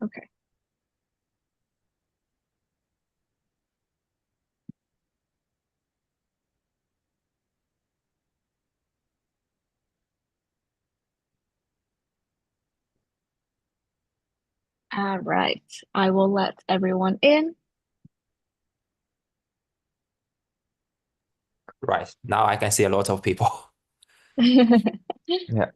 Okay. All right. I will let everyone in. Right. Now I can see a lot of people. Yeah.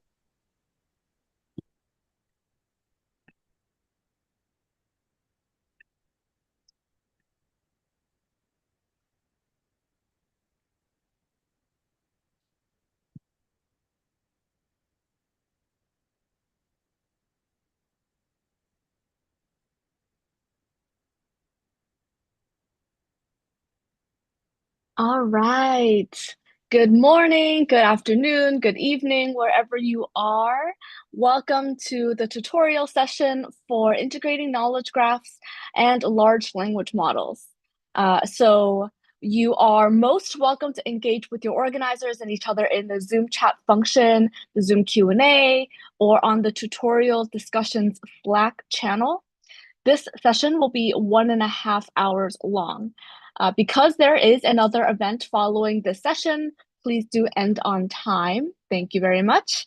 All right. Good morning, good afternoon, good evening, wherever you are. Welcome to the tutorial session for integrating knowledge graphs and large language models. So you are most welcome to engage with your organizers and each other in the Zoom chat function, the Zoom Q&A, or on the tutorial discussions Slack channel. This session will be 1.5 hours long. Because there is another event following this session, please do end on time. Thank you very much.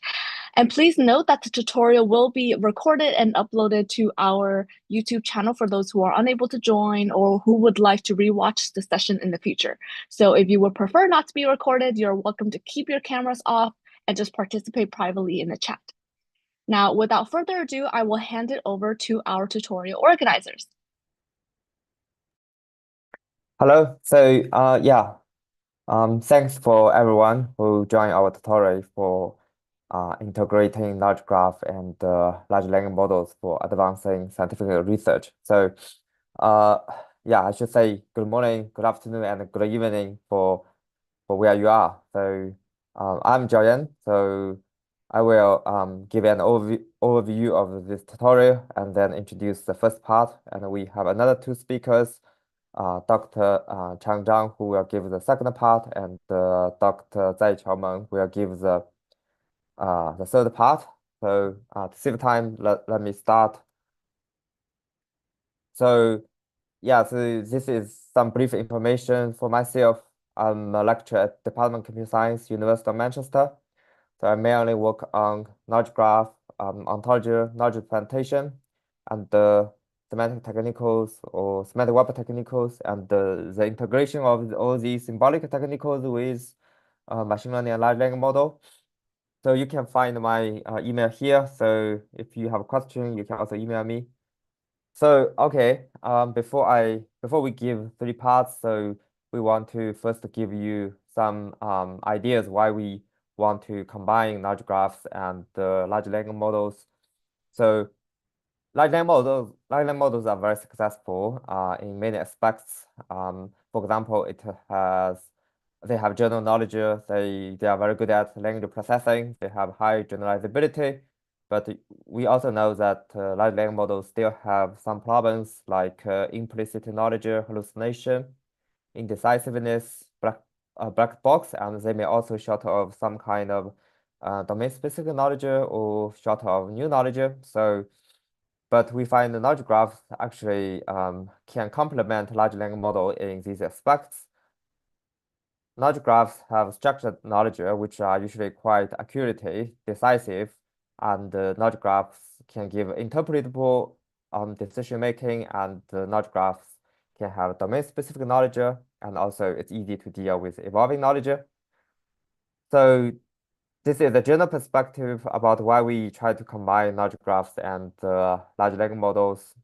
And please note that the tutorial will be recorded and uploaded to our YouTube channel for those who are unable to join or who would like to rewatch the session in the future. So if you would prefer not to be recorded, you're welcome to keep your cameras off and just participate privately in the chat. Now, without further ado, I will hand it over to our tutorial organizers. Hello. Thanks for everyone who joined our tutorial for integrating large graph and large language models for advancing scientific research. I should say good morning, good afternoon, and good evening for where you are. I'm Jiaoyan. I will give an overview of this tutorial and then introduce the first part. And we have another two speakers. Dr. Chang Zhang, who will give the second part, and Dr. Zai Chaomeng will give the third part. To save time, let me start. So this is some brief information for myself. I'm a lecturer at Department of Computer Science, University of Manchester. So I mainly work on knowledge graph, ontology, knowledge representation, and the semantic technicals or semantic web technicals, and the integration of all these symbolic technicals with machine learning and large language model. So you can find my email here. So if you have a question, you can also email me. So okay, before we give three parts, so we want to first give you some ideas why we want to combine large graphs and large language models. So large language models are very successful in many aspects. For example, they have general knowledge. They are very good at language processing. They have high generalizability. But we also know that large language models still have some problems like implicit knowledge, hallucination, indecisiveness, black box, and they may also short of some kind of domain-specific knowledge or short of new knowledge. But we find the knowledge graphs actually can complement large language model in these aspects. Knowledge graphs have structured knowledge, which are usually quite accurate, decisive, and knowledge graphs can give interpretable decision making, and knowledge graphs can have domain-specific knowledge, and also it's easy to deal with evolving knowledge. So this is a general perspective about why we try to combine knowledge graphs and large language models.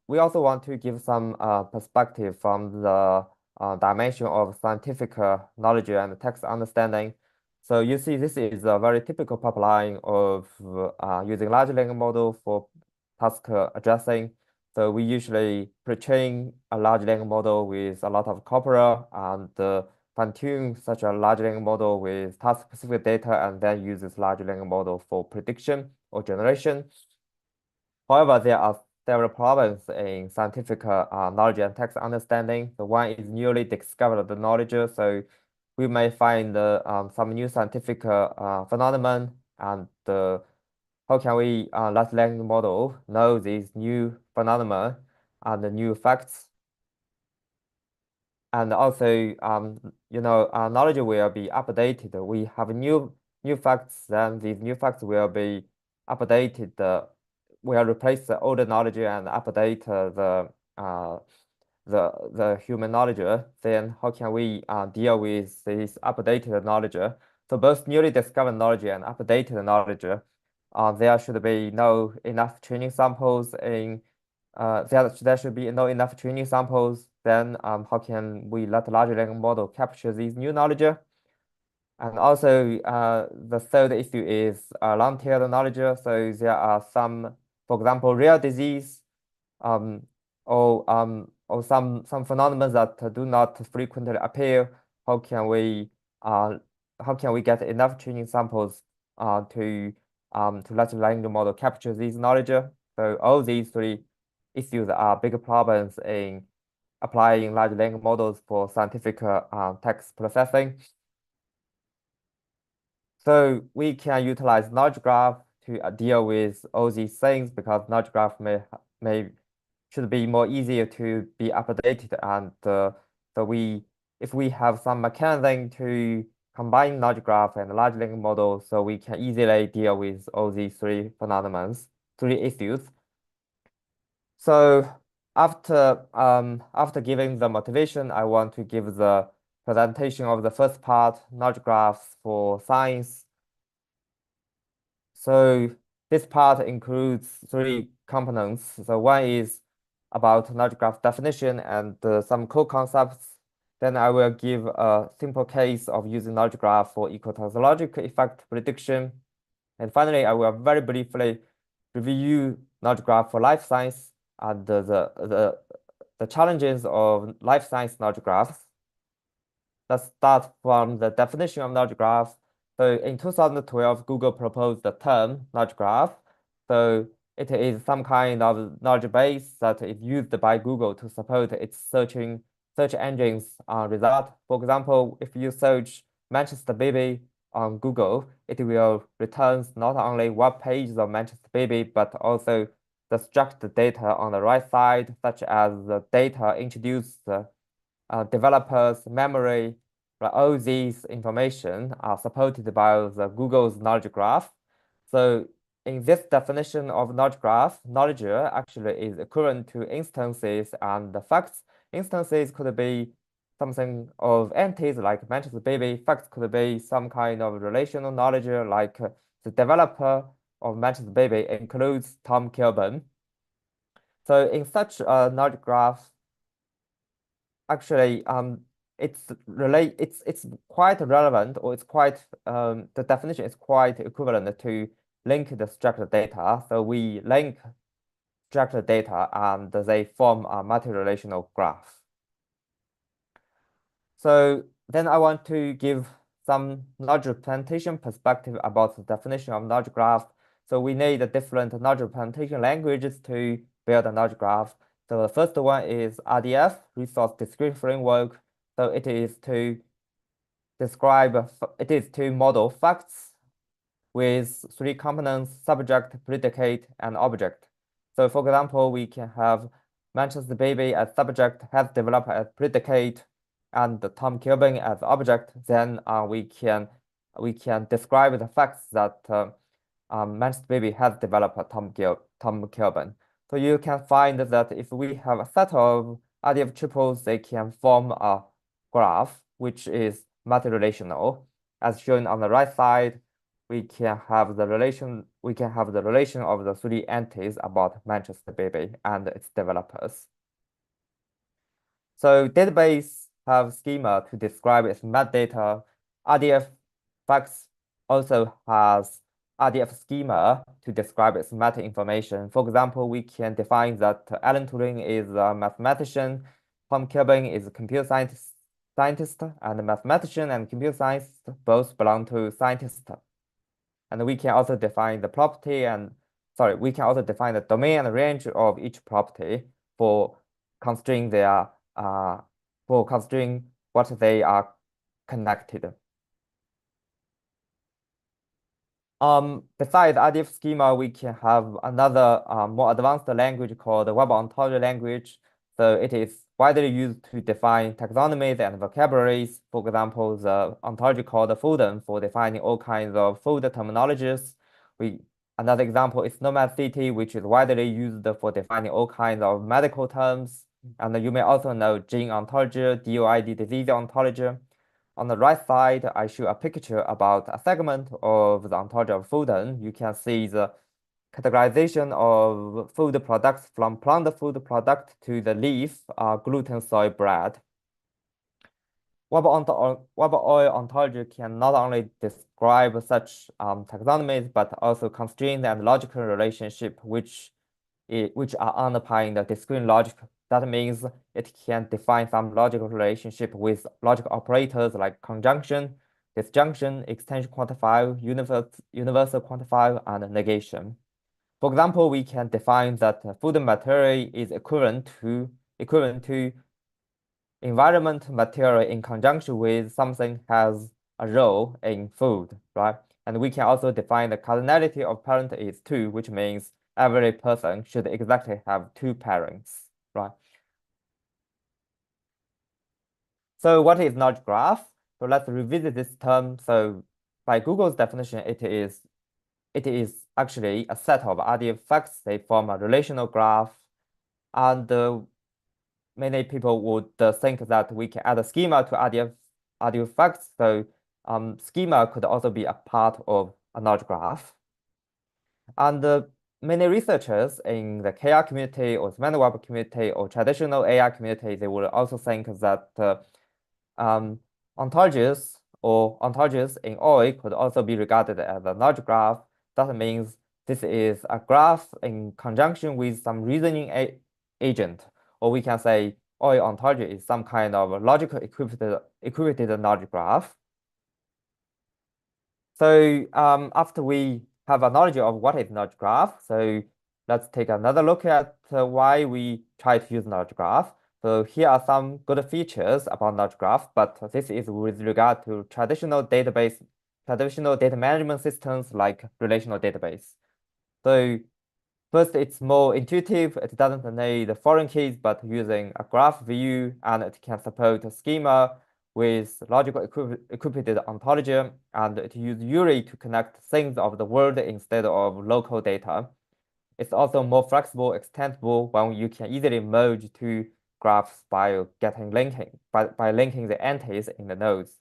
We also want to give some perspective from the dimension of scientific knowledge and text understanding. So you see, this is a very typical pipeline of using large language model for task addressing. So we usually pre-train a large language model with a lot of corpora and fine-tune such a large language model with task-specific data, and then use this large language model for prediction or generation. However, there are several problems in scientific knowledge and text understanding. The one is newly discovered knowledge. So we may find some new scientific phenomenon, and how can we large language model know these new phenomena and the new facts? And also, knowledge will be updated. We have new facts, then these new facts will be updated. Will replace the older knowledge and update the human knowledge. Then how can we deal with this updated knowledge? So both newly discovered knowledge and updated knowledge, there should be no enough training samples in there should be no enough training samples. Then how can we let large language model capture these new knowledge? And also the third issue is long-tailed knowledge. So there are some, for example, rare disease, or some phenomena that do not frequently appear. How can we get enough training samples to let the language model capture these knowledge? So all these three issues are big problems in applying large language models for scientific text processing. So we can utilize knowledge graph to deal with all these things, because knowledge graph should be more easier to be updated. And if we have some mechanism to combine knowledge graph and large language model, so we can easily deal with all these three issues. So after giving the motivation, I want to give the presentation of the first part, knowledge graphs for science. So this part includes three components. So one is about knowledge graph definition and some core concepts. Then I will give a simple case of using knowledge graph for eco-taxonomic effect prediction. And finally, I will very briefly review knowledge graph for life science and the challenges of life science knowledge graphs. Let's start from the definition of knowledge graph. So in 2012, Google proposed the term knowledge graph. So it is some kind of knowledge base that is used by Google to support its search engines result. For example, if you search Manchester baby on Google, it will return not only web pages of Manchester baby, but also the structured data on the right side, such as the data introduced, developers, memory. All these information are supported by the Google's knowledge graph. So in this definition of knowledge graph, knowledge actually is equivalent to instances and the facts. Instances could be something of entities like Manchester baby. Facts could be some kind of relational knowledge, like the developer of Manchester baby includes Tom Kilburn. So in such a knowledge graph, actually, it's quite relevant, or it's quite the definition is quite equivalent to link the structured data. So we link structured data and they form a multi-relational graph. So then I want to give some knowledge representation perspective about the definition of knowledge graph. So we need different knowledge representation languages to build a knowledge graph. So the first one is RDF, Resource Description Framework. So it is to model facts with three components: subject, predicate, and object. So for example, we can have Manchester baby as subject, has developed as predicate, and Tom Kilburn as object. Then we can describe the facts that Manchester baby has developed Tom Kilburn. So you can find that if we have a set of RDF triples, they can form a graph which is multi-relational. As shown on the right side, we can have the relation of the three entities about Manchester baby and its developers. So database have schema to describe its metadata. RDF facts also has RDF schema to describe its meta information. For example, we can define that Alan Turing is a mathematician, Tom Kilburn is a computer scientist, and a mathematician and computer scientist both belong to scientist. And we can also define the domain and range of each property for constraining what they are connected. Besides RDF schema, we can have another more advanced language called the Web Ontology language. So it is widely used to define taxonomies and vocabularies. For example, the ontology called Fulden for defining all kinds of food terminologies. Another example is Nomad City, which is widely used for defining all kinds of medical terms. And you may also know gene ontology, DOID disease ontology. On the right side, I show a picture about a segment of the ontology of Fulden. You can see the categorization of food products from plant food product to the leaf, gluten soy bread. Web oil ontology can not only describe such taxonomies, but also constraint and logical relationship which are underlying the discrete logic. That means it can define some logical relationship with logic operators like conjunction, disjunction, extension quantifier, universal quantifier, and negation. For example, we can define that food material is equivalent to environment material in conjunction with something has a role in food, right? And we can also define the cardinality of parent is 2, which means every person should exactly have 2 parents, right? So what is knowledge graph? So let's revisit this term. So by Google's definition, it is actually a set of RDF facts. They form a relational graph. And many people would think that we can add a schema to RDF facts. So schema could also be a part of a knowledge graph. And many researchers in the KR community or semantic web community or traditional AI community, they will also think that ontologies in OI could also be regarded as a knowledge graph. That means this is a graph in conjunction with some reasoning agent, or we can say OI ontology is some kind of logical equivalent knowledge graph. So after we have a knowledge of what is knowledge graph, so let's take another look at why we try to use knowledge graph. So here are some good features about knowledge graph, but this is with regard to traditional data management systems like relational database. So first, it's more intuitive. It doesn't need foreign keys, but using a graph view, and it can support a schema with logical equivalent ontology, and it uses URI to connect things of the world instead of local data. It's also more flexible, extendable when you can easily merge 2 graphs by linking the entities in the nodes.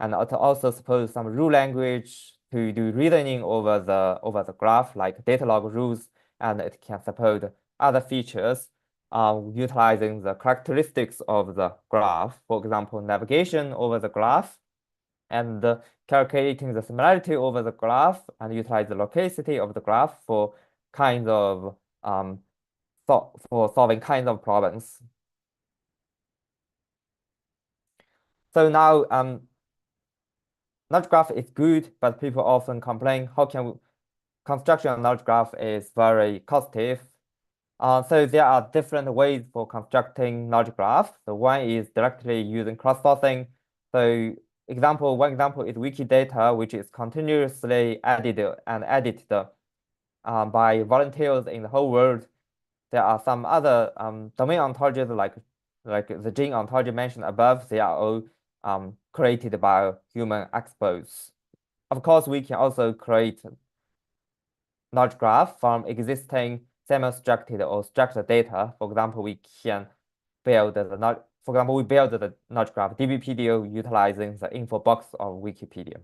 And it also supports some rule language to do reasoning over the graph, like data log rules, and it can support other features utilizing the characteristics of the graph. For example, navigation over the graph, and calculating the similarity over the graph, and utilize the locality of the graph for kinds of for solving kinds of problems. So now knowledge graph is good, but people often complain construction of knowledge graph is very costly. So there are different ways for constructing knowledge graph. So one is directly using cross-sourcing. So one example is Wikidata, which is continuously added and edited by volunteers in the whole world. There are some other domain ontologies like the gene ontology mentioned above. They are all created by human experts. Of course, we can also create knowledge graph from existing semi-structured or structured data. For example, we build the knowledge graph DBPDO utilizing the info box of Wikipedia.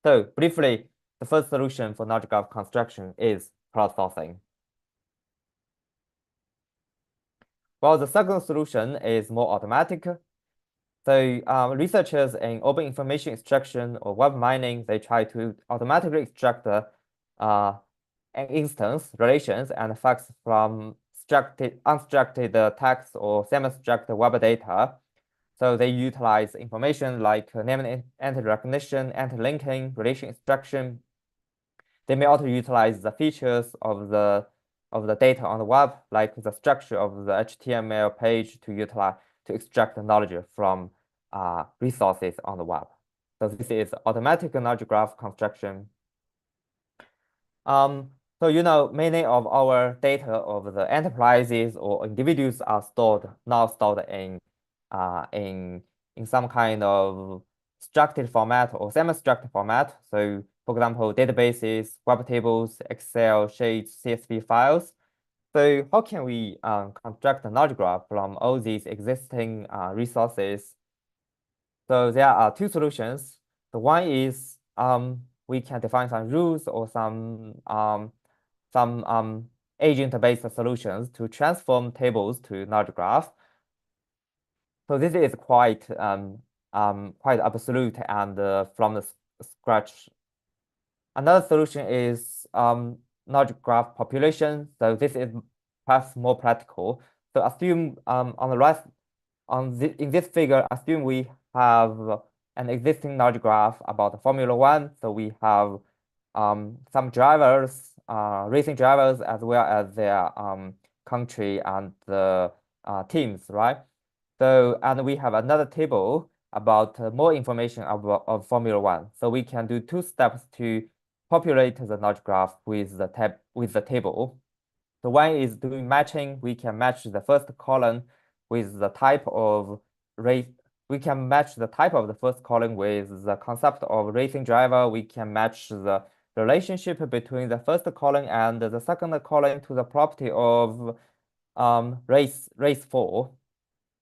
So briefly, the first solution for knowledge graph construction is crowdsourcing. Well, the second solution is more automatic. So researchers in open information extraction or web mining, they try to automatically extract an instance, relations, and facts from unstructured text or semi-structured web data. So they utilize information like name entity recognition, entity linking, relation extraction. They may also utilize the features of the data on the web, like the structure of the HTML page to extract the knowledge from resources on the web. So this is automatic knowledge graph construction. So many of our data of the enterprises or individuals are now stored in some kind of structured format or semi-structured format. So for example, databases, web tables, Excel sheets, CSV files. So how can we construct a knowledge graph from all these existing resources? So there are two solutions. The one is we can define some rules or some agent-based solutions to transform tables to knowledge graph. So this is quite absolute and from the scratch. Another solution is knowledge graph population. So this is perhaps more practical. So assume on the right in this figure, assume we have an existing knowledge graph about Formula One. So we have some drivers, racing drivers, as well as their country and the teams, right? So, and we have another table about more information of Formula One. So we can do two steps to populate the knowledge graph with the table. So one is doing matching. We can match the first column with the type of race. We can match the type of the first column with the concept of racing driver. We can match the relationship between the first column and the second column to the property of race 4.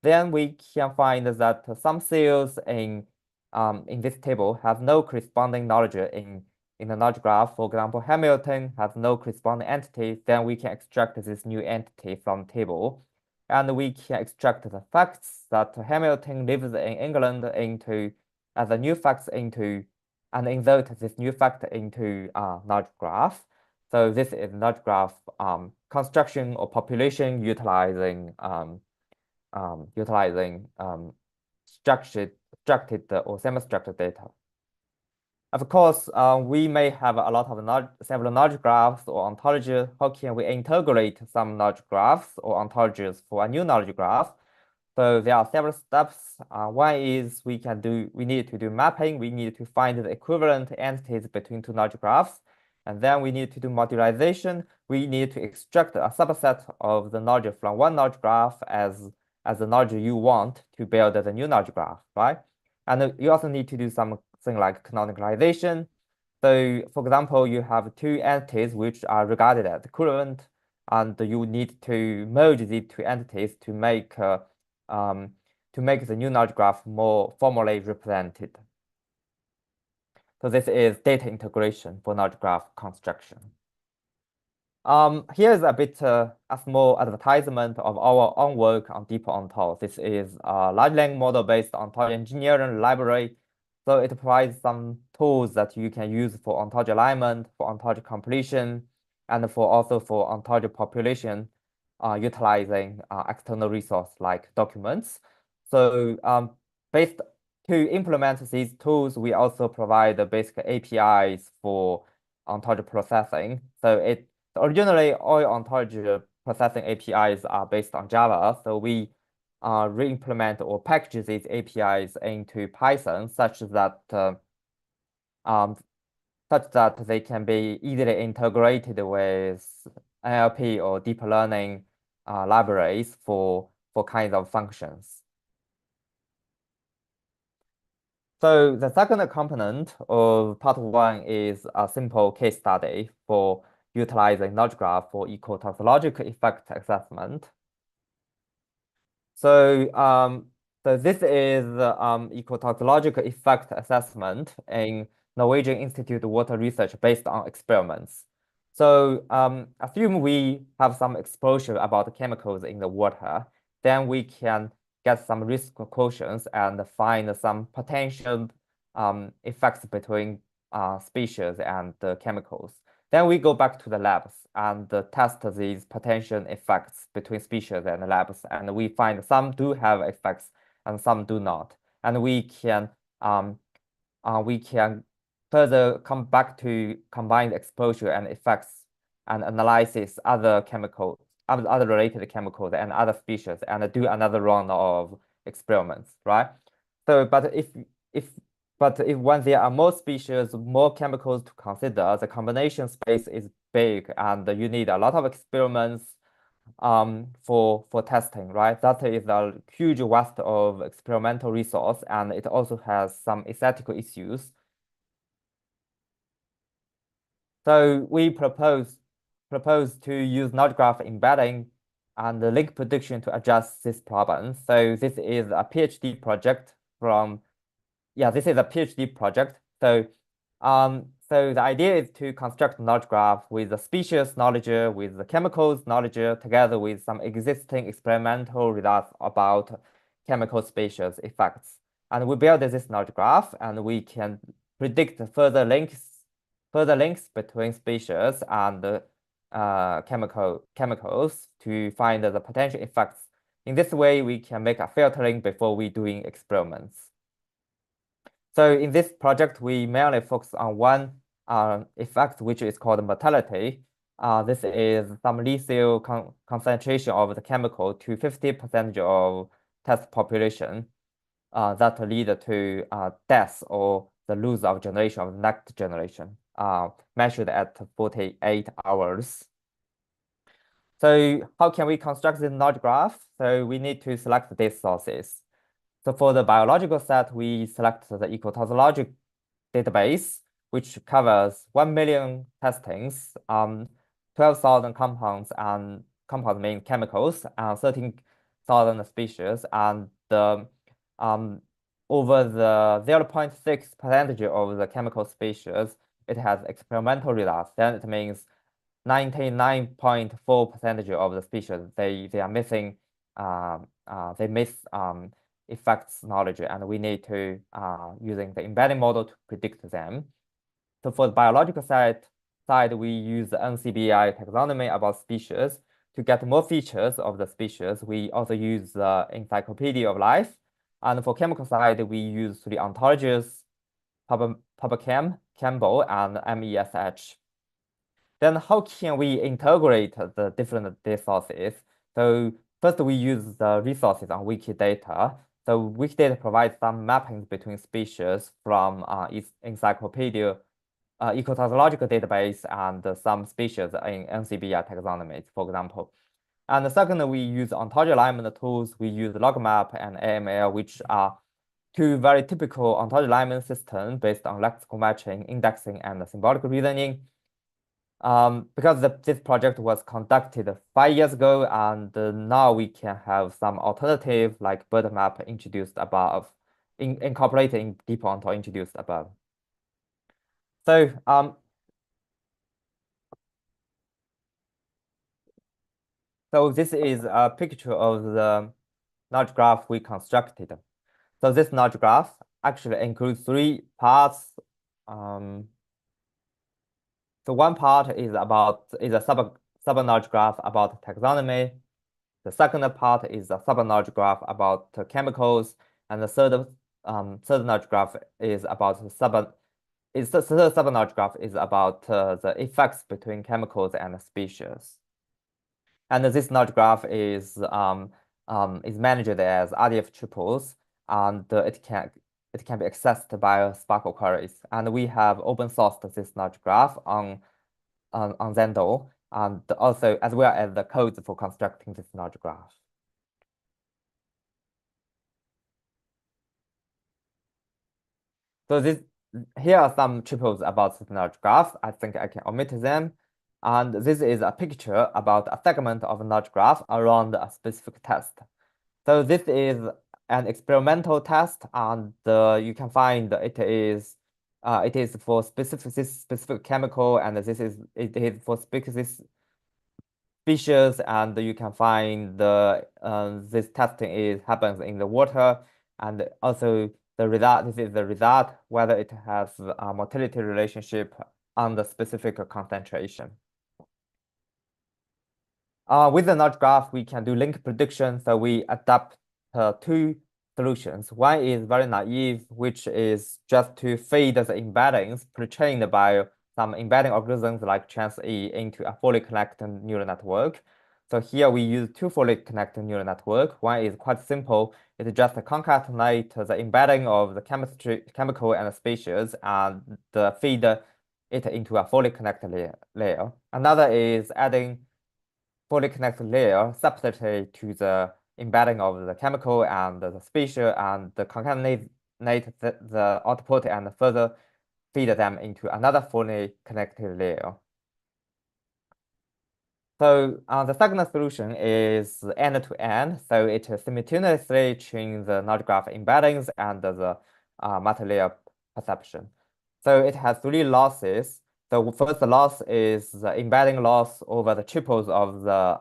Then we can find that some cells in this table have no corresponding knowledge in the knowledge graph. For example, Hamilton has no corresponding entity. Then we can extract this new entity from table. And we can extract the facts that Hamilton lives in England as a new facts and insert this new fact into knowledge graph. So this is knowledge graph construction or population utilizing structured or semi-structured data. Of course, we may have a lot of several knowledge graphs or ontologies. How can we integrate some knowledge graphs or ontologies for a new knowledge graph? So there are several steps. One is we need to do mapping. We need to find the equivalent entities between two knowledge graphs. And then we need to do modularization. We need to extract a subset of the knowledge from one knowledge graph as the knowledge you want to build the new knowledge graph, right? And you also need to do something like canonicalization. So for example, you have two entities which are regarded as equivalent, and you need to merge these two entities to make the new knowledge graph more formally represented. So this is data integration for knowledge graph construction. Here's a bit a small advertisement of our own work on deeper ontology. This is a large language model-based ontology engineering library. So it provides some tools that you can use for ontology alignment, for ontology completion, and also for ontology population, utilizing external resource like documents. So based to implement these tools, we also provide the basic APIs for ontology processing. So originally all ontology processing APIs are based on Java. So we re-implement or package these APIs into Python such that they can be easily integrated with NLP or deep learning libraries for kinds of functions. So the second component of part 1 is a simple case study for utilizing knowledge graph for eco-tautological effect assessment. So, this is eco-tautological effect assessment in Norwegian Institute of Water Research based on experiments. So assume we have some exposure about the chemicals in the water, then we can get some risk quotients and find some potential effects between species and the chemicals. Then we go back to the labs and test these potential effects between species and labs, and we find some do have effects and some do not. And we can further come back to combined exposure and effects and analysis other related chemicals and other species and do another round of experiments, right? So, but if But when there are more species, more chemicals to consider, the combination space is big, and you need a lot of experiments for testing, right? That is a huge waste of experimental resource, and it also has some ethical issues. So we propose to use knowledge graph embedding and the link prediction to address this problem. So this is a PhD project from, yeah, this is a PhD project. So the idea is to construct knowledge graph with the species knowledge, with the chemicals knowledge, together with some existing experimental results about chemical species effects. And we build this knowledge graph, and we can predict further links between species and chemicals to find the potential effects. In this way, we can make a filtering before we doing experiments. So in this project, we mainly focus on one effect, which is called mortality. This is some lethal concentration of the chemical to 50% of test population that lead to death or the loss of generation of next generation, measured at 48 hours. So how can we construct this knowledge graph? So we need to select the data sources. So for the biological set, we select the ecotoxicology database, which covers 1 million testings, 12,000 compounds and compound main chemicals, and 13,000 species, and over the 0.6% of the chemical species, it has experimental results. Then it means 99.4% of the species they are missing they miss effects knowledge, and we need to using the embedding model to predict them. So for the biological side, we use the NCBI taxonomy about species to get more features of the species. We also use the Encyclopedia of Life. And for chemical side, we use the ontologies, PubChem, Campbell, and MESH. Then how can we integrate the different data sources? So first, we use the resources on Wikidata. So Wikidata provides some mappings between species from its encyclopedia, ecotoxicological database, and some species in NCBI taxonomies, for example. And the second, we use ontology alignment tools. We use LogMap and AML, which are two very typical ontology alignment systems based on lexical matching, indexing, and symbolic reasoning. Because this project was conducted 5 years ago, and now we can have some alternative like BirdMap introduced above, incorporated in DeepOnt or introduced above. So this is a picture of the knowledge graph we constructed. So this knowledge graph actually includes 3 parts. So one part is a sub-knowledge graph about taxonomy. The second part is a sub-knowledge graph about chemicals, and the third knowledge graph is about the third sub-knowledge graph is about the effects between chemicals and species. And this knowledge graph is managed as RDF triples, and it can be accessed by Sparkle queries. And we have open sourced this knowledge graph on Zendo, and also as well as the codes for constructing this knowledge graph. So here are some triples about the knowledge graph. I think I can omit them. And this is a picture about a segment of a knowledge graph around a specific test. So this is an experimental test, and you can find it is for specific chemical, and it is for specific species, and you can find this testing happens in the water, and also the result. This is the result whether it has a motility relationship on the specific concentration. With the knowledge graph, we can do link prediction. So we adapt 2 solutions. One is very naive, which is just to feed the embeddings pre-trained by some embedding algorithms like Chance-E into a fully connected neural network. So here we use two fully connected neural network. One is quite simple. It just concatenate the embedding of the chemical and species and feed it into a fully connected layer. Another is adding fully connected layer separately to the embedding of the chemical and the species and concatenate the output and further feed them into another fully connected layer. So the second solution is end-to-end. So it simultaneously trains the knowledge graph embeddings and the multi-layer perception. So it has three losses. The first loss is the embedding loss over the triples of the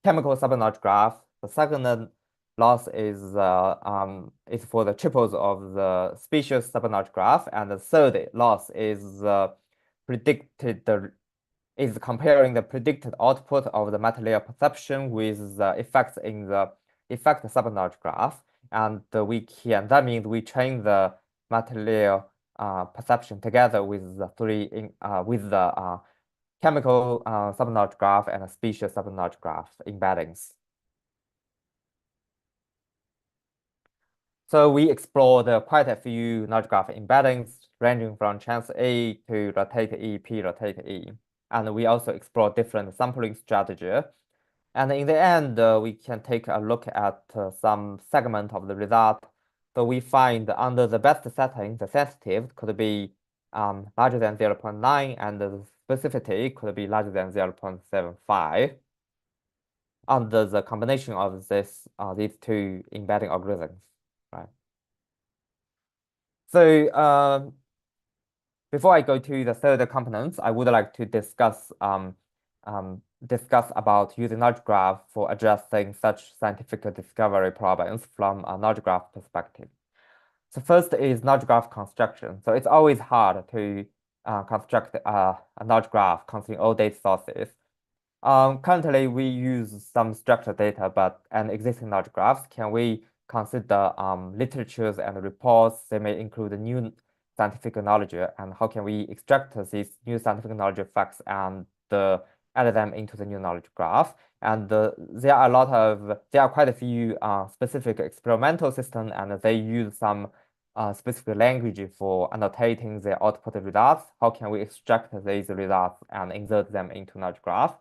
chemical subknowledge graph. The second loss is for the triples of the species subknowledge graph, and the third loss is comparing the predicted output of the multi-layer perception with the effects in the effect subknowledge graph, and that means we train the multi-layer perception together with the chemical subknowledge graph and species subknowledge graph embeddings. So we explored quite a few knowledge graph embeddings ranging from chance A to rotate E, P rotate E. And we also explored different sampling strategy. And in the end, we can take a look at some segment of the result. So we find under the best setting, the sensitive could be larger than 0.9 and the specificity could be larger than 0.75 under the combination of these two embedding algorithms, right? So before I go to the third component, I would like to discuss about using knowledge graph for addressing such scientific discovery problems from a knowledge graph perspective. So first is knowledge graph construction. So it's always hard to construct a knowledge graph considering all data sources. Currently, we use some structured data, and existing knowledge graphs. Can we consider literatures and reports? They may include new scientific knowledge, and how can we extract these new scientific knowledge facts and add them into the new knowledge graph? And there are quite a few specific experimental systems, and they use some specific language for annotating the output results. How can we extract these results and insert them into knowledge graph?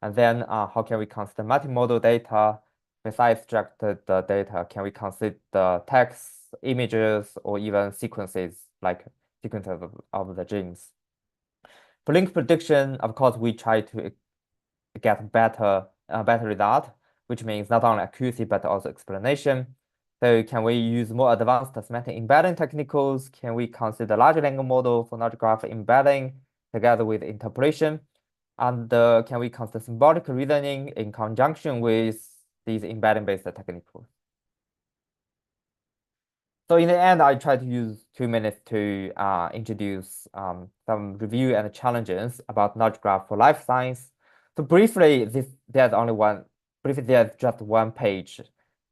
And then how can we consider multimodal data? Besides structured data, can we consider text, images, or even sequences, like sequences of the genes? For link prediction, of course, we try to get better result, which means not only accuracy, but also explanation. So can we use more advanced semantic embedding techniques? Can we consider large language model for knowledge graph embedding together with interpolation? And can we consider symbolic reasoning in conjunction with these embedding-based techniques? So in the end, I try to use 2 minutes to introduce some review and challenges about knowledge graph for life science. So briefly, there's just one page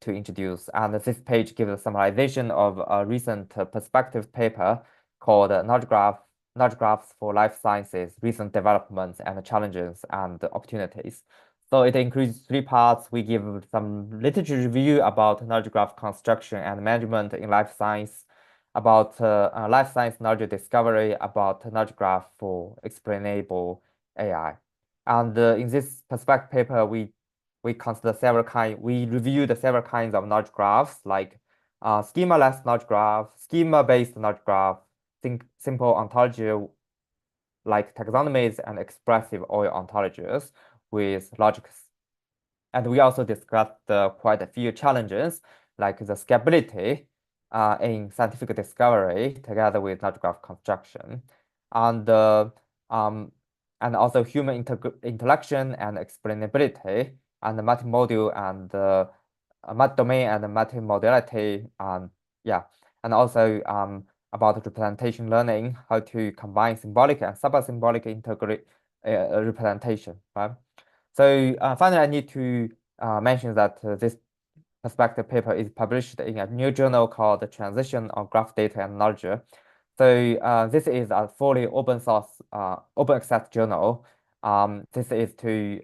to introduce, and this page gives a summarization of a recent perspective paper called Knowledge Graphs for Life Sciences, Recent Developments and Challenges and Opportunities. So it includes 3 parts. We give some literature review about knowledge graph construction and management in life science, about life science knowledge discovery, about knowledge graph for explainable AI. And in this perspective paper, we reviewed several kinds of knowledge graphs, like schema-less knowledge graph, schema-based knowledge graph, simple ontology like taxonomies and expressive OI ontologies with logics. And we also discussed quite a few challenges, like the scalability in scientific discovery together with knowledge graph construction, and also human interaction and explainability, and multimodal and multi-domain and multimodality, and also about representation learning, how to combine symbolic and sub-symbolic representation, right? So finally, I need to mention that this perspective paper is published in a new journal called The Transition of Graph Data and Knowledge. So this is a fully open source, open access journal. this is to,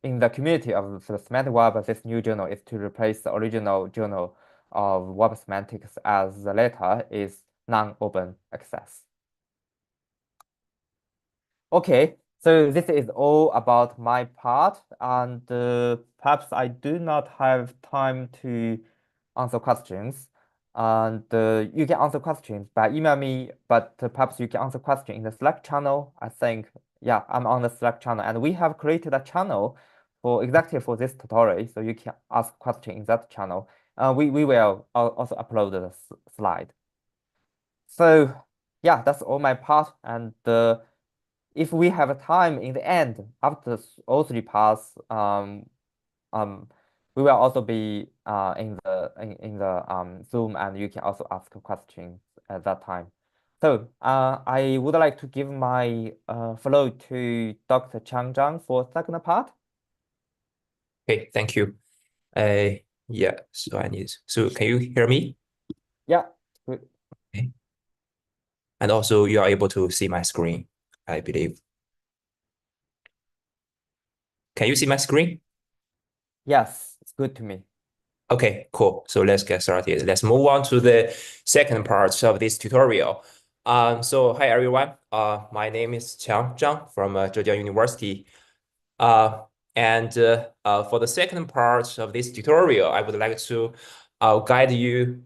in the community of the semantic web, this new journal is to replace the original journal of web semantics, as the latter is non-open access. Okay, so this is all about my part, and perhaps I do not have time to answer questions. And you can answer questions by email me, but perhaps you can answer questions in the Slack channel. I think, yeah, I'm on the Slack channel, and we have created a channel for exactly for this tutorial, so you can ask questions in that channel. We will also upload the slide. So yeah, that's all my part, and if we have time in the end after all three parts, we will also be in the Zoom, and you can also ask questions at that time. So I would like to give my floor to Dr. Chang Zhang for second part. Okay, thank you. Yeah, so can you hear me? Yeah, good. Okay. And also you are able to see my screen, I believe. Can you see my screen? Yes, it's good to me. Okay, cool. So let's get started. Let's move on to the second part of this tutorial. So hi everyone. My name is Qiang Zhang from Zhejiang University. And for the second part of this tutorial, I would like to guide you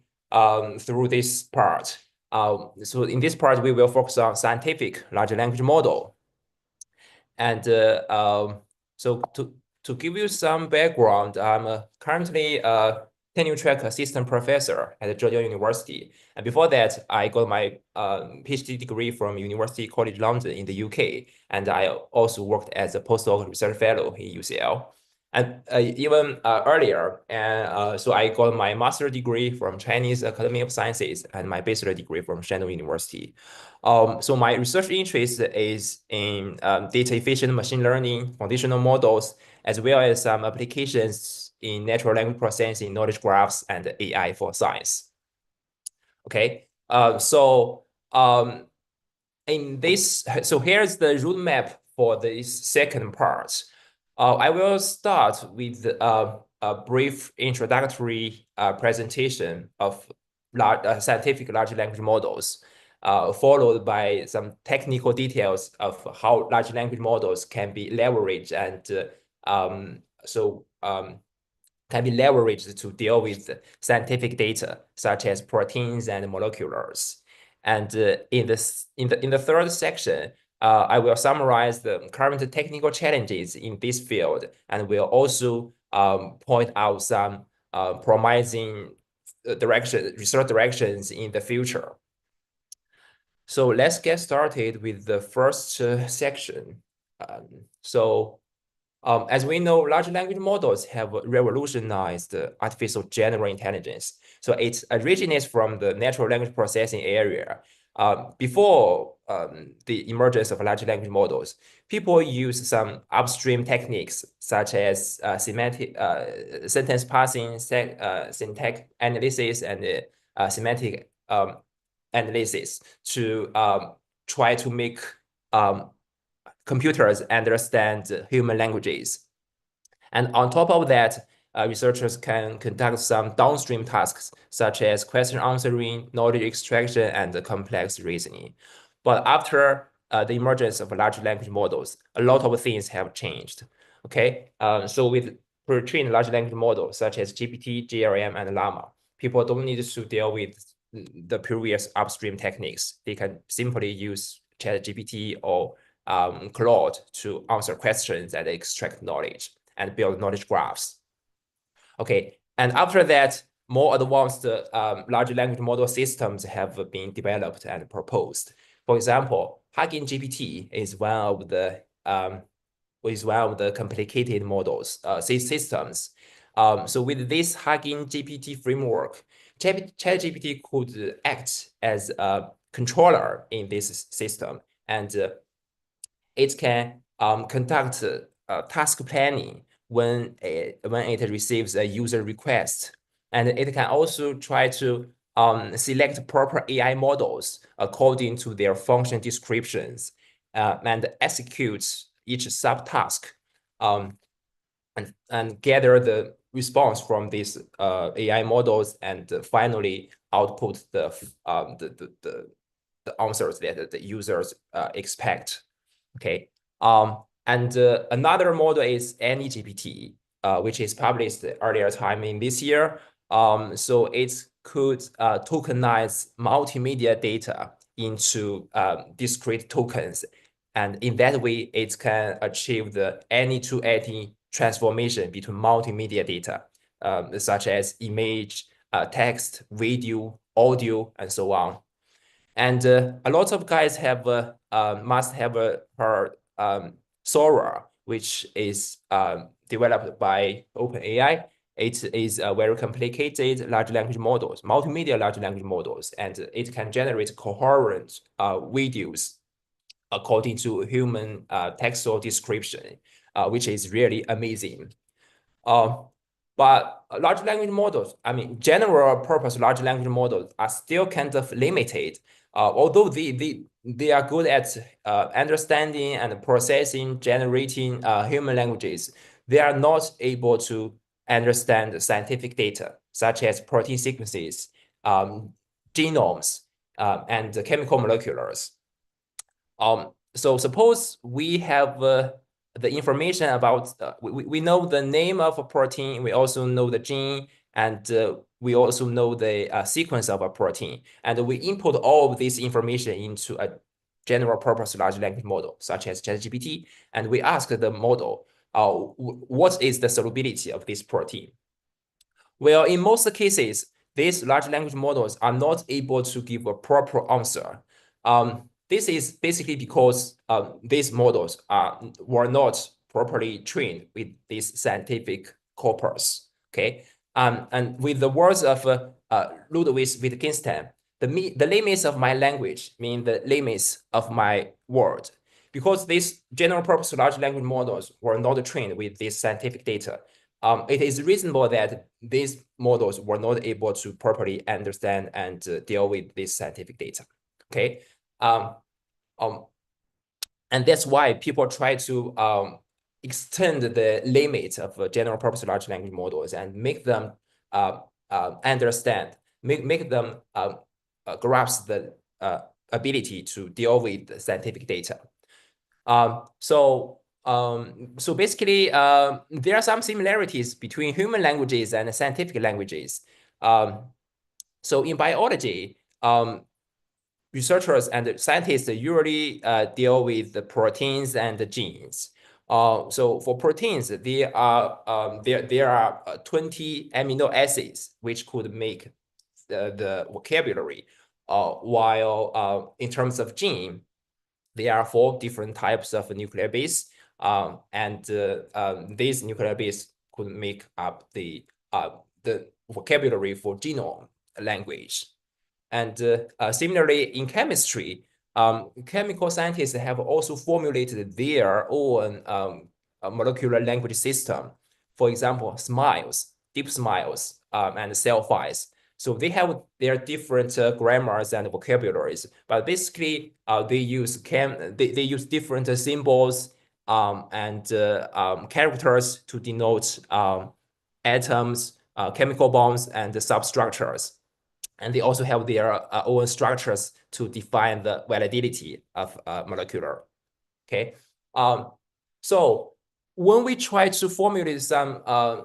through this part. So in this part, we will focus on scientific large language model. And so to give you some background, I'm currently a tenure track assistant professor at Zhejiang University. And before that, I got my PhD degree from University College London in the UK. And I also worked as a postdoc research fellow in UCL. And even earlier, and so I got my master's degree from Chinese Academy of Sciences and my bachelor degree from Shandong University. So my research interest is in data efficient machine learning, foundational models, as well as some applications in natural language processing, knowledge graphs, and AI for science. Okay, in this, so here's the roadmap for this second part. I will start with a brief introductory presentation of scientific large language models, followed by some technical details of how large language models can be leveraged and can be leveraged to deal with scientific data such as proteins and moleculars. And in the third section, I will summarize the current technical challenges in this field, and will also point out some promising research directions in the future. So let's get started with the first section. As we know, large language models have revolutionized artificial general intelligence. So it originates from the natural language processing area. Before the emergence of large language models, people use some upstream techniques such as semantic sentence parsing, syntax analysis, and semantic analysis to try to make computers understand human languages. And on top of that, researchers can conduct some downstream tasks, such as question answering, knowledge extraction, and complex reasoning. But after the emergence of large language models, a lot of things have changed. Okay, so with pre-trained large language models, such as GPT, GLM, and Llama, people don't need to deal with the previous upstream techniques. They can simply use ChatGPT or Claude to answer questions and extract knowledge and build knowledge graphs. Okay, and after that, more advanced large language model systems have been developed and proposed. For example, Hugging GPT is one of the complicated models systems. So with this Hugging GPT framework, ChatGPT could act as a controller in this system, and it can conduct task planning when it receives a user request. And it can also try to select proper AI models according to their function descriptions and execute each subtask, and gather the response from these AI models, and finally output the answers that the users expect. Okay. And another model is AnyGPT, which is published earlier time in this year. So it could tokenize multimedia data into discrete tokens. And in that way, it can achieve the any-to-any transformation between multimedia data, such as image, text, video, audio, and so on. And a lot of guys have must have heard Sora, which is developed by OpenAI. It is a very complicated large language models, multimedia large language models, and it can generate coherent videos according to human textual description, which is really amazing. But large language models, I mean, general purpose large language models are still kind of limited. Although they are good at understanding and processing, generating human languages, they are not able to understand scientific data, such as protein sequences, genomes, and chemical moleculars. So suppose we have the information about, we know the name of a protein, we also know the gene, and we also know the sequence of a protein. And we input all of this information into a general purpose large language model, such as ChatGPT, and we ask the model, what is the solubility of this protein? Well, in most cases, these large language models are not able to give a proper answer. This is basically because these models were not properly trained with this scientific corpus. Okay, and with the words of Ludwig Wittgenstein, the limits of my language mean the limits of my world. Because these general purpose large language models were not trained with this scientific data, it is reasonable that these models were not able to properly understand and deal with this scientific data. Okay, and that's why people try to extend the limit of general purpose large language models and make them understand, make them grasp the ability to deal with the scientific data. So basically, there are some similarities between human languages and scientific languages. So in biology, researchers and scientists usually deal with the proteins and the genes. So for proteins, there are 20 amino acids which could make the vocabulary. While in terms of gene, there are 4 different types of nuclear base, and these nuclear base could make up the vocabulary for genome language. And similarly, in chemistry, chemical scientists have also formulated their own molecular language system. For example, smiles, deep smiles, and cell files. So they have their different grammars and vocabularies, but basically they use different symbols and characters to denote atoms, chemical bonds, and substructures. And they also have their own structures to define the validity of molecular. Okay. So when we try to formulate some,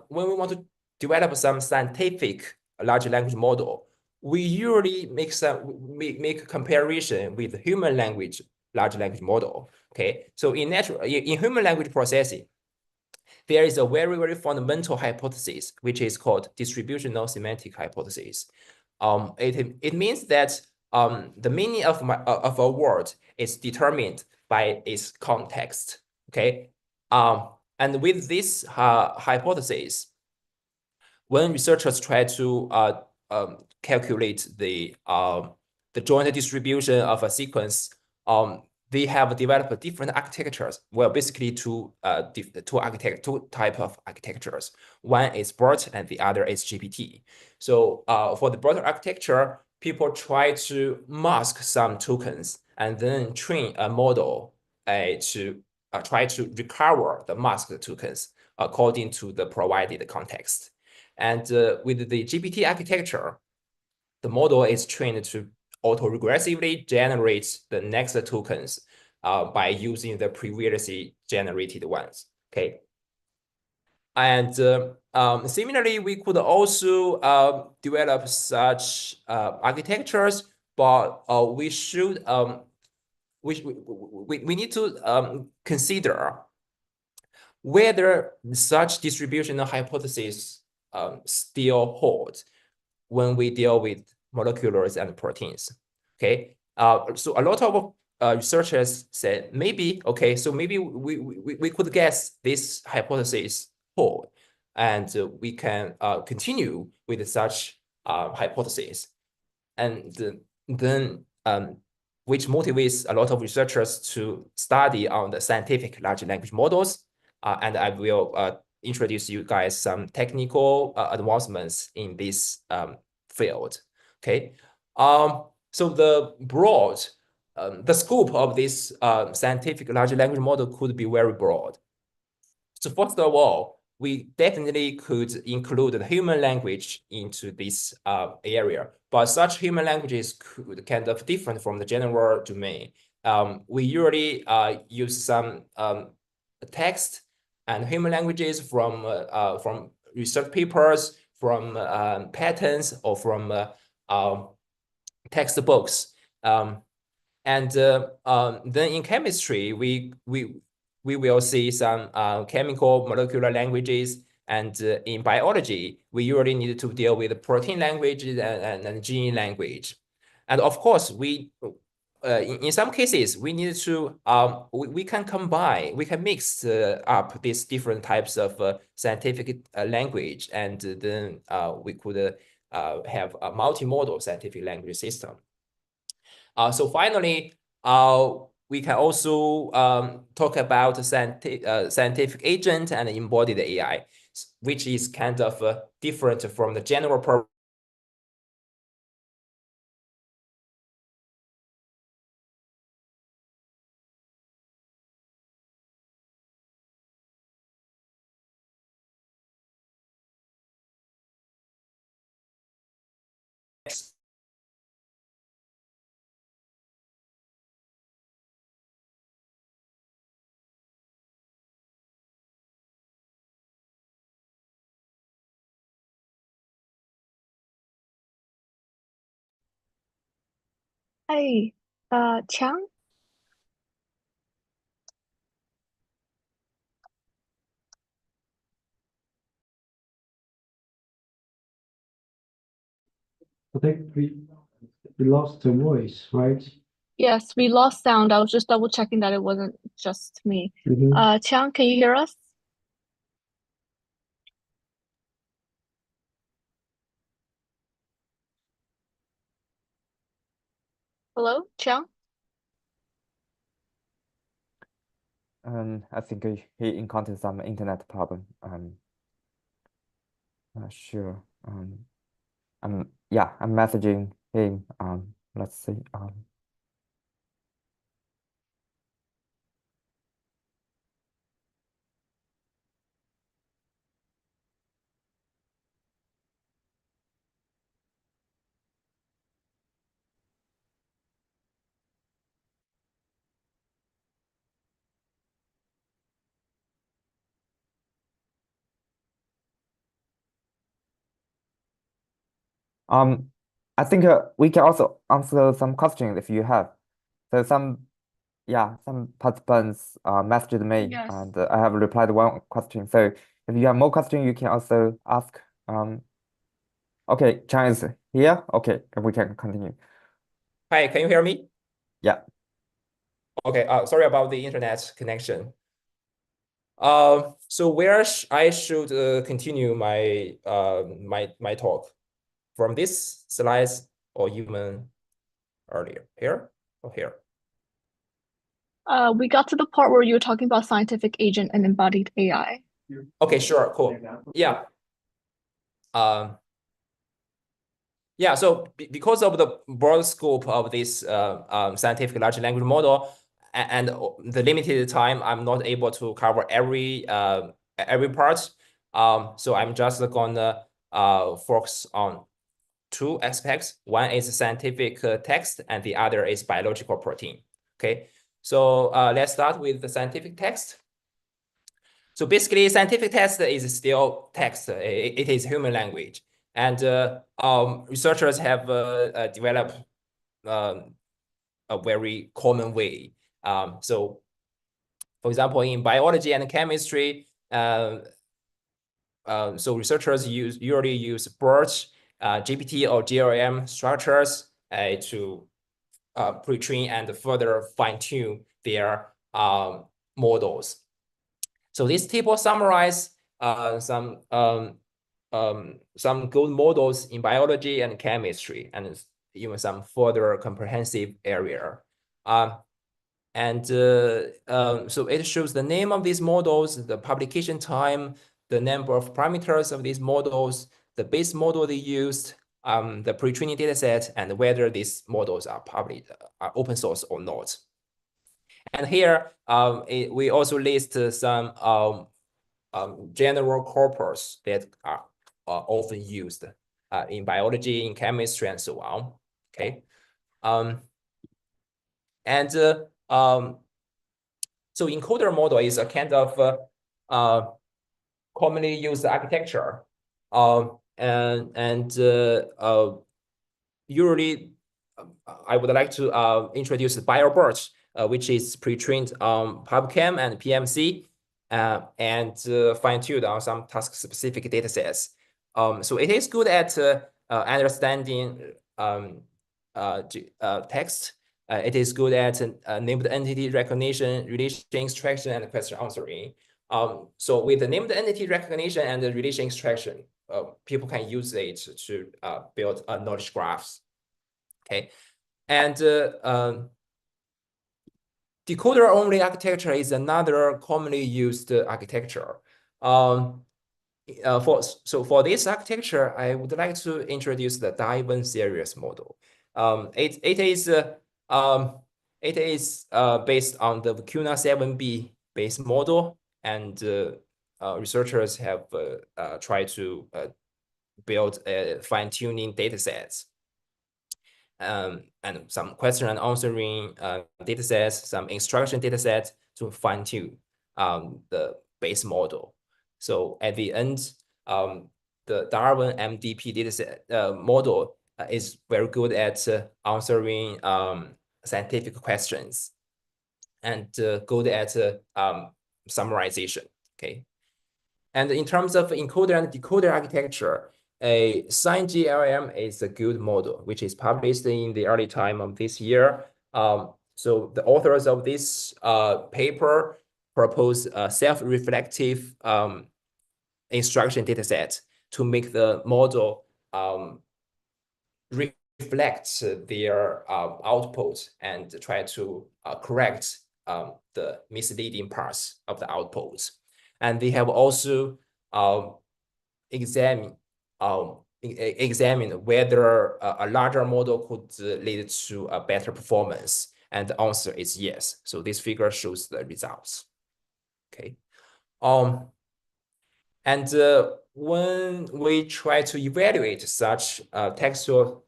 when we want to develop some scientific large language model, we usually make a comparison with human language large language model. Okay. So in human language processing, there is a very, very fundamental hypothesis, which is called distributional semantic hypothesis. It means that the meaning of a word is determined by its context. Okay, and with this hypothesis, when researchers try to calculate the joint distribution of a sequence, they have developed different architectures. Well, basically two type of architectures. One is BERT and the other is GPT. So for the BERT architecture, people try to mask some tokens and then train a model to try to recover the masked tokens according to the provided context. And with the GPT architecture, the model is trained to autoregressively generate the next tokens by using the previously generated ones. Okay. And similarly, we could also develop such architectures, but we should we need to consider whether such distributional hypotheses still hold when we deal with moleculars and proteins. Okay, so a lot of researchers said maybe, okay, so maybe we could guess this hypothesis hold, and we can continue with such hypothesis, and then which motivates a lot of researchers to study on the scientific large language models, and I will introduce you guys some technical advancements in this field. Okay, so the scope of this scientific large language model could be very broad. So first of all, we definitely could include the human language into this area, but such human languages could kind of different from the general domain. We usually use some text and human languages from research papers, from patents, or from textbooks. And then in chemistry, we will see some chemical molecular languages, and in biology, we usually need to deal with protein language and gene language. And of course, in some cases, we need to, we can combine, we can mix up these different types of scientific language, and then we could have a multimodal scientific language system. So finally, we can also talk about scientific agent and embodied AI, which is kind of different from the general purpose. Hi, Chang? I think we lost the voice, right? Yes, we lost sound. I was just double checking that it wasn't just me. Chang, can you hear us? Hello, Chang? I think he encountered some internet problem. Not sure. Yeah, I'm messaging him. Let's see. I think we can also answer some questions if you have. So some participants messaged me, Yes. and I have replied one question. So if you have more questions, you can also ask. Okay, Chang is here. Okay, we can continue. Hi, can you hear me? Yeah. Okay, sorry about the internet connection. So where I should continue my my talk? From this slides or even earlier? Here or here? We got to the part where you were talking about scientific agent and embodied AI. Okay, sure, cool. Yeah. Yeah, so because of the broad scope of this scientific large language model, and the limited time, I'm not able to cover every part. So I'm just gonna focus on two aspects. One is scientific text, and the other is biological protein. Okay, so let's start with the scientific text. So basically, scientific text is still text. It is human language, and researchers have developed a very common way. So, for example, in biology and chemistry, so researchers usually use BERT, GPT or GLM structures to pre-train and further fine-tune their models. So this table summarizes some good models in biology and chemistry, and even some further comprehensive area. So it shows the name of these models, the publication time, the number of parameters of these models, the base model they used, the pre-training data set, and whether these models are public, are open source or not. And here, we also list some general corpus that are often used in biology, in chemistry, and so on. Okay. So encoder model is a kind of commonly used architecture. Usually, I would like to introduce BioBERT, which is pre-trained on PubChem and PMC, and fine-tuned on some task-specific data sets. So it is good at understanding text. It is good at named entity recognition, relation extraction, and question answering. So with the named entity recognition and the relation extraction, people can use it to build knowledge graphs. Okay, and decoder-only architecture is another commonly used architecture. For this architecture, I would like to introduce the Diamond series model. It is based on the Vicuna 7B base model, and researchers have tried to build fine-tuning data sets. And some question and answering data sets, some instruction data sets to fine-tune the base model. So at the end, the Darwin MDP dataset model is very good at answering scientific questions and good at summarization. Okay. And in terms of encoder and decoder architecture, a KG-LLM is a good model, which is published in the early time of this year. So the authors of this paper propose a self-reflective instruction dataset to make the model reflect their output and try to correct the misleading parts of the outputs. And they have also examined whether a larger model could lead to a better performance, and the answer is yes. So this figure shows the results. Okay. And when we try to evaluate such textual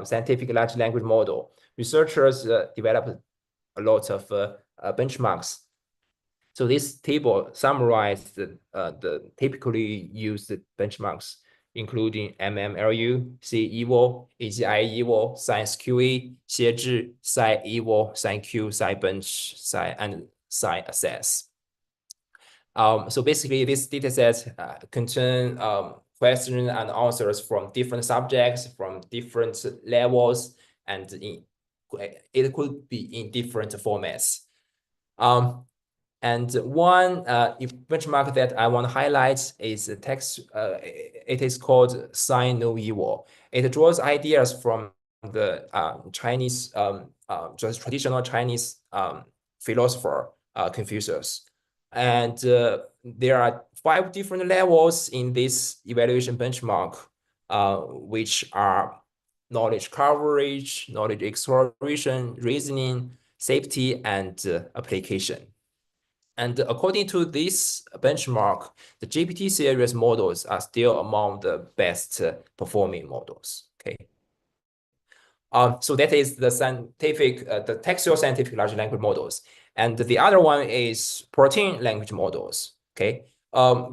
scientific large language model, researchers develop a lot of benchmarks. So this table summarizes the typically used benchmarks, including MMLU, C-EVO, AGI-EVO, Science-QE, 写字, Sci-EVO, Sci-Q, Sci-Bench, and Sci-Assess. So basically, this dataset contain questions and answers from different subjects, from different levels, and it could be in different formats. And one benchmark that I want to highlight is a text. It is called Sci-No-EVO. It draws ideas from the Chinese, just traditional Chinese philosopher Confucius. And there are 5 different levels in this evaluation benchmark, which are knowledge coverage, knowledge exploration, reasoning, safety, and application. And according to this benchmark, the GPT series models are still among the best performing models. Okay. So that is the the textual scientific large language models. And the other one is protein language models. Okay.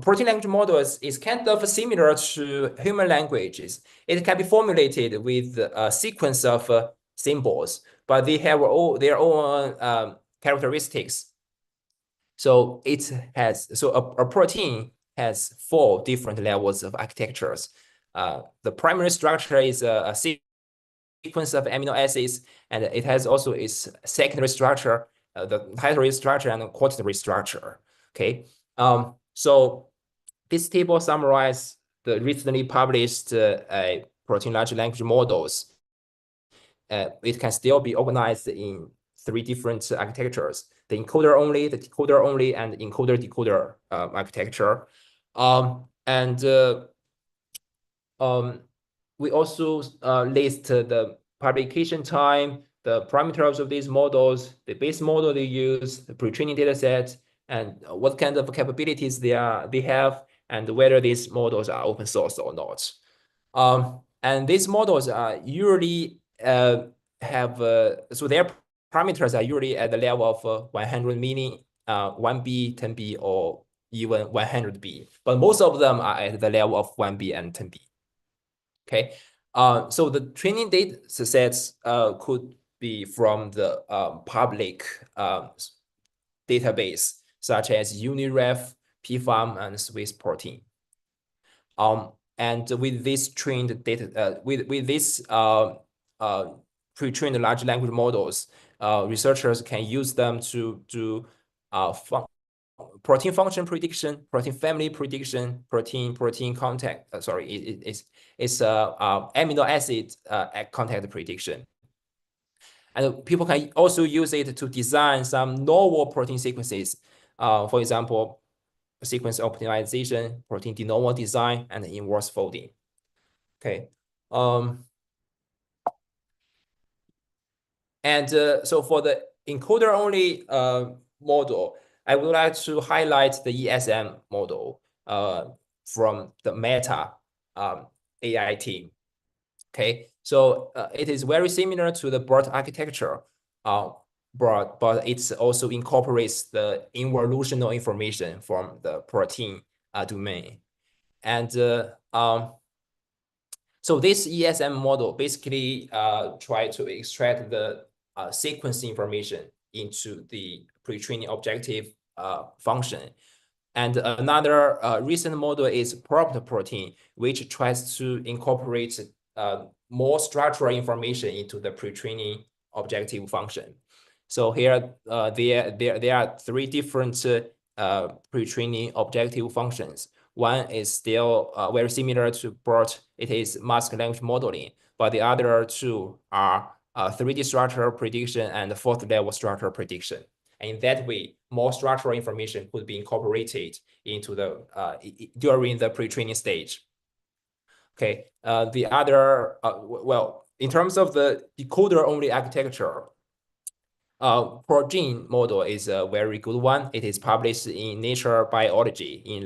Protein language models is kind of similar to human languages. It can be formulated with a sequence of symbols, but they have all their own characteristics. So a protein has 4 different levels of architectures. The primary structure is a sequence of amino acids, and it has also its secondary structure, the tertiary structure and the quaternary structure. Okay. So this table summarizes the recently published protein large language models. It can still be organized in 3 different architectures: the encoder only, the decoder only, and encoder-decoder architecture. We also list the publication time, the parameters of these models, the base model they use, the pre-training data set, and what kind of capabilities they have, and whether these models are open source or not. And these models are usually so their parameters are usually at the level of 100 million, 1B, 10B, or even 100B. But most of them are at the level of 1B and 10B. Okay. So the training data sets could be from the public database, such as Ngraph, PFAM, and Swiss protein. And with this trained data, with this pre-trained large language models, researchers can use them to do protein function prediction, protein family prediction, protein contact. It's amino acid contact prediction. And people can also use it to design some novel protein sequences. For example, sequence optimization, protein de novo design, and inverse folding. Okay. So for the encoder-only model, I would like to highlight the ESM model from the Meta AI team. Okay, so it is very similar to the BERT architecture, but it also incorporates the involutional information from the protein domain. And so this ESM model basically try to extract the sequence information into the pre-training objective function. And another recent model is prompt protein, which tries to incorporate more structural information into the pre-training objective function. So here, there are 3 different pre-training objective functions. One is still very similar to BERT. It is mask language modeling, but the other 2 are 3D structural prediction and 4th level structural prediction. And in that way, more structural information could be incorporated into the during the pre-training stage. Okay, the other, well, in terms of the decoder-only architecture, ProGene model is a very good one. It is published in Nature Biology in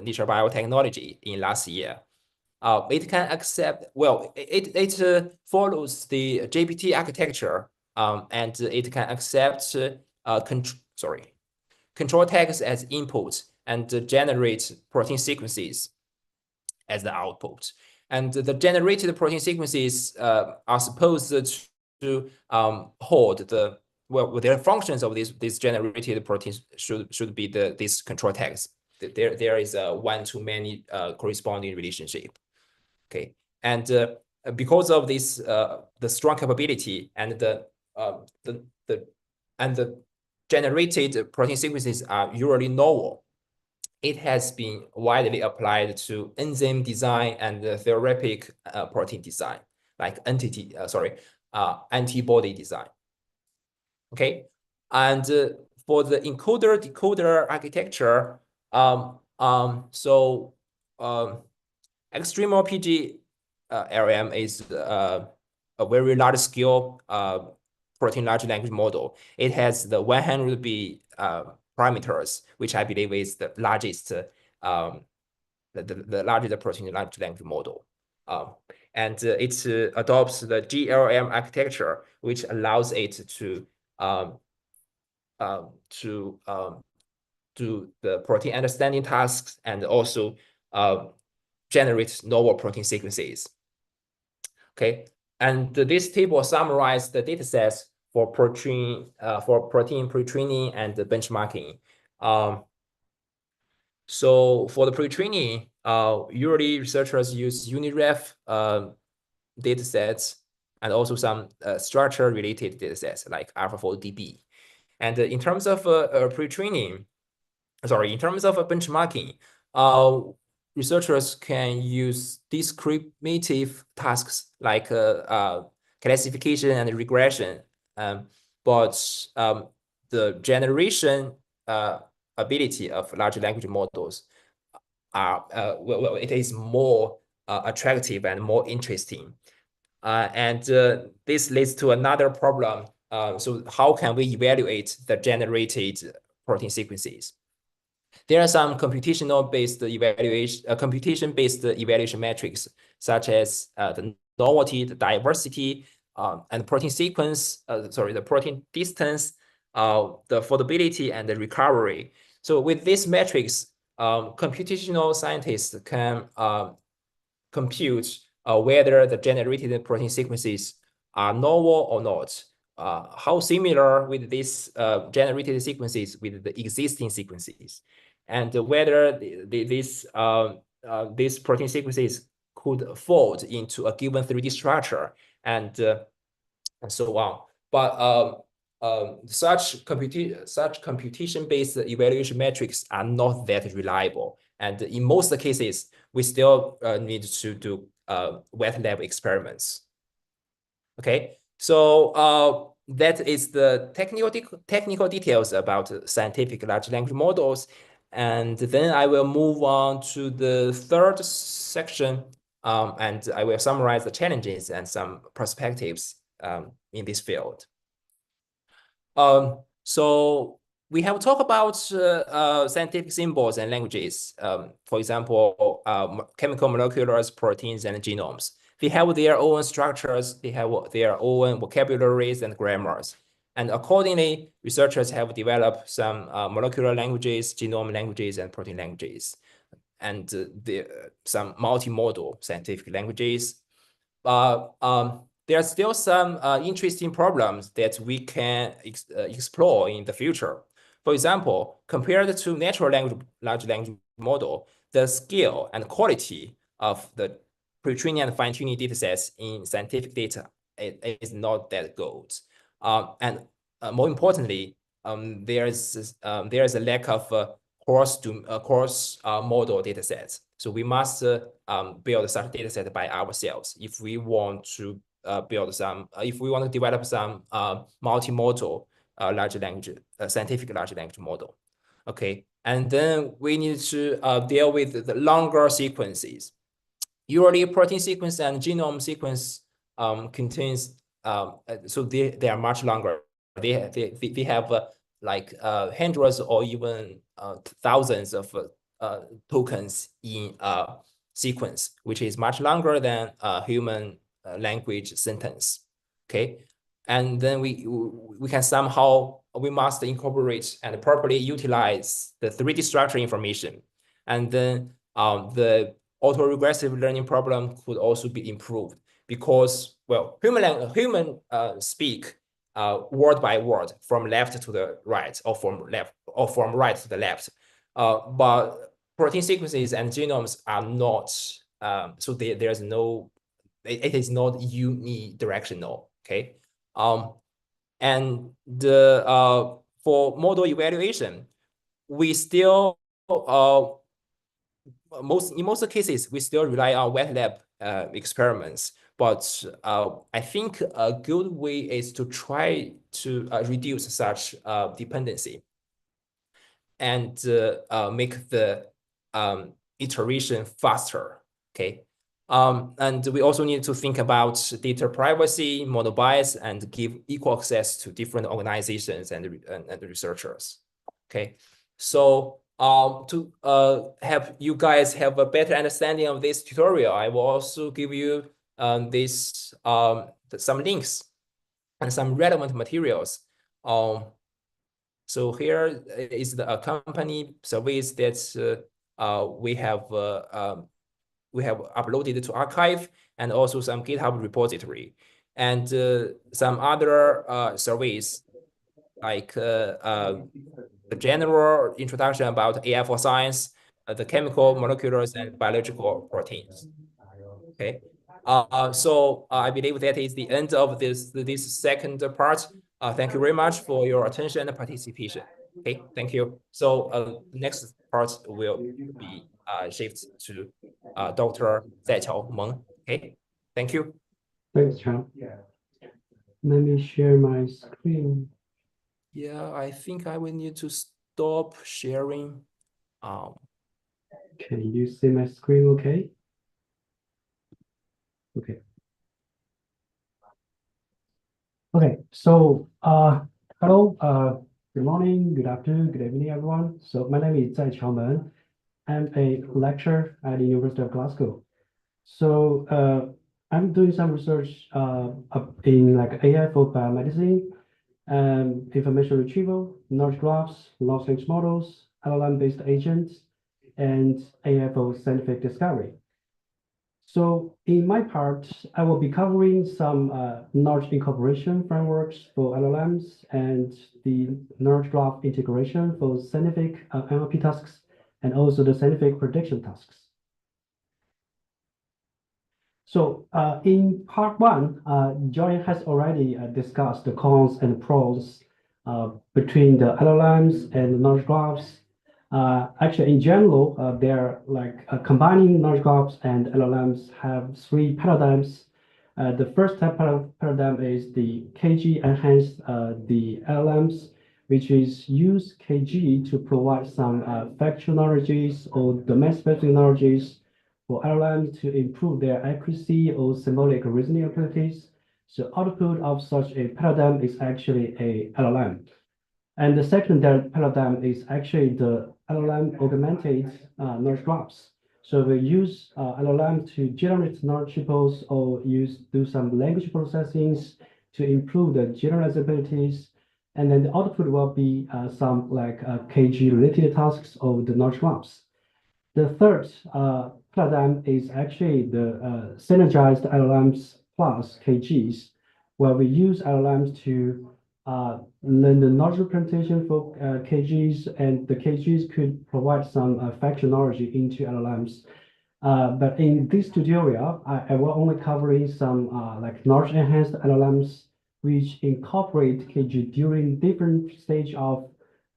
Nature Biotechnology in last year. It can accept, well, it follows the GPT architecture, and it can accept control text as input and generate protein sequences as the output. And the generated protein sequences are supposed to hold the, well, their functions of these generated proteins should be this control text. There is a one-to-many corresponding relationship. Okay, and because of this, the strong capability and the generated protein sequences are usually novel, it has been widely applied to enzyme design and therapeutic protein design, like antibody design. Okay, and for the encoder-decoder architecture, Extreme PG LLM is a very large-scale protein large language model, it has the 100B parameters, which I believe is the largest the largest protein large language model. And it adopts the GLLM architecture, which allows it to do the protein understanding tasks and also generate novel protein sequences. Okay, and this table summarizes the datasets for protein pre-training and the benchmarking. So for the pre-training, usually researchers use Ngraph datasets and also some structure-related datasets like AlphaFold-DB. And in terms of pre-training, in terms of benchmarking, researchers can use descriptive tasks like classification and regression, but the generation ability of large language models are it is more attractive and more interesting. And this leads to another problem. So how can we evaluate the generated protein sequences? There are some computation-based evaluation metrics, such as the novelty, the diversity, and protein sequence, the protein distance, the foldability, and the recovery. So with these metrics, computational scientists can compute whether the generated protein sequences are novel or not. How similar with these generated sequences with the existing sequences, and whether these protein sequences could fold into a given 3D structure, and so on. But such computation-based evaluation metrics are not that reliable, and in most cases, we still need to do wet lab experiments. Okay, so that is the technical details about scientific large language models. And then I will move on to the third section, and I will summarize the challenges and some perspectives in this field. So we have talked about scientific symbols and languages. For example, chemical moleculars, proteins, and genomes. They have their own structures, they have their own vocabularies and grammars. And accordingly, researchers have developed some molecular languages, genome languages, and protein languages, and some multimodal scientific languages. There are still some interesting problems that we can explore in the future. For example, compared to natural large language model, the scale and quality of the pre-training and fine-tuning datasets in scientific data is not that good. And more importantly, there is a lack of cross model datasets. So we must build such dataset by ourselves if we want to develop some multimodal scientific large language model. Okay, and then we need to deal with the longer sequences. Usually, protein sequence and genome sequence contains so they are much longer. They have like hundreds or even thousands of tokens in sequence, which is much longer than human language sentence. Okay, and then we must incorporate and properly utilize the 3D structure information, and then the autoregressive learning problem could also be improved because, well, human speak word by word from left to the right or from right to the left, but protein sequences and genomes are not. So there's no. It is not unidirectional. Okay, and for model evaluation, we still in most cases, we still rely on wet lab experiments. But I think a good way is to try to reduce such dependency and make the iteration faster. Okay, And we also need to think about data privacy, model bias, and give equal access to different organizations and researchers. Okay, so to help you guys have a better understanding of this tutorial, I will also give you some links and some relevant materials. So here is the company surveys that we have uploaded to archive, and also some GitHub repository, and some other surveys like the general introduction about AI for science, the chemical, molecular, and biological proteins. Okay, so I believe that is the end of this second part. Thank you very much for your attention and participation. Okay, thank you. So next part will be shifted to Dr. Zaiqiao Meng. Okay, thank you. Thanks, Chang. Let me share my screen. Yeah, I think I will need to stop sharing. Can you see my screen okay? Okay. Okay, so hello, good morning, good afternoon, good evening, everyone. So my name is Zaiqiao Meng. I'm a lecturer at the University of Glasgow. So I'm doing some research in like AI for biomedicine, information retrieval, knowledge graphs, large language models, LLM-based agents, and AI for scientific discovery. So in my part, I will be covering some knowledge incorporation frameworks for LLMs and the knowledge graph integration for scientific NLP tasks, and also the scientific prediction tasks. So in part one, Joy has already discussed the cons and pros between the LLMs and the knowledge graphs. Actually, in general, they're like combining knowledge graphs and LLMs have three paradigms. The first type of paradigm is the KG-enhanced the LLMs, which is use KG to provide some factual knowledges or domain-specific knowledges for LLMs to improve their accuracy or symbolic reasoning abilities. So output of such a paradigm is actually a LLM. And the second paradigm is actually the LLM augmented knowledge graphs. So we use LLM to generate knowledge triples or do some language processing to improve the generalizabilities. And then the output will be some like KG related tasks of the knowledge graphs. The third paradigm is actually the synergized LLMs plus KGs, where we use LLMs to learn the knowledge representation for KGs, and the KGs could provide some factual knowledge into LLMs. But in this tutorial, I will only covering some like knowledge enhanced LLMs, which incorporate KG during different stage of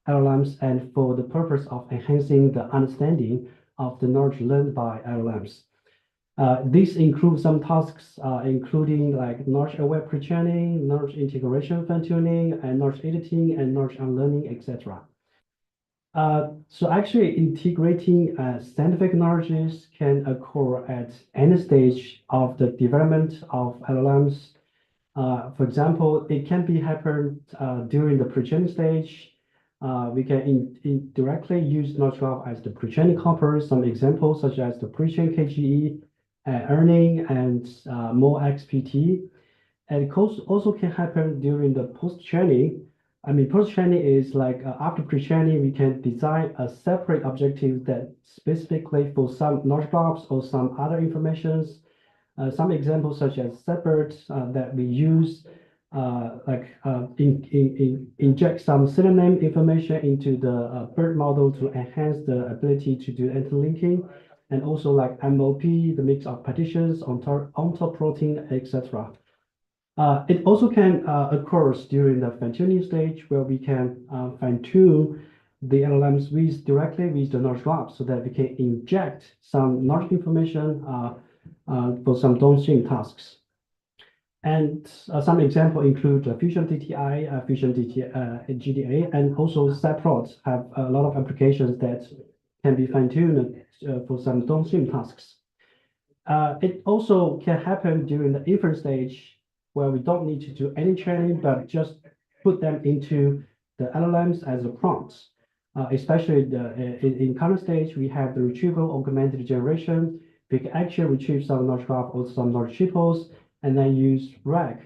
LLMs and for the purpose of enhancing the understanding of the knowledge learned by LLMs. This includes some tasks, including like knowledge-aware pre-training, knowledge integration fine-tuning, and knowledge editing, and knowledge unlearning, etc. So actually integrating scientific knowledges can occur at any stage of the development of LLMs. For example, it can be happened during the pre-training stage. We can directly use knowledge graph as the pre-training corpus. Some examples such as the pre-trained KGE, earning, and more XPT. And it also can happen during the post-training. I mean, post-training is like after pre-training, we can design a separate objective that specifically for some knowledge graphs or some other informations. Some examples such as separate that we use inject some synonym information into the BERT model to enhance the ability to do interlinking, and also like MOP, the mix of partitions on top protein, etc. It also can occur during the fine-tuning stage where we can fine-tune the LLMs directly with the knowledge graph so that we can inject some knowledge information for some downstream tasks. And some examples include Fusion DTI, Fusion GDA, and also SciPlots have a lot of applications that can be fine-tuned for some downstream tasks. It also can happen during the inference stage where we don't need to do any training, but just put them into the LLMs as a prompts. Especially in current stage, we have the retrieval augmented generation. We can actually retrieve some knowledge graph or some knowledge triples, and then use RAG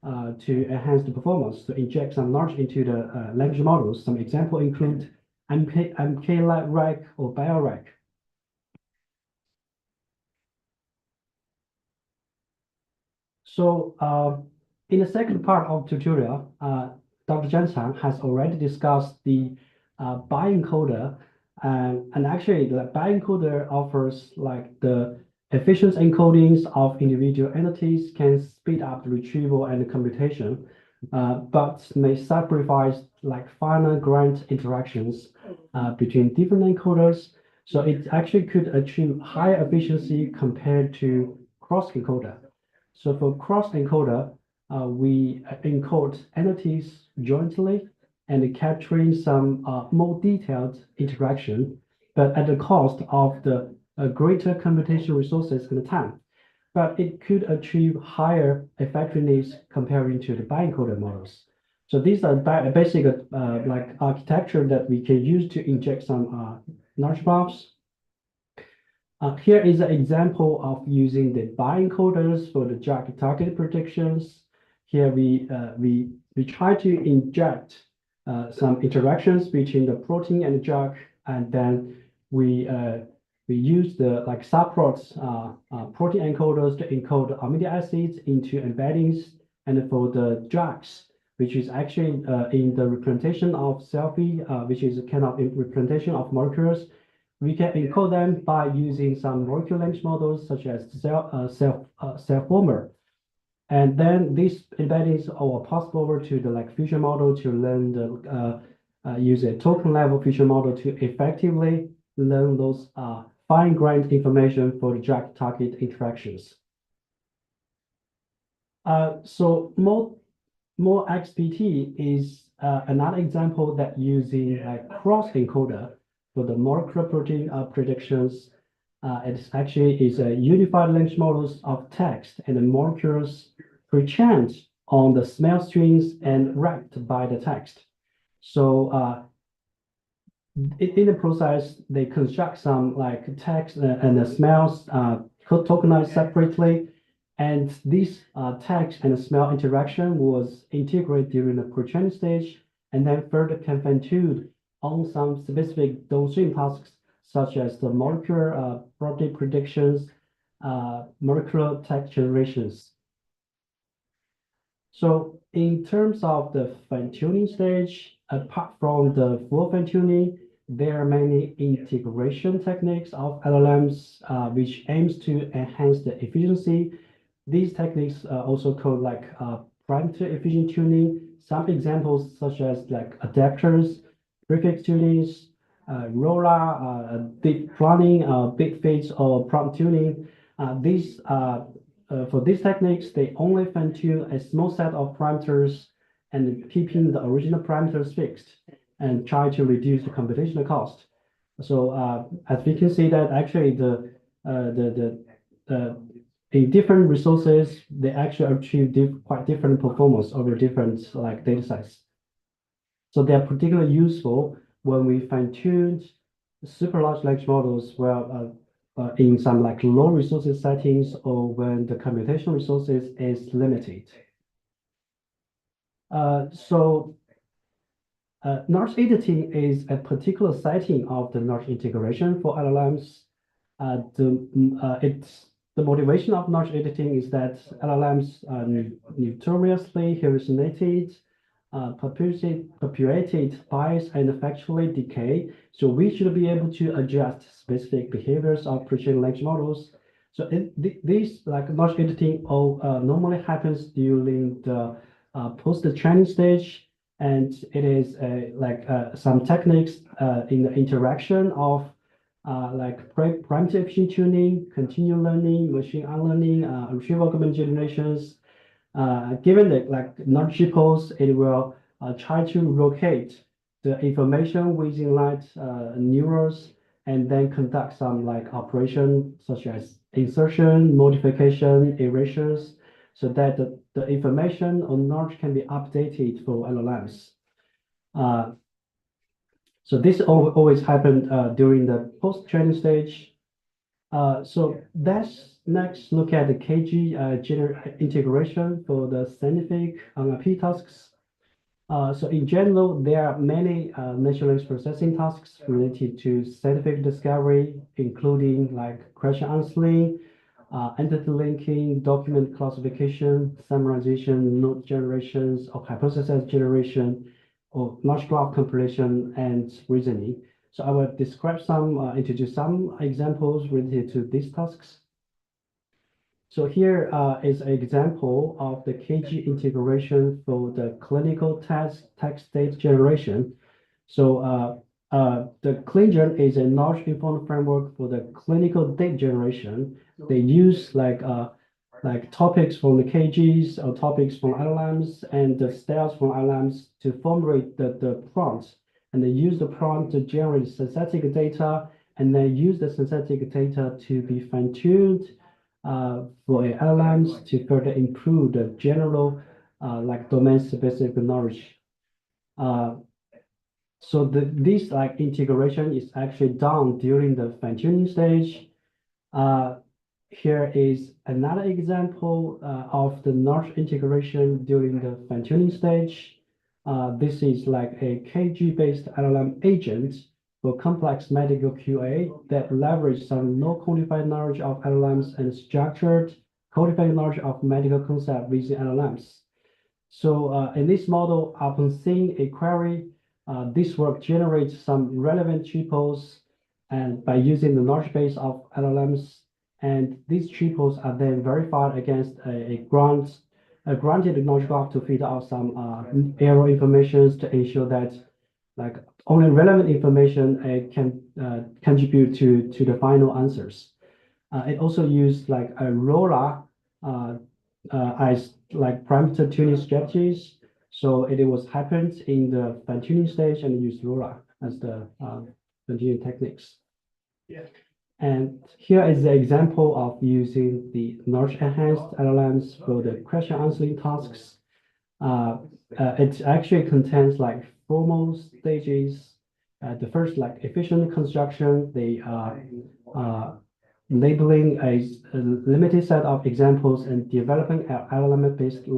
to enhance the performance, to inject some knowledge into the language models. Some example include MK-RAG or BioRAG. So in the second part of the tutorial, Dr. Zhang Chang has already discussed the bioencoder, and actually the bioencoder offers like the efficient encodings of individual entities, can speed up the retrieval and the computation, but may sacrifice like finer-grained interactions between different encoders. So it actually could achieve higher efficiency compared to cross-encoder. So for cross-encoder, we encode entities jointly and capturing some more detailed interaction, but at the cost of the greater computation resources and time. But it could achieve higher effectiveness comparing to the bioencoder models. So these are basic like architecture that we can use to inject some knowledge graphs. Here is an example of using the bioencoders for the drug target predictions. Here we try to inject some interactions between the protein and the drug, and then we use the like subprots protein encoders to encode amino acids into embeddings, and for the drugs, which is actually in the representation of selfie, which is a kind of representation of molecules. We can encode them by using some molecular language models such as self-former. And then these embeddings are passed over to the like fusion model to learn the use a token level fusion model to effectively learn those fine-grained information for the drug target interactions. So more XPT is another example that using like cross-encoder for the molecular protein predictions. It actually is a unified language models of text and the molecules pre-trained on the smell strings and wrapped by the text. So in the process, they construct some like text and the smells tokenized separately. And this text and smell interaction was integrated during the pre-training stage, and then further can fine-tuned on some specific downstream tasks, such as the molecular property predictions, molecular text generations. So in terms of the fine-tuning stage, apart from the full fine-tuning, there are many integration techniques of LLMs which aims to enhance the efficiency. These techniques are also called like parameter efficient tuning. Some examples such as like adapters, prefix tunings, ROLA, deep planning, big fits, or prompt tuning. For these techniques, they only fine-tune a small set of parameters and keeping the original parameters fixed and try to reduce the computational cost. So as we can see that actually in different resources, they actually achieve quite different performance over different like data sets. So they are particularly useful when we fine-tuned super large language models where in some like low resources settings or when the computational resources is limited. Knowledge editing is a particular setting of the knowledge integration for LLMs. The motivation of knowledge editing is that LLMs are notoriously hallucinated, perpetuated bias, and factually decay. So we should be able to adjust specific behaviors of pre-trained language models. So this like knowledge editing normally happens during the post-training stage, and it is some techniques in the interaction of like parameter efficient tuning, continual learning, machine unlearning, retrieval augmented generations. Given that like knowledge triples, it will try to locate the information within like neurons and then conduct some like operation such as insertion, modification, erasures, so that the information on knowledge can be updated for LLMs. So this always happened during the post-training stage. So let's next look at the KG integration for the scientific NLP tasks. So in general, there are many natural language processing tasks related to scientific discovery, including like question answering, entity linking, document classification, summarization, node generations, or hypothesis generation, or large graph compilation and reasoning. So I will describe introduce some examples related to these tasks. So here is an example of the KG integration for the clinical text data generation. So the ClinGen is a knowledge-informed framework for the clinical data generation. They use like topics from the KGs or topics from LLMs and the styles from LLMs to formulate the prompts. And they use the prompt to generate synthetic data, and then use the synthetic data to be fine-tuned for LLMs to further improve the general like domain-specific knowledge. So this like integration is actually done during the fine-tuning stage. Here is another example of the knowledge integration during the fine-tuning stage. This is like a KG-based LLM agent for complex medical QA that leverage some non-codified knowledge of LLMs and structured codified knowledge of medical concepts using LLMs. So in this model, upon seeing a query, this work generates some relevant triples, and by using the knowledge base of LLMs, and these triples are then verified against a granted knowledge graph to feed out some error information to ensure that like only relevant information can contribute to the final answers. It also used like a ROLA as like parameter tuning strategies. So it was happened in the fine-tuning stage and used ROLA as the fine-tuning techniques. Yeah. And here is the example of using the knowledge-enhanced LLMs for the question answering tasks. It actually contains like formal stages. The first like efficient construction, they labeling a limited set of examples and developing an LLM-based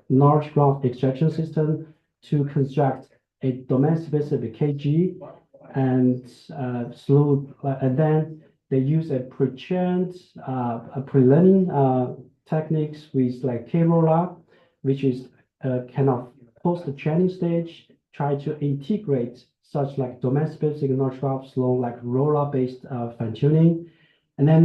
large graph extraction system to construct a domain-specific KG, and then they use a pre-trained, pre-learning techniques with like K-ROLA, which is kind of post-training stage, try to integrate such like domain-specific knowledge graphs along like ROLA-based fine-tuning. And then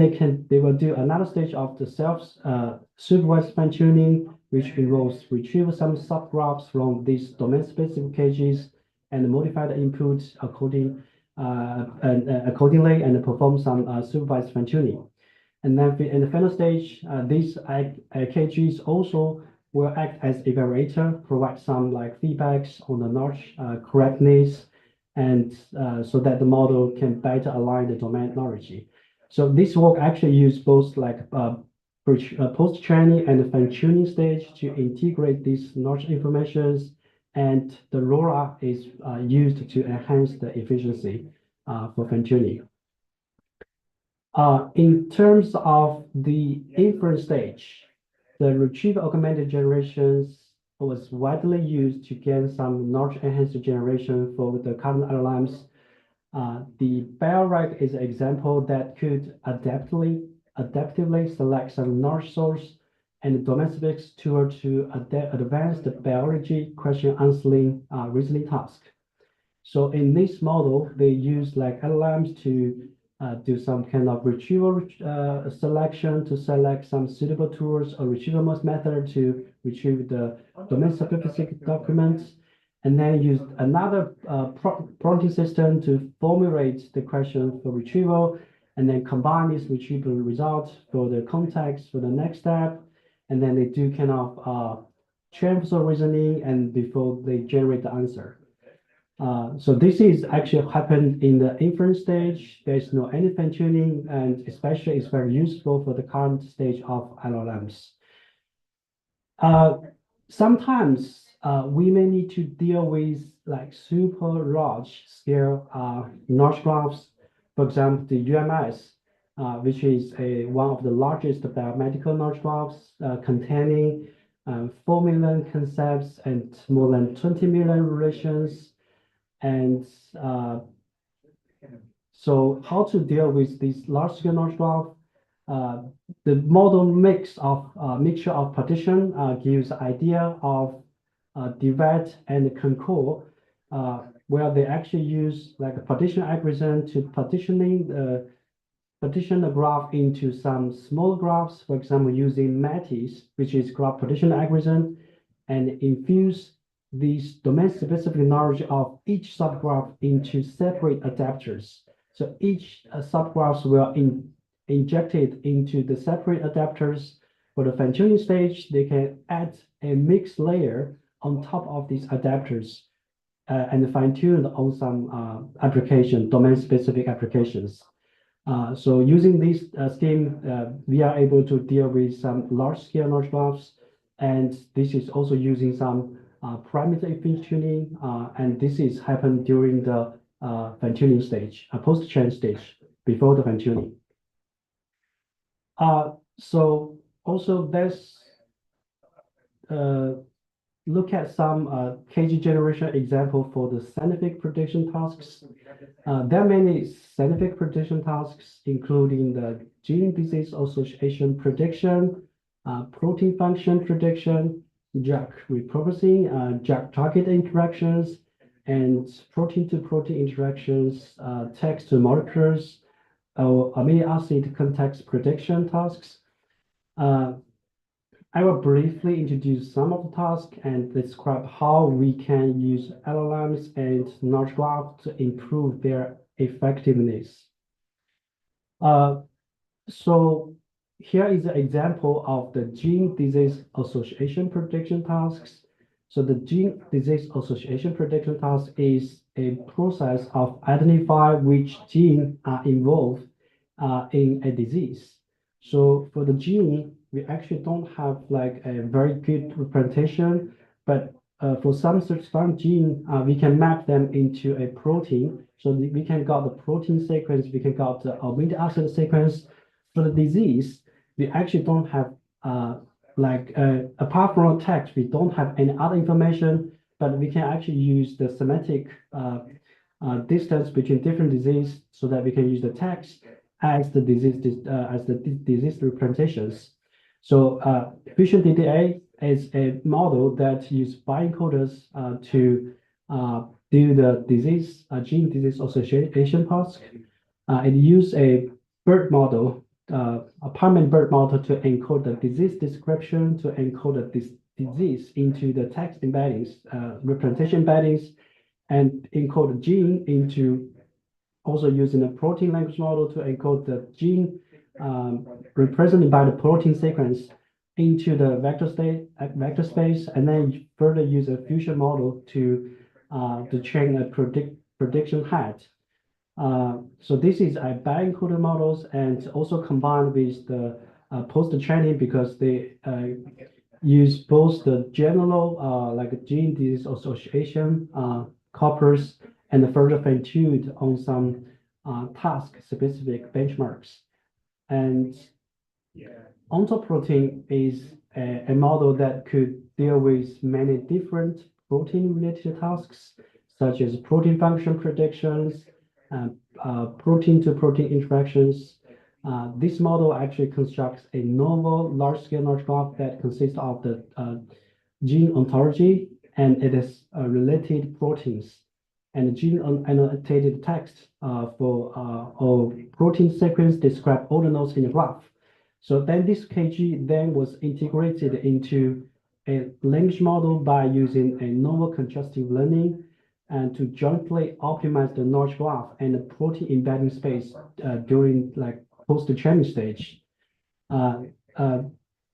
they will do another stage of the self-supervised fine-tuning, which involves retrieve some subgraphs from these domain-specific KGs and modify the inputs accordingly and perform some supervised fine-tuning. And then in the final stage, these KGs also will act as evaluator, provide some like feedbacks on the knowledge correctness, and so that the model can better align the domain knowledge. So this work actually use both like post-training and fine-tuning stage to integrate these knowledge informations, and the ROLA is used to enhance the efficiency for fine-tuning. In terms of the inference stage, the retrieval augmented generations was widely used to gain some knowledge enhanced generation for the current LLMs. The BioRag is an example that could adaptively select some knowledge source and domain-specific tool to advance the biology question answering reasoning task. So in this model, they use like LLMs to do some kind of retrieval selection to select some suitable tools or retrieval method to retrieve the domain-specific documents, and then use another prompting system to formulate the question for retrieval, and then combine this retrieval result for the context for the next step, and then they do kind of transfer reasoning and before they generate the answer. So this is actually happened in the inference stage. There's no any fine tuning, and especially it's very useful for the current stage of LLMs. Sometimes we may need to deal with like super large scale knowledge graphs. For example, the UMS, which is one of the largest biomedical knowledge graphs containing 4 million concepts and more than 20 million relations. And so how to deal with this large scale knowledge graph? The model mixture of partition gives idea of divide and concord, where they actually use like a partition algorithm to partition the graph into some small graphs, for example, using MATIS, which is graph partition algorithm, and infuse these domain-specific knowledge of each subgraph into separate adapters. So each subgraphs will injected into the separate adapters. For the fine-tuning stage, they can add a mixed layer on top of these adapters and fine-tune on some domain-specific applications. So using this scheme, we are able to deal with some large-scale knowledge graphs, and this is also using some parameter efficiency tuning, and this is happened during the fine-tuning stage, post-chain stage, before the fine-tuning. So also let's look at some KG generation example for the scientific prediction tasks. There are many scientific prediction tasks, including the gene disease association prediction, protein function prediction, JAK repurposing, JAK target interactions, and protein-to-protein interactions, text to molecules, amino acid context prediction tasks. I will briefly introduce some of the tasks and describe how we can use LLMs and knowledge graph to improve their effectiveness. So here is an example of the gene disease association prediction tasks. So the gene disease association prediction task is a process of identify which gene are involved in a disease. So for the gene, we actually don't have like a very good representation, but for some gene, we can map them into a protein. So we can got the protein sequence, we can got the amino acid sequence. For the disease, we actually don't have apart from text, we don't have any other information, but we can actually use the semantic distance between different disease so that we can use the text as the disease representations. So efficient DDA is a model that uses bioencoders to do the gene disease association task. It uses a bird model, a permanent bird model to encode the disease description, to encode the disease into the text embeddings, representation embeddings, and encode the gene into also using a protein language model to encode the gene represented by the protein sequence into the vector space, and then further use a fusion model to train a prediction head. So this is a bioencoder models and also combined with the post-training because they use both the general like gene disease association corpus and further fine-tuned on some task-specific benchmarks. And ontoprotein is a model that could deal with many different protein-related tasks, such as protein function predictions, protein-to-protein interactions. This model actually constructs a novel large-scale knowledge graph that consists of the gene ontology and it is related proteins and gene annotated text for protein sequence describe all the nodes in the graph. So then this KG then was integrated into a language model by using a novel congestive learning and to jointly optimize the knowledge graph and the protein embedding space during like post-training stage.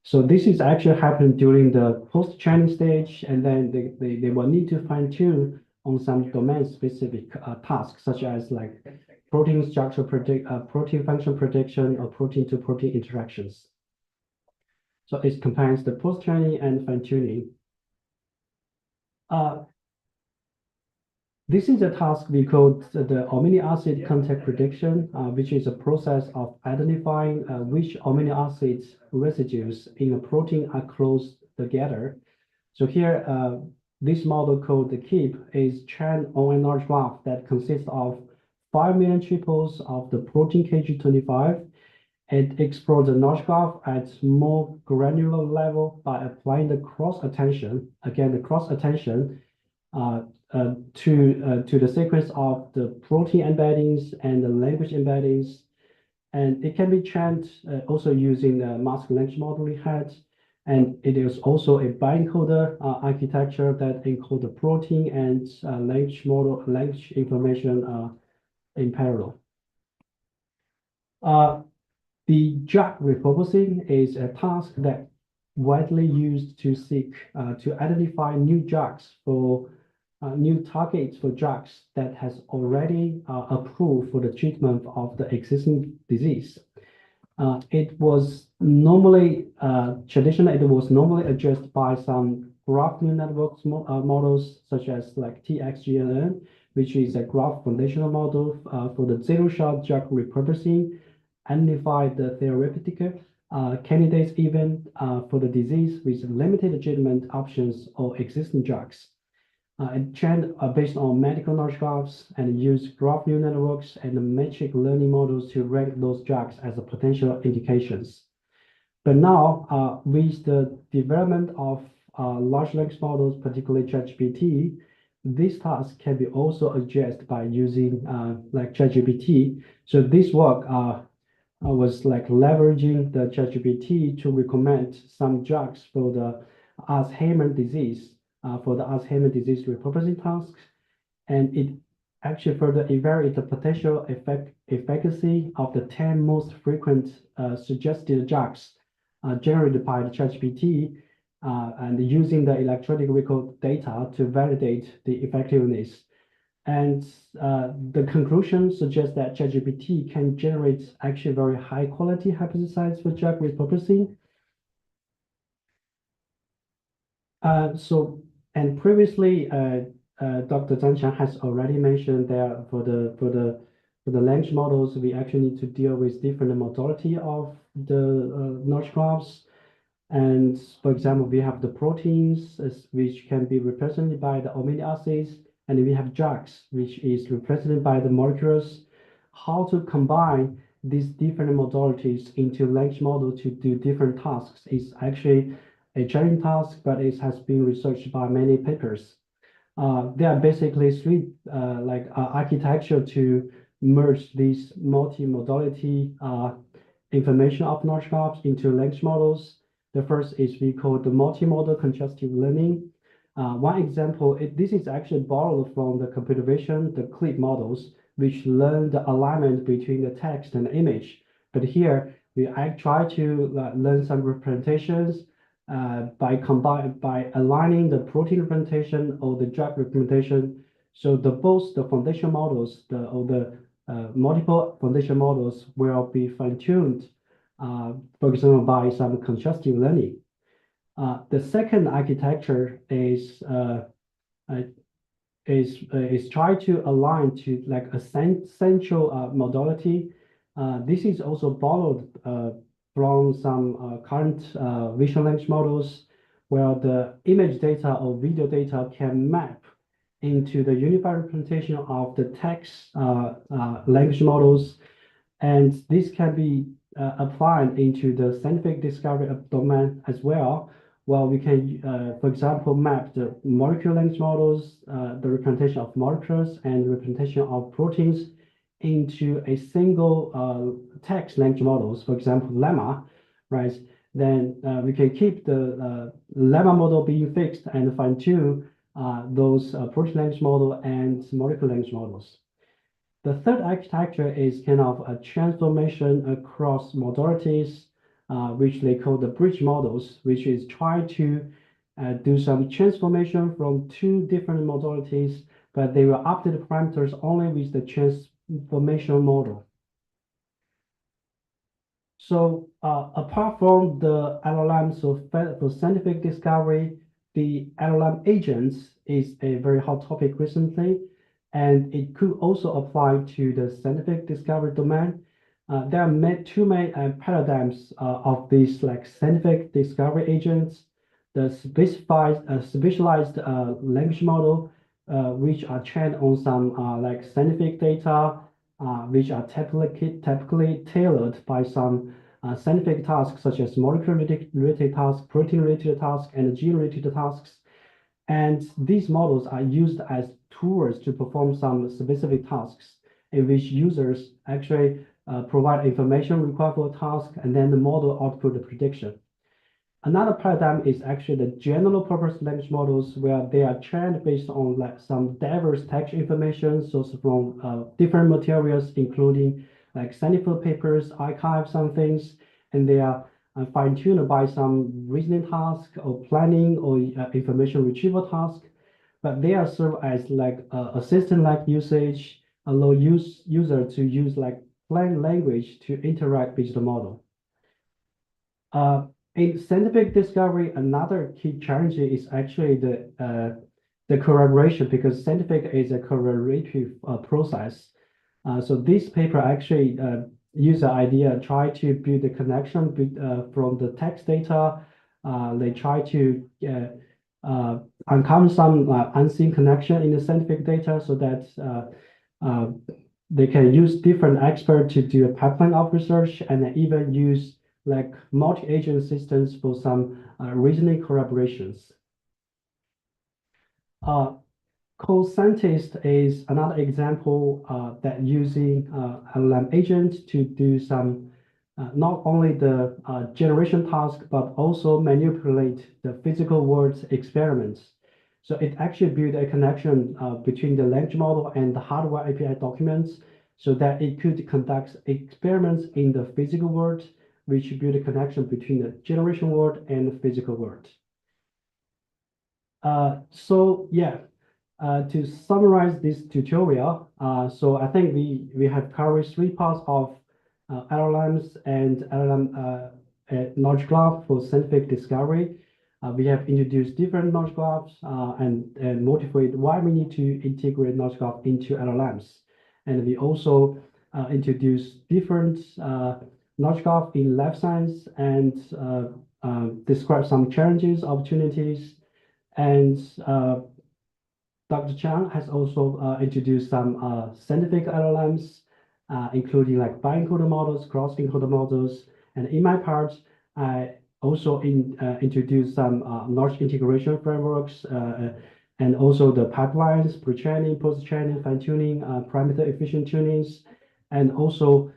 So this is actually happened during the post-training stage, and then they will need to fine-tune on some domain-specific tasks, such as like protein structure protein function prediction, or protein-to-protein interactions. So it combines the post-training and fine-tuning. This is a task we call the amino acid contact prediction, which is a process of identifying which amino acid residues in a protein are close together. So here, this model called the KEEP is trained on a large graph that consists of 5 million triples of the protein KG-25. It explores the large graph at more granular level by applying the cross attention. Again, the cross attention to the sequence of the protein embeddings and the language embeddings. And it can be trained also using the mask language model we had. And it is also a bioencoder architecture that encodes the protein and language information in parallel. The drug repurposing is a task that widely used to seek to identify new drugs for new targets for drugs that has already approved for the treatment of the existing disease. It was normally addressed by some graph neural networks models, such as like GNN, which is a graph foundational model for the zero-shot drug repurposing, identify the therapeutic candidates even for the disease with limited treatment options or existing drugs. It trained based on medical knowledge graphs and used graph neural networks and metric learning models to rank those drugs as a potential indications. But now, with the development of large language models, particularly ChatGPT, this task can be also addressed by using like ChatGPT. So this work was like leveraging the ChatGPT to recommend some drugs for the Alzheimer's disease. For the Alzheimer's disease repurposing tasks, and it actually further evaluated the potential efficacy of the 10 most frequent suggested drugs generated by the ChatGPT, and using the electronic record data to validate the effectiveness. And the conclusion suggests that ChatGPT can generate actually very high quality hypotheses for drug repurposing. And previously, Dr. Zhang Qiang has already mentioned that for the language models, we actually need to deal with different modality of the knowledge graphs. And for example, we have the proteins, which can be represented by the amino acids, and we have drugs, which is represented by the molecules. How to combine these different modalities into language model to do different tasks is actually a challenging task, but it has been researched by many papers. There are basically three architecture to merge these multi-modality information of knowledge graphs into language models. The first is we call the multimodal congestive learning. One example, this is actually borrowed from the computer vision, the CLIP models, which learn the alignment between the text and the image. But here, I try to learn some representations by aligning the protein representation or the drug representation. So both the foundation models, the multiple foundation models will be fine-tuned, for example, by some congestive learning. The second architecture is try to align to like a central modality. This is also borrowed from some current vision language models, where the image data or video data can map into the unified representation of the text language models. And this can be applied into the scientific discovery of domain as well. Well, we can, for example, map the molecular language models, the representation of molecules and representation of proteins into a single text language models, for example, lemma, right? Then we can keep the lemma model being fixed and fine-tune those protein language model and molecular language models. The third architecture is kind of a transformation across modalities, which they call the bridge models, which is try to do some transformation from two different modalities but they will update the parameters only with the transformational model. So apart from the LLMs for scientific discovery, the LLM agents is a very hot topic recently, and it could also apply to the scientific discovery domain. There are two main paradigms of these like scientific discovery agents: the specialized language model, which are trained on some like scientific data, which are typically tailored by some scientific tasks such as molecular-related tasks, protein-related tasks, and gene-related tasks. And these models are used as tools to perform some specific tasks in which users actually provide information required for a task, and then the model output the prediction. Another paradigm is actually the general purpose language models, where they are trained based on like some diverse text information sourced from different materials, including like scientific papers, archives, some things, and they are fine-tuned by some reasoning task or planning or information retrieval task. But they are served as like assistant-like usage, allow user to use like plain language to interact with the model. In scientific discovery, another key challenge is actually the correlation, because scientific is a correlative process. So this paper actually use the idea, try to build a connection from the text data. They try to uncover some unseen connection in the scientific data, so that they can use different experts to do a pipeline of research, and even use like multi-agent systems for some reasoning collaborations. Co-scientist is another example that using LLM agents to do some not only the generation task, but also manipulate the physical world experiments. So it actually built a connection between the language model and the hardware API documents, so that it could conduct experiments in the physical world, which build a connection between the generation world and the physical world. So yeah, to summarize this tutorial, so I think we have covered three parts of LLMs and LLM knowledge graph for scientific discovery. We have introduced different knowledge graphs and motivated why we need to integrate knowledge graph into LLMs. And we also introduced different knowledge graph in life science, and describe some challenges, opportunities. And Dr. Chang has also introduced some scientific LLMs, including like bioencoder models, cross-encoder models. And in my part, I also introduced some knowledge integration frameworks, and also the pipelines, pre-training, post-training, fine-tuning, parameter efficient tunings, and also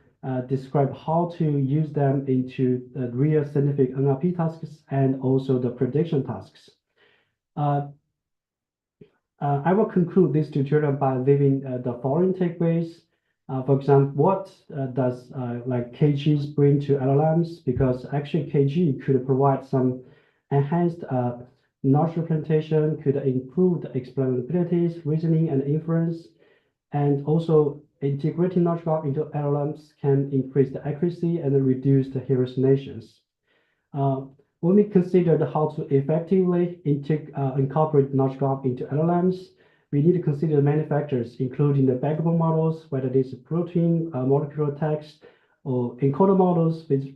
describe how to use them into real scientific NLP tasks and also the prediction tasks. I will conclude this tutorial by leaving the following takeaways. For example, what does like KGs bring to LLMs? Because actually KG could provide some enhanced knowledge representation, could improve the explainabilities, reasoning, and inference. And also integrating knowledge graph into LLMs can increase the accuracy and reduce the hallucinations. When we considered how to effectively incorporate knowledge graph into LLMs, we need to consider many factors, including the backbone models, whether it is protein, molecular text, or encoder models, which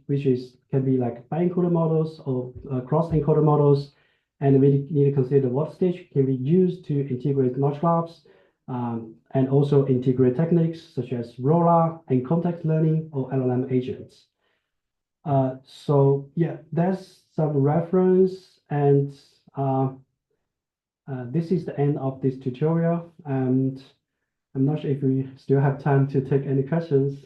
can be like bioencoder models or cross-encoder models. And we need to consider what stage can be used to integrate knowledge graphs, and also integrate techniques such as ROLA and context learning or LLM agents. So yeah, that's some reference, and this is the end of this tutorial, and I'm not sure if we still have time to take any questions.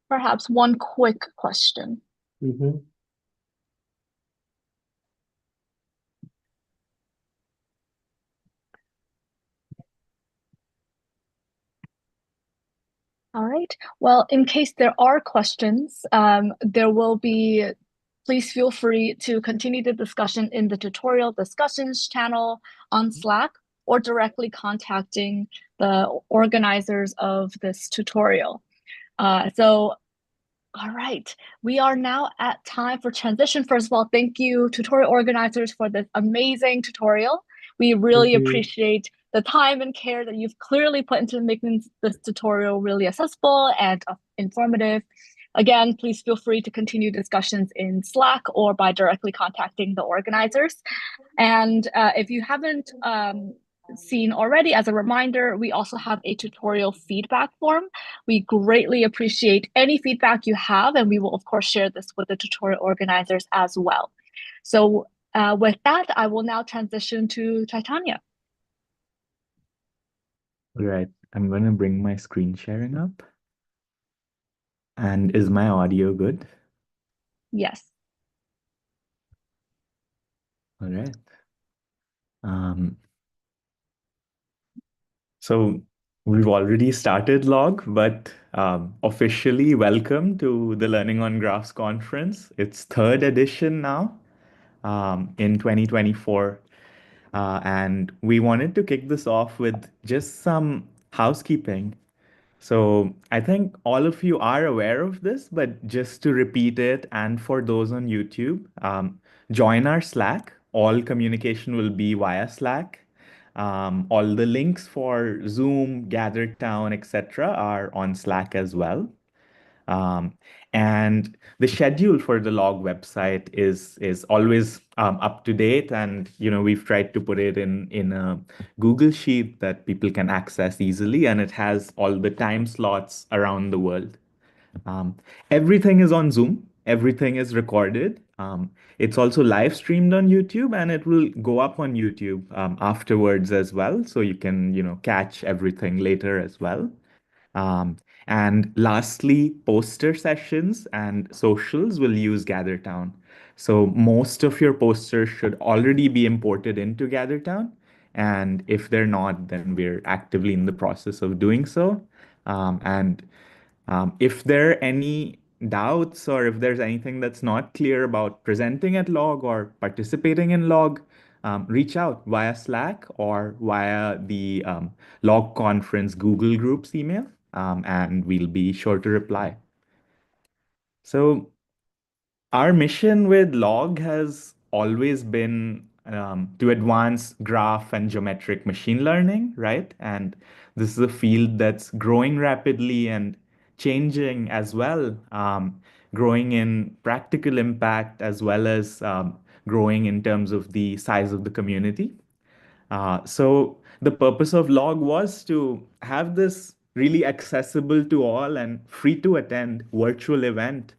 Perhaps one quick question. Mm-hmm. All right. Well, in case there are questions, there will be please feel free to continue the discussion in the tutorial discussions channel on Slack or directly contacting the organizers of this tutorial. All right, we are now at time for transition. First of all, thank you, tutorial organizers, for this amazing tutorial. We really appreciate the time and care that you've clearly put into making this tutorial really accessible and informative. Again, please feel free to continue discussions in Slack or by directly contacting the organizers. And if you haven't seen already, as a reminder, we also have a tutorial feedback form. We greatly appreciate any feedback you have, and we will, of course, share this with the tutorial organizers as well. So with that, I will now transition to Chaitanya. All right, I'm going to bring my screen sharing up. And is my audio good? Yes. All right. So we've already started LoG, but officially welcome to the Learning on Graphs conference. It's third edition now in 2024. And we wanted to kick this off with just some housekeeping. So I think all of you are aware of this, but just to repeat it, and for those on YouTube, join our Slack. All communication will be via Slack. All the links for Zoom, GatherTown, etc. are on Slack as well. And the schedule for the LoG website is always up to date, and we've tried to put it in a Google Sheet that people can access easily, and it has all the time slots around the world. Everything is on Zoom. Everything is recorded. It's also live streamed on YouTube, and it will go up on YouTube afterwards as well, so you can catch everything later as well. And lastly, poster sessions and socials will use GatherTown. So most of your posters should already be imported into GatherTown. And if they're not, then we're actively in the process of doing so. If there are any doubts or if there's anything that's not clear about presenting at LoG or participating in LoG, reach out via Slack or via the LoG conference Google Groups email, and we'll be sure to reply. So our mission with LoG has always been to advance graph and geometric machine learning, right? And this is a field that's growing rapidly and changing as well, growing in practical impact as well as growing in terms of the size of the community. So the purpose of LoG was to have this really accessible to all and free to attend virtual event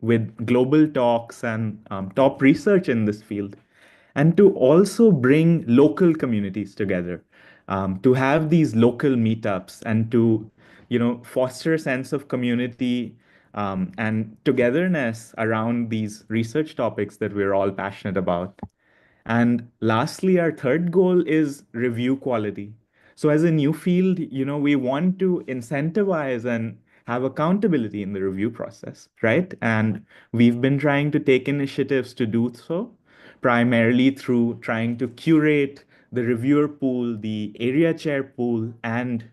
with global talks and top research in this field, and to also bring local communities together, to have these local meetups and to foster a sense of community and togetherness around these research topics that we're all passionate about. And lastly, our third goal is review quality. So as a new field, we want to incentivize and have accountability in the review process, right? And we've been trying to take initiatives to do so, primarily through trying to curate the reviewer pool, the area chair pool, and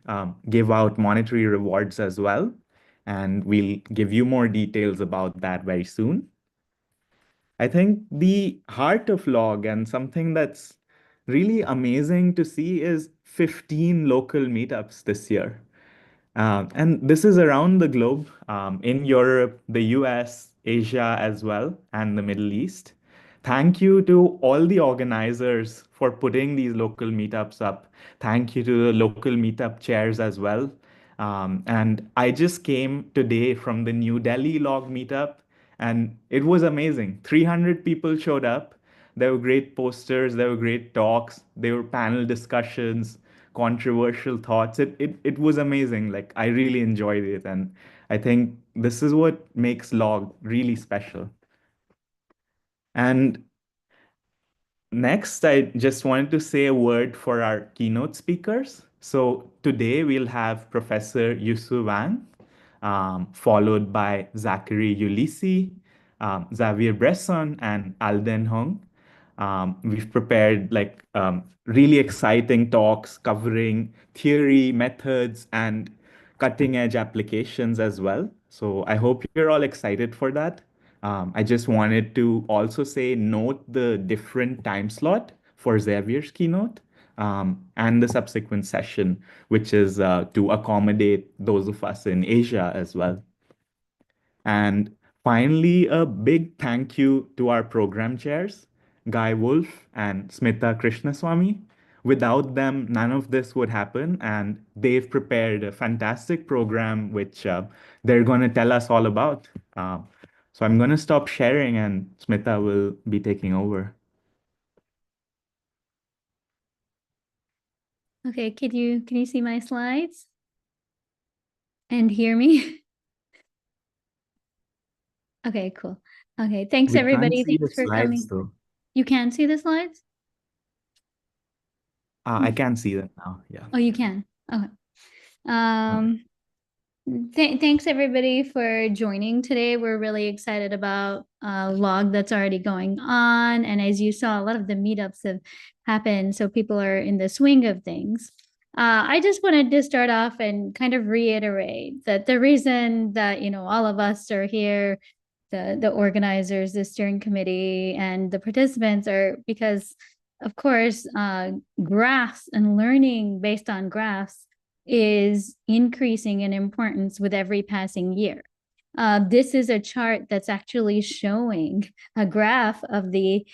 give out monetary rewards as well. And we'll give you more details about that very soon. I think the heart of LoG and something that's really amazing to see is 15 local meetups this year. And this is around the globe, in Europe, the US, Asia as well, and the Middle East. Thank you to all the organizers for putting these local meetups up. Thank you to the local meetup chairs as well. And I just came today from the New Delhi LoG meetup, and it was amazing. 300 people showed up. There were great posters, there were great talks, there were panel discussions, controversial thoughts. It was amazing. Like, I really enjoyed it. And I think this is what makes LoG really special. And next, I just wanted to say a word for our keynote speakers. So today we'll have Professor Yusu Wang, followed by Zachary Ulisi, Xavier Bresson and Alden Hong. We've prepared really exciting talks covering theory, methods, and cutting edge applications as well. So I hope you're all excited for that. I just wanted to also note the different time slot for Xavier's keynote and the subsequent session, which is to accommodate those of us in Asia as well. And finally, a big thank you to our program chairs, Guy Wolf and Smita Krishnaswamy. Without them, none of this would happen. And they've prepared a fantastic program, which they're going to tell us all about. So I'm going to stop sharing and Smita will be taking over. Okay, can you see my slides and hear me? Okay, cool. Okay, thanks everybody. Thanks for coming. Though. You can see the slides? I can see them now. Yeah. Oh, you can. Okay. Thanks everybody for joining today. We're really excited about LoG that's already going on. And as you saw, a lot of the meetups have happened. So people are in the swing of things. I just wanted to start off and kind of reiterate that the reason that, all of us are here, the organizers, the steering committee, and the participants are because, of course, graphs and learning based on graphs is increasing in importance with every passing year. This is a chart that's actually showing a graph of the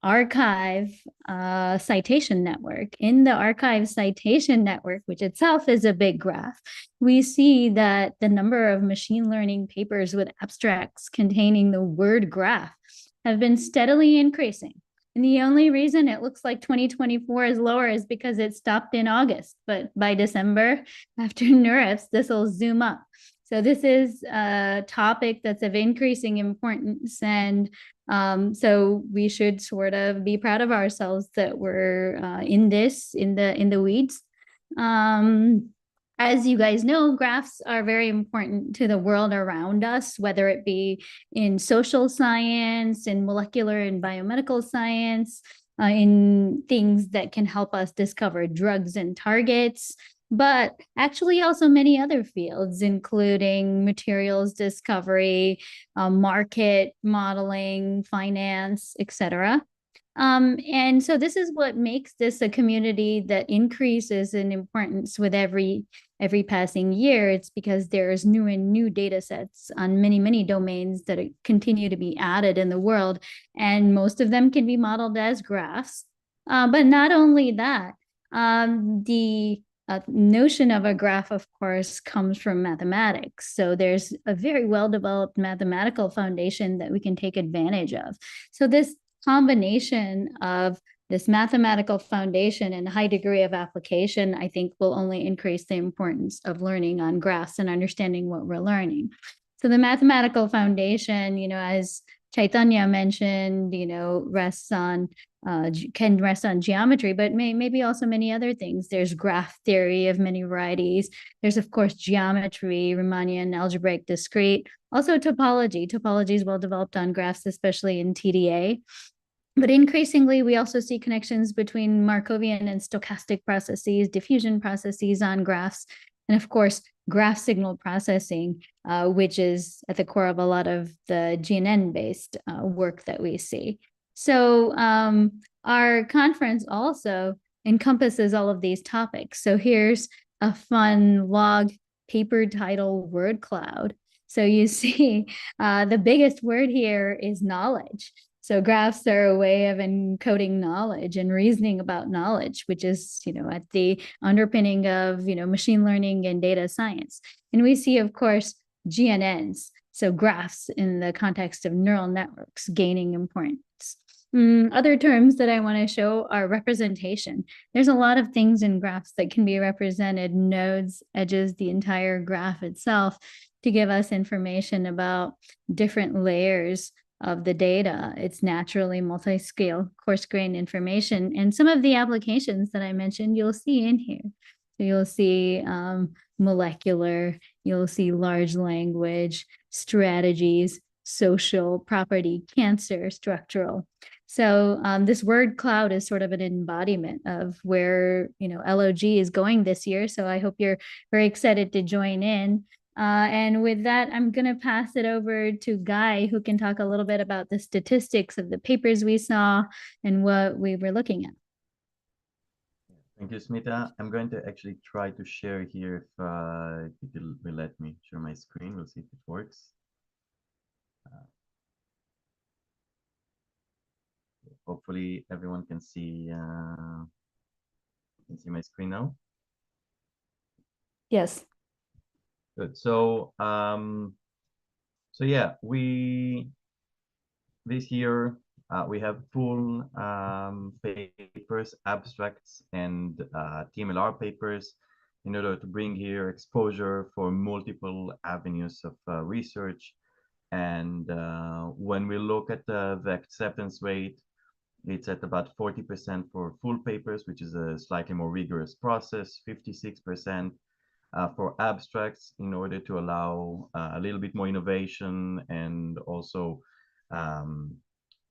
archive citation network. In the archive citation network, which itself is a big graph, we see that the number of machine learning papers with abstracts containing the word graph have been steadily increasing. And the only reason it looks like 2024 is lower is because it stopped in August. But by December, after Ngraph, this will zoom up. So this is a topic that's of increasing importance. And so we should sort of be proud of ourselves that we're in the weeds. As you guys know, graphs are very important to the world around us, whether it be in social science, in molecular and biomedical science, in things that can help us discover drugs and targets, but actually also many other fields, including materials discovery, market modeling, finance, etc. And so this is what makes this a community that increases in importance with every passing year. It's because there's new and new data sets on many, many domains that continue to be added in the world. And most of them can be modeled as graphs. But not only that, the notion of a graph, of course, comes from mathematics. So there's a very well-developed mathematical foundation that we can take advantage of. So this combination of this mathematical foundation and high degree of application, I think, will only increase the importance of learning on graphs and understanding what we're learning. So the mathematical foundation, as Chaitanya mentioned, rests on can rest on geometry, but maybe also many other things. There's graph theory of many varieties. There's, of course, geometry, Riemannian, algebraic, discrete. Also topology. Topology is well developed on graphs, especially in TDA. But increasingly, we also see connections between Markovian and stochastic processes, diffusion processes on graphs, and of course, graph signal processing, which is at the core of a lot of the GNN-based work that we see. So our conference also encompasses all of these topics. So here's a fun LoG paper title word cloud. So you see the biggest word here is knowledge. So graphs are a way of encoding knowledge and reasoning about knowledge, which is, at the underpinning of, machine learning and data science. And we see, of course, GNNs, so graphs in the context of neural networks gaining importance. Other terms that I want to show are representation. There's a lot of things in graphs that can be represented, nodes, edges, the entire graph itself, to give us information about different layers of the data. It's naturally multi-scale, coarse-grained information. And some of the applications that I mentioned, you'll see in here. So you'll see molecular, you'll see large language, strategies, social, property, cancer, structural. So this word cloud is sort of an embodiment of where, LoG is going this year. So I hope you're very excited to join in. And with that, I'm going to pass it over to Guy, who can talk a little bit about the statistics of the papers we saw and what we were looking at. Thank you, Smita. I'm going to actually try to share here if it will let me share my screen. We'll see if it works. Hopefully everyone can see my screen now. Yes. Good. So yeah, this year we have full papers, abstracts, and TMLR papers in order to bring here exposure for multiple avenues of research. And when we look at the acceptance rate, it's at about 40% for full papers, which is a slightly more rigorous process, 56% for abstracts in order to allow a little bit more innovation and also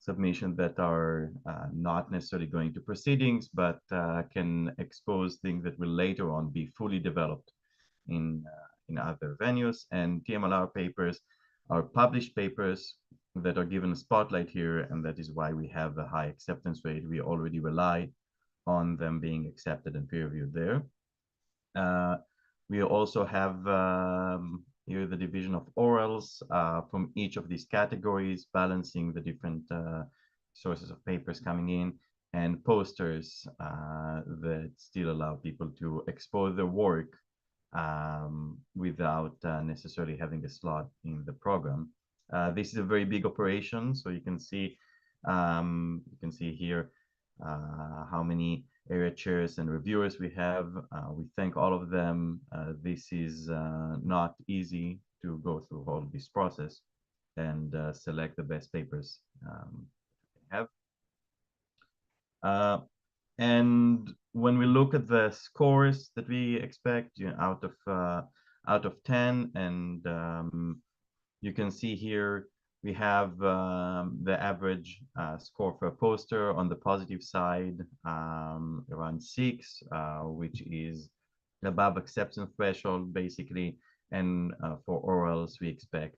submissions that are not necessarily going to proceedings, but can expose things that will later on be fully developed in other venues. And TMLR papers are published papers that are given a spotlight here, and that is why we have a high acceptance rate. We already rely on them being accepted and peer-reviewed there. We also have here the division of orals from each of these categories, balancing the different sources of papers coming in, and posters that still allow people to expose their work without necessarily having a slot in the program. This is a very big operation, so you can see here how many area chairs and reviewers we have. We thank all of them. This is not easy to go through all of this process and select the best papers we have. And when we look at the scores that we expect, out of 10, and you can see here we have the average score for a poster on the positive side, around 6, which is above acceptance threshold, basically. And for orals, we expect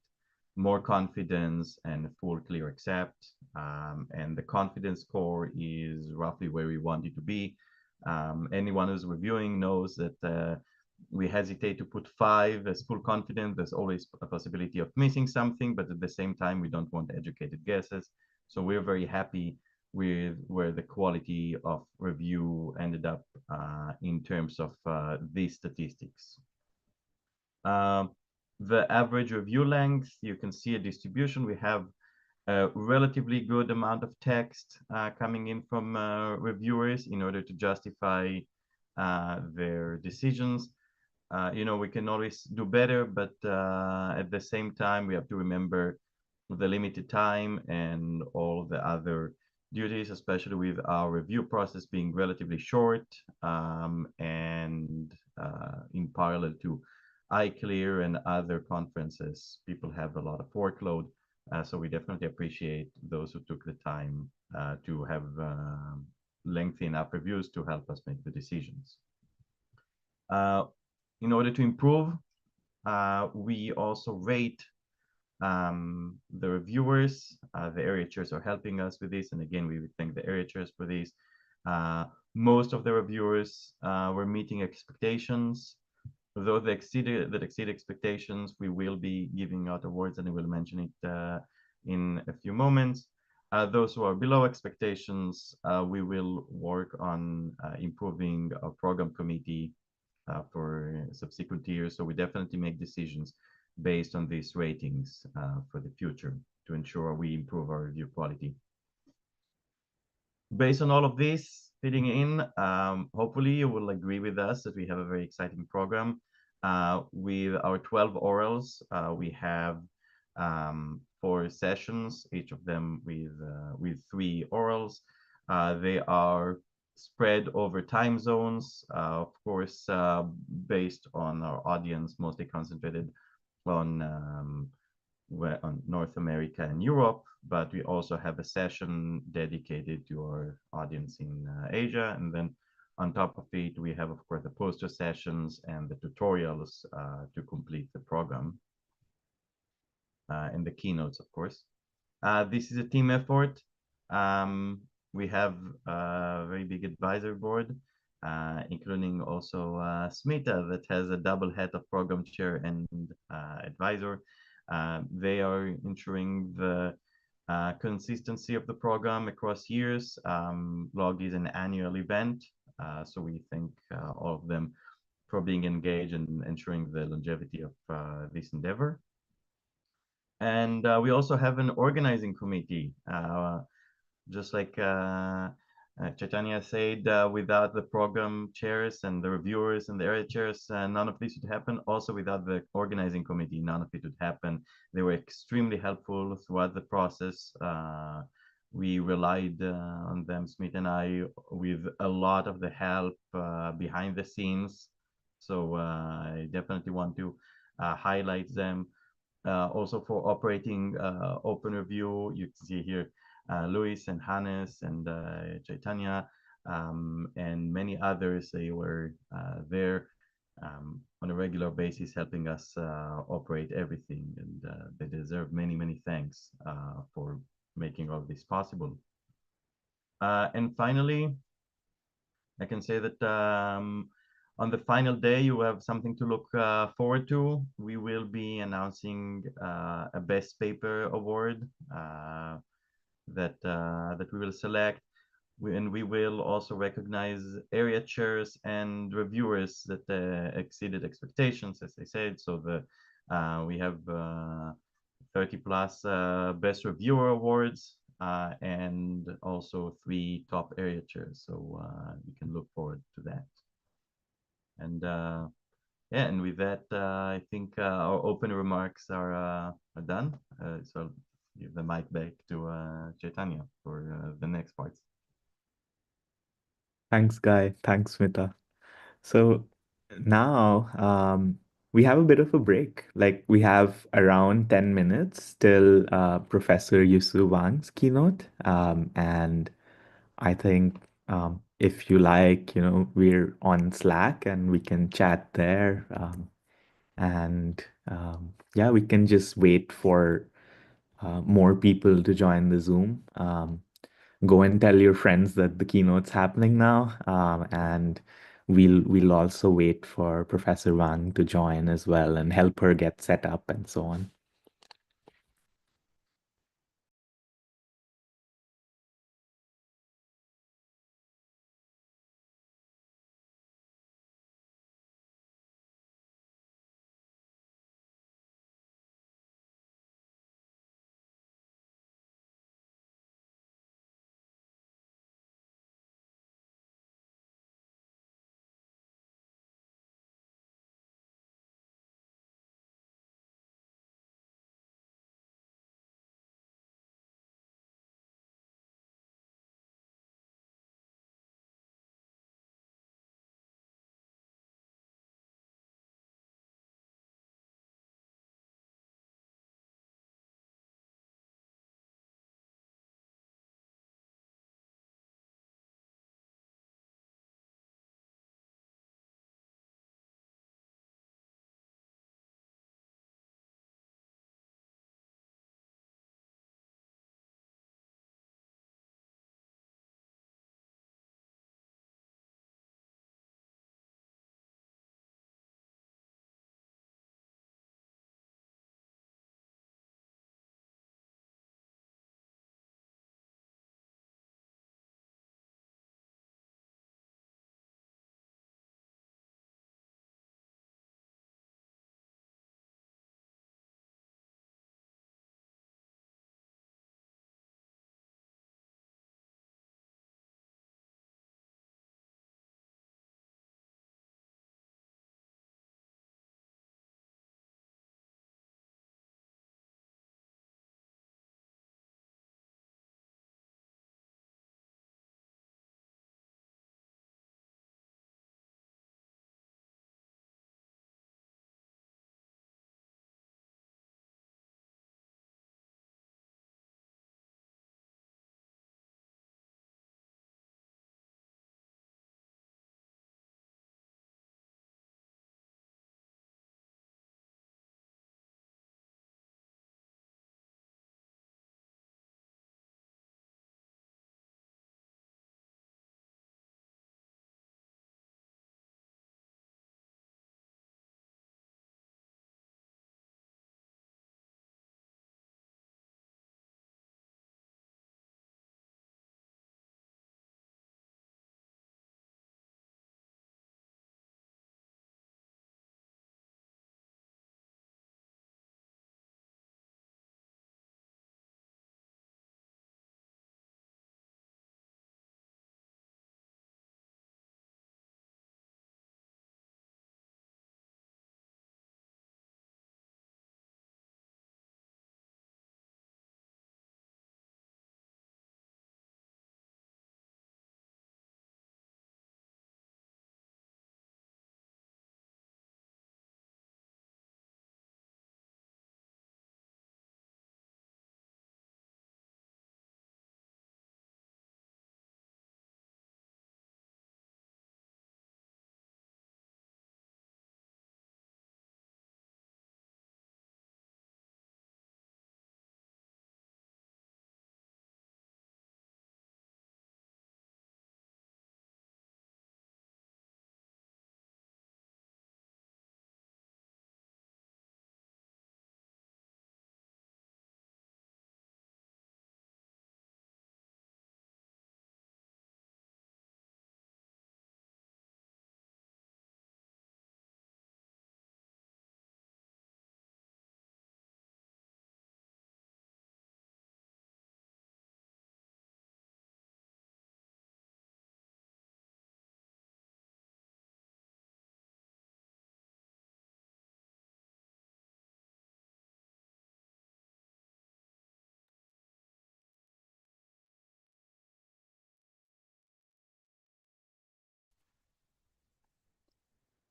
more confidence and full clear accept. And the confidence score is roughly where we want it to be. Anyone who's reviewing knows that we hesitate to put 5 as full confidence. There's always a possibility of missing something, but at the same time, we don't want educated guesses. So we're very happy with where the quality of review ended up in terms of these statistics. The average review length, you can see a distribution. We have a relatively good amount of text coming in from reviewers in order to justify their decisions. We can always do better, but at the same time, we have to remember the limited time and all the other duties, especially with our review process being relatively short, and in parallel to iClear and other conferences, people have a lot of workload. So we definitely appreciate those who took the time to have lengthy enough reviews to help us make the decisions. In order to improve, we also rate the reviewers. The area chairs are helping us with this. And again, we would thank the area chairs for this. Most of the reviewers were meeting expectations. Though that exceed expectations, we will be giving out awards, and I will mention it in a few moments. Those who are below expectations, we will work on improving our program committee for subsequent years. So we definitely make decisions based on these ratings for the future to ensure we improve our review quality. Based on all of this fitting in, hopefully you will agree with us that we have a very exciting program. With our 12 orals, we have 4 sessions, each of them with 3 orals. They are spread over time zones, of course, based on our audience, mostly concentrated on on North America and Europe, but we also have a session dedicated to our audience in Asia. And then on top of it, we have, of course, the poster sessions and the tutorials to complete the program, and the keynotes, of course. This is a team effort. We have a very big advisory board, including also Smita, that has a double head of program chair and advisor. They are ensuring the consistency of the program across years. LoG is an annual event, so we thank all of them for being engaged and ensuring the longevity of this endeavor. And we also have an organizing committee, just like Chaitanya said, without the program chairs and the reviewers and the area chairs, none of this would happen. Also, without the organizing committee, none of it would happen. They were extremely helpful throughout the process. We relied on them, Smith and I, with a lot of the help behind the scenes. So I definitely want to highlight them. Also for operating open review, you can see here Luis and Hannes and Chaitanya and many others. They were there on a regular basis helping us operate everything, and they deserve many, many thanks for making all this possible. And finally, I can say that on the final day, you have something to look forward to. We will be announcing a Best Paper Award that we will select. And we will also recognize area chairs and reviewers that exceeded expectations, as I said. So we have 30 plus Best Reviewer Awards and also 3 top area chairs. So you can look forward to that. And yeah, and with that, I think our open remarks are done. So I'll give the mic back to Chaitanya for the next parts. Thanks, Guy. Thanks, Smita. So now we have a bit of a break. Like we have around 10 minutes till Professor Yusu Wang's keynote. And I think if you like, we're on Slack and we can chat there. And yeah, we can just wait for more people to join the Zoom. Go and tell your friends that the keynote's happening now. And we'll also wait for Professor Wang to join as well and help her get set up and so on.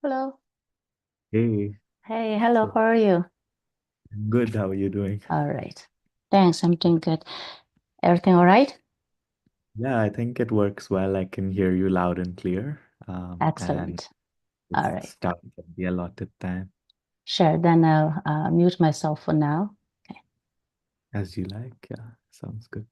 Hello. Hey, Hey, hello, so how are you? good. How are you doing? All right. Thanks, I'm doing good. Everything all right? Yeah, I think it works well. I can hear you loud and clear. And Excellent. All let's right. start at the allotted time, Sure, then I'll mute myself for now. as you like. Yeah, sounds good.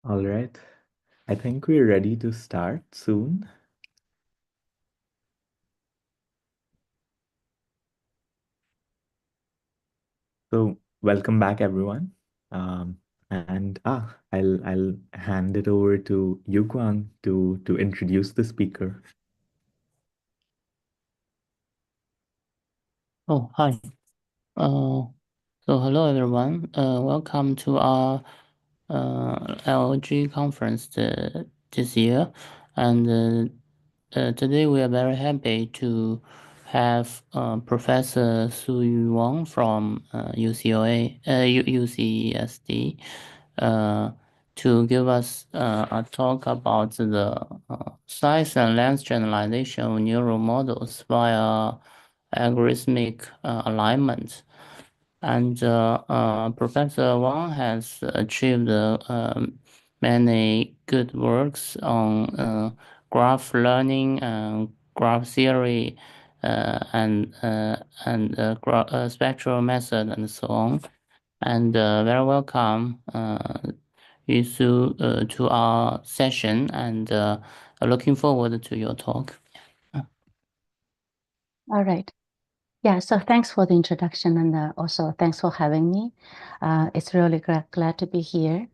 All right. I think we're ready to start soon. So welcome back, everyone. I'll hand it over to Yusu Wang to introduce the speaker. Oh, hi. So hello everyone. Welcome to our LoG conference this year, and today we are very happy to have Professor Yusu Wang from UCSD to give us a talk about the size and length generalization of neural models via algorithmic alignment. And Professor Wang has achieved many good works on graph learning and graph theory and spectral method and so on. And very welcome, Yusu, to our session, and looking forward to your talk. All right. Yeah, so thanks for the introduction, and also thanks for having me. It's really glad to be here.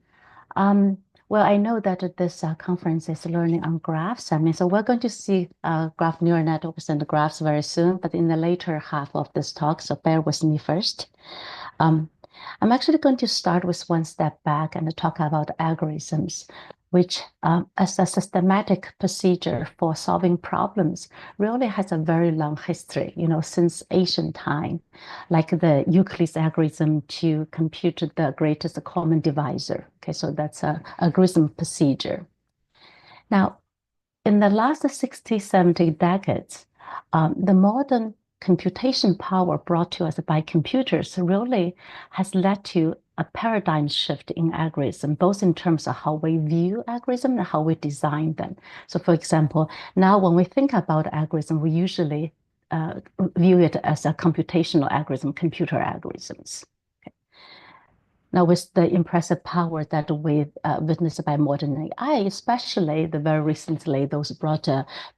Well, I know that this conference is learning on graphs. I mean, so we're going to see graph neural networks and graphs very soon, but in the later half of this talk, so bear with me first. I'm actually going to start with one step back and talk about algorithms, which as a systematic procedure for solving problems really has a very long history, since ancient time, like the Euclid's algorithm to compute the greatest common divisor. Okay, so that's a algorithm procedure. Now, in the last 60, 70 decades, the modern computation power brought to us by computers really has led to a paradigm shift in algorithm, both in terms of how we view algorithm and how we design them. So for example, now when we think about algorithm, we usually view it as a computational algorithm, computer algorithms. Now, with the impressive power that we witnessed by modern AI, especially the very recently those brought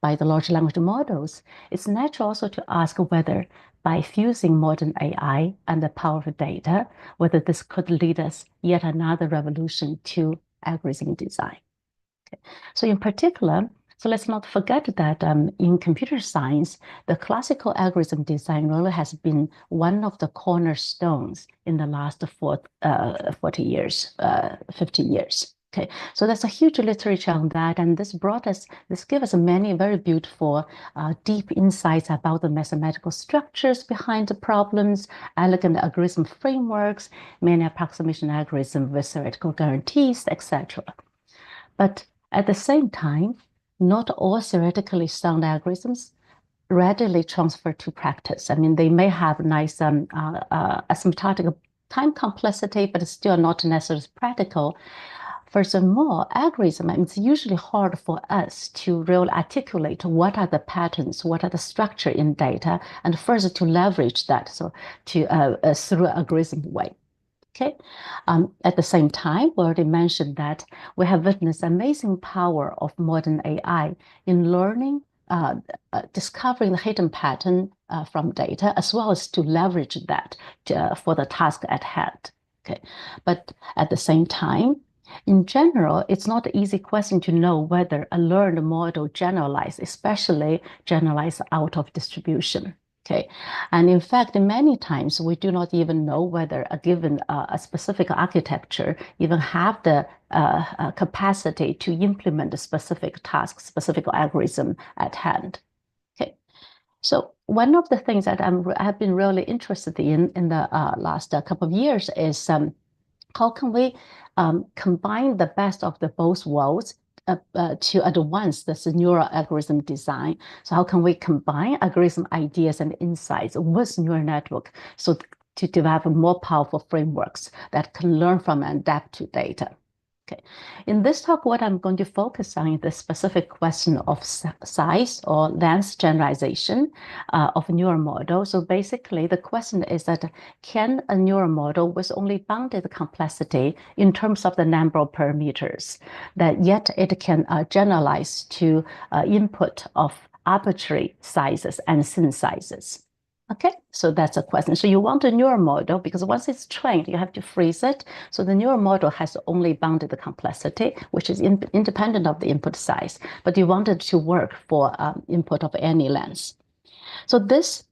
by the large language models, it's natural also to ask whether by fusing modern AI and the power of data, whether this could lead us yet another revolution to algorithm design. Okay. So in particular, so let's not forget that in computer science, the classical algorithm design really has been one of the cornerstones in the last 40 years, 50 years. Okay, so there's a huge literature on that, and this gave us many very beautiful, deep insights about the mathematical structures behind the problems, elegant algorithm frameworks, many approximation algorithms with theoretical guarantees, etc. But at the same time, not all theoretically sound algorithms readily transfer to practice. I mean, they may have nice asymptotic time complexity, but it's still not necessarily practical. Furthermore, algorithm, it's usually hard for us to really articulate what are the patterns, what are the structure in data, and further to leverage that through algorithm way. Okay. At the same time, we already mentioned that we have witnessed amazing power of modern AI in learning, discovering the hidden pattern from data, as well as to leverage that for the task at hand. Okay. But at the same time, in general, it's not an easy question to know whether a learned model generalized, especially generalized out of distribution. Okay, and in fact, many times we do not even know whether a given a specific architecture even have the capacity to implement a specific task, specific algorithm at hand. Okay, so one of the things that I've been really interested in the last couple of years is how can we combine the best of the both worlds to advance this neural algorithm design. So how can we combine algorithm ideas and insights with neural network so to develop more powerful frameworks that can learn from and adapt to data? Okay, in this talk, what I'm going to focus on is the specific question of size or length generalization of a neural model. So basically, the question is that can a neural model with only bounded complexity in terms of the number of parameters, that yet it can generalize to input of arbitrary sizes and scene sizes? Okay, so that's a question. So you want a neural model because once it's trained, you have to freeze it. So the neural model has only bounded complexity, which is independent of the input size, but you want it to work for input of any length. So this,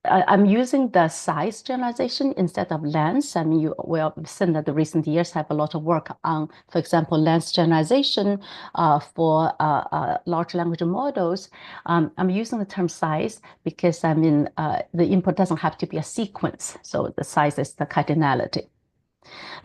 I'm using the size generalization instead of length. I mean, you will have seen that the recent years have a lot of work on, for example, length generalization for large language models. I'm using the term size because I mean, the input doesn't have to be a sequence. So the size is the cardinality.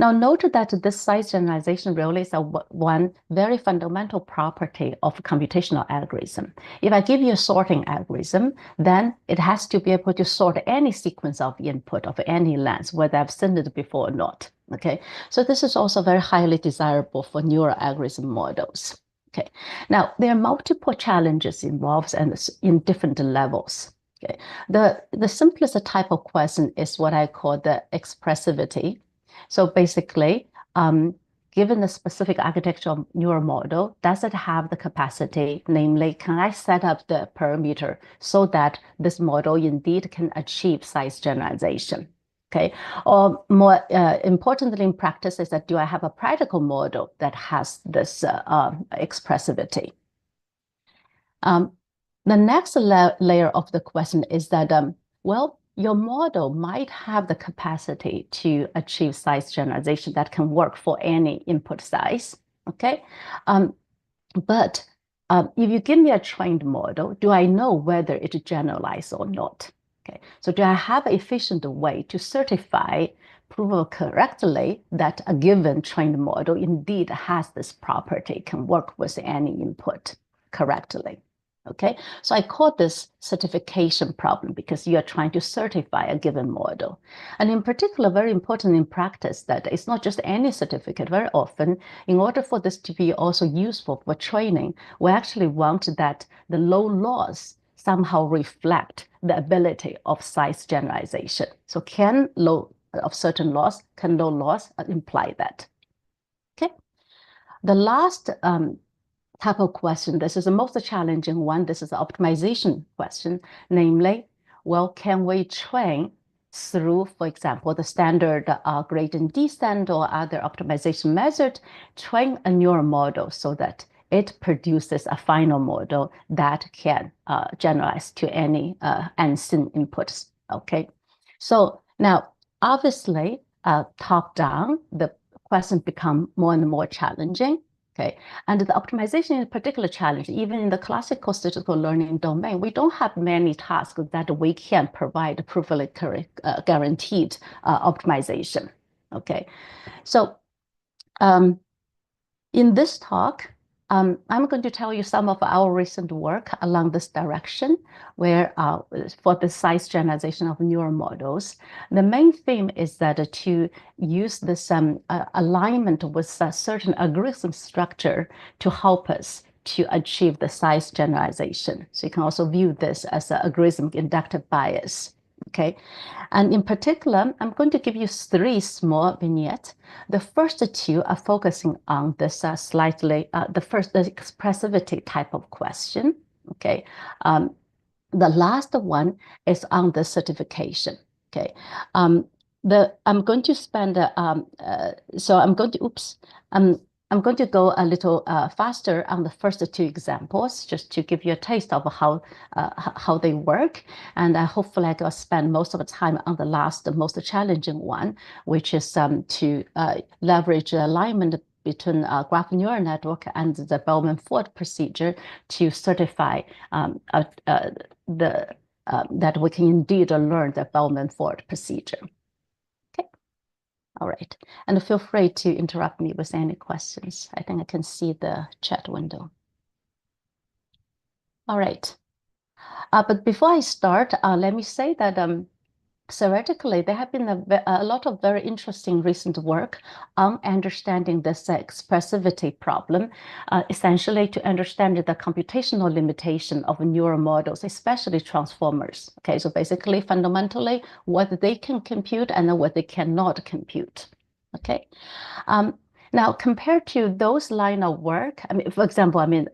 Now, note that this size generalization really is one very fundamental property of computational algorithm. If I give you a sorting algorithm, then it has to be able to sort any sequence of input of any length, whether I've seen it before or not. Okay, so this is also very highly desirable for neural algorithm models. Okay, now there are multiple challenges involved and in different levels. Okay, the simplest type of question is what I call the expressivity. So basically, given the specific architecture of neural model, does it have the capacity, namely, can I set up the parameter so that this model indeed can achieve size generalization? Okay, or more importantly in practice is that do I have a practical model that has this expressivity? The next layer of the question is that, well, your model might have the capacity to achieve size generalization that can work for any input size, okay? But if you give me a trained model, do I know whether it generalizes or not? Okay, so do I have an efficient way to certify, prove correctly that a given trained model indeed has this property, can work with any input correctly? Okay, so I call this certification problem because you are trying to certify a given model. And in particular, very important in practice that it's not just any certificate. Very often, in order for this to be also useful for training, we actually want that the low loss somehow reflect the ability of size generalization. So can low of certain loss, can low loss imply that? Okay, the last type of question, this is the most challenging one. This is the optimization question, namely, well, can we train through, for example, the standard gradient descent or other optimization method, train a neural model so that it produces a final model that can generalize to any unseen inputs, okay? So now, obviously, top-down, the question become more and more challenging. Okay, and the optimization is a particular challenge. Even in the classical statistical learning domain, we don't have many tasks that we can provide properly guaranteed optimization. Okay, so in this talk, I'm going to tell you some of our recent work along this direction, where for the size generalization of neural models, the main theme is that to use this alignment with a certain algorithm structure to help us to achieve the size generalization. So you can also view this as an algorithmic inductive bias. Okay, and in particular, I'm going to give you 3 small vignettes. The first 2 are focusing on this the expressivity type of question. Okay, the last one is on the certification. Okay, I'm going to spend I'm going to go a little faster on the first 2 examples, just to give you a taste of how they work. And hopefully I will spend most of the time on the last, the most challenging one, which is to leverage alignment between graph neural network and the Bellman-Ford procedure to certify that we can indeed learn the Bellman-Ford procedure. All right, and feel free to interrupt me with any questions. I think I can see the chat window. All right, but before I start, let me say that theoretically, there have been a lot of very interesting recent work on understanding this expressivity problem, essentially to understand the computational limitation of neural models, especially transformers. Okay, so basically, fundamentally, what they can compute and what they cannot compute. Okay. Now, compared to those line of work, I mean, for example, I mean,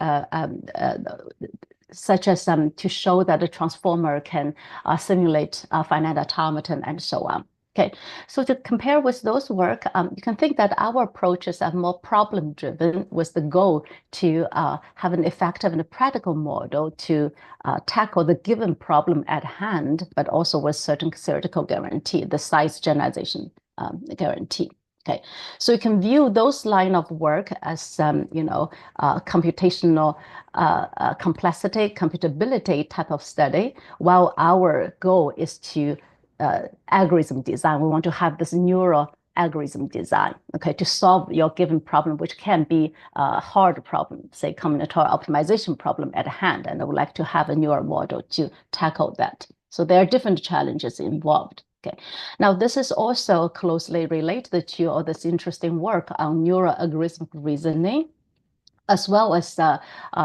such as to show that a transformer can simulate finite automaton and so on. Okay, so to compare with those work, you can think that our approaches are more problem-driven with the goal to have an effective and a practical model to tackle the given problem at hand, but also with certain theoretical guarantee, the size generalization guarantee. Okay, so you can view those line of work as computational complexity, computability type of study, while our goal is to algorithm design. We want to have this neural algorithm design, okay, to solve your given problem, which can be a hard problem, say combinatorial optimization problem at hand, and I would like to have a neural model to tackle that. So there are different challenges involved. Okay. Now, this is also closely related to all this interesting work on neuro-algorithmic reasoning, as well as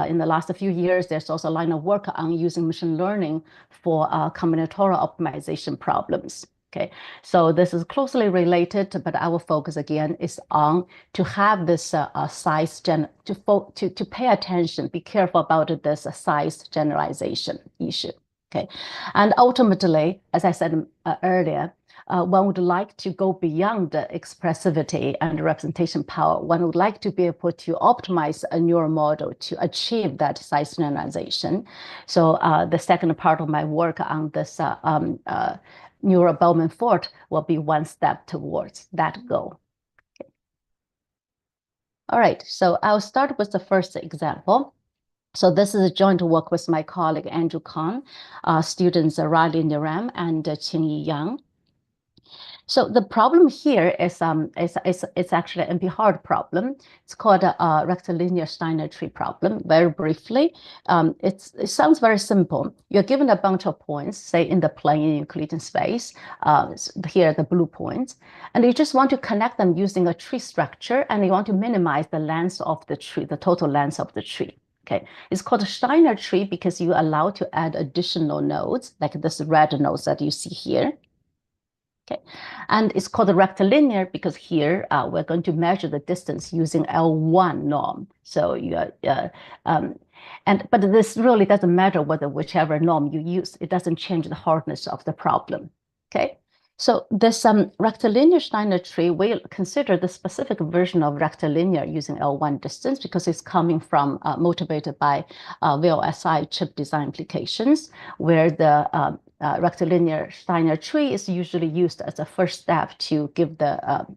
in the last few years, there's also a line of work on using machine learning for combinatorial optimization problems. Okay, so this is closely related, but our focus again is on to have this size to pay attention, be careful about this size generalization issue. Okay, and ultimately, as I said earlier, one would like to go beyond the expressivity and representation power. One would like to be able to optimize a neural model to achieve that size generalization. So the second part of my work on this neural Bellman Fort will be one step towards that goal. Okay. All right, so I'll start with the first example. So this is a joint work with my colleague Andrew Kahn, students Riley Ngraph and Qingyi Yang. So the problem here is it's actually an NP-hard problem. It's called a rectilinear Steiner tree problem. Very briefly, it sounds very simple. You're given a bunch of points, say in the plane Euclidean space. Here are the blue points, and you just want to connect them using a tree structure, and you want to minimize the length of the tree, the total length of the tree. Okay, it's called a Steiner tree because you allow to add additional nodes, like this red nodes that you see here. Okay, and it's called a rectilinear because here we're going to measure the distance using L1 norm. So but this really doesn't matter whichever norm you use. It doesn't change the hardness of the problem. Okay, so this rectilinear Steiner tree, we'll consider the specific version of rectilinear using L1 distance because it's coming from motivated by VLSI chip design implications, where the rectilinear Steiner tree is usually used as a first step to give the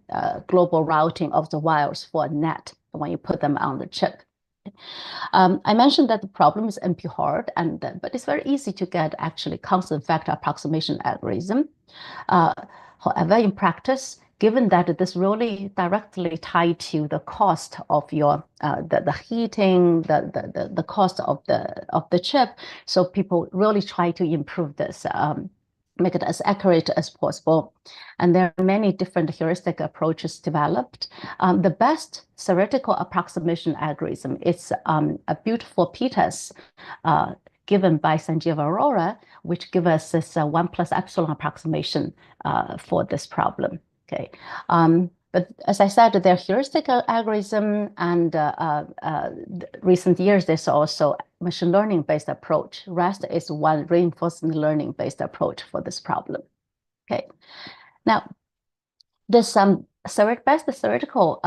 global routing of the wires for a net when you put them on the chip. I mentioned that the problem is NP-hard, but it's very easy to get actually constant factor approximation algorithm. However, in practice, given that this really directly tied to the cost of your the heating, the cost of the chip, so people really try to improve this, make it as accurate as possible. And there are many different heuristic approaches developed. The best theoretical approximation algorithm is a beautiful p-test given by Sanjeev Arora, which gives us this 1 plus epsilon approximation for this problem. Okay, but as I said, there are heuristic algorithm, and recent years there's also machine learning based approach. REST is one reinforcement learning based approach for this problem. Okay, now this best theoretical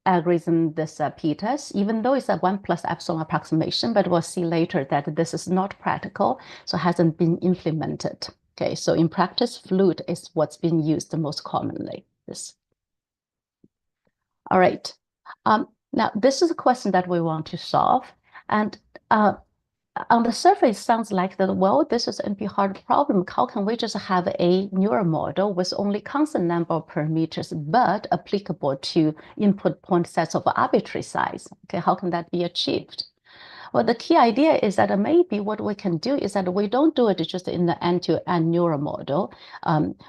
algorithm, this p-test, even though it's a 1 plus epsilon approximation, but we'll see later that this is not practical, so hasn't been implemented. Okay, so in practice, fluid is what's been used the most commonly. All right. Now, this is a question that we want to solve. And on the surface, it sounds like that, well, this is an NP-hard problem. How can we just have a neural model with only constant number of parameters, but applicable to input point sets of arbitrary size? Okay, how can that be achieved? Well, the key idea is that maybe what we can do is that we don't do it just in the end-to-end neural model.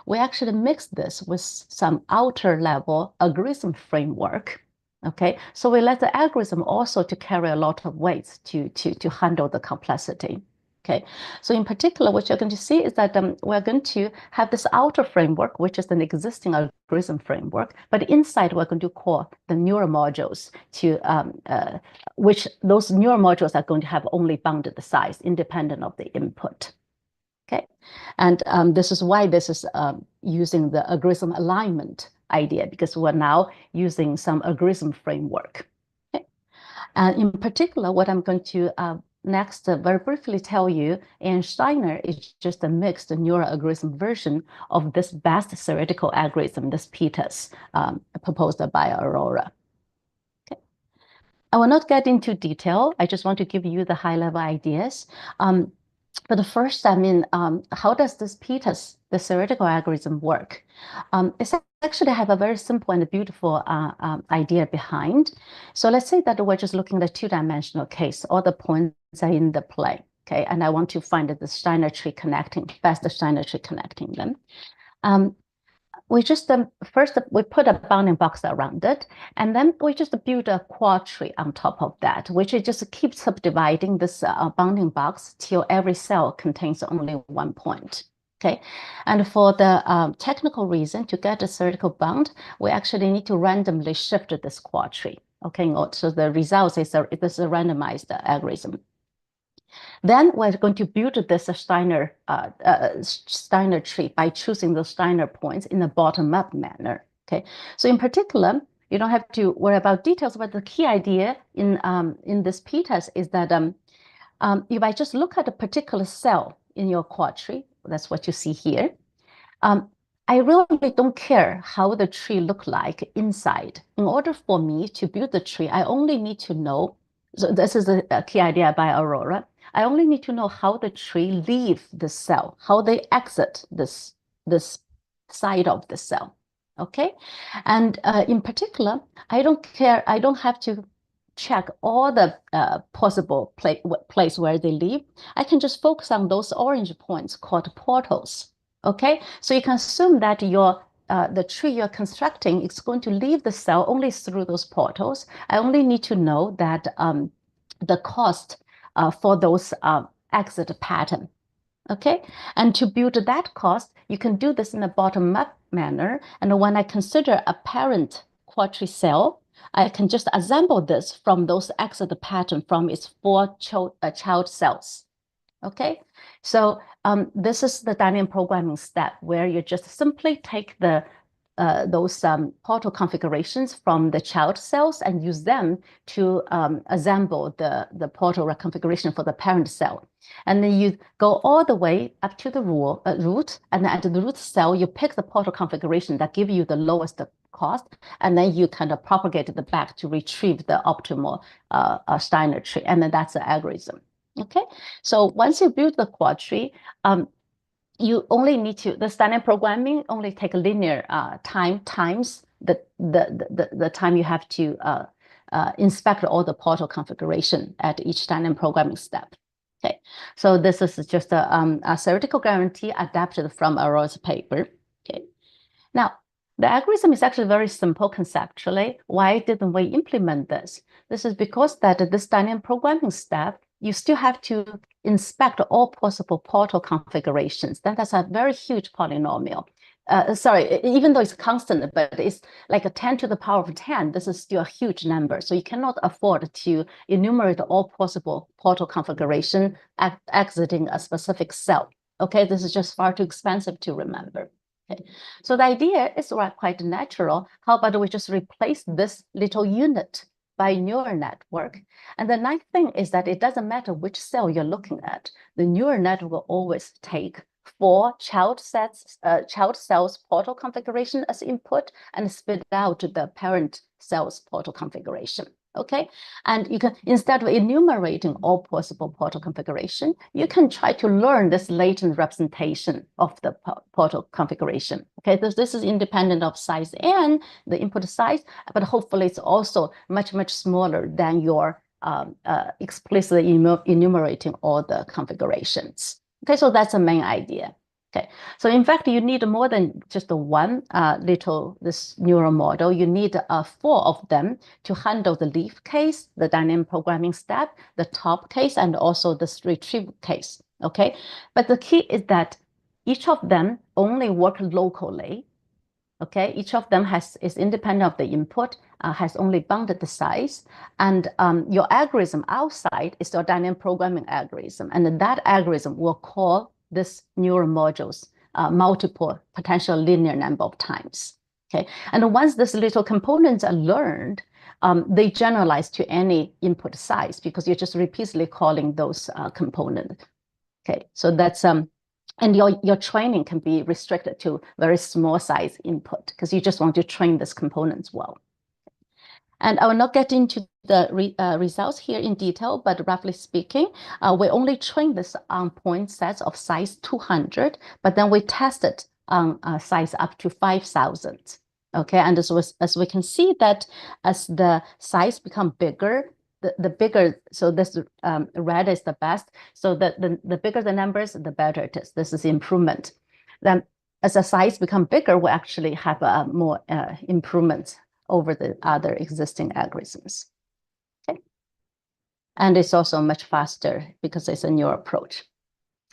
We actually mix this with some outer level algorithm framework. Okay, so we let the algorithm also to carry a lot of weights to handle the complexity. Okay, so in particular, what you're going to see is that we're going to have this outer framework, which is an existing algorithm framework, but inside we're going to call the neural modules to which those neural modules are going to have only bounded size independent of the input. Okay, and this is why this is using the algorithm alignment idea, because we're now using some algorithm framework. Okay, and in particular, what I'm going to next, very briefly tell you, and Steiner is just a mixed neural algorithm version of this best theoretical algorithm, this PETAS, proposed by Aurora. Okay. I will not get into detail. I just want to give you the high-level ideas. But first, I mean, how does this PETAS, the theoretical algorithm, work? It's actually have a very simple and beautiful idea behind. So let's say that we're just looking at a two-dimensional case. All the points are in the plane, okay? And I want to find the Steiner tree connecting, best Steiner tree connecting them. We just first we put a bounding box around it, and then we just build a quad tree on top of that, which it just keeps subdividing this bounding box till every cell contains only one point. Okay, and for the technical reason, to get a theoretical bound, we actually need to randomly shift this quad tree. Okay, so the result is this is a randomized algorithm. Then we're going to build this Steiner tree by choosing the Steiner points in a bottom-up manner. Okay, so in particular, you don't have to worry about details, but the key idea in this PETAS is that if I just look at a particular cell in your quad tree, that's what you see here. I really don't care how the tree look like inside. In order for me to build the tree, I only need to know. So this is a key idea by Aurora. I only need to know how the tree leave the cell, how they exit this side of the cell. Okay, and in particular, I don't care. I don't have to check all the possible place where they live. I can just focus on those orange points called portals. Okay, so you can assume that your the tree you're constructing is going to leave the cell only through those portals. I only need to know that the cost for those exit pattern. Okay, and to build that cost, you can do this in a bottom-up manner. And when I consider a parent quad tree cell, I can just assemble this from those exit pattern from its 4 child cells. Okay, so this is the dynamic programming step where you just simply take those portal configurations from the child cells and use them to assemble the portal reconfiguration for the parent cell. And then you go all the way up to the root, and at the root cell, you pick the portal configuration that give you the lowest cost, and then you kind of propagate it back to retrieve the optimal Steiner tree, and then that's the algorithm. Okay, so once you build the quad tree, you only need to, the standard programming only take a linear time times the time you have to inspect all the portal configuration at each standard programming step. Okay, so this is just a theoretical guarantee adapted from Aurora's paper. Okay, now the algorithm is actually very simple conceptually. Why didn't we implement this? This is because that this dynamic programming step, you still have to inspect all possible portal configurations. That's a very huge polynomial. Sorry, even though it's constant, but it's like a 10 to the power of 10, this is still a huge number. So you cannot afford to enumerate all possible portal configuration exiting a specific cell. Okay, this is just far too expensive to remember. Okay. So the idea is quite natural. How about we just replace this little unit by neural network? And the nice thing is that it doesn't matter which cell you're looking at. The neural network will always take 4 child cells portal configuration as input and spit out the parent cell's portal configuration. Okay, and you can, instead of enumerating all possible portal configuration, you can try to learn this latent representation of the portal configuration. Okay, this is independent of size and the input size, but hopefully it's also much, much smaller than your explicitly enumerating all the configurations. Okay, so that's the main idea. Okay, so in fact, you need more than just one this neural model. You need 4 of them to handle the leaf case, the dynamic programming step, the top case, and also this retrieve case. Okay, but the key is that each of them only work locally. Okay, each of them is independent of the input, has only bounded the size, and your algorithm outside is your dynamic programming algorithm, and that algorithm will call this neural modules multiple potential linear number of times. Okay, and once these little components are learned, they generalize to any input size because you're just repeatedly calling those components. Okay, so that's and your training can be restricted to very small size input because you just want to train this components well. And I will not get into the results here in detail, but roughly speaking, we only train this on point sets of size 200, but then we tested on size up to 5,000. Okay, and as we can see that as the size become bigger, the bigger, so this red is the best. So the bigger the numbers, the better it is. This is improvement. Then as the size become bigger, we actually have more improvements over the other existing algorithms. Okay, and it's also much faster because it's a new approach.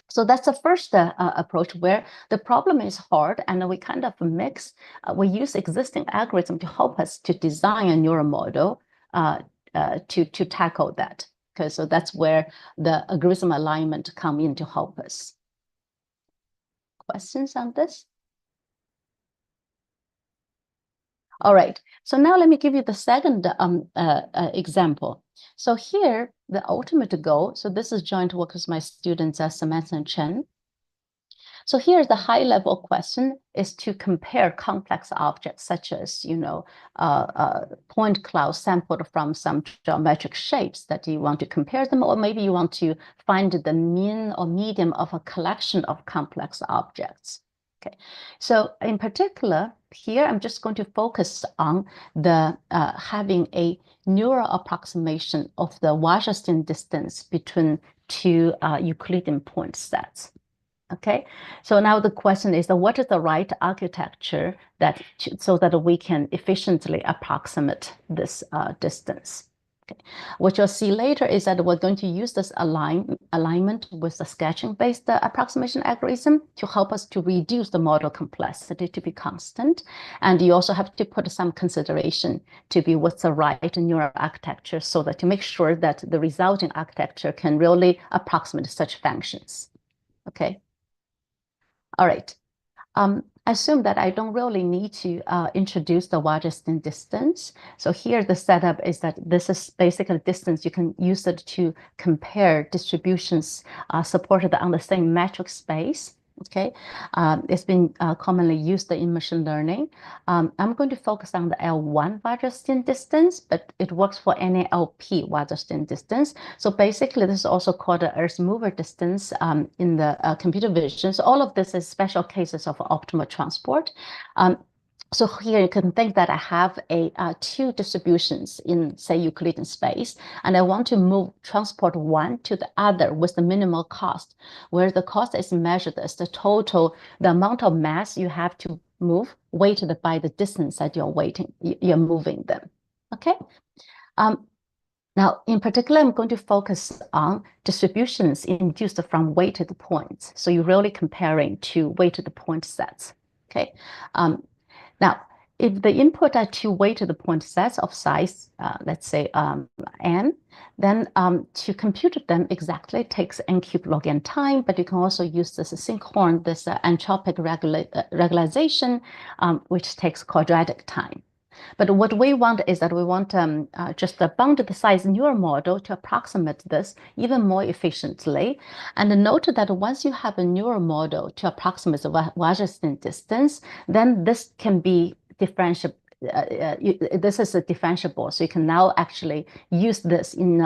So that's the first approach where the problem is hard and we kind of mix. We use existing algorithm to help us to design a neural model to tackle that. Okay, so that's where the algorithm alignment come in to help us. Questions on this? All right, so now let me give you the second example. So here, the ultimate goal, so this is joint work with my students Samantha and Chen. So here, the high-level question is to compare complex objects such as, point clouds sampled from some geometric shapes that you want to compare them, or maybe you want to find the mean or median of a collection of complex objects. Okay, so in particular, here I'm just going to focus on the having a neural approximation of the Waterston distance between 2 Euclidean point sets. Okay, so now the question is, what is the right architecture so that we can efficiently approximate this distance? Okay. What you'll see later is that we're going to use this alignment with the sketching-based approximation algorithm to help us to reduce the model complexity to be constant. And you also have to put some consideration to be what's the right neural architecture so that to make sure that the resulting architecture can really approximate such functions. Okay. All right. Assume that I don't really need to introduce the Waterston distance. So here the setup is that this is basically distance. You can use it to compare distributions supported on the same metric space. Okay, it's been commonly used in machine learning. I'm going to focus on the L1 Waterston distance, but it works for any LP Waterston distance. So basically, this is also called the Earth mover distance in the computer vision. So all of this is special cases of optimal transport. So here you can think that I have 2 distributions in, say, Euclidean space, and I want to transport one to the other with the minimal cost, where the cost is measured as the amount of mass you have to move weighted by the distance that you're moving them. Okay. Now, in particular, I'm going to focus on distributions induced from weighted points. So you're really comparing 2 weighted point sets. Okay. Now, if the input are 2 weighted point sets of size, let's say n, then to compute them exactly takes n cubed log n time, but you can also use this sinkhorn, this entropic regularization, which takes quadratic time. But what we want is that we want just a bounded size neural model to approximate this even more efficiently. And note that once you have a neural model to approximate the Waterston distance, then this can be differentiable. This is a differentiable, so you can now actually use this in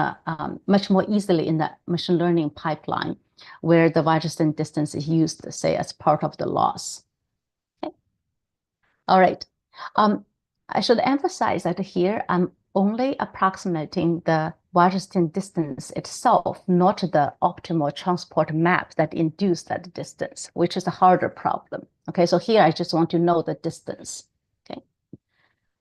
much more easily in the machine learning pipeline, where the Waterston distance is used, say, as part of the loss. Okay. All right. I should emphasize that here I'm only approximating the Waterston distance itself, not the optimal transport map that induced that distance, which is a harder problem. Okay, so here I just want to know the distance.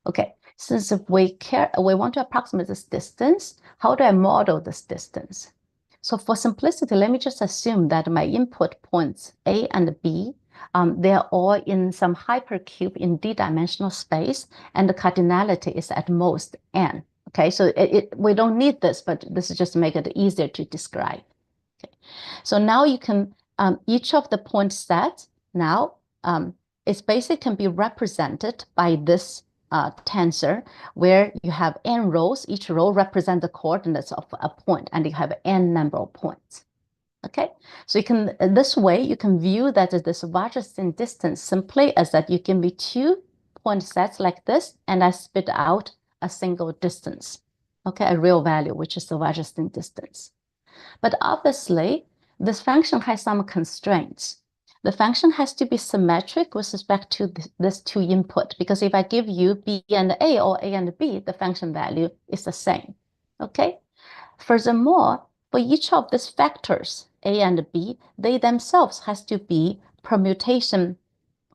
Okay, since we want to approximate this distance, how do I model this distance? So for simplicity, let me just assume that my input points A and B, they're all in some hypercube in d-dimensional space, and the cardinality is at most n. Okay, so we don't need this, but this is just to make it easier to describe. Okay, so now you can, each of the point sets now, it's basically can be represented by this tensor where you have n rows. Each row represents the coordinates of a point, and you have n number of points. Okay, so you can, this way you can view that this Waterston distance simply as that you give me 2 point sets like this, and I spit out a single distance. Okay, a real value, which is the Waterston distance. But obviously, this function has some constraints. The function has to be symmetric with respect to this 2 input, because if I give you B and A or A and B, the function value is the same. Okay. Furthermore, for each of these factors, A and B, they themselves has to be permutation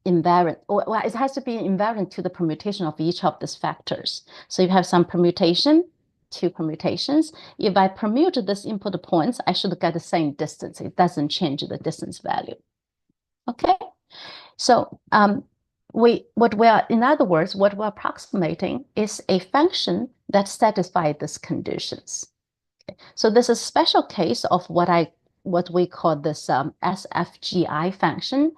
invariant, or well, it has to be invariant to the permutation of each of these factors. So you have some permutation, 2 permutations. If I permute this input points, I should get the same distance. It doesn't change the distance value. Okay, so in other words, what we're approximating is a function that satisfies these conditions. Okay. So this is a special case of what we call this SFGI function.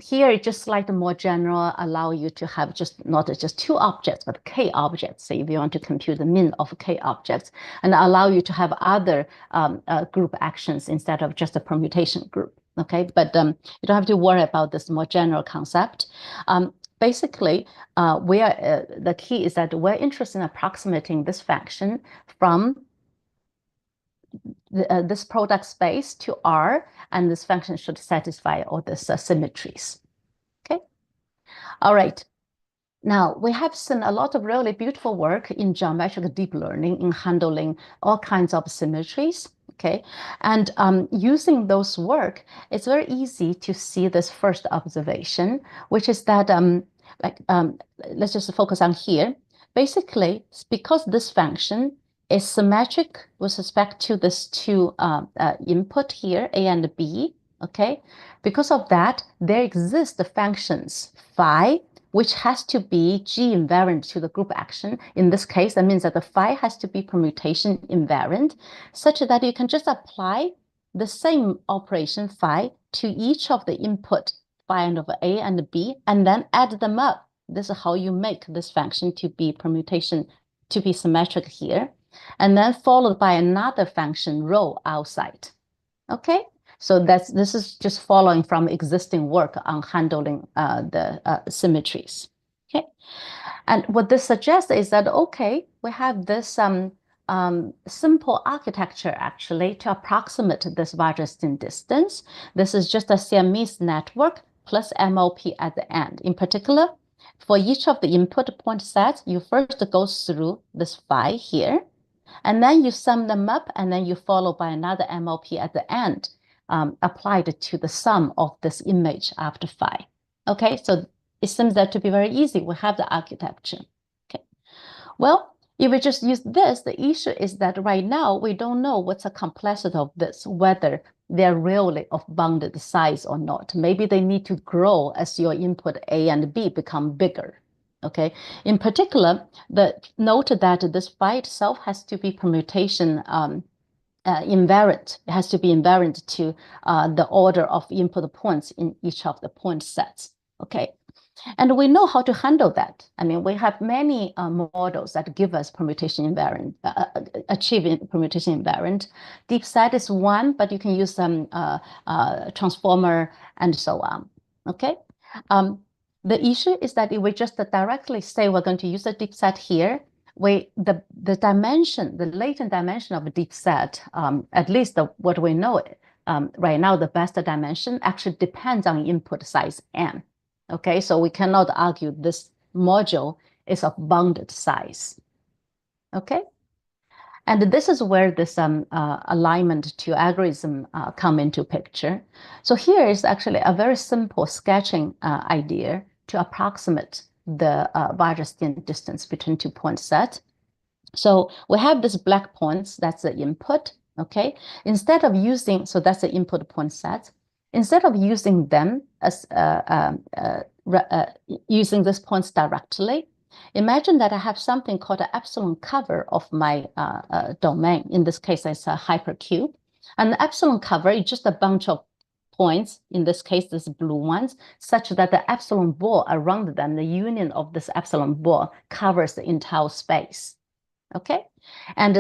Here, it's just slightly more general, allow you to have not just 2 objects, but k objects. So if you want to compute the mean of k objects, and allow you to have other group actions instead of just a permutation group. Okay, but you don't have to worry about this more general concept. Basically, the key is that we're interested in approximating this function from this product space to R, and this function should satisfy all these symmetries. Okay, all right. Now, we have seen a lot of really beautiful work in geometric deep learning in handling all kinds of symmetries. Okay, and using those work, it's very easy to see this first observation, which is that, let's just focus on here. Basically, because this function is symmetric with respect to this 2 input here, A and B, okay? Because of that, there exist the functions phi, which has to be G invariant to the group action. In this case, that means that the phi has to be permutation invariant, such that you can just apply the same operation phi to each of the input phi and of A and B, and then add them up. This is how you make this function to be permutation, to be symmetric here, and then followed by another function rho outside. Okay? So this is just following from existing work on handling the symmetries. Okay, and what this suggests is that okay, we have this simple architecture actually to approximate this Waterston distance. This is just a CMS network plus MLP at the end. In particular, for each of the input point sets, you first go through this phi here, and then you sum them up, and then you follow by another MLP at the end. Applied to the sum of this image after phi. Okay, so it seems that to be very easy. We have the architecture. Okay, well, if we just use this, the issue is that right now we don't know what's the complexity of this, whether they're really of bounded size or not. Maybe they need to grow as your input A and B become bigger. Okay, in particular, note that this phi itself has to be permutation invariant. It has to be invariant to the order of input points in each of the point sets. Okay, and we know how to handle that. I mean, we have many models that give us permutation invariant, achieving permutation invariant. Deep set is one, but you can use some transformer and so on. Okay, the issue is that if we just directly say we're going to use a deep set here, the dimension, the latent dimension of a deep set, at least what we know right now, the best dimension actually depends on input size n. Okay, so we cannot argue this module is of bounded size. Okay, And this is where this alignment to algorithm come into picture. So here is actually a very simple sketching idea to approximate the Weierstrass distance between 2 point set. So we have this black points, that's the input, okay? Instead of using, so that's the input point set. Instead of using them as using these points directly, imagine that I have something called an epsilon cover of my domain. In this case, it's a hypercube. And the epsilon cover is just a bunch of points, in this case, these blue ones, such that the epsilon ball around them, the union of this epsilon ball covers the entire space. Okay, and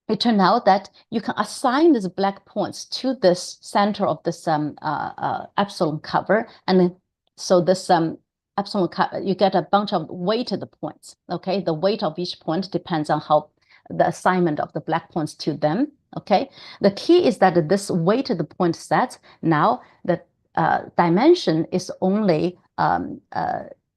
it turned out that you can assign these black points to this center of this epsilon cover, and so this epsilon cover, you get a bunch of weighted points. Okay, the weight of each point depends on how the assignment of the black points to them. Okay, the key is that this weighted point set, now the dimension is only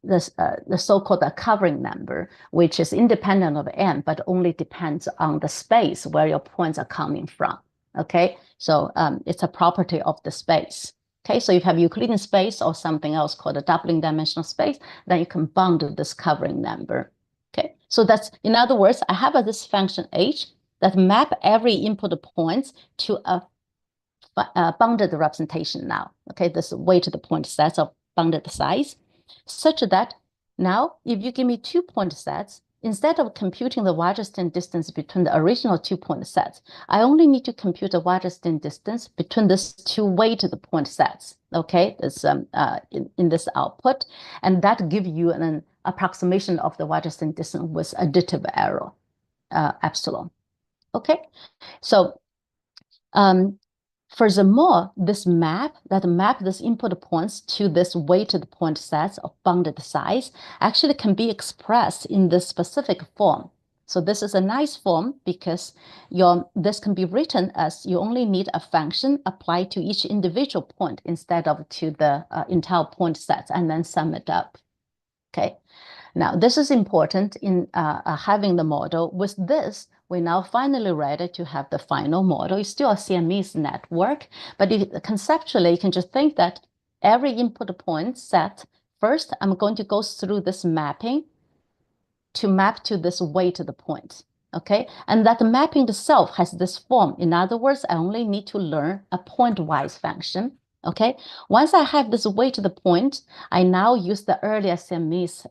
the so-called covering number, which is independent of n, but only depends on the space where your points are coming from. Okay, so it's a property of the space. Okay, so if you have Euclidean space or something else called a doubling dimensional space, then you can bound this covering number. Okay, so that's, in other words, I have this function h that map every input points to a bounded representation now. Okay, this weighted point sets of bounded size, such that now if you give me 2 point sets, instead of computing the Weierstrass distance between the original 2 point sets, I only need to compute the Weierstrass distance between these 2 weighted point sets. Okay, this in this output, and that gives you an approximation of the Weierstrass distance with additive error, epsilon. Okay, so furthermore, this map this input points to this weighted point sets of bounded size actually can be expressed in this specific form. So this is a nice form because this can be written as you only need a function applied to each individual point instead of to the entire point sets, and then sum it up. Okay. Now, this is important in having the model. With this, we're now finally ready to have the final model. It's still a CME's network, but conceptually, you can just think that every input point set, first, I'm going to go through this mapping to map to this weighted point. Okay, and that mapping itself has this form. In other words, I only need to learn a point-wise function. Okay, once I have this weighted point, I now use the earlier CME's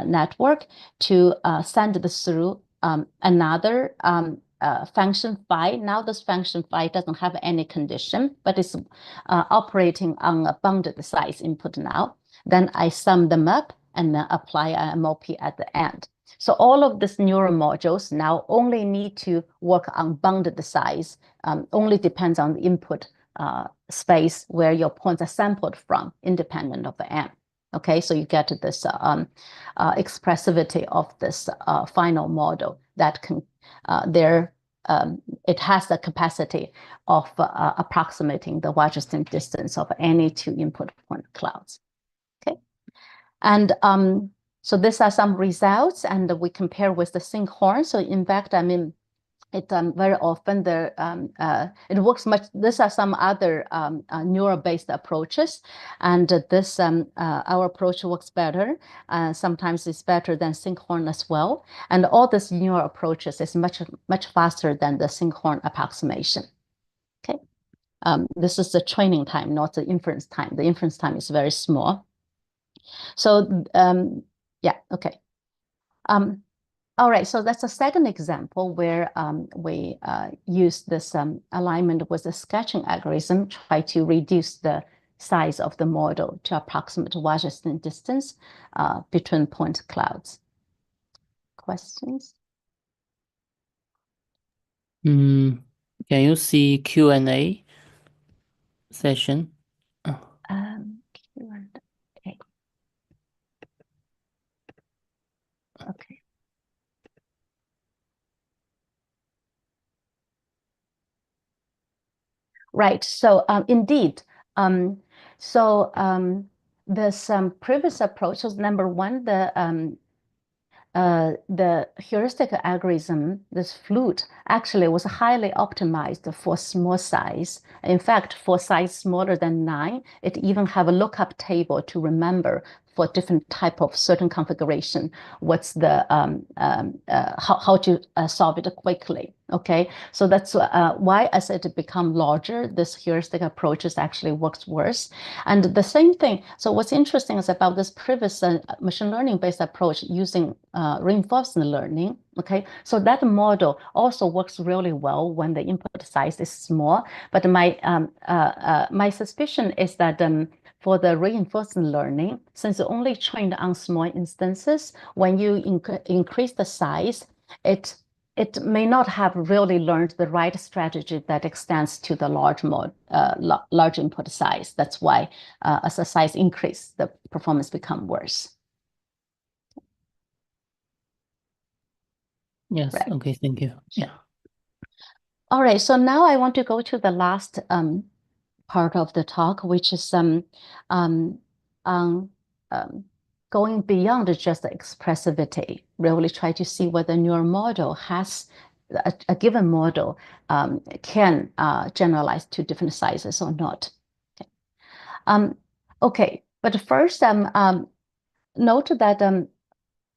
network to send this through another function phi. Now this function phi doesn't have any condition, but it's operating on a bounded size input now. Then I sum them up and then apply an MOP at the end. So all of these neural modules now only need to work on bounded size, only depends on the input space where your points are sampled from, independent of the n. Okay, so you get this expressivity of this final model that can it has the capacity of approximating the Weierstrass distance of any 2 input point clouds. Okay, and so these are some results, and we compare with the sinkhorn. So in fact, I mean, it very often it works much. These are some other neural-based approaches, and this our approach works better. Sometimes it's better than sinkhorn as well. And all these neural approaches is much faster than the sinkhorn approximation. Okay, this is the training time, not the inference time. The inference time is very small. So yeah, okay. All right, so that's a second example where we use this alignment with the sketching algorithm, try to reduce the size of the model to approximate Weierstrass distance between point clouds. Questions? Can you see Q&A session? Q&A. Okay. Right. So indeed, this previous approach was number one, the the heuristic algorithm, this flute, actually was highly optimized for small size. In fact, for size smaller than 9, it even have a lookup table to remember for different type of certain configuration, what's the how to solve it quickly. Okay, so that's why as it become larger, this heuristic approaches actually works worse. And the same thing. So what's interesting is about this previous machine learning based approach using reinforcement learning. Okay, so that model also works really well when the input size is small. But my suspicion is that for the reinforcement learning, since it's only trained on small instances, when you increase the size, it may not have really learned the right strategy that extends to the large input size. That's why as the size increase, the performance become worse. Yes. Right. Okay. Thank you. Yeah. All right. So now I want to go to the last part of the talk, which is going beyond just the expressivity, really try to see whether neural model has a given model can generalize to different sizes or not. Okay, but first note that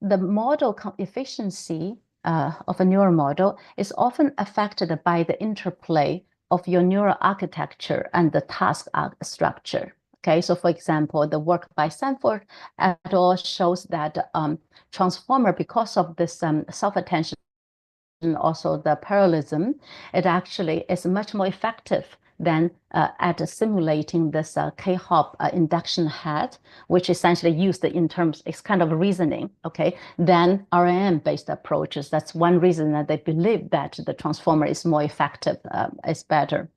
the model efficiency of a neural model is often affected by the interplay of your neural architecture and the task structure. Okay, so for example, the work by Sanford et al. Shows that transformer, because of this self-attention, also the parallelism, it actually is much more effective than at simulating this K-hop induction head, which essentially used in terms, it's kind of reasoning, okay, than RNN-based approaches. That's one reason that they believe that the transformer is more effective, is better,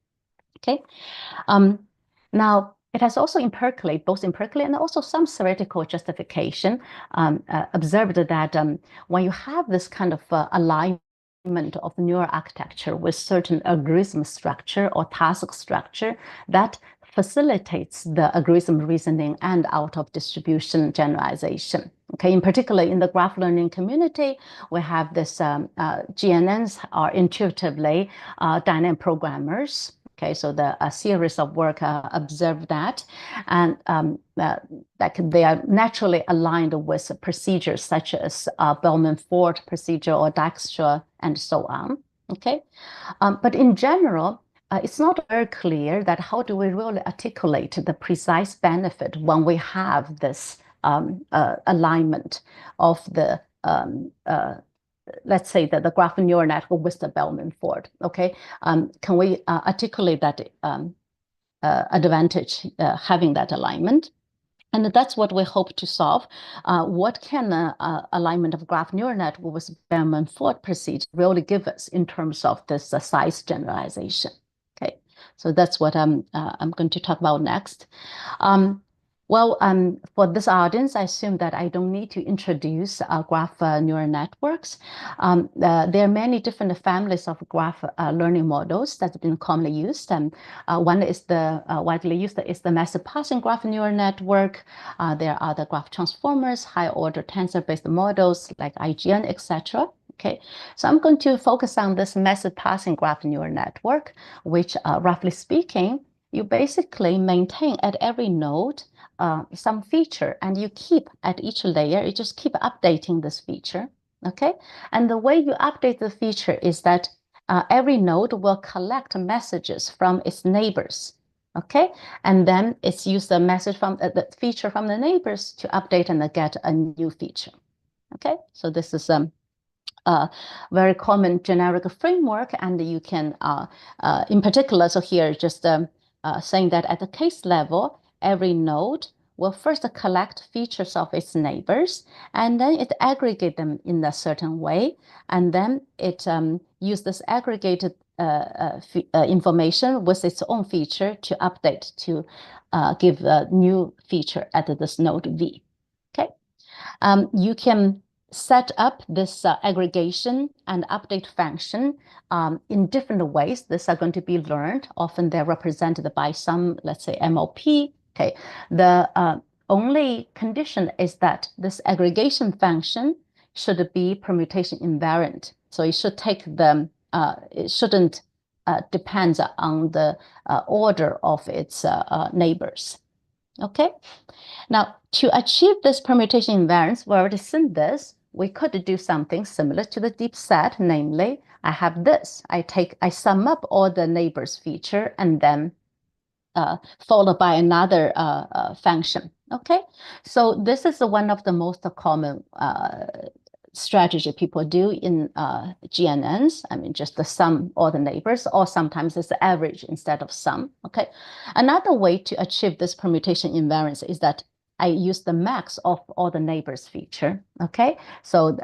okay? Now, it has also empirically, both empirically and also some theoretical justification, observed that when you have this kind of alignment of the neural architecture with certain algorithm structure or task structure, that facilitates the algorithm reasoning and out of distribution generalization. Okay, in particular, in the graph learning community, we have this GNNs are intuitively dynamic programmers. Okay, so a series of work observed that, and that they are naturally aligned with procedures such as Bellman-Ford procedure or Dijkstra and so on. Okay, but in general, it's not very clear that how do we really articulate the precise benefit when we have this alignment of the let's say that the graph neural network with the Bellman-Ford, okay? Can we articulate that advantage having that alignment? And that's what we hope to solve. What can alignment of graph neural network with Bellman-Ford procedure really give us in terms of this size generalization? Okay, so that's what I'm going to talk about next. Well, for this audience, I assume that I don't need to introduce graph neural networks. There are many different families of graph learning models that have been commonly used. One is the widely used is the massive passing graph neural network. There are the graph transformers, high-order tensor-based models like IGN, etc. Okay, so I'm going to focus on this massive passing graph neural network, which, roughly speaking, you basically maintain at every node some feature, and you keep at each layer, you just keep updating this feature, okay? And the way you update the feature is that every node will collect messages from its neighbors, okay? And then it's used the message from the feature from the neighbors to update and get a new feature, okay? So this is a very common generic framework, and you can, in particular, so here just saying that at the case level, every node will first collect features of its neighbors, and then it aggregate them in a certain way, and then it use this aggregated information with its own feature to update to give a new feature at this node V. Okay, you can set up this aggregation and update function in different ways. These are going to be learned. Often they're represented by some, let's say, MLP. Okay, the only condition is that this aggregation function should be permutation invariant. So it should take the, it shouldn't depend on the order of its neighbors. Okay, now to achieve this permutation invariance, we already seen this. We could do something similar to the deep set, namely, I have this. I sum up all the neighbors feature and then followed by another function. Okay, so this is one of the most common strategy people do in GNNs. I mean, just the sum all the neighbors, or sometimes it's the average instead of sum. Okay, another way to achieve this permutation invariance is that I use the max of all the neighbors feature. Okay, so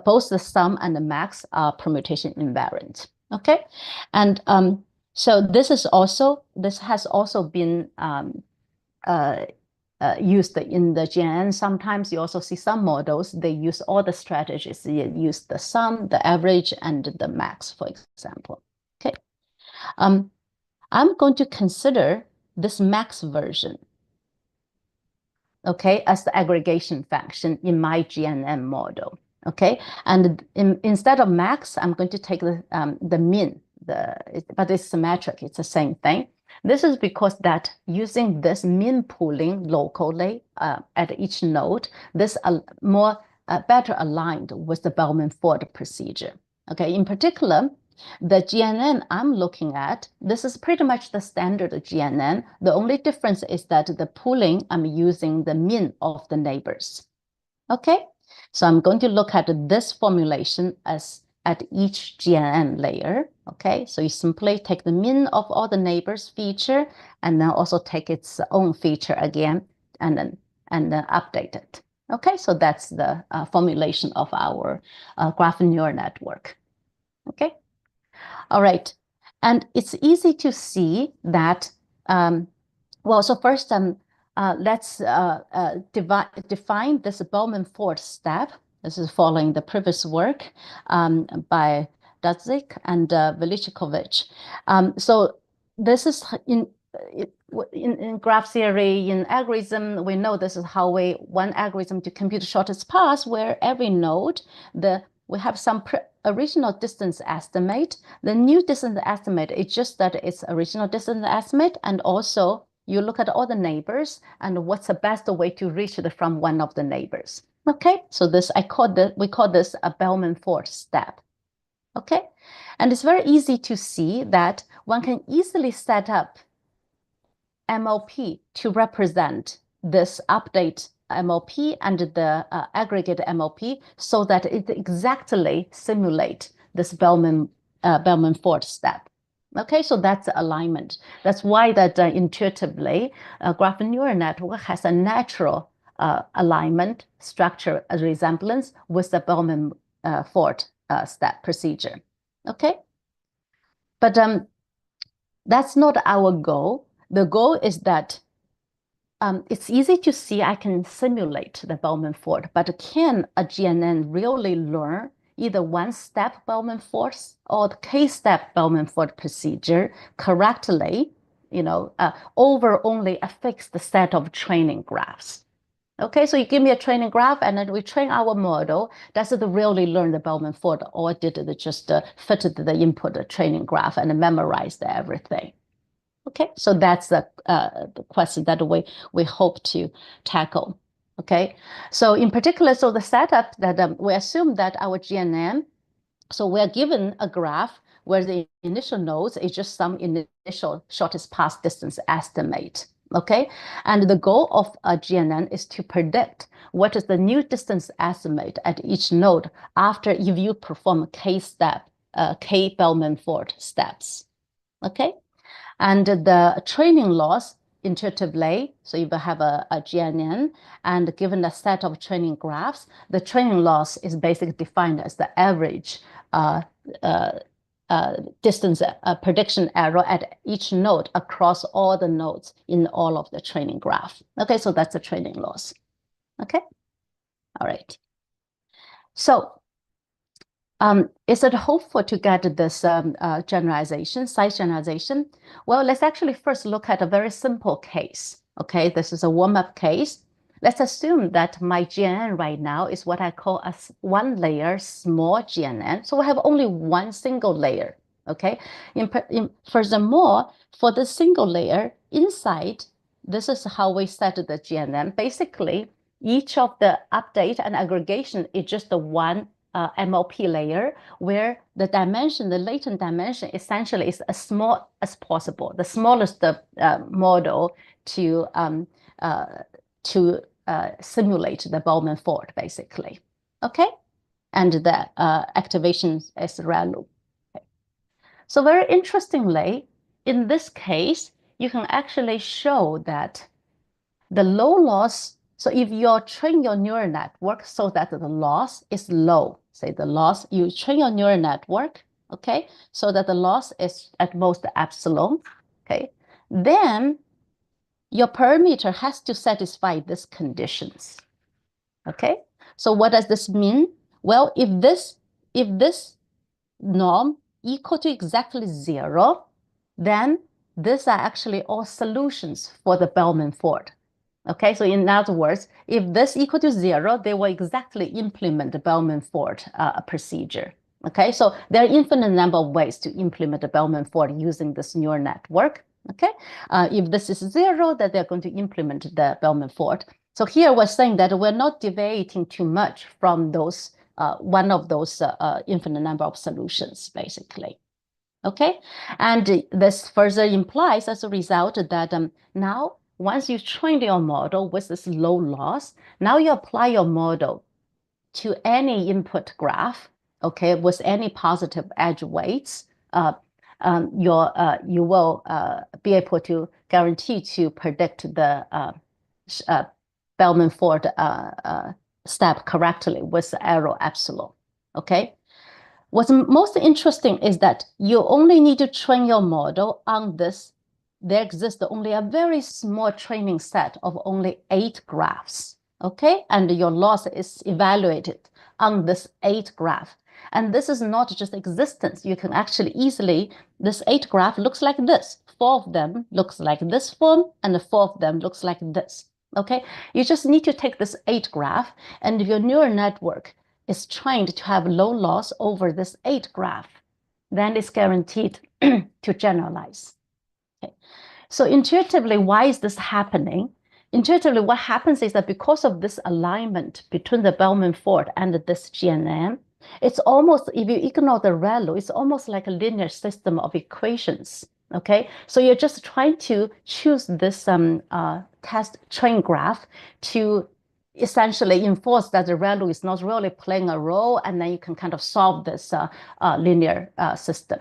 both the sum and the max are permutation invariant. Okay, and so this has also been used in the GNN. Sometimes you also see some models, they use all the strategies. They use the sum, the average, and the max, for example. Okay, I'm going to consider this max version, okay, as the aggregation function in my GNN model. Okay, and instead of max, I'm going to take the min, but it's symmetric, it's the same thing. This is because that using this min pooling locally at each node, this better aligned with the Bellman-Ford procedure. Okay, in particular, the GNN I'm looking at, this is pretty much the standard GNN. The only difference is that the pooling, I'm using the min of the neighbors. Okay, so I'm going to look at this formulation as at each GNN layer. Okay, so you simply take the min of all the neighbors feature and then also take its own feature again and then update it. Okay, so that's the formulation of our graph neural network. Okay, all right, and it's easy to see that. Well, so first, let's define this Bellman-Ford step. This is following the previous work by Dudzik and Velichkovich. So this is in graph theory, in algorithm, we know this is how one algorithm to compute the shortest path, where every node, we have some original distance estimate. The new distance estimate is just that it's original distance estimate, and also you look at all the neighbors and what's the best way to reach from one of the neighbors. Okay, so we call this a Bellman-Ford step. Okay, and it's very easy to see that one can easily set up MLP to represent this update MLP and the aggregate MLP so that it exactly simulate this Bellman-Ford step. Okay, so that's the alignment. That's why that intuitively, graph neural network has a natural alignment structure resemblance with the Bellman-Ford step procedure. Okay, but that's not our goal. The goal is that it's easy to see I can simulate the Bellman-Ford, but can a GNN really learn either one-step Bellman-Ford or the k-step Bellman-Ford procedure correctly, over only a fixed set of training graphs? Okay, so you give me a training graph and then we train our model. Does it really learn the Bellman-Ford, or did it just fit the input training graph and memorize everything? Okay, so that's the question that we hope to tackle. Okay, so in particular, so the setup that we assume that our GNN, so we're given a graph where the initial nodes is just some initial shortest path distance estimate. Okay, and the goal of a GNN is to predict what is the new distance estimate at each node after if you perform k Bellman-Ford steps. Okay, and the training loss intuitively, so if you have a GNN and given a set of training graphs, the training loss is basically defined as the average distance prediction error at each node across all the nodes in all of the training graph. Okay, so that's the training loss. Okay, all right. So is it hopeful to get this generalization, size generalization? Well, let's actually first look at a very simple case. Okay, this is a warm-up case. let's assume that my GNN right now is what I call a one layer small GNN. So we have only one single layer, okay? Furthermore, for the single layer inside, this is how we set the GNN. Basically, each of the update and aggregation is just the one MLP layer where the dimension, the latent dimension, essentially is as small as possible, the smallest model to simulate the Bellman fault, basically. Okay, and the activation is ReLU. Okay. So very interestingly, in this case, you can actually show that the low loss. So if you train your neural network so that the loss is low, say the loss, you train your neural network, okay, so that the loss is at most epsilon, okay, then your parameter has to satisfy these conditions, okay? So what does this mean? Well, if this norm equal to exactly 0, then these are actually all solutions for the Bellman fault. Okay, so in other words, if this equal to 0, they will exactly implement the Bellman fault procedure. Okay, so there are infinite number of ways to implement the Bellman fault using this neural network. Okay, if this is 0, then they're going to implement the Bellman fault. So here we're saying that we're not deviating too much from those one of those infinite number of solutions, basically. Okay, and this further implies as a result that now once you train your model with this low loss, now you apply your model to any input graph, okay, with any positive edge weights, you will be able to guarantee to predict the Bellman fault step correctly with the error epsilon, okay? What's most interesting is that you only need to train your model on this. There exists only a very small training set of only 8 graphs, okay? And your loss is evaluated on this 8 graph. And this is not just existence. You can actually easily, this 8 graph looks like this. 4 of them looks like this form, and 4 of them looks like this, okay? You just need to take this 8 graph, and your neural network is trained to have low loss over this 8 graph, then it's guaranteed to generalize. Okay. So intuitively, why is this happening? Intuitively, what happens is that because of this alignment between the Bellman fault and this GNN, it's almost, if you ignore the ReLU, it's almost like a linear system of equations. Okay, so you're just trying to choose this test train graph to essentially enforce that the ReLU is not really playing a role, and then you can kind of solve this linear system.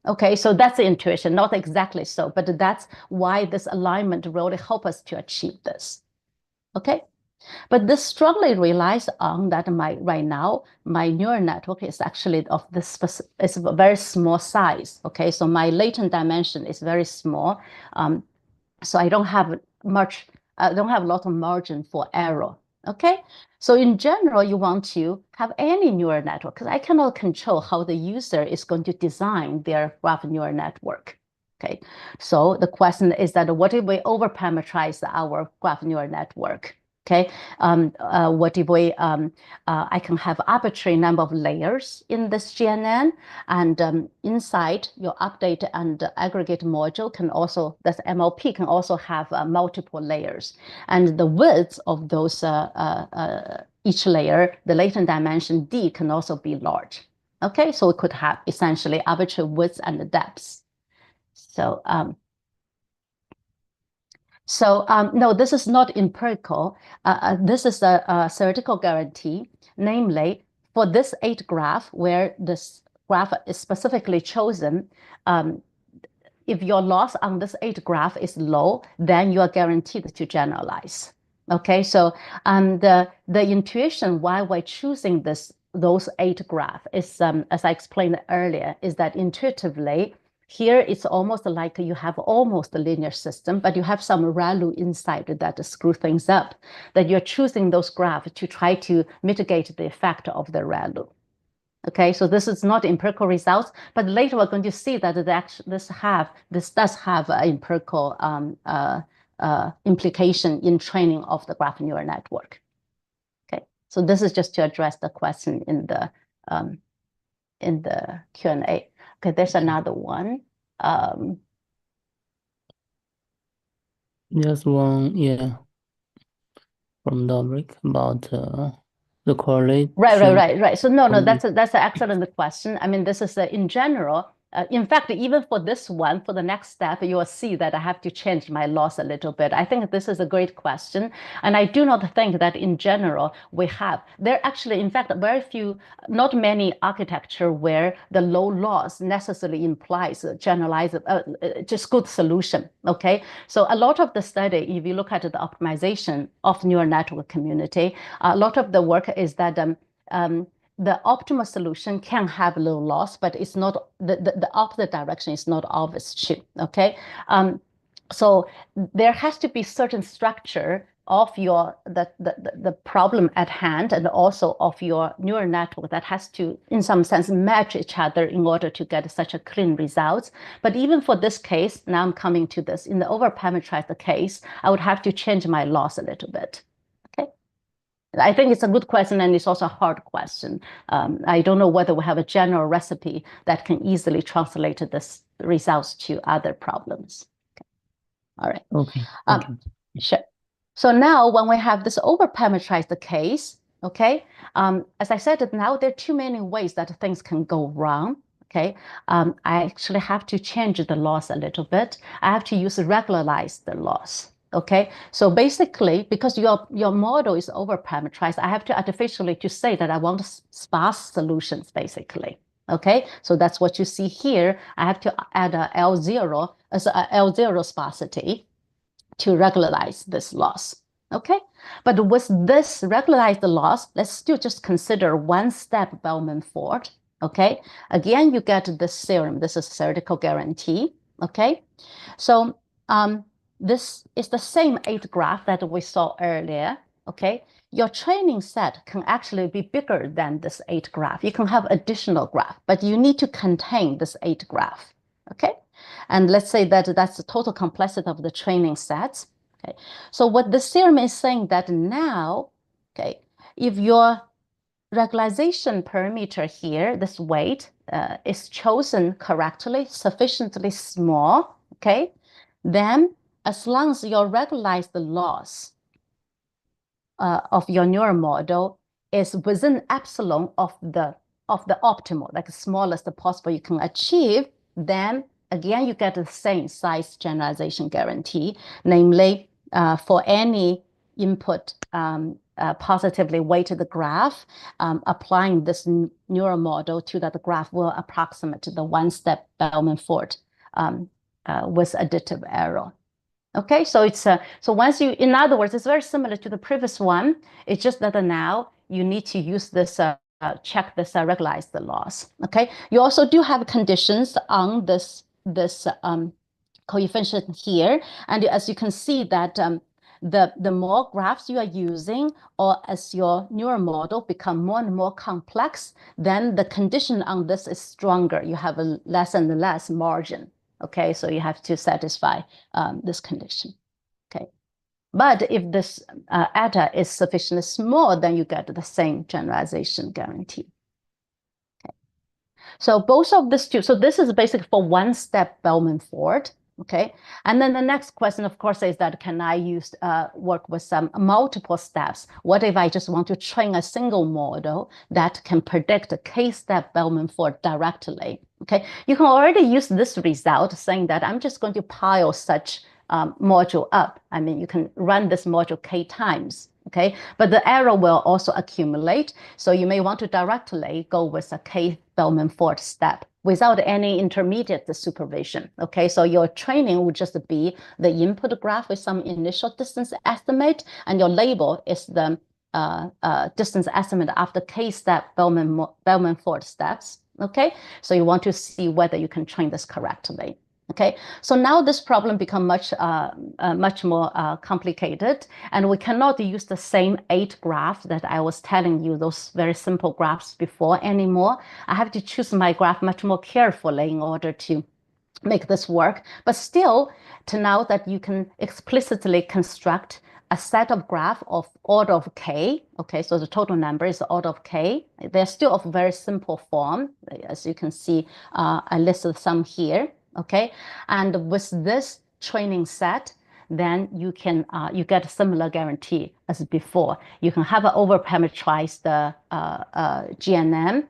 Okay, so that's the intuition, not exactly so, but that's why this alignment really helps us to achieve this. Okay, but this strongly relies on that right now, my neural network is actually of this, it's a very small size. Okay, so my latent dimension is very small. So I don't have much, I don't have a lot of margin for error. Okay, so in general, you want to have any neural network because I cannot control how the user is going to design their graph neural network. Okay, so the question is that what if we overparameterize our graph neural network? Okay, what if we, I can have arbitrary number of layers in this GNN, and inside your update and aggregate module can also, that's MLP, can also have multiple layers. And the width of those, each layer, the latent dimension D can also be large. Okay, so we could have essentially arbitrary widths and depths. So, no, this is not empirical. This is a theoretical guarantee, namely for this 8 graph where this graph is specifically chosen, if your loss on this 8 graph is low, then you are guaranteed to generalize. Okay, so the intuition why we're choosing those 8 graph is, as I explained earlier, is that intuitively, here, it's almost like you have almost a linear system, but you have some ReLU inside that screw things up, that you're choosing those graphs to try to mitigate the effect of the ReLU. Okay, so this is not empirical results, but later we're going to see that this does have empirical implication in training of the graph neural network. Okay, so this is just to address the question in the Q&A. Okay, there's another one. Just one, yeah, from Dominic about the correlation. Right. So no, that's an excellent question. I mean, this is in general. In fact, even for this one, for the next step, you will see that I have to change my loss a little bit. I think this is a great question. And I do not think that in general, there actually, in fact, very few, not many architecture where the low loss necessarily implies just good solution, okay? So a lot of the study, if you look at the optimization of neural network community, a lot of the work is that the optimal solution can have low loss, but it's not the opposite direction is not always true. Okay, so there has to be certain structure of the problem at hand and also of your neural network that has to, in some sense, match each other in order to get such a clean results. But even for this case, now I'm coming to this, in the overparameterized case, I would have to change my loss a little bit. I think it's a good question, and it's also a hard question. I don't know whether we have a general recipe that can easily translate this results to other problems. Okay. All right. Okay. Sure. So now when we have this overparameterized case, okay, as I said, now there are too many ways that things can go wrong. Okay, I actually have to change the loss a little bit. I have to regularize the loss. Okay, so basically, because your model is overparameterized, I have to artificially to say that I want sparse solutions, basically. Okay, so that's what you see here. I have to add a L0 as a L0 sparsity to regularize this loss. Okay, but with this regularized loss, let's still just consider one-step Bellman-Ford. Okay, again, you get this theorem. This is theoretical guarantee. Okay, so this is the same 8 graph that we saw earlier, okay? Your training set can actually be bigger than this 8 graph. You can have additional graph, but you need to contain this 8 graph, okay? And let's say that that's the total complexity of the training sets, okay? So what this theorem is saying that now, okay, if your regularization parameter here, this weight, is chosen correctly, sufficiently small, okay, then as long as you regularize the loss of your neural model is within epsilon of the optimal, like the smallest possible you can achieve, then again you get the same size generalization guarantee, namely for any input positively weighted graph, applying this neural model to that graph will approximate the one-step Bellman-Ford with additive error. Okay, so it's so once you, in other words, it's very similar to the previous one. It's just that now you need to use this check this regularize the loss. Okay, you also do have conditions on this coefficient here, and as you can see that the more graphs you are using, or as your neural model become more and more complex, then the condition on this is stronger. You have a less and less margin. Okay, so you have to satisfy this condition. Okay, but if this eta is sufficiently small, then you get the same generalization guarantee. Okay, so both of these two. So this is basically for one-step Bellman-Ford. Okay, and then the next question, of course, is that can I use work with some multiple steps? What if I just want to train a single model that can predict a k-step Bellman-Ford directly? Okay, you can already use this result saying that I'm just going to pile such module up. I mean, you can run this module k times. Okay, but the error will also accumulate. So you may want to directly go with a k Bellman-Ford step without any intermediate supervision. Okay, so your training would just be the input graph with some initial distance estimate, and your label is the distance estimate after k-step Bellman-Ford steps. Okay, so you want to see whether you can train this correctly. Okay, so now this problem becomes much more complicated, and we cannot use the same 8 graphs that I was telling you, those very simple graphs before anymore. I have to choose my graph much more carefully in order to make this work. But still, to know that you can explicitly construct a set of graph of order of k. Okay, so the total number is the order of k. They're still of very simple form. As you can see, I listed some here. Okay, and with this training set, then you can you get a similar guarantee as before. You can have an over-parameterized GNN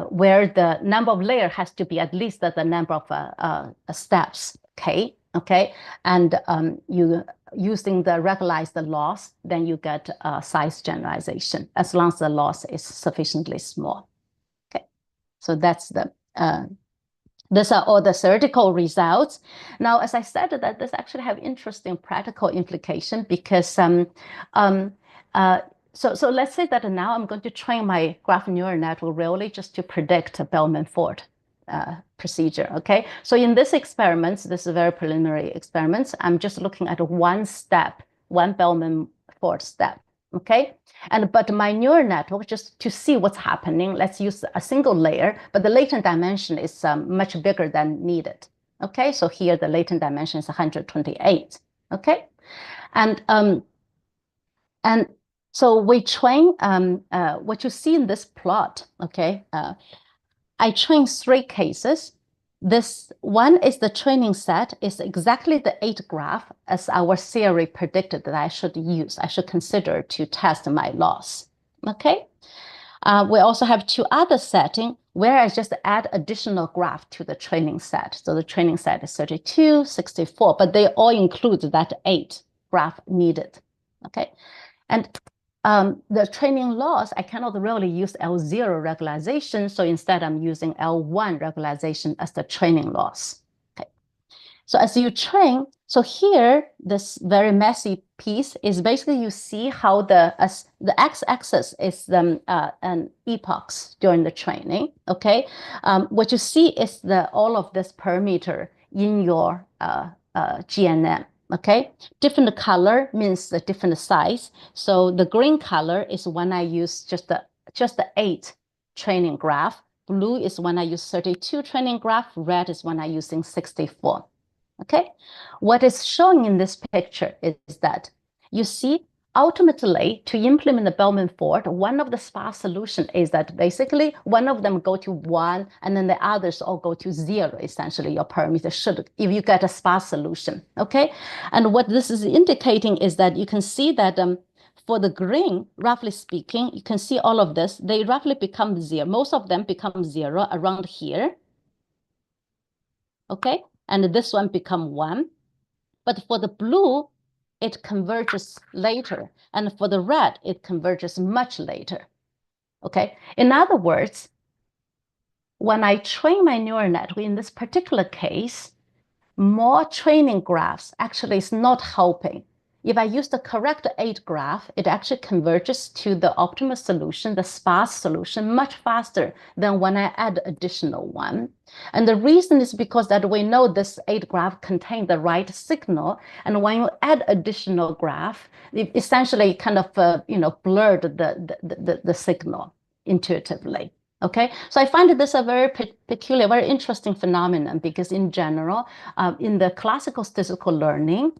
where the number of layers has to be at least the number of steps, k. Okay, and you using the regularized loss, then you get size generalization as long as the loss is sufficiently small. Okay, so that's the these are all the theoretical results. Now, as I said, that this actually have interesting practical implication because so let's say that now I'm going to train my graph neural network really just to predict a Bellman-Ford procedure. Okay, so in this experiment, this is very preliminary experiments. I'm just looking at one step, one Bellman-Ford step. Okay, but my neural network, just to see what's happening, let's use a single layer, but the latent dimension is much bigger than needed. Okay, so here the latent dimension is 128. Okay, and so we train what you see in this plot. Okay, I train 3 cases. This one is the training set, is exactly the 8 graph as our theory predicted that I should use, I should consider to test my loss. Okay. We also have 2 other settings where I just add additional graph to the training set. So the training set is 32, 64, but they all include that 8 graph needed. Okay. And the training loss, I cannot really use L0 regularization. So instead, I'm using L1 regularization as the training loss. Okay. So as you train, so here, this very messy piece is basically you see how the x-axis is an epochs during the training. Okay. What you see is all of this parameter in your GNN. Okay, different color means the different size. So the green color is when I use just the 8 training graph. Blue is when I use 32 training graph. Red is when I using 64. Okay, what is showing in this picture is that you see ultimately to implement the Bellman-Ford, one of the sparse solution is that basically one of them go to 1 and then the others all go to 0. Essentially, your parameter should, if you get a sparse solution. Okay, and what this is indicating is that you can see that for the green, roughly speaking, you can see all of this, they roughly become 0. Most of them become 0 around here. Okay, and this one become 1. But for the blue, it converges later. And for the red, it converges much later. Okay, in other words, when I train my neural network in this particular case, more training graphs actually is not helping. If I use the correct 8 graph, it actually converges to the optimal solution, the sparse solution, much faster than when I add additional 1. And the reason is because that we know this 8 graph contain the right signal. And when you add additional graph, it essentially kind of blurred the signal intuitively. Okay, so I find this a very peculiar, very interesting phenomenon because in general, in the classical statistical learning,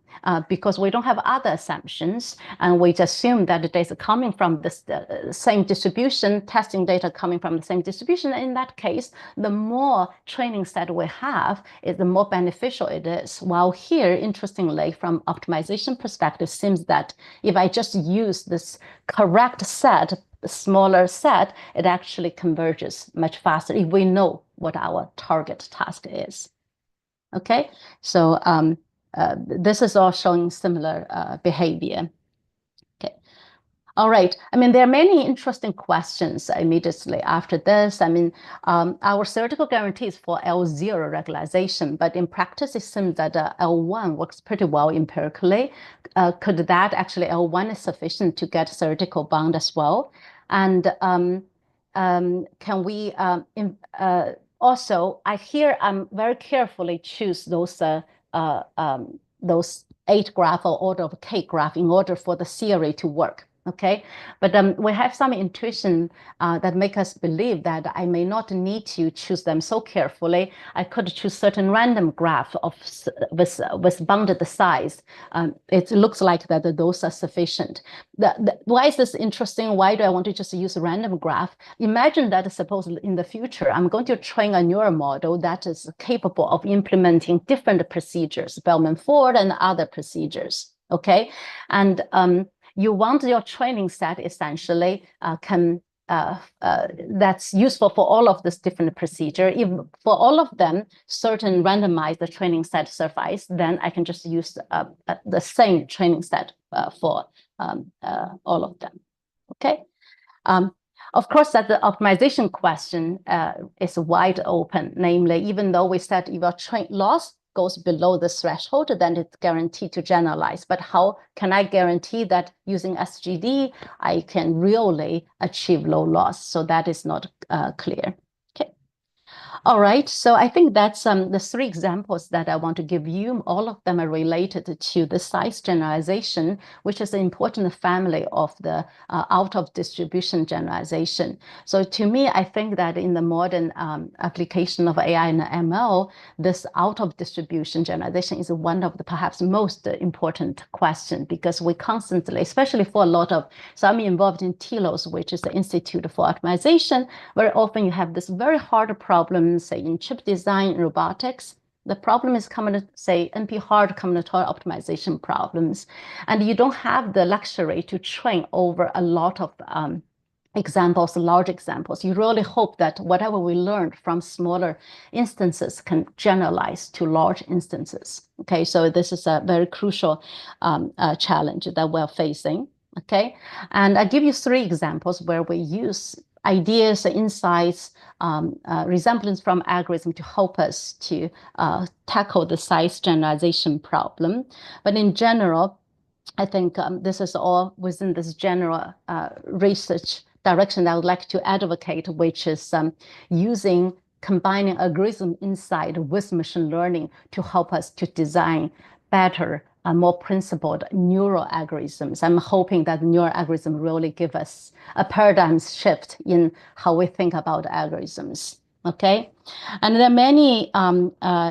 because we don't have other assumptions and we just assume that the data coming from this same distribution, testing data coming from the same distribution, in that case, the more training set we have, the more beneficial it is. While here, interestingly, from optimization perspective, seems that if I just use this correct set, smaller set, it actually converges much faster if we know what our target task is. Okay, so this is all showing similar behavior. Okay, all right. I mean, there are many interesting questions immediately after this. I mean, our theoretical guarantees for L0 regularization, but in practice, it seems that L1 works pretty well empirically. Could that actually L1 is sufficient to get theoretical bound as well? And can we also? I'm very carefully choose those 8 graph or order of k graph in order for the theory to work. Okay, but we have some intuition that make us believe that I may not need to choose them so carefully. I could choose certain random graph with bounded size. It looks like that those are sufficient. Why is this interesting? Why do I want to just use a random graph? Imagine that suppose in the future, I'm going to train a neural model that is capable of implementing different procedures, Bellman-Ford and other procedures, okay? And you want your training set essentially that's useful for all of this different procedure. If for all of them, certain randomized training set suffice, then I can just use the same training set for all of them. Okay. Of course, that the optimization question is wide open. Namely, even though we said if your train loss goes below the threshold, then it's guaranteed to generalize. But how can I guarantee that using SGD, I can really achieve low loss? So that is not clear. Okay. All right, so I think that's the 3 examples that I want to give you. All of them are related to the size generalization, which is an important family of the out-of-distribution generalization. So to me, I think that in the modern application of AI and ML, this out-of-distribution generalization is one of the perhaps most important questions, because we constantly, especially for a lot of, so I'm involved in TILOS, which is the Institute for Optimization. Very often you have this very hard problem, say in chip design, robotics. The problem is common, say NP-hard combinatorial optimization problems. And you don't have the luxury to train over a lot of examples, large examples. You really hope that whatever we learned from smaller instances can generalize to large instances. Okay, so this is a very crucial challenge that we're facing. Okay, and I'll give you 3 examples where we use ideas, insights, resemblance from algorithm to help us to tackle the size generalization problem. But in general, I think this is all within this general research direction I would like to advocate, which is combining algorithm insight with machine learning to help us to design better, more principled neural algorithms. I'm hoping that neural algorithms really give us a paradigm shift in how we think about algorithms. Okay, and there are many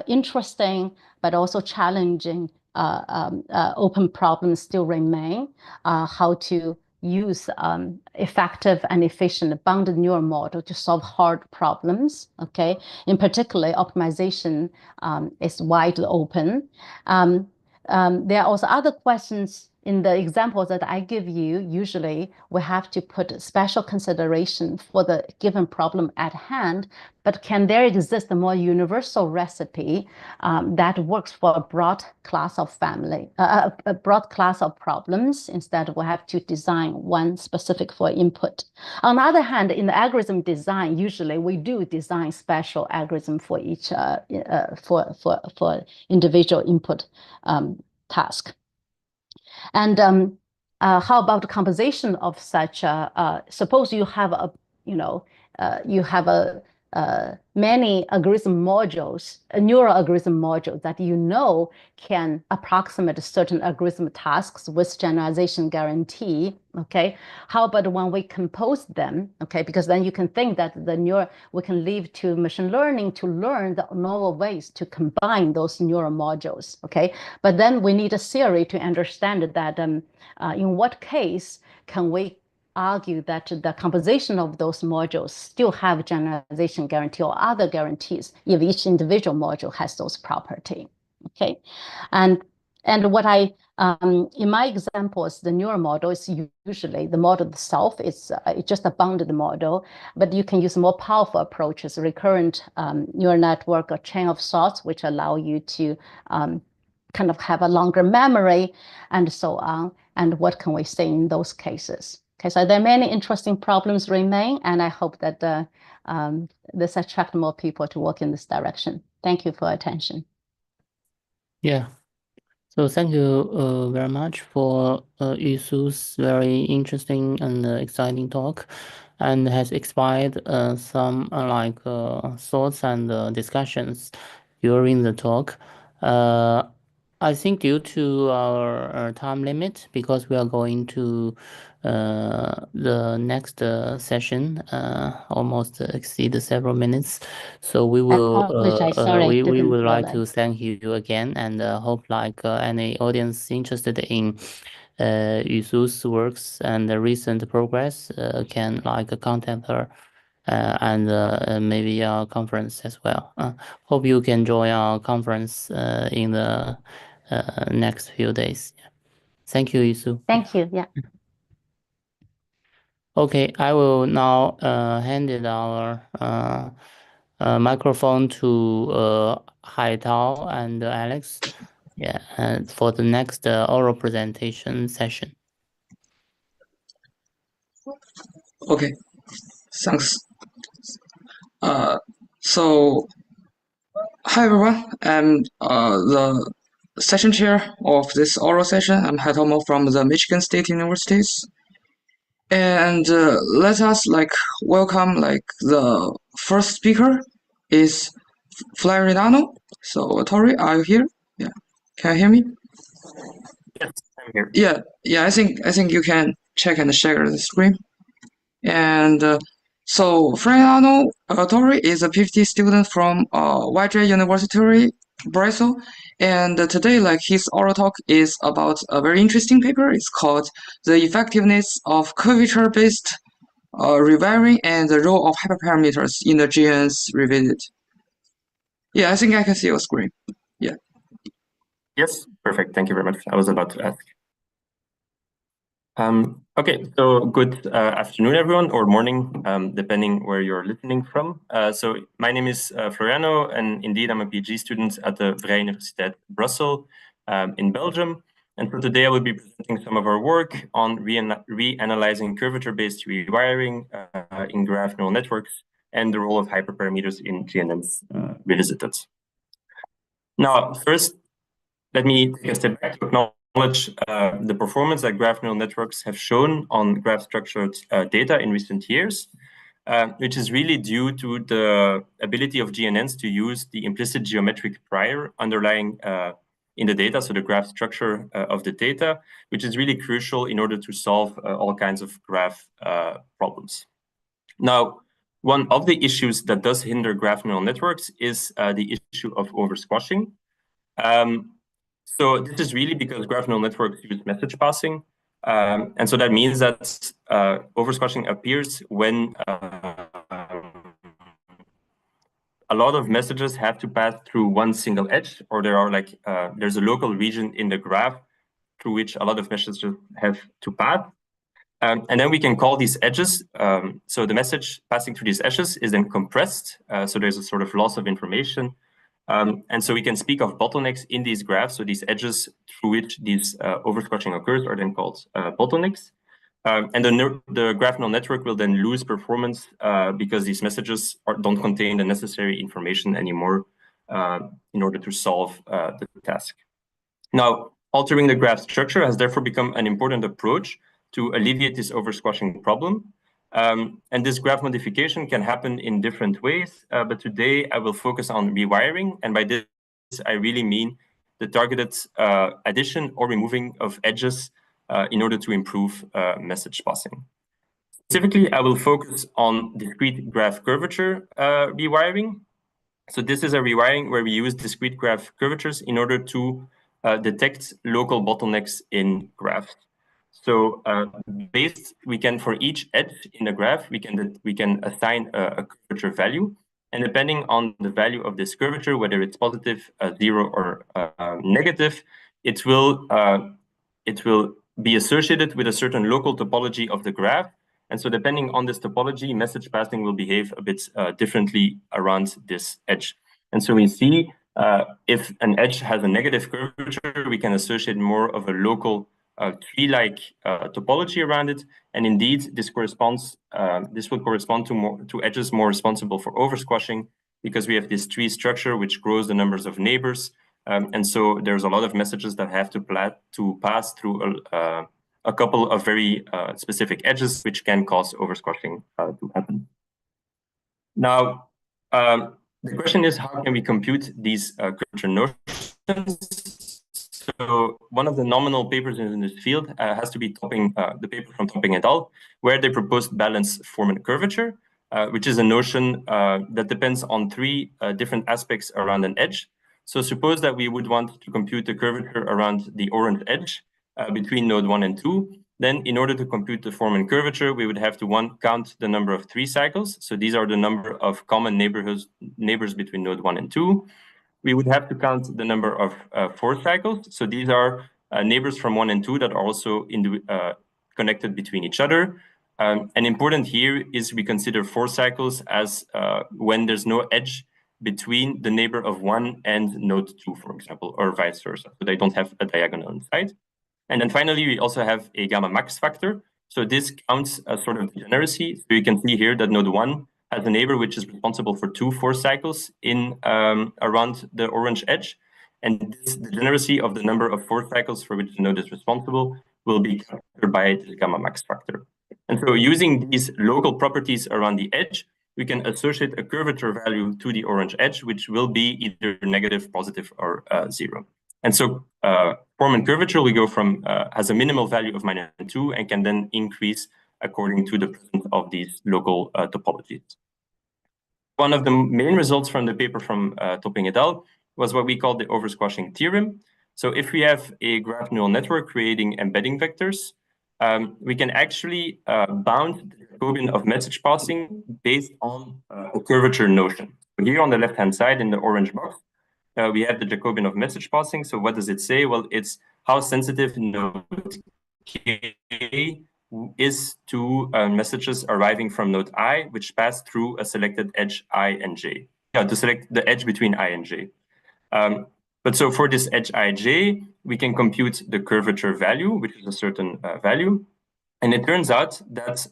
interesting but also challenging open problems still remain. How to use effective and efficient bounded neural model to solve hard problems. Okay, in particular, optimization is wide open. There are also other questions in the examples that I give you. Usually we have to put special consideration for the given problem at hand, but can there exist a more universal recipe that works for a broad class of a broad class of problems? Instead, we have to design one specific for input. On the other hand, in the algorithm design, usually we do design special algorithm for each for individual input task. And how about the composition of such suppose you have a, you have many algorithm modules, neural algorithm modules that can approximate certain algorithm tasks with generalization guarantee. Okay, how about when we compose them? Okay, because then you can think that we can leave to machine learning to learn the novel ways to combine those neural modules. Okay, but then we need a theory to understand that in what case can we argue that the composition of those modules still have generalization guarantee or other guarantees if each individual module has those properties. Okay, and what I in my examples, the neural model is usually the model itself is just a bounded model, but you can use more powerful approaches, recurrent neural network or chain of thoughts, which allow you to kind of have a longer memory and so on. And what can we say in those cases? Okay, so there are many interesting problems remain, and I hope that this attracts more people to work in this direction. Thank you for your attention. Yeah. So thank you very much for Yusu's very interesting and exciting talk, and has inspired some thoughts and discussions during the talk. I think due to our time limit, because we are going to the next session, almost exceed several minutes, so we will apologize. Sorry, I we didn't would like to realize. thank you again, and hope like any audience interested in Yusu's works and the recent progress can like contact her. And maybe our conference as well. Hope you can join our conference in the next few days. Yeah. Thank you, Yusu. Thank you. Yeah. Okay, I will now hand it our microphone to Haitao and Alex. Yeah, and for the next oral presentation session. Okay, thanks. So, hi everyone. I'm the session chair of this oral session. I'm Haitomo from the Michigan State Universities. And let us welcome the first speaker is Floridano. So Tori, are you here? Yeah. Can you hear me? Yes, I'm here. Yeah. I think you can check and share the screen. And so Floridano Tori is a PhD student from YJ University, Brazil. And today, his oral talk is about a very interesting paper. It's called "The Effectiveness of Curvature-Based Rewiring and the Role of Hyperparameters in the GNNs Revisited." Yeah, I think I can see your screen. Yeah. Yes, perfect. Thank you very much. I was about to ask. Okay, so good afternoon, everyone, or morning, depending where you're listening from. So my name is Floriano, and indeed I'm a PhD student at the Vrije Universiteit Brussels in Belgium. And for today, I will be presenting some of our work on reanalyzing curvature-based rewiring in graph neural networks and the role of hyperparameters in GNNs revisited. Now, first, let me take a step back to acknowledge the performance that graph neural networks have shown on graph structured data in recent years, which is really due to the ability of GNNs to use the implicit geometric prior underlying in the data, so the graph structure of the data, which is really crucial in order to solve all kinds of graph problems. Now, one of the issues that does hinder graph neural networks is the issue of oversquashing. So this is really because graph neural networks use message passing. And so that means that oversquashing appears when a lot of messages have to pass through one single edge, or there are there's a local region in the graph through which a lot of messages have to pass. And then we can call these edges. So the message passing through these edges is then compressed. So there's a sort of loss of information. And so we can speak of bottlenecks in these graphs. So these edges through which these oversquashing occurs are then called bottlenecks. And the graph neural network will then lose performance because these messages don't contain the necessary information anymore in order to solve the task. Now, altering the graph structure has therefore become an important approach to alleviate this oversquashing problem. And this graph modification can happen in different ways, but today I will focus on rewiring. And by this, I really mean the targeted addition or removing of edges in order to improve message passing. Specifically, I will focus on discrete graph curvature rewiring. So this is a rewiring where we use discrete graph curvatures in order to detect local bottlenecks in graphs. So we can, for each edge in the graph, we can assign a curvature value. And depending on the value of this curvature, whether it's positive, 0, or negative, it will be associated with a certain local topology of the graph. And so depending on this topology, message passing will behave a bit differently around this edge. And so we see if an edge has a negative curvature, we can associate more of a local tree-like topology around it. And indeed, this will correspond to edges more responsible for oversquashing, because we have this tree structure which grows the numbers of neighbors. And so there's a lot of messages that have to pass through a couple of very specific edges, which can cause oversquashing to happen. Now, the question is, how can we compute these curvature notions? So one of the nominal papers in this field has to be the paper from Topping et al., where they proposed balanced Foreman curvature, which is a notion that depends on three different aspects around an edge. So suppose that we would want to compute the curvature around the orange edge between node 1 and 2. Then in order to compute the Foreman curvature, we would have to count the number of 3 cycles. So these are the number of common neighbors between node 1 and 2. We would have to count the number of 4 cycles. So these are neighbors from 1 and 2 that are also connected between each other. And important here is we consider 4 cycles as when there's no edge between the neighbor of 1 and node 2, for example, or vice versa. So they don't have a diagonal inside. And then finally, we also have a gamma max factor. So this counts as sort of degeneracy. So you can see here that node 1 has a neighbor which is responsible for 2 4 cycles in around the orange edge. And this degeneracy of the number of 4 cycles for which the node is responsible will be captured by the gamma max factor. And so using these local properties around the edge, we can associate a curvature value to the orange edge, which will be either negative, positive, or 0. And so Foreman curvature we go from has a minimal value of -2 and can then increase according to the presence of these local topologies. One of the main results from the paper from Topping et al. Was what we call the oversquashing theorem. So if we have a graph neural network creating embedding vectors, we can actually bound the Jacobian of message passing based on a curvature notion. So here on the left-hand side in the orange box, we have the Jacobian of message passing. So what does it say? Well, it's how sensitive node K is to messages arriving from node I, which pass through a selected edge I and J. Yeah, to select the edge between I and J. But so for this edge ij, we can compute the curvature value, which is a certain value. And it turns out that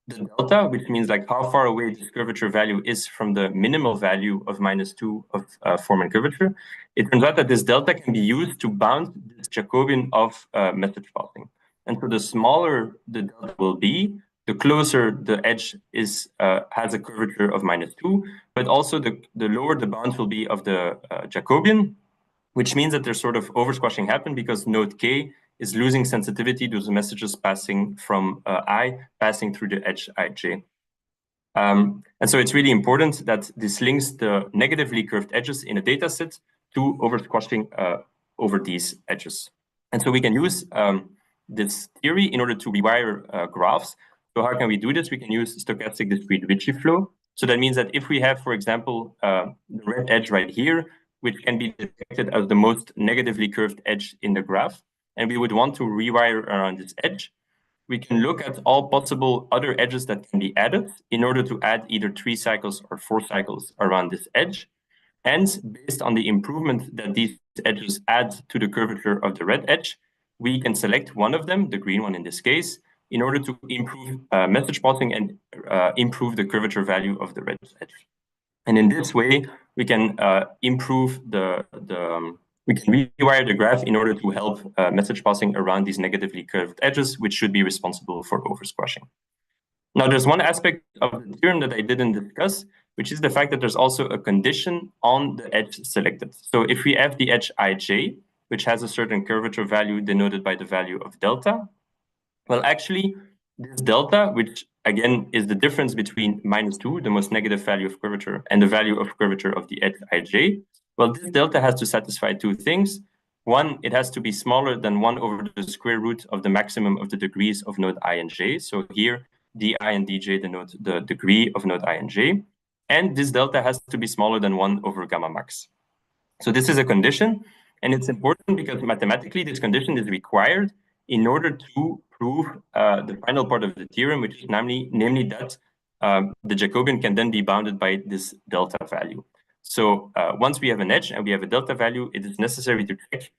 the delta, which means like how far away this curvature value is from the minimal value of -2 of Foreman curvature, it turns out that this delta can be used to bound this Jacobian of message passing. And so the smaller the delta will be, the closer the edge is has a curvature of -2, but also the lower the bound will be of the Jacobian, which means that there's sort of oversquashing happen because node K is losing sensitivity to the messages passing from I, passing through the edge ij. And so it's really important that this links the negatively curved edges in a data set to oversquashing over these edges. And so we can use this theory in order to rewire graphs. So how can we do this? We can use stochastic discrete Ricci flow. So that means that if we have, for example, the red edge right here, which can be detected as the most negatively curved edge in the graph, and we would want to rewire around this edge, we can look at all possible other edges that can be added in order to add either 3 cycles or 4 cycles around this edge. And based on the improvement that these edges add to the curvature of the red edge, we can select one of them, the green one in this case, in order to improve message passing and improve the curvature value of the red edge. And in this way, we can improve we can rewire the graph in order to help message passing around these negatively curved edges, which should be responsible for oversquashing. Now, there's one aspect of the theorem that I didn't discuss, which is the fact that there's also a condition on the edge selected. So if we have the edge ij, which has a certain curvature value denoted by the value of delta, well, actually, this delta, which again is the difference between -2, the most negative value of curvature, and the value of curvature of the edge ij, well, this delta has to satisfy 2 things. One, it has to be smaller than 1 over the square root of the maximum of the degrees of node I and j. So here, di and dj denote the degree of node I and j. And this delta has to be smaller than 1 over gamma max. So this is a condition, and it's important because mathematically this condition is required in order to prove the final part of the theorem, which is namely that the Jacobian can then be bounded by this delta value. So once we have an edge and we have a delta value, it is necessary to check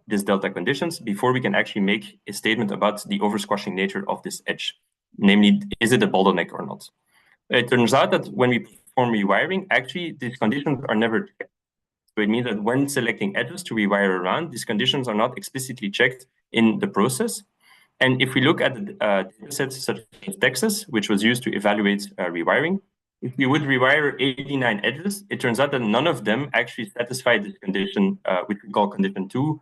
these delta conditions before we can actually make a statement about the oversquashing nature of this edge. Namely, is it a bottleneck or not? It turns out that when we perform rewiring, actually these conditions are never checked. So it means that when selecting edges to rewire around, these conditions are not explicitly checked in the process. And if we look at the datasets such as Texas, which was used to evaluate rewiring, if we would rewire 89 edges, it turns out that none of them actually satisfy this condition, which we call condition 2,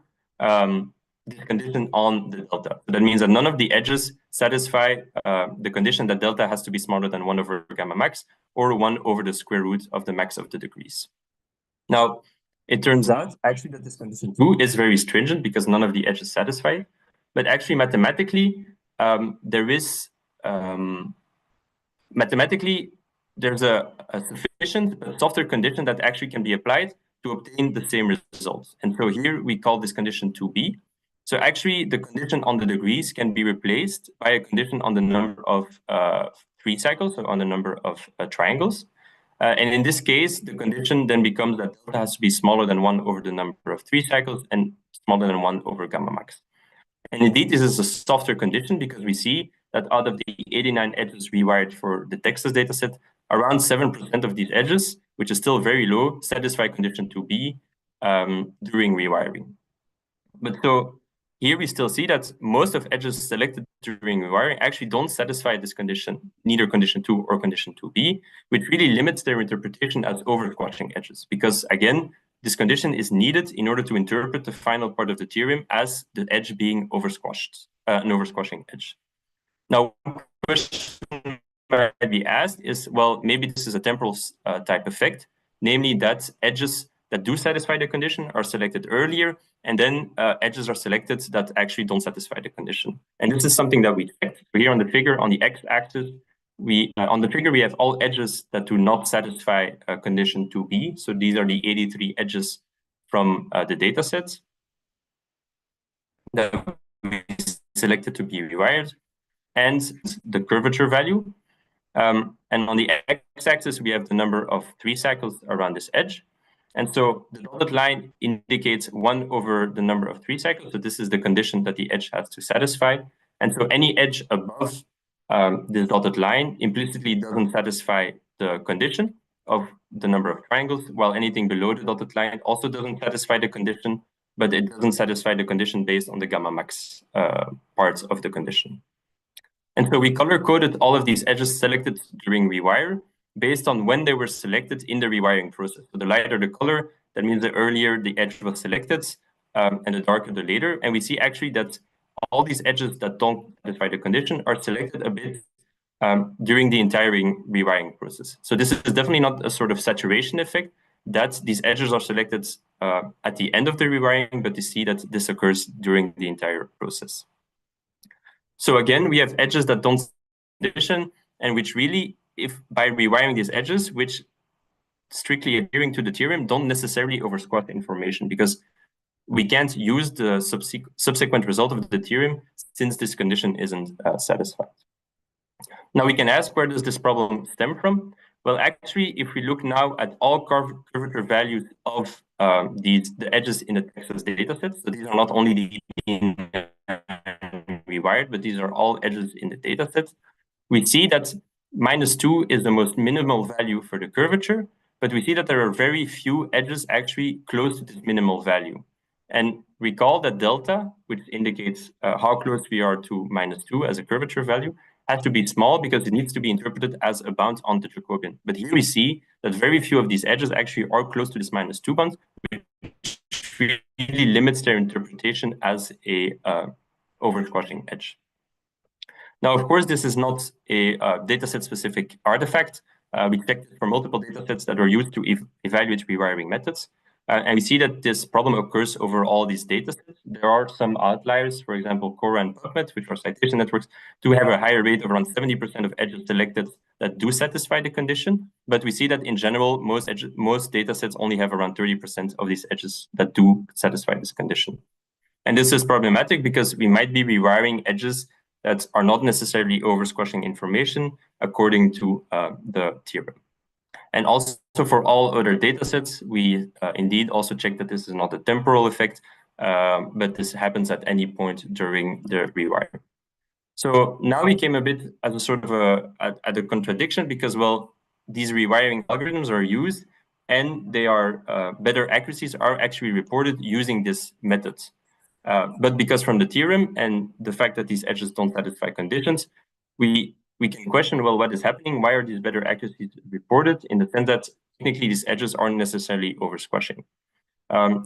this condition on the delta. So that means that none of the edges satisfy the condition that delta has to be smaller than 1 over gamma max, or 1 over the square root of the max of the degrees. Now, it turns out actually that this condition 2 is very stringent because none of the edges satisfy. But actually, mathematically, there's a sufficient softer condition that actually can be applied to obtain the same results. And so here we call this condition 2b. So actually, the condition on the degrees can be replaced by a condition on the number of 3 cycles, so on the number of triangles. And in this case, the condition then becomes that delta has to be smaller than 1 over the number of 3 cycles and smaller than 1 over gamma max. And indeed, this is a softer condition because we see that out of the 89 edges rewired for the Texas dataset, around 7% of these edges, which is still very low, satisfy condition 2b during rewiring. But so here we still see that most of edges selected during rewiring actually don't satisfy this condition, neither condition 2 or condition 2b, which really limits their interpretation as oversquashing edges. Because again, this condition is needed in order to interpret the final part of the theorem as the edge being oversquashed, an oversquashing edge. Now, one question might be asked is, well, maybe this is a temporal type effect, namely that edges that do satisfy the condition are selected earlier, and then edges are selected that actually don't satisfy the condition. And this is something that we checked. So here on the figure, on the x-axis, on the figure, we have all edges that do not satisfy condition 2b. So these are the 83 edges from the data sets that we selected to be rewired, and the curvature value. And on the x-axis, we have the number of 3 cycles around this edge. And so the dotted line indicates 1 over the number of 3 cycles. So this is the condition that the edge has to satisfy. And so any edge above this dotted line implicitly doesn't satisfy the condition of the number of triangles, while anything below the dotted line also doesn't satisfy the condition, but it doesn't satisfy the condition based on the gamma max parts of the condition. And so we color-coded all of these edges selected during rewire based on when they were selected in the rewiring process. So the lighter the color, that means the earlier the edge was selected, and the darker the later. And we see actually that all these edges that don't satisfy the condition are selected a bit during the entire rewiring process. So this is definitely not a sort of saturation effect, that these edges are selected at the end of the rewiring, but you see that this occurs during the entire process. So again, we have edges that don't condition, and which really, if by rewiring these edges, which strictly adhering to the theorem, don't necessarily oversquash information, because we can't use the subsequent result of the theorem since this condition isn't satisfied. Now we can ask, where does this problem stem from? Well, actually, if we look now at all curvature values of the edges in the Texas dataset, so these are not only the rewired, but these are all edges in the dataset, we see that -2 is the most minimal value for the curvature, but we see that there are very few edges actually close to this minimal value. And recall that delta, which indicates how close we are to -2 as a curvature value, has to be small because it needs to be interpreted as a bound on the Jacobian. But here we see that very few of these edges actually are close to this -2 bound, which really limits their interpretation as a oversquashing edge. Now, of course, this is not a dataset-specific artifact. We checked for multiple datasets that are used to evaluate rewiring methods. And we see that this problem occurs over all these datasets. There are some outliers, for example, Cora and PubMed, which are citation networks, do have a higher rate of around 70% of edges selected that do satisfy the condition. But we see that in general, most datasets only have around 30% of these edges that do satisfy this condition. And this is problematic because we might be rewiring edges that are not necessarily oversquashing information according to the theorem. And also for all other datasets, we indeed also check that this is not a temporal effect, but this happens at any point during the rewiring. So now we came a bit as a sort of at a contradiction because, well, these rewiring algorithms are used and they are better accuracies are actually reported using this method. But because from the theorem and the fact that these edges don't satisfy conditions, we we can question, well, what is happening? Why are these better accuracies reported? In the sense that technically these edges aren't necessarily over-squashing.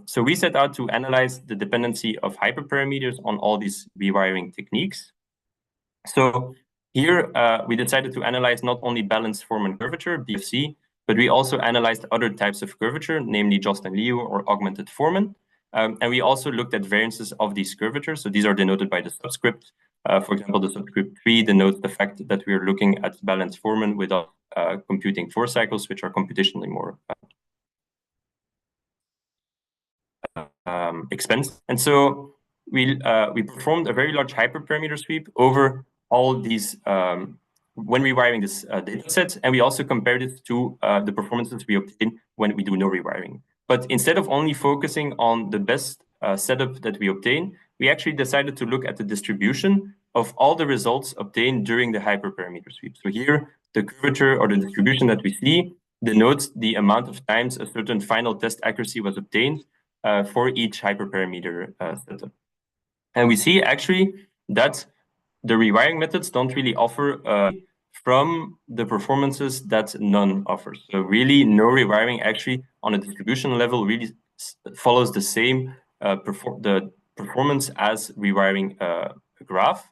So we set out to analyze the dependency of hyperparameters on all these rewiring techniques. So here we decided to analyze not only balanced form and curvature, BFC, but we also analyzed other types of curvature, namely Jost-Leo or augmented Foreman. And we also looked at variances of these curvatures. So these are denoted by the subscript. For example, the subscript 3 denotes the fact that we are looking at balanced Foreman without computing 4 cycles, which are computationally more expensive. And so we performed a very large hyperparameter sweep over all these when rewiring this data set, and we also compared it to the performances we obtain when we do no rewiring. But instead of only focusing on the best setup that we obtain, we actually decided to look at the distribution of all the results obtained during the hyperparameter sweep. So here, the curvature or the distribution that we see denotes the amount of times a certain final test accuracy was obtained for each hyperparameter setup. And we see actually that the rewiring methods don't really offer from the performances that none offers. So really, no rewiring actually on a distribution level really follows the same the performance as rewiring the graph.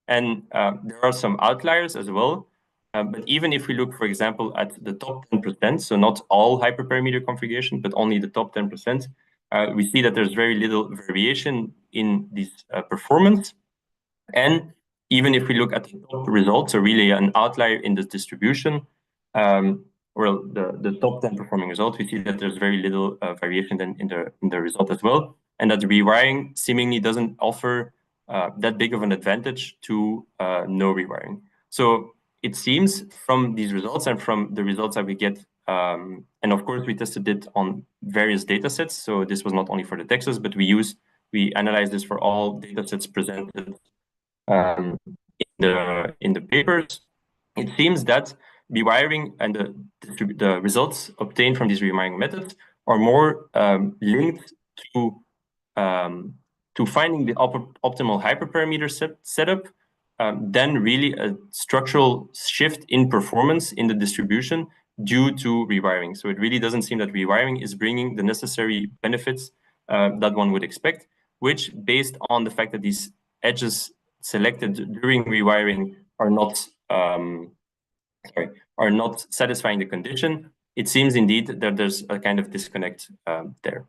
And there are some outliers as well. But even if we look, for example, at the top 10%, so not all hyperparameter configuration, but only the top 10%, we see that there's very little variation in this performance. And even if we look at the top results, so really an outlier in the distribution, well, the top 10 performing results, we see that there's very little variation in the result as well, and that the rewiring seemingly doesn't offer that big of an advantage to no rewiring. So it seems from these results and from the results that we get, and of course we tested it on various data sets. So this was not only for the Texas, but we analyzed this for all data sets presented in the papers. It seems that rewiring and the results obtained from these rewiring methods are more linked to finding the optimal hyperparameter setup than really a structural shift in performance in the distribution due to rewiring. So it really doesn't seem that rewiring is bringing the necessary benefits that one would expect, which, based on the fact that these edges selected during rewiring are not satisfying the condition, it seems indeed that there's a kind of disconnect there.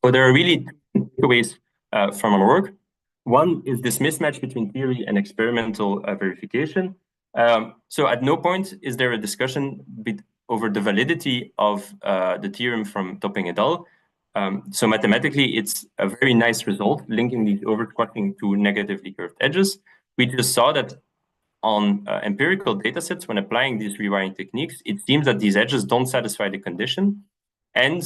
So there are really two takeaways from our work. One is this mismatch between theory and experimental verification. So at no point is there a discussion over the validity of the theorem from Topping et al. So mathematically, it's a very nice result, linking these oversquashing to negatively curved edges. We just saw that on empirical data sets, when applying these rewiring techniques, it seems that these edges don't satisfy the condition, and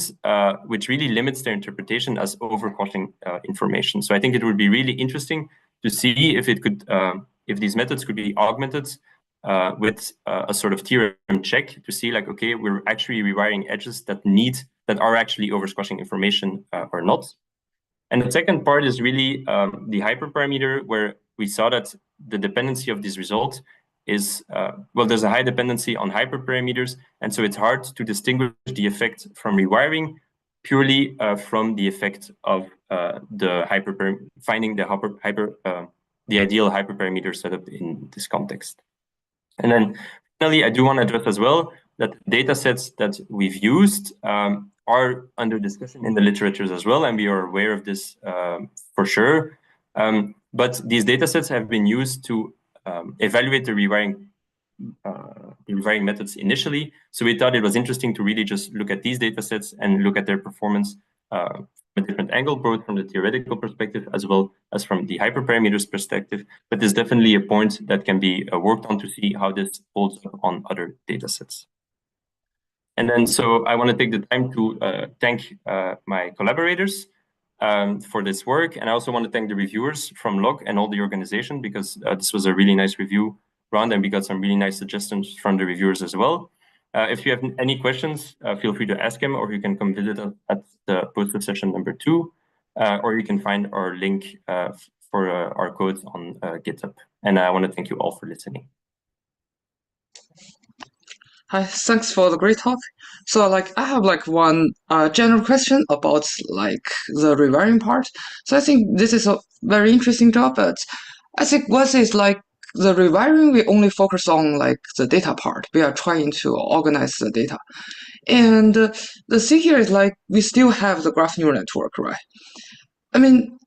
which really limits their interpretation as oversquashing information. So I think it would be really interesting to see if it could, if these methods could be augmented with a sort of theorem check to see, like, okay, we're actually rewiring edges that are actually oversquashing information or not. And the second part is really the hyperparameter, where we saw that the dependency of this result is, well, there's a high dependency on hyperparameters, and so it's hard to distinguish the effect from rewiring purely from the effect of finding the ideal hyperparameter setup in this context. And then finally, I do want to address as well that data sets that we've used are under discussion in the literatures as well, and we are aware of this for sure. But these data sets have been used to evaluate the rewiring methods initially. So we thought it was interesting to really just look at these data sets and look at their performance from a different angle, both from the theoretical perspective as well as from the hyperparameters perspective. But there's definitely a point that can be worked on to see how this holds up on other data sets. And then, so I want to take the time to thank my collaborators for this work. And I also want to thank the reviewers from LoG and all the organization, because this was a really nice review round, and we got some really nice suggestions from the reviewers as well. If you have any questions, feel free to ask them, or you can come visit us at the posted session number 2, or you can find our link for our code on GitHub. And I want to thank you all for listening. Hi, thanks for the great talk. So I have one general question about the rewiring part. So I think this is a very interesting job, but I think what is the rewiring, we only focus on the data part. We are trying to organize the data. And the thing here is we still have the graph neural network, right? I mean,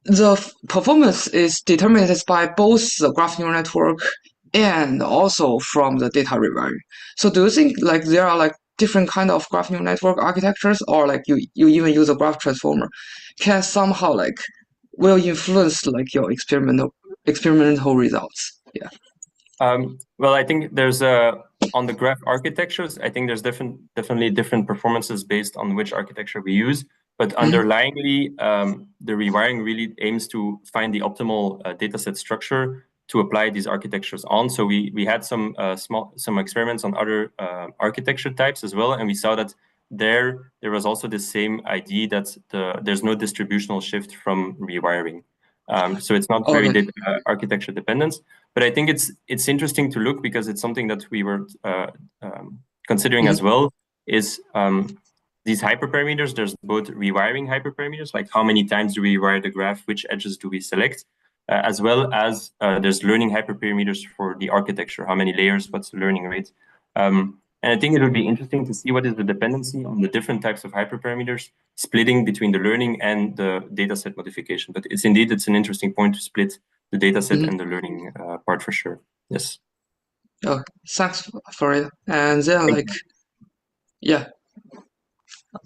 the performance is determined by both the graph neural network and also from the data rewiring. So do you think there are different kind of graph neural network architectures, or you even use a graph transformer can somehow will influence your experimental results? Yeah. Well, I think there's on the graph architectures, I think there's definitely different performances based on which architecture we use. But underlyingly, the rewiring really aims to find the optimal dataset structure to apply these architectures on. So we had some experiments on other architecture types as well, and we saw that there was also the same idea that there's no distributional shift from rewiring. So it's not very architecture dependent. But I think it's interesting to look, because it's something that we were considering as well, is these hyperparameters. There's both rewiring hyperparameters, like how many times do we rewire the graph, which edges do we select, as well as there's learning hyperparameters for the architecture, how many layers, what's the learning rate. And I think it would be interesting to see what is the dependency on the different types of hyperparameters, splitting between the learning and the dataset modification. But it's an interesting point to split the dataset and the learning part for sure. Yes. Oh, thanks for it. And then yeah.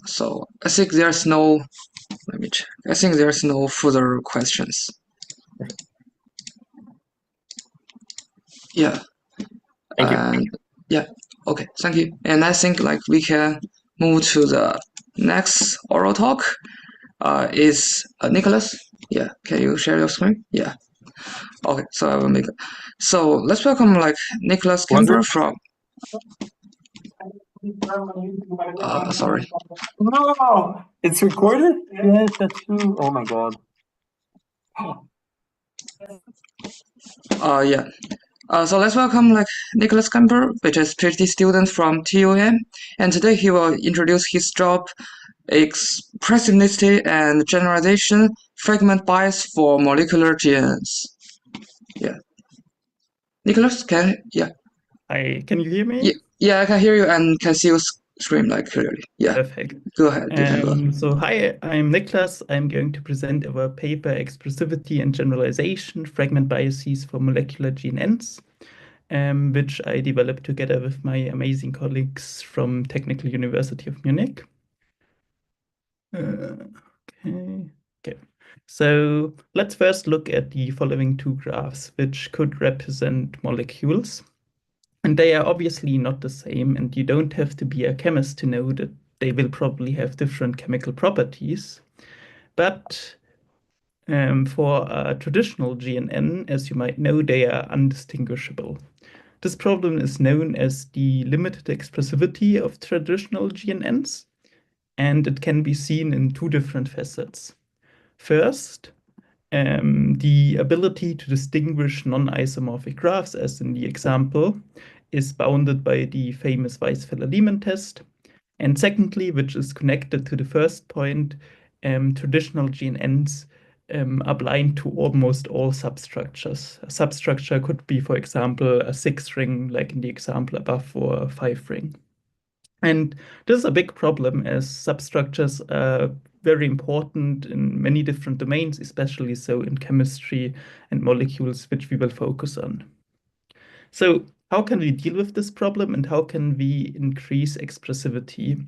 So I think there's no. Let me check. I think there's no further questions. Yeah. Thank you. Yeah. Okay. Thank you. And I think we can move to the next oral talk. Is Nicholas? Yeah. Can you share your screen? Yeah. Okay. So I will make it. So let's welcome Nicholas Kemper from. Sorry. No, it's recorded? Yes, that's true. Oh my God. Yeah. So let's welcome Nicholas Kemper, which is PhD student from TUM, and today he will introduce his job, Expressivity and Generalization, Fragment-Biases for molecular GNNs. Yeah. Nicholas, yeah. Hi, can you hear me? Yeah, I can hear you and can see your screen clearly. Yeah. Perfect. Go ahead. So hi, I'm Niklas. I'm going to present our paper Expressivity and Generalization, Fragment-Biases for molecular GNNs, which I developed together with my amazing colleagues from Technical University of Munich. Okay. So let's first look at the following two graphs, which could represent molecules. And they are obviously not the same, and you don't have to be a chemist to know that they will probably have different chemical properties. But for a traditional GNN, as you might know, they are undistinguishable. This problem is known as the limited expressivity of traditional GNNs, and it can be seen in two different facets. First, the ability to distinguish non-isomorphic graphs, as in the example, is bounded by the famous Weisfeller-Lehmann test. And secondly, which is connected to the first point, traditional GNNs are blind to almost all substructures. A substructure could be, for example, a 6-ring, like in the example above, or a 5-ring. And this is a big problem, as substructures are very important in many different domains, especially so in chemistry and molecules, which we will focus on. So how can we deal with this problem, and how can we increase expressivity?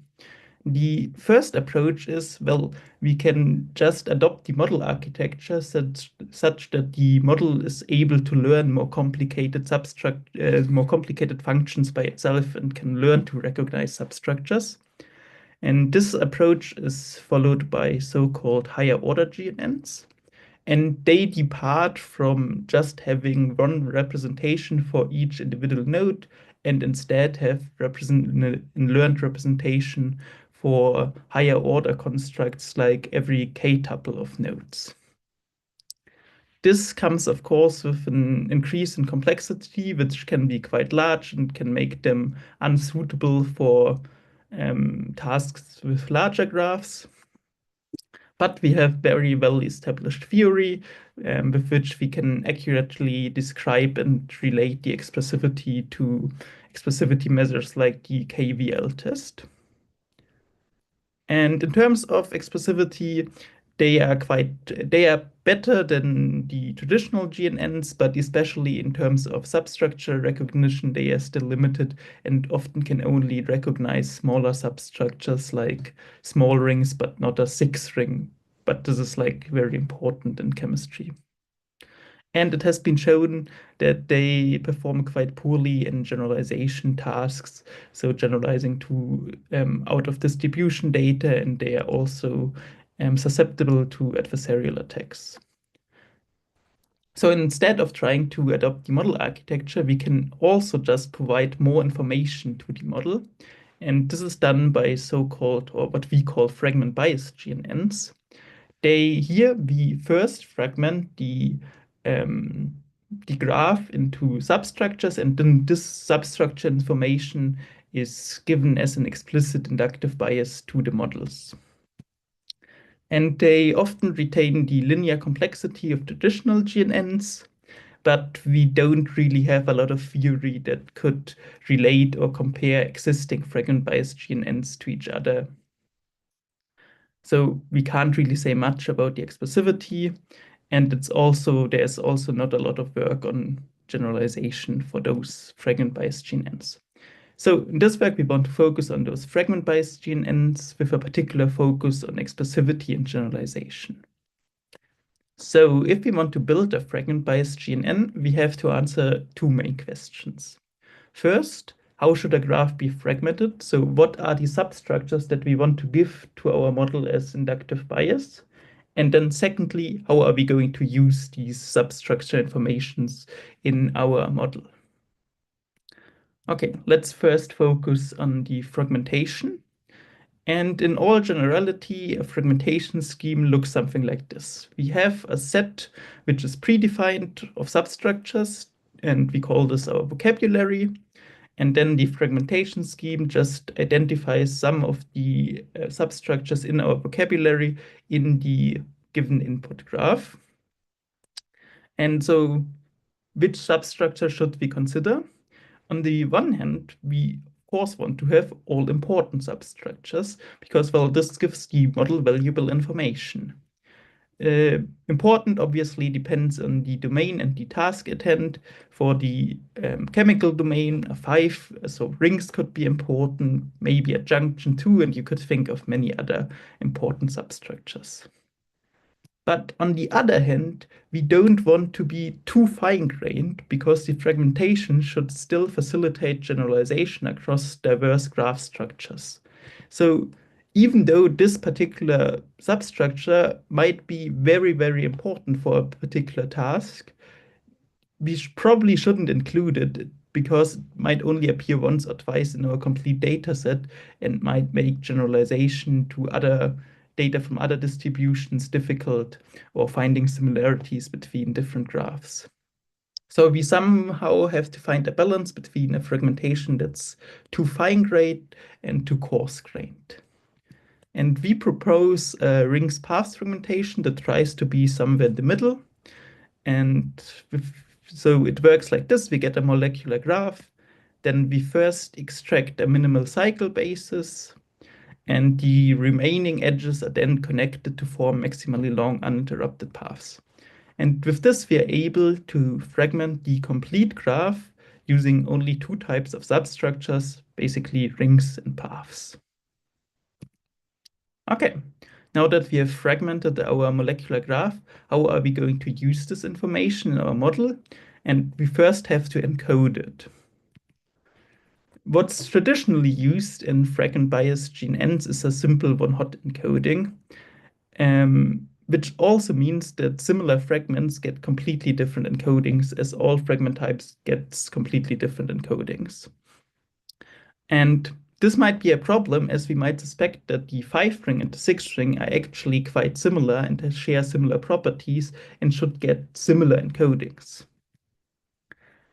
The first approach is, well, we can just adopt the model architecture such that the model is able to learn more complicated functions by itself and can learn to recognize substructures. And this approach is followed by so-called higher order GNNs. And they depart from just having one representation for each individual node, and instead have learned representation for higher order constructs like every k-tuple of nodes. This comes, of course, with an increase in complexity, which can be quite large and can make them unsuitable for tasks with larger graphs. But we have very well-established theory with which we can accurately describe and relate the expressivity to expressivity measures like the KVL test. And in terms of expressivity, they are better than the traditional GNNs, but especially in terms of substructure recognition, they are still limited and often can only recognize smaller substructures like small rings, but not a 6-ring. But this is like very important in chemistry. And it has been shown that they perform quite poorly in generalization tasks, so generalizing to out of distribution data, and they are also susceptible to adversarial attacks. So instead of trying to adopt the model architecture, we can also just provide more information to the model. And this is done by so-called, or what we call fragment-biased GNNs. Here we first fragment the graph into substructures, and then this substructure information is given as an explicit inductive bias to the models. And they often retain the linear complexity of traditional GNNs, but we don't really have a lot of theory that could relate or compare existing fragment-biased GNNs to each other. So we can't really say much about the expressivity, and there's also not a lot of work on generalization for those fragment-biased GNNs. So in this work, we want to focus on those fragment-biased GNNs with a particular focus on expressivity and generalization. So if we want to build a fragment-biased GNN, we have to answer two main questions. First, how should a graph be fragmented? So what are the substructures that we want to give to our model as inductive bias? And then secondly, how are we going to use these substructure informations in our model? Okay, let's first focus on the fragmentation. And in all generality, a fragmentation scheme looks something like this. We have a set which is predefined of substructures, and we call this our vocabulary. And then the fragmentation scheme just identifies some of the substructures in our vocabulary in the given input graph. And so which substructure should we consider? On the one hand, we of course want to have all important substructures because, well, this gives the model valuable information. Important obviously depends on the domain and the task at hand. For the chemical domain, a 5, so rings could be important, maybe a junction too, and you could think of many other important substructures. But on the other hand, we don't want to be too fine-grained because the fragmentation should still facilitate generalization across diverse graph structures. So even though this particular substructure might be very, very important for a particular task, we probably shouldn't include it because it might only appear once or twice in our complete data set and might make generalization to other data from other distributions difficult, or finding similarities between different graphs. So we somehow have to find a balance between a fragmentation that's too fine-grained and too coarse-grained. And we propose a rings path fragmentation that tries to be somewhere in the middle. And so it works like this. We get a molecular graph. Then we first extract a minimal cycle basis, and the remaining edges are then connected to form maximally long uninterrupted paths. And with this, we are able to fragment the complete graph using only two types of substructures, basically rings and paths. Okay, now that we have fragmented our molecular graph, how are we going to use this information in our model? And we first have to encode it. What's traditionally used in fragment-biased GNNs is a simple one-hot encoding, which also means that similar fragments get completely different encodings, as all fragment types get completely different encodings. And This might be a problem, as we might suspect that the 5 ring and the 6 ring are actually quite similar and share similar properties and should get similar encodings.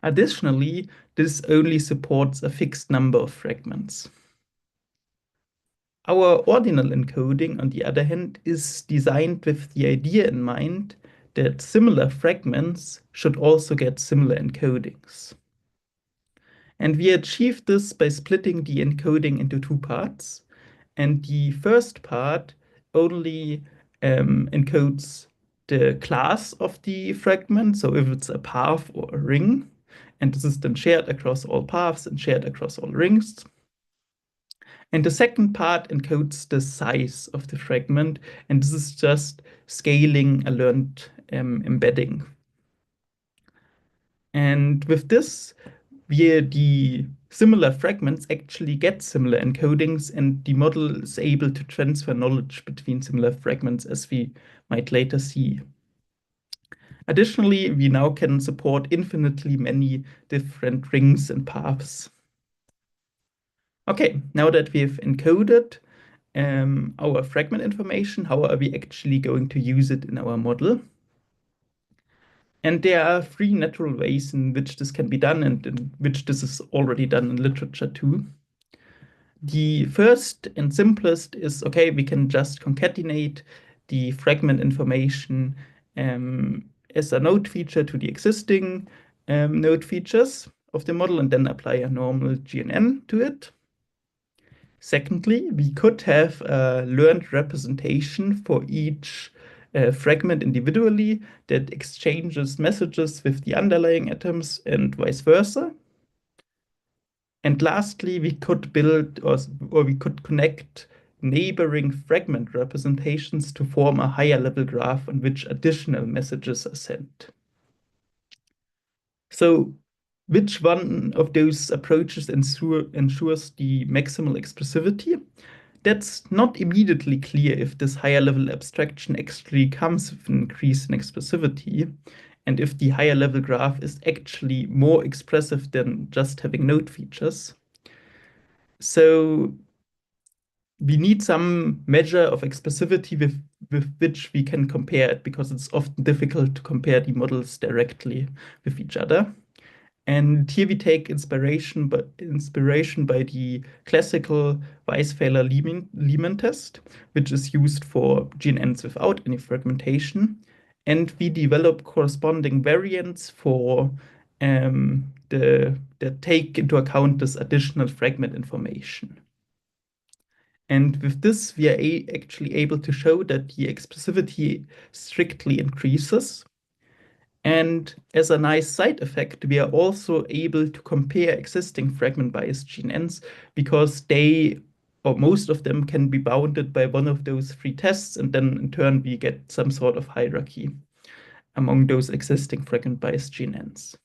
Additionally, this only supports a fixed number of fragments. Our ordinal encoding, on the other hand, is designed with the idea in mind that similar fragments should also get similar encodings. And we achieve this by splitting the encoding into 2 parts. And the first part only encodes the class of the fragment, so if it's a path or a ring, and this is then shared across all paths and shared across all rings. And the second part encodes the size of the fragment, and this is just scaling a learned embedding. And with this, the similar fragments actually get similar encodings, and the model is able to transfer knowledge between similar fragments, as we might later see. Additionally, we now can support infinitely many different rings and paths. Okay, now that we've encoded our fragment information, how are we actually going to use it in our model? And there are 3 natural ways in which this can be done and in which this is already done in literature too. The first and simplest is, okay, we can just concatenate the fragment information as a node feature to the existing node features of the model and then apply a normal GNN to it. Secondly, we could have a learned representation for each fragment individually that exchanges messages with the underlying atoms and vice versa. And lastly, we could build or we could connect neighboring fragment representations to form a higher level graph on which additional messages are sent. So which one of those approaches ensures the maximal expressivity? That's not immediately clear if this higher level abstraction actually comes with an increase in expressivity, and if the higher level graph is actually more expressive than just having node features. So we need some measure of expressivity with which we can compare it, because it's often difficult to compare the models directly with each other. And here we take inspiration by the classical Weisfeiler-Lehman test, which is used for GNNs without any fragmentation. And we develop corresponding variants for that take into account this additional fragment information. And with this, we are actually able to show that the expressivity strictly increases. And as a nice side effect, we are also able to compare existing fragment-biased GNNs because they, or most of them, can be bounded by one of those 3 tests, and then in turn we get some sort of hierarchy among those existing fragment-biased GNNs.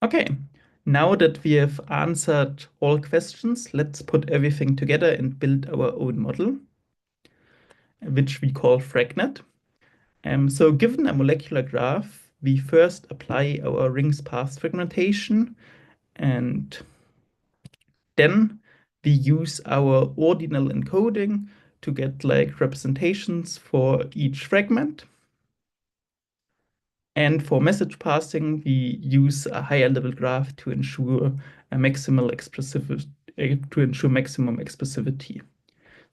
Okay, now that we have answered all questions, let's put everything together and build our own model, which we call Fragnet. So given a molecular graph, we first apply our rings path fragmentation, and then we use our ordinal encoding to get like representations for each fragment. And for message passing, we use a higher level graph to ensure a maximal expressivity, maximum expressivity.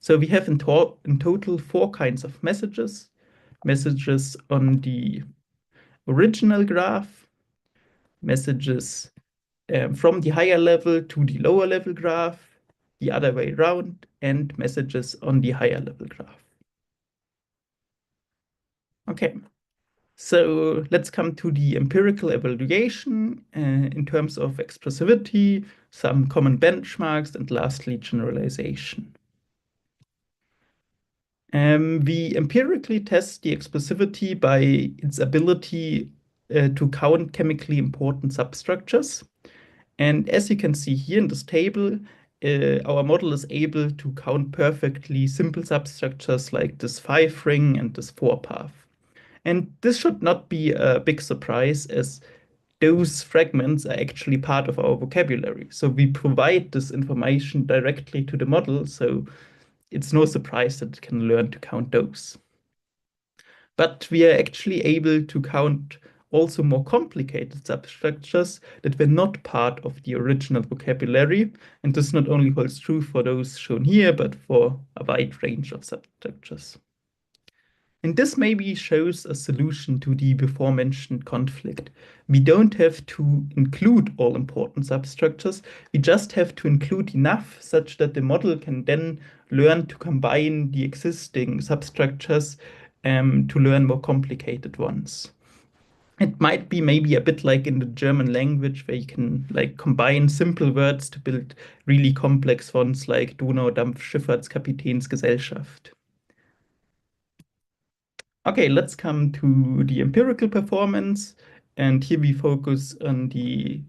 So we have in total 4 kinds of messages on the original graph, messages from the higher level to the lower level graph, the other way around, and messages on the higher level graph. Okay, so let's come to the empirical evaluation in terms of expressivity, some common benchmarks, and lastly, generalization. We empirically test the expressivity by its ability to count chemically important substructures. And as you can see here in this table, our model is able to count perfectly simple substructures like this 5 ring and this 4 path. And this should not be a big surprise, as those fragments are actually part of our vocabulary. So we provide this information directly to the model, so it's no surprise that it can learn to count those. But we are actually able to count also more complicated substructures that were not part of the original vocabulary. And this not only holds true for those shown here, but for a wide range of substructures. And this maybe shows a solution to the before-mentioned conflict. We don't have to include all important substructures. We just have to include enough such that the model can then learn to combine the existing substructures to learn more complicated ones. It might be maybe a bit like in the German language, where you can like combine simple words to build really complex ones like Donaudampfschifffahrtskapitänsgesellschaft. Okay, let's come to the empirical performance. And here we focus on the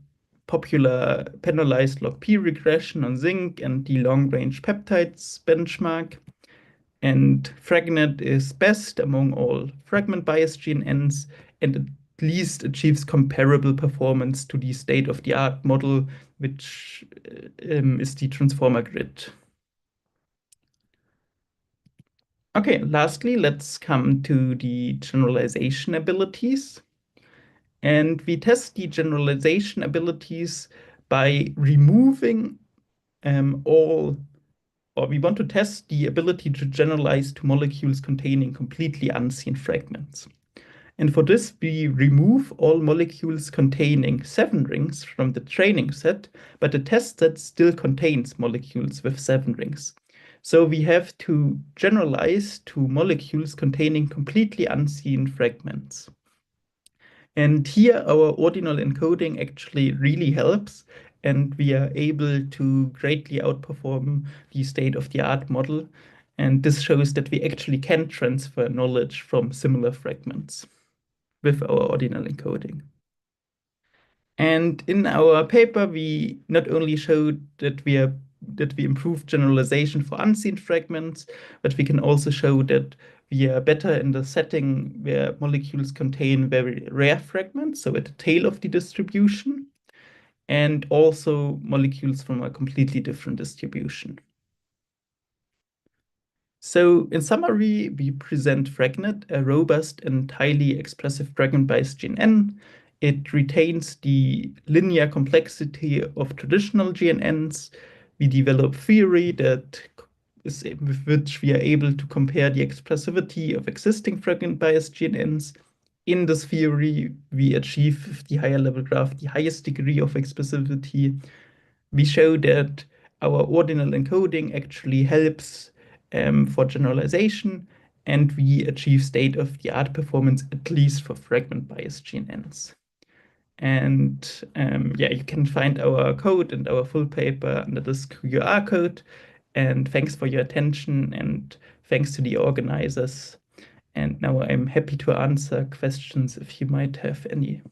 popular penalized log P regression on zinc and the long-range peptides benchmark. And Fragnet is best among all fragment-biased GNNs and at least achieves comparable performance to the state-of-the-art model, which is the transformer grid. Okay, lastly, let's come to the generalization abilities. And we test the generalization abilities by removing we want to test the ability to generalize to molecules containing completely unseen fragments. And for this, we remove all molecules containing 7 rings from the training set, but the test set still contains molecules with 7 rings. So we have to generalize to molecules containing completely unseen fragments. And here our ordinal encoding actually really helps, and we are able to greatly outperform the state-of-the-art model. And this shows that we actually can transfer knowledge from similar fragments with our ordinal encoding. And in our paper, we not only showed that we improved generalization for unseen fragments, but we can also show that we are better in the setting where molecules contain very rare fragments, so at the tail of the distribution, and also molecules from a completely different distribution. So in summary, we present Fragnet, a robust and highly expressive fragment-biased GNN. It retains the linear complexity of traditional GNNs. We develop theory with which we are able to compare the expressivity of existing fragment-biased GNNs. In this theory, we achieve with the higher level graph the highest degree of expressivity. We show that our ordinal encoding actually helps for generalization, and we achieve state-of-the-art performance, at least for fragment-biased GNNs. And yeah, you can find our code and our full paper under this QR code. And thanks for your attention, and thanks to the organizers. And now I'm happy to answer questions if you might have any.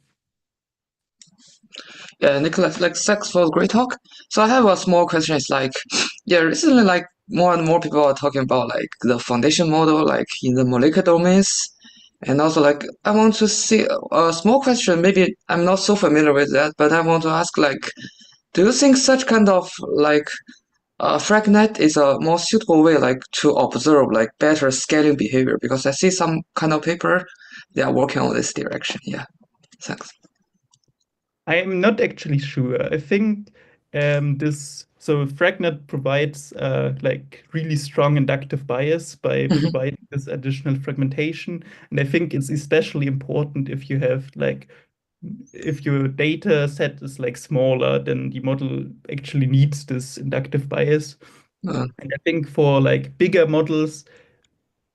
Yeah, Nicholas, thanks for the great talk. So I have a small question. It's recently, more and more people are talking about the foundation model, in the molecular domains, and also I want to see a small question. Maybe I'm not so familiar with that, but I want to ask do you think such kind of Fragnet is a more suitable way to observe better scaling behavior? Because I see some kind of paper they are working on this direction. Yeah, thanks. I am not actually sure. I think Fragnet provides really strong inductive bias by providing this additional fragmentation, and I think it's especially important if you have if your data set is smaller, then the model actually needs this inductive bias. And I think for bigger models,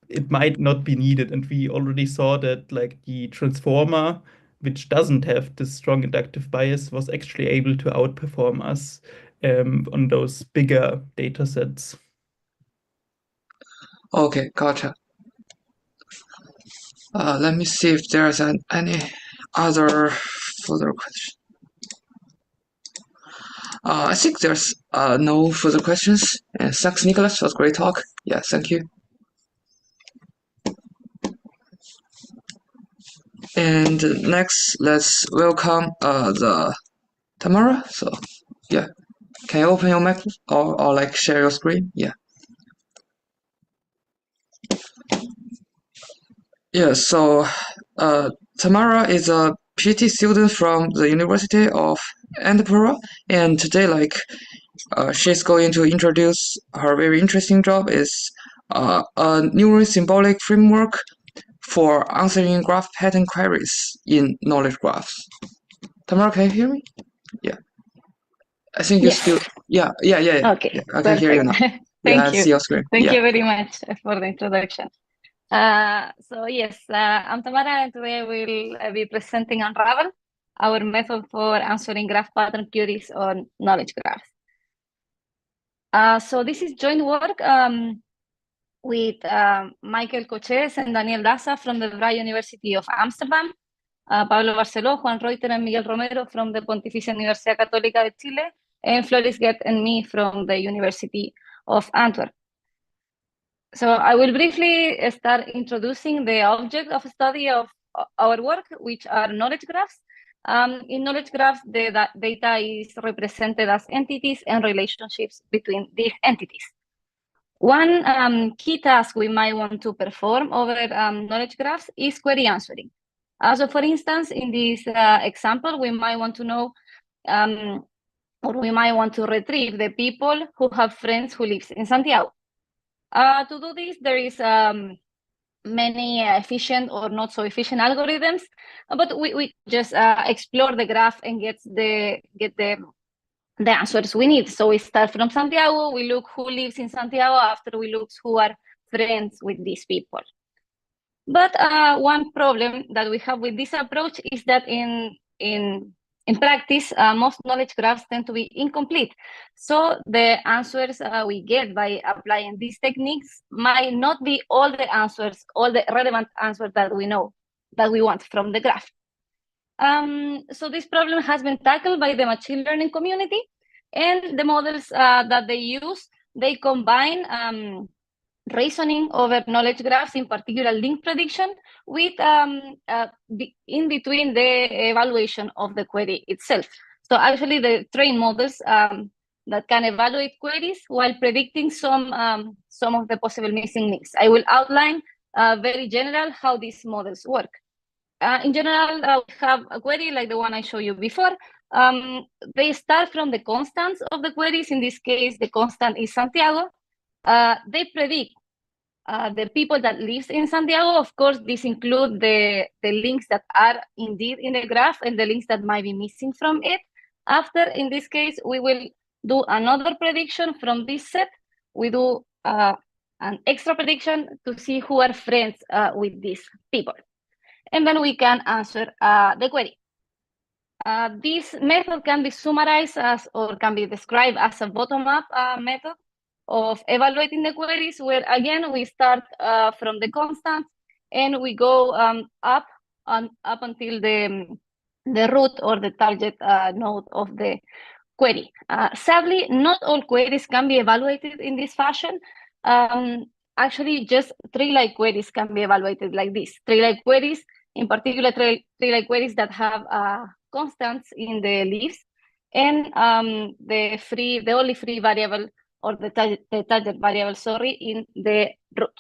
it might not be needed. And we already saw that the transformer, which doesn't have this strong inductive bias, was actually able to outperform us on those bigger data sets. Okay, gotcha. Let me see if there's any other further question. I think there's no further questions. Thanks, Nicholas. It was a great talk. Yeah, thank you. And next, let's welcome the Tamara. So yeah, can you open your mic or like share your screen? Yeah. Yeah. So Tamara is a PhD student from the University of Edinburgh, and today she's going to introduce her very interesting job is a Neuro-Symbolic framework for answering graph pattern queries in knowledge graphs. Tamara, can you hear me? Yeah. I think you Yes. still, yeah. Okay, Yeah, I can hear you now. perfect. Yeah, I Thank you. see your screen. Thank Yeah. you very much for the introduction. So yes, I'm Tamara, and today I will be presenting Unravel, our method for answering graph pattern queries on knowledge graphs. So this is joint work with Michael Coches and Daniel Daza from the Vrije University of Amsterdam, Pablo Barceló, Juan Reuter, and Miguel Romero from the Pontificia Universidad Católica de Chile, and Floris Guet and me from the University of Antwerp. So I will briefly start introducing the object of study of our work, which are knowledge graphs. In knowledge graphs, the data is represented as entities and relationships between these entities. One key task we might want to perform over knowledge graphs is query answering. So for instance, in this example, we might want to know or we might want to retrieve the people who have friends who live in Santiago. To do this, there is many efficient or not so efficient algorithms, but we just explore the graph and get the answers we need. So we start from Santiago, we look who lives in Santiago, after we look who are friends with these people. But one problem that we have with this approach is that in practice, most knowledge graphs tend to be incomplete. So the answers we get by applying these techniques might not be all the answers, all the relevant answers that we know, that we want from the graph. So this problem has been tackled by the machine learning community, and the models that they use, they combine reasoning over knowledge graphs, in particular link prediction, with in between the evaluation of the query itself. So actually the trained models that can evaluate queries while predicting some of the possible missing links. I will outline very general how these models work. In general, we have a query like the one I showed you before. They start from the constants of the queries. In this case, the constant is Santiago. They predict the people that live in Santiago. Of course, this includes the links that are indeed in the graph and the links that might be missing from it. After, in this case, we will do another prediction from this set. We do an extra prediction to see who are friends with these people. And then we can answer the query. This method can be summarized as, or can be described as a bottom-up method of evaluating the queries, where again we start from the constants and we go up until the root or the target node of the query. Sadly, not all queries can be evaluated in this fashion. Actually, just tree-like queries can be evaluated like this. Tree-like queries, in particular, tree-like queries that have constants in the leaves, and the only free variable or the target variable, sorry, in the root.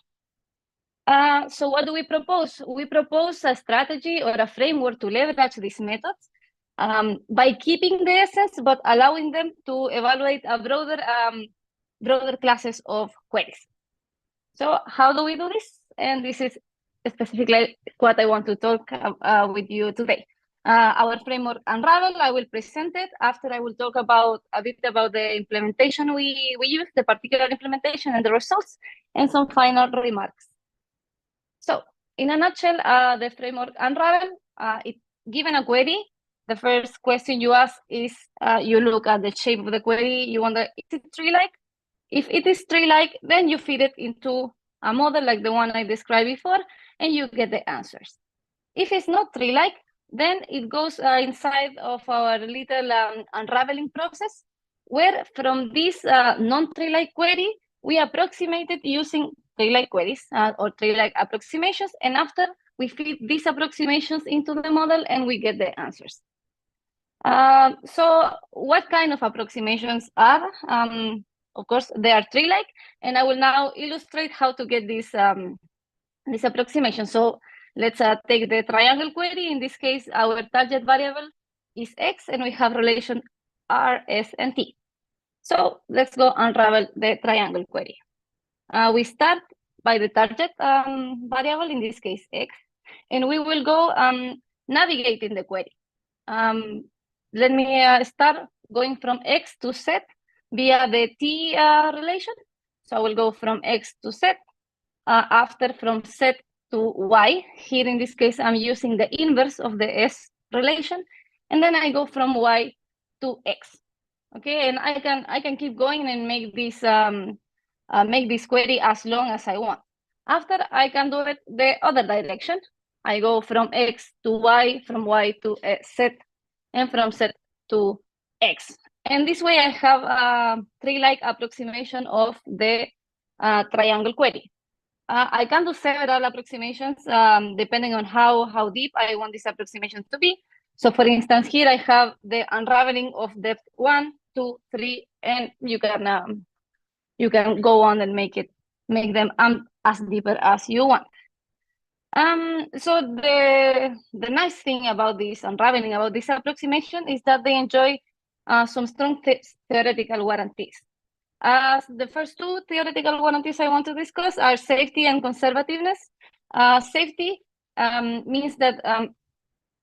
So what do we propose? We propose a strategy or a framework to leverage these methods by keeping the essence, but allowing them to evaluate a broader classes of queries. So how do we do this? And this is specifically what I want to talk with you today. Our framework Unravel, I will present it. After, I will talk about a bit about the implementation we use, the particular implementation and the results, and some final remarks. So in a nutshell, the framework Unravel, given a query, the first question you ask is, you look at the shape of the query, you wonder, is it tree-like? If it is tree-like, then you feed it into a model like the one I described before, and you get the answers. If it's not tree-like, then it goes inside of our little unraveling process, where from this non-tree-like query, we approximate it using tree-like queries or tree-like approximations, and after we feed these approximations into the model and we get the answers. So what kind of approximations are? Of course, they are tree-like, and I will now illustrate how to get this approximation. So let's take the triangle query. In this case, our target variable is X, and we have relation R, S, and T. So let's go unravel the triangle query. We start by the target variable, in this case, X, and we will go navigating the query. Let me start going from X to Z via the T relation. So I will go from X to Z, after from Z to Y. Here in this case, I'm using the inverse of the S relation, and then I go from Y to X. Okay, and I can keep going and make this query as long as I want. After, I can do it the other direction. I go from X to Y, from Y to Z, and from Z to X. And this way I have a tree-like approximation of the triangle query. I can do several approximations depending on how deep I want this approximation to be. So for instance, here I have the unraveling of depth 1, 2, 3, and you can go on and make them as deeper as you want. So the nice thing about this unraveling, about this approximation, is that they enjoy some strong theoretical guarantees. The first two theoretical guarantees I want to discuss are safety and conservativeness. Safety means that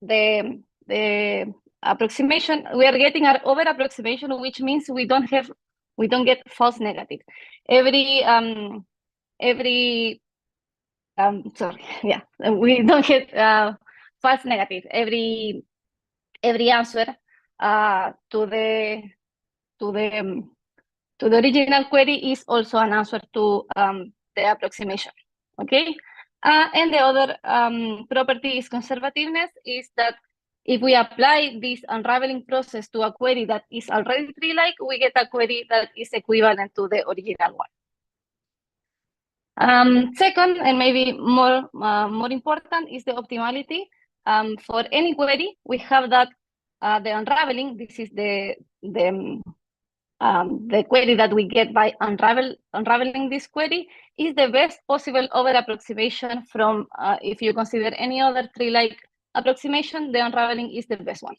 the approximation, we are getting an over approximation, which means we don't get false negative. We don't get false negative. Every answer to the original query is also an answer to the approximation. Okay, and the other property is conservativeness, is that if we apply this unraveling process to a query that is already tree-like, we get a query that is equivalent to the original one. Second, and maybe more important, is the optimality. For any query, we have that the unraveling. This is the query that we get by unraveling this query is the best possible over approximation from, if you consider any other tree-like approximation, the unraveling is the best one.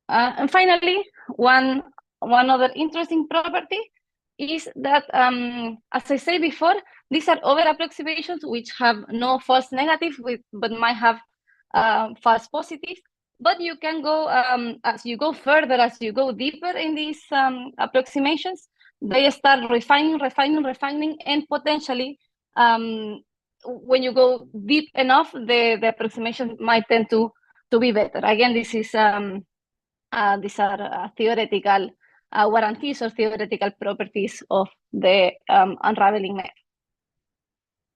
And finally, one other interesting property is that, as I said before, these are over approximations which have no false negative, but might have false positive. But you can go, as you go further, as you go deeper in these approximations, they start refining, and potentially, when you go deep enough, the approximation might tend to be better. Again, this is these are theoretical guarantees or theoretical properties of the unraveling method.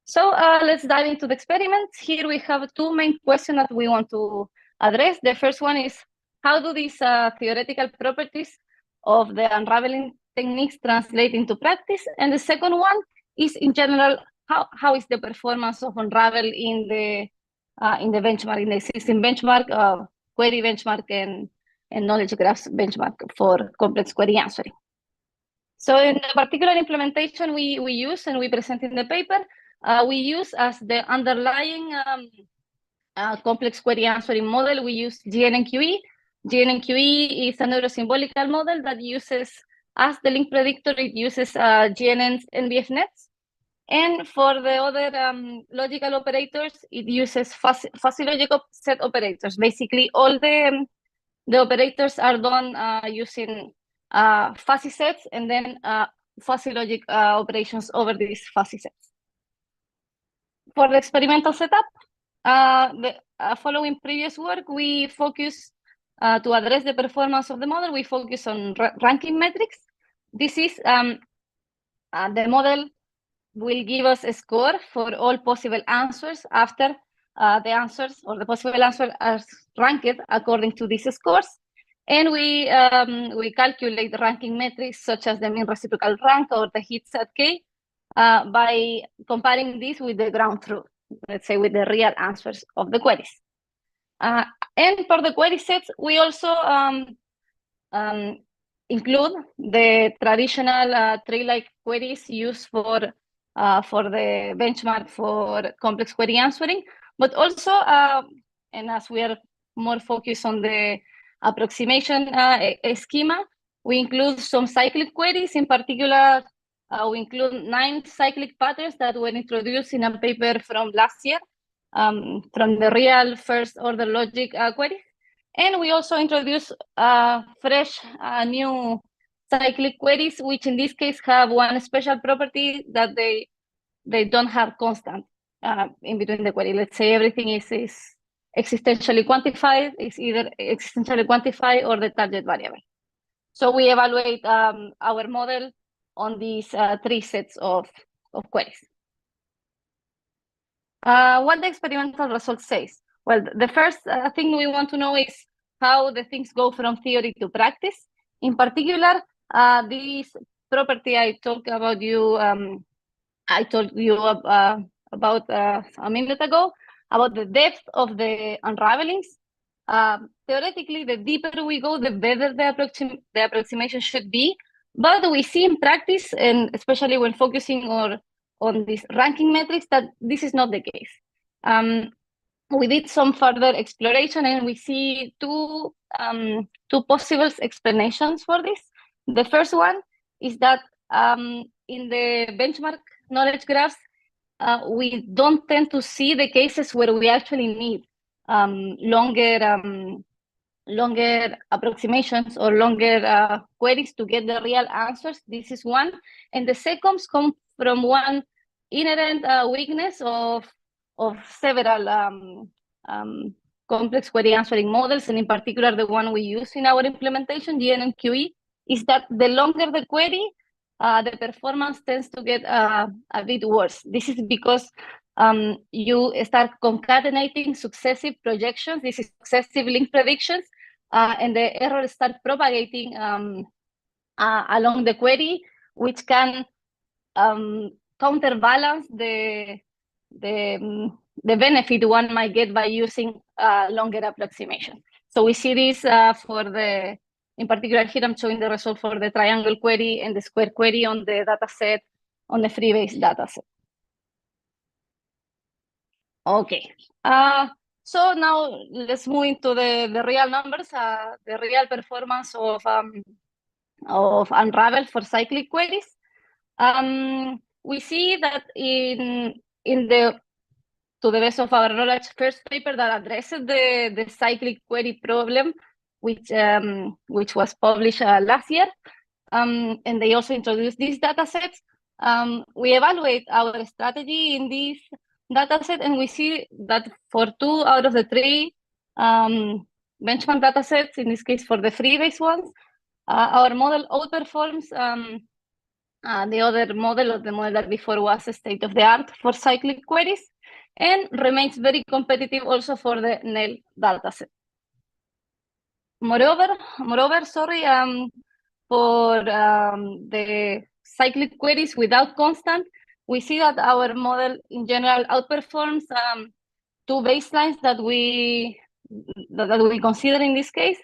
So let's dive into the experiments. Here we have two main questions that we want to address. The first one is, how do these theoretical properties of the unraveling techniques translate into practice? And the second one is, in general, how is the performance of unravel in the benchmark, in the existing benchmark, query benchmark, and knowledge graphs benchmark for complex query answering. So in the particular implementation we use, and we present in the paper, we use as the underlying complex query answering model, we use GNNQE. GNNQE is a neuro-symbolic model that uses, as the link predictor, it uses GNNs and BFnets. And for the other logical operators, it uses fuzzy logic set operators. Basically, all the operators are done using fuzzy sets, and then fuzzy logic operations over these fuzzy sets. For the experimental setup, following previous work, we focus to address the performance of the model. We focus on ranking metrics. This is the model will give us a score for all possible answers after the answers or the possible answers are ranked according to these scores. And we calculate the ranking metrics such as the mean reciprocal rank or the hit set K by comparing this with the ground truth. let's say, with the real answers of the queries. And for the query sets, we also include the traditional tree-like queries used for the benchmark for complex query answering, but also, and as we are more focused on the approximation schema, we include some cyclic queries. In particular, we include 9 cyclic patterns that were introduced in a paper from last year from the real first-order logic queries. And we also introduce fresh new cyclic queries, which in this case have one special property that they don't have constant in between the query. Let's say everything is existentially quantified, is either existentially quantified or the target variable. So we evaluate our model on these 3 sets of queries. What the experimental result says? Well, the first thing we want to know is how the things go from theory to practice. In particular, this property I told you about a minute ago, about the depth of the unravelings. Theoretically, the deeper we go, the better the approximation should be. But we see in practice, and especially when focusing on these ranking metrics, that this is not the case. We did some further exploration, and we see two possible explanations for this. The first one is that in the benchmark knowledge graphs, we don't tend to see the cases where we actually need longer approximations or longer queries to get the real answers. This is one. And the seconds come from one inherent weakness of several complex query answering models, and in particular the one we use in our implementation, GNN, is that the longer the query, the performance tends to get a bit worse. This is because you start concatenating successive projections, this is successive link predictions, and the errors start propagating along the query, which can counterbalance the benefit one might get by using longer approximation. So we see this for the, in particular here I'm showing the result for the triangle query and the square query on the dataset, on the free-based dataset. Okay, so now let's move into the real numbers, the real performance of Unravel for cyclic queries. We see that in the, to the best of our knowledge, first paper that addresses the cyclic query problem, which was published last year, and they also introduced these datasets. We evaluate our strategy in these dataset, and we see that for 2 out of the 3 benchmark datasets, in this case for the free-based ones, our model outperforms the other model, or the model that before was state-of-the-art for cyclic queries, and remains very competitive also for the NEL dataset. Moreover, for the cyclic queries without constant, we see that our model in general outperforms 2 baselines that we consider in this case.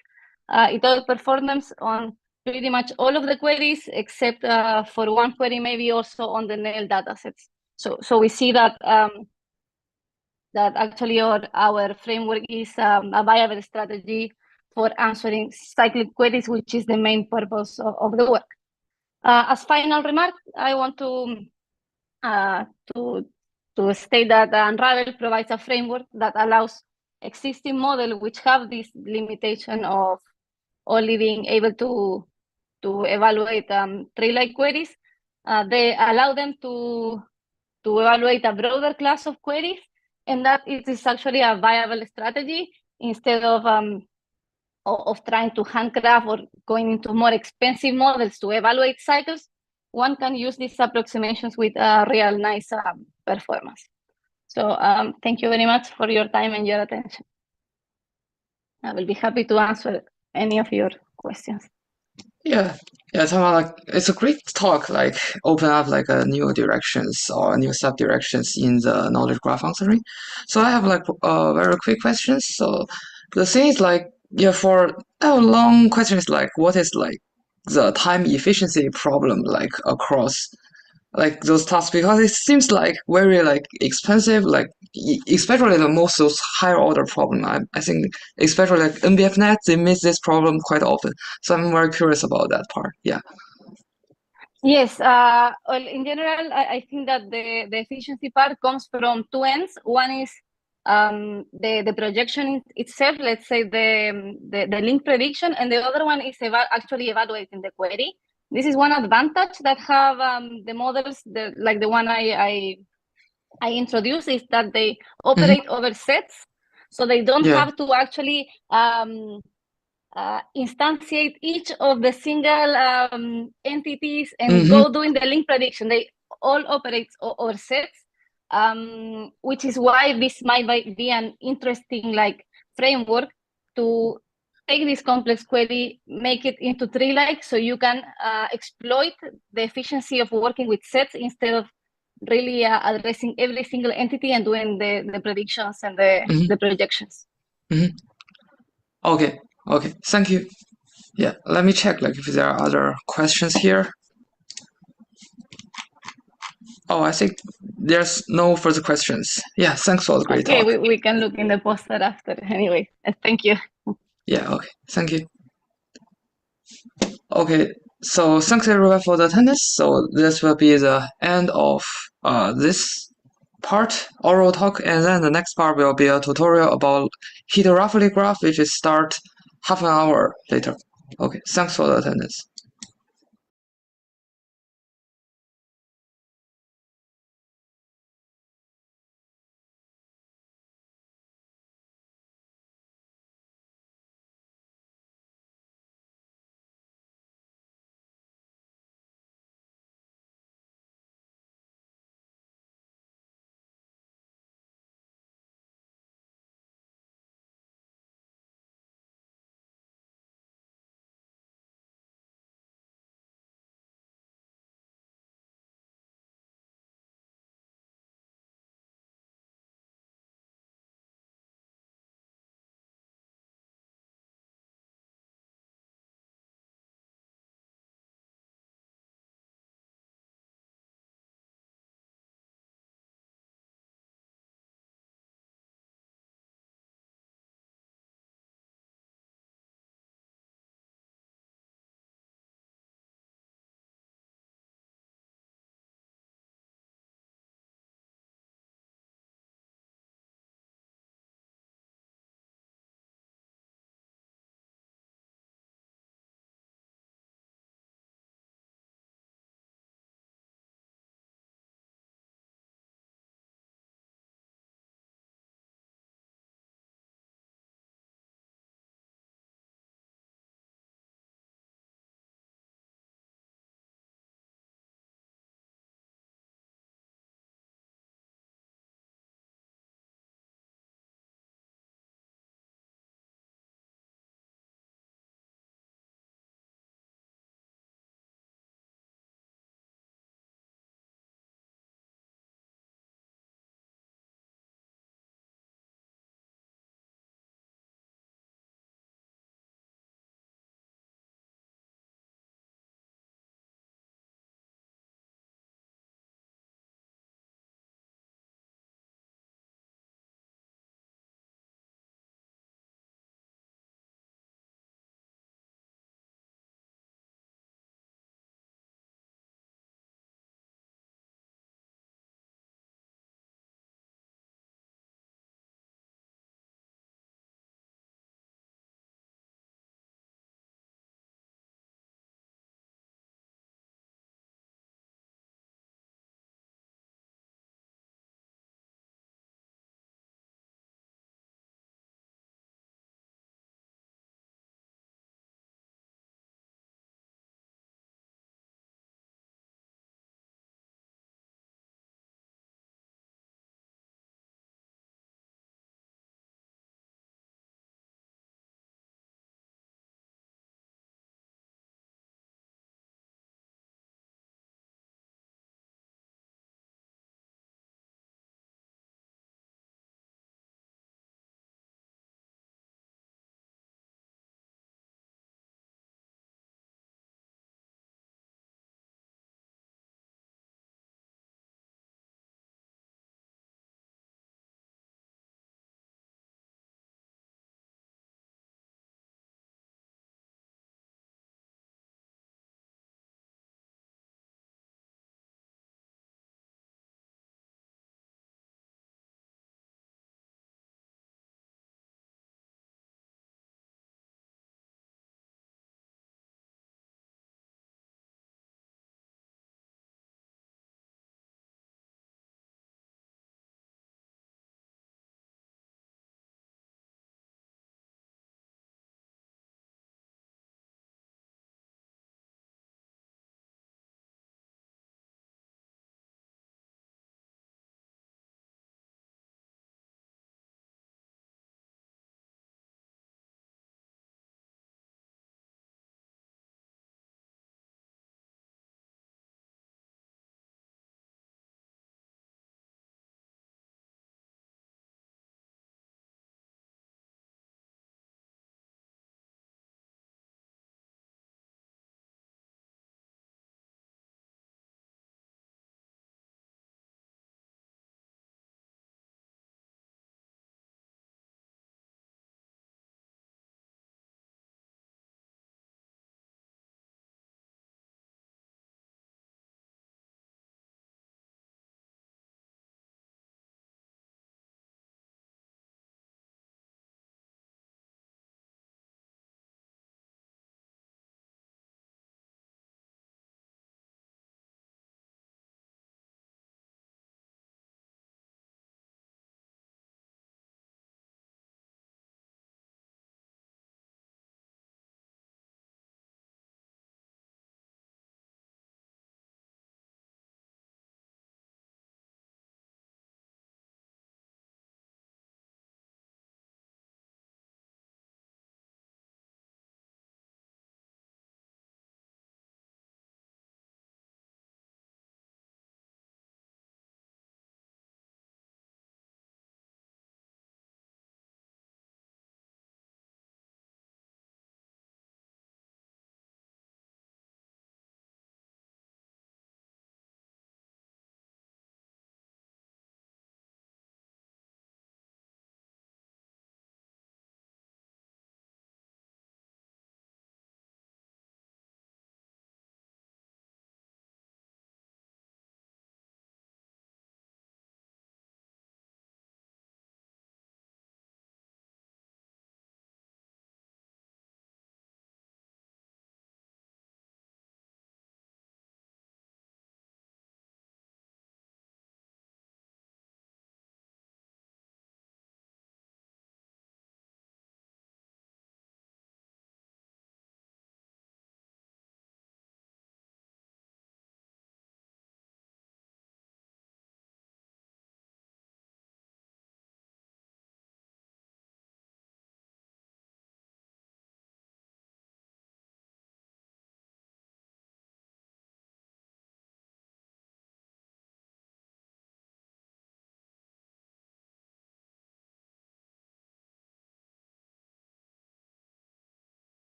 It outperforms on pretty much all of the queries except for 1 query, maybe also on the NEL datasets. So we see that that actually our framework is a viable strategy for answering cyclic queries, which is the main purpose of the work. As final remark, I want to state that Unravel provides a framework that allows existing models which have this limitation of only being able to evaluate tree-like queries. They allow them to evaluate a broader class of queries, and that it is actually a viable strategy instead of trying to handcraft or going into more expensive models to evaluate cycles. One can use these approximations with a real nice performance. So thank you very much for your time and your attention. I will be happy to answer any of your questions. Yeah, yeah, somehow like it's a great talk, like open up like a new directions or new sub-directions in the knowledge graph answering. So I have like very quick questions. So the thing is like yeah, for a long question is like what is like the time efficiency problem like across like those tasks because it seems like very like expensive like especially the most those higher order problem I think especially like NBFNet they miss this problem quite often so I'm very curious about that part. Yeah. Yes, well, in general, I think that the efficiency part comes from two ends. One is the projection itself, let's say the link prediction, and the other one is actually evaluating the query. This is one advantage that have the models, like the one I introduced, is that they operate over sets, so they don't Yeah. have to actually instantiate each of the single entities and go doing the link prediction. They all operate over sets, which is why this might be an interesting like framework to take this complex query, make it into tree-like, so you can exploit the efficiency of working with sets instead of really addressing every single entity and doing the predictions and the projections. Okay, okay, thank you. Yeah, let me check like if there are other questions here. Oh, I think there's no further questions. Yeah, thanks for the great Okay, talk. we can look in the poster after. Anyway, thank you. Yeah, okay, thank you. Okay, so thanks everyone for the attendance. So this will be the end of this part, oral talk, and then the next part will be a tutorial about heterophilic graph, which is start half an hour later. Okay, thanks for the attendance.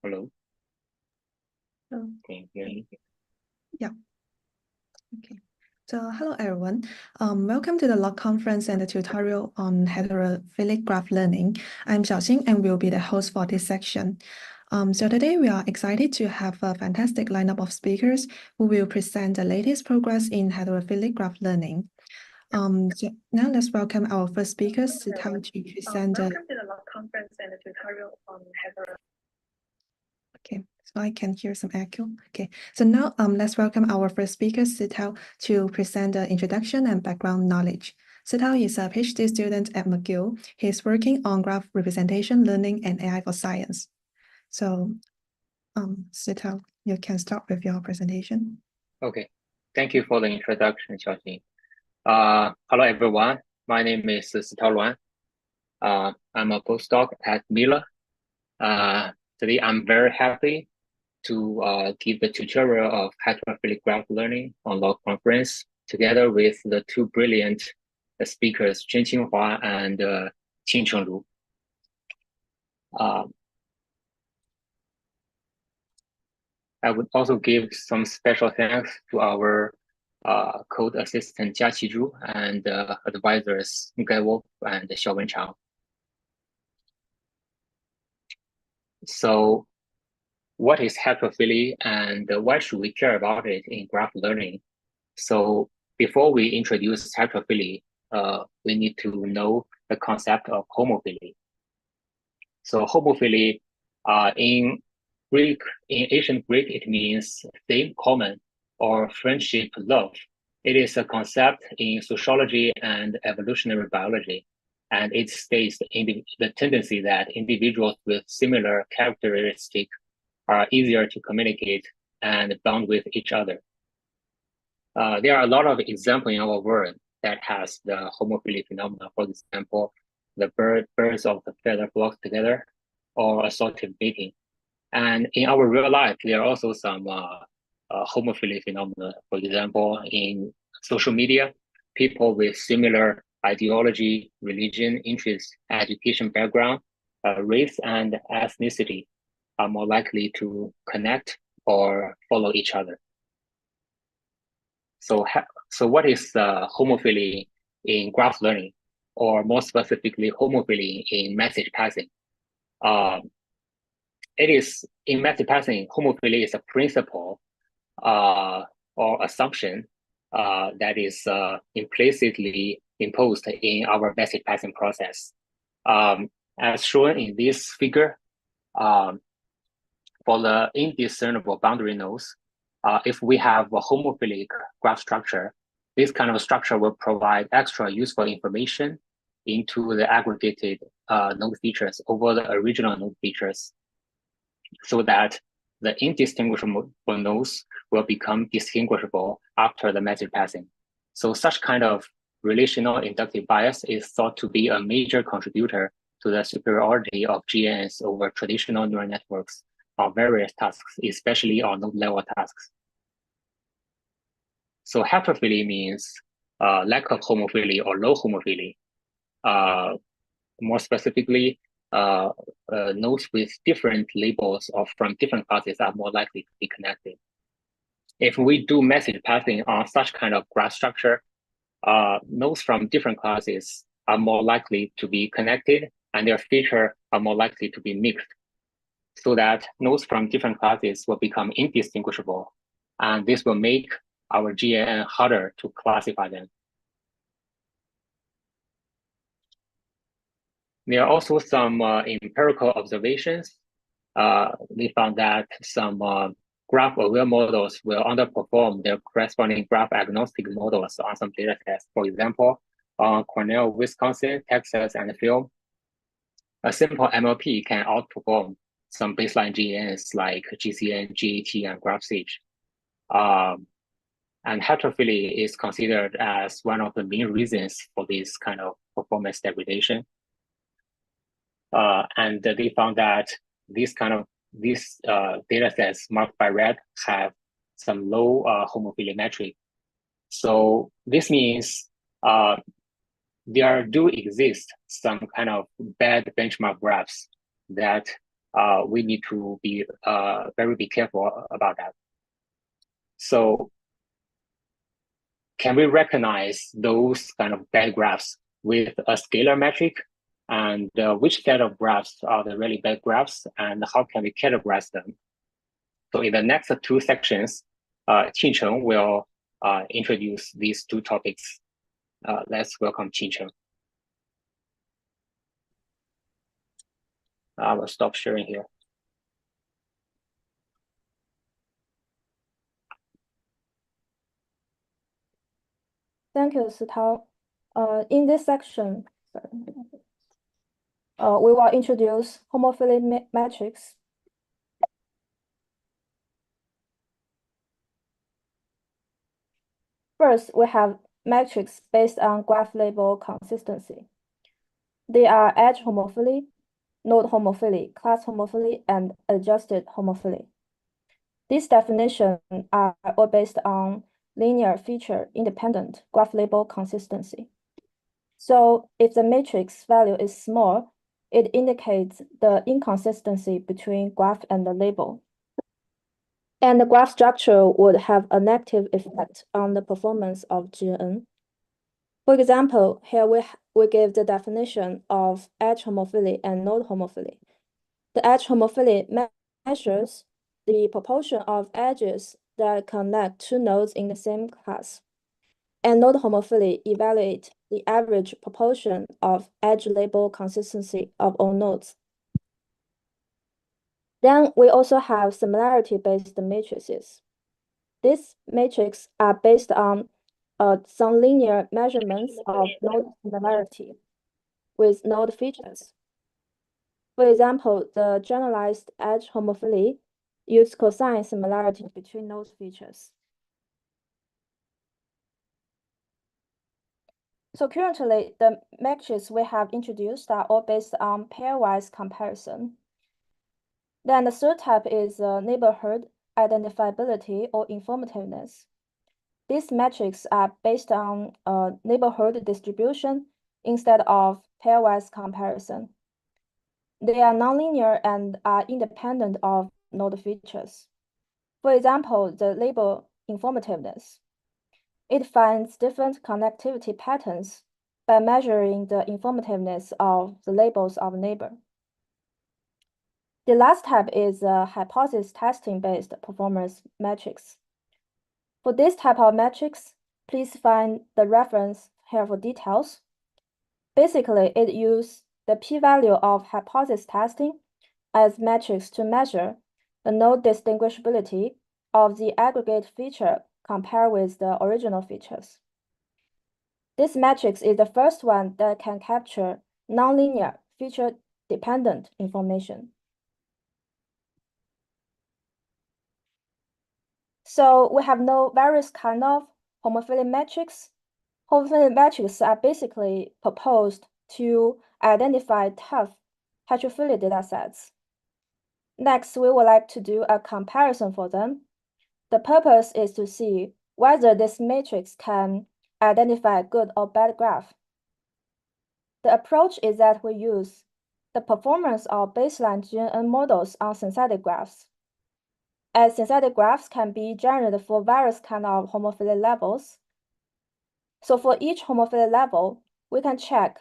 Hello. Can you hear me? Yeah. Okay. So hello everyone. Welcome to the LoG conference and the tutorial on heterophilic graph learning. I'm Xiaoxing and will be the host for this section. So today we are excited to have a fantastic lineup of speakers who will present the latest progress in heterophilic graph learning. So now let's welcome our first speakers to come to present. Welcome to the LoG conference and the tutorial on heterophilic. Okay, so I can hear some echo. Okay, so now let's welcome our first speaker, Sitao, to present the introduction and background knowledge. Sitao is a PhD student at McGill. He's working on graph representation learning and AI for science. So, Sitao, you can start with your presentation. Okay, thank you for the introduction, Xiaoxing. Hello everyone. My name is Sitao Luan. I'm a postdoc at Miller. Today, I'm very happy to give the tutorial of heterophilic graph learning on LoG conference together with the two brilliant speakers, Chen Qinghua and Qingcheng Lu. I would also give some special thanks to our code assistant Jiaqi Zhu and advisors Ngraph and Xiaowen Chang. So, what is heterophily and why should we care about it in graph learning? So before we introduce heterophily, we need to know the concept of homophily. So homophily, in ancient Greek, it means same, common, or friendship, love. It is a concept in sociology and evolutionary biology, and it states the tendency that individuals with similar characteristics are easier to communicate and bond with each other. There are a lot of examples in our world that has the homophily phenomenon. For example, the birds of the feather flock together, or assortative mating. And in our real life, there are also some homophily phenomena. For example, in social media, people with similar ideology, religion, interests, education background, race, and ethnicity are more likely to connect or follow each other. So what is homophily in graph learning, or more specifically, homophily in message passing? It is in message passing, homophily is a principle or assumption that is implicitly imposed in our message passing process. As shown in this figure, for the indiscernible boundary nodes, if we have a homophilic graph structure, this kind of structure will provide extra useful information into the aggregated node features over the original node features, so that the indistinguishable nodes will become distinguishable after the message passing. So such kind of relational inductive bias is thought to be a major contributor to the superiority of GNNs over traditional neural networks on various tasks, especially on node-level tasks. So heterophily means lack of homophily or low homophily. More specifically, nodes with different labels or from different classes are more likely to be connected. If we do message passing on such kind of graph structure, nodes from different classes are more likely to be connected and their features are more likely to be mixed, so that nodes from different classes will become indistinguishable, and this will make our GNN harder to classify them. There are also some empirical observations. We found that some graph-aware models will underperform their corresponding graph-agnostic models on some data sets. For example, on Cornell, Wisconsin, Texas, and film, a simple MLP can outperform some baseline GNNs like GCN, GAT, and GraphSage. And heterophily is considered as one of the main reasons for this kind of performance degradation. And they found that these data sets marked by red have some low homophily metric. So this means there do exist some kind of bad benchmark graphs that we need to be very careful about that. So can we recognize those kind of bad graphs with a scalar metric? And which set of graphs are the really bad graphs, and how can we categorize them? So in the next two sections, Qingcheng will introduce these two topics. Let's welcome Qingcheng. I will stop sharing here. Thank you, Sitao. In this section, we will introduce homophily metrics. First, we have metrics based on graph label consistency. They are edge homophily, node homophily, class homophily, and adjusted homophily. These definitions are all based on linear feature independent graph label consistency. So if the matrix value is small, it indicates the inconsistency between graph and the label. And the graph structure would have a negative effect on the performance of GNN. For example, here we give the definition of edge homophily and node homophily. The edge homophily measures the proportion of edges that connect two nodes in the same class. And node homophily evaluate the average proportion of edge label consistency of all nodes. Then we also have similarity-based matrices. These matrices are based on some linear measurements of node similarity with node features. For example, the generalized edge homophily use cosine similarity between node features. So currently, the metrics we have introduced are all based on pairwise comparison. Then the third type is neighborhood identifiability or informativeness. These metrics are based on neighborhood distribution instead of pairwise comparison. They are nonlinear and are independent of node features. For example, the label informativeness. It finds different connectivity patterns by measuring the informativeness of the labels of neighbor. The last type is hypothesis testing-based performance metrics. For this type of metrics, please find the reference here for details. Basically, it uses the p-value of hypothesis testing as metrics to measure the node distinguishability of the aggregate feature compared with the original features. This matrix is the first one that can capture nonlinear feature-dependent information. So we have no various kind of homophily metrics. Homophily metrics are basically proposed to identify tough heterophilic datasets. Next, we would like to do a comparison for them. The purpose is to see whether this matrix can identify a good or bad graph. The approach is that we use the performance of baseline GNN models on synthetic graphs. As synthetic graphs can be generated for various kinds of homophily levels. So for each homophily level, we can check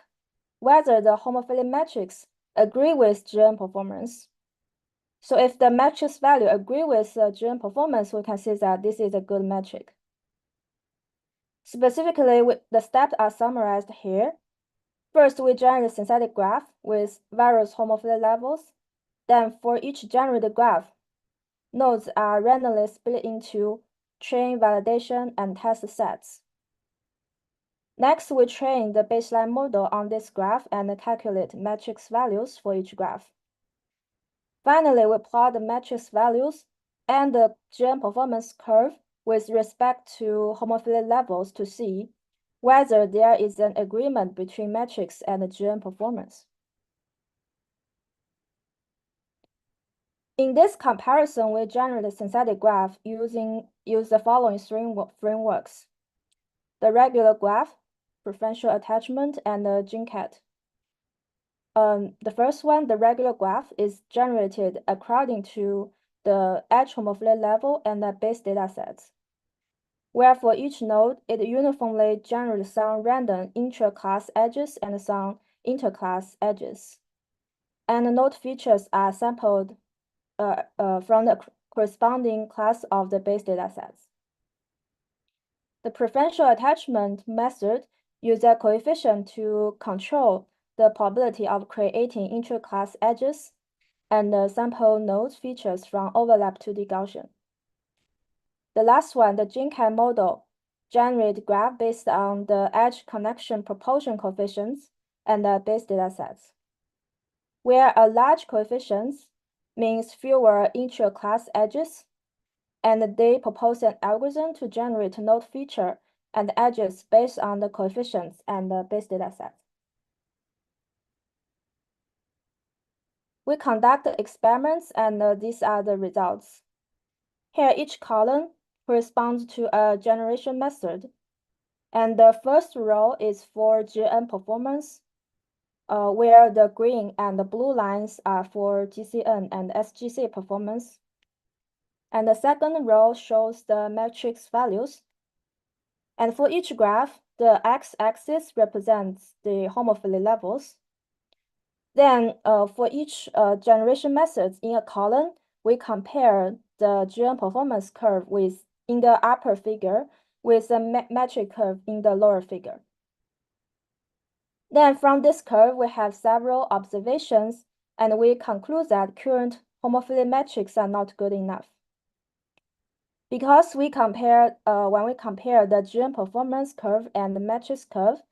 whether the homophily metrics agree with GN performance. So if the matrix value agree with GN performance, we can see that this is a good metric. Specifically, the steps are summarized here. First, we generate a synthetic graph with various homophily levels. Then for each generated graph, nodes are randomly split into train, validation, and test sets. Next, we train the baseline model on this graph and calculate matrix values for each graph. Finally, we plot the matrix values and the GN performance curve with respect to homophily levels to see whether there is an agreement between matrix and the GN performance. In this comparison, we generate a synthetic graph use the following three frameworks: the regular graph, preferential attachment, and the GNCAT. the first one, the regular graph, is generated according to the edge homophily level and the base data sets, where for each node, it uniformly generates some random intra-class edges and some inter-class edges. And the node features are sampled from the corresponding class of the base data sets. The preferential attachment method uses a coefficient to control the probability of creating intra-class edges and the sample node features from overlap to the Gaussian. The last one, the GNN model, generates graph based on the edge connection proportion coefficients and the base data sets, where a large coefficient means fewer intra-class edges, and they propose an algorithm to generate node feature and edges based on the coefficients and the base data set. We conduct experiments, and these are the results. Here, each column corresponds to a generation method, and the first row is for GN performance, where the green and the blue lines are for GCN and SGC performance. And the second row shows the matrix values. And for each graph, the x-axis represents the homophily levels. Then for each generation method in a column, we compare the GN performance curve in the upper figure with the metric curve in the lower figure. Then from this curve, we have several observations, and we conclude that current homophily metrics are not good enough. Because when we compare the GN performance curve and the matrix curve,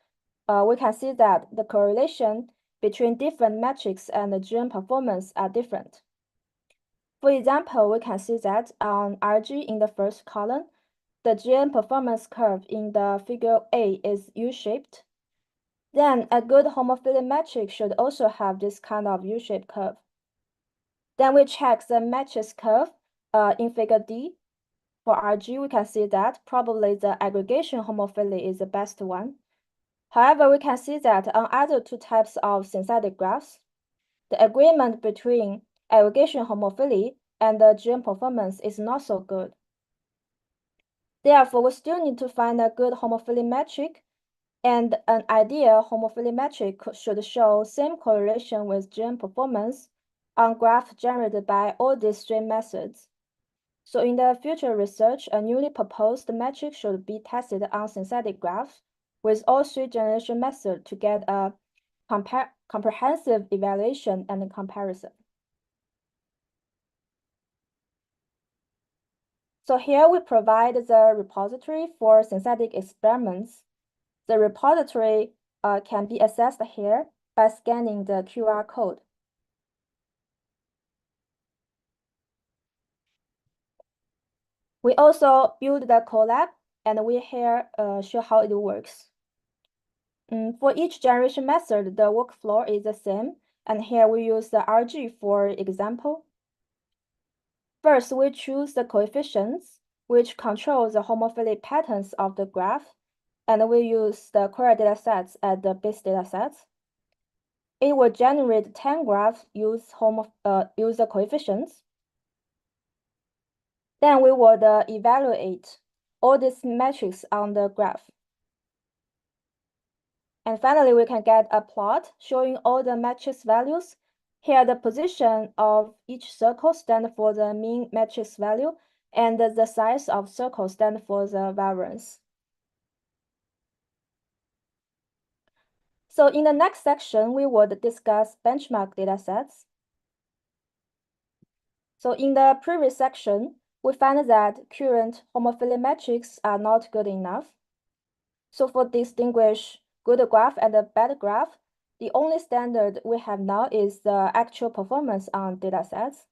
we can see that the correlation between different metrics and the GN performance are different. For example, we can see that on RG in the first column, the GN performance curve in the figure A is U-shaped. Then a good homophily metric should also have this kind of U-shaped curve. Then we check the matrix curve in figure D. For RG, we can see that probably the aggregation homophily is the best one. However, we can see that on other two types of synthetic graphs, the agreement between aggregation homophily and the GN performance is not so good. Therefore, we still need to find a good homophily metric, and an ideal homophily metric should show same correlation with GN performance on graph generated by all these three methods. So in the future research, a newly proposed metric should be tested on synthetic graphs with all three generation methods to get a comprehensive evaluation and comparison. So here we provide the repository for synthetic experiments. The repository can be accessed here by scanning the QR code. We also build the collab, and we here show how it works. For each generation method, the workflow is the same, and here we use the RG for example. First, we choose the coefficients, which control the homophily patterns of the graph, and we use the query data sets as the base data sets. It will generate 10 graphs use the coefficients. Then we would evaluate all these metrics on the graph. And finally, we can get a plot showing all the matrix values. Here, the position of each circle stands for the mean matrix value, and the size of circle stands for the variance. So in the next section, we would discuss benchmark datasets. So in the previous section, we found that current homophily metrics are not good enough. So for distinguish good graph and a bad graph, the only standard we have now is the actual performance on datasets,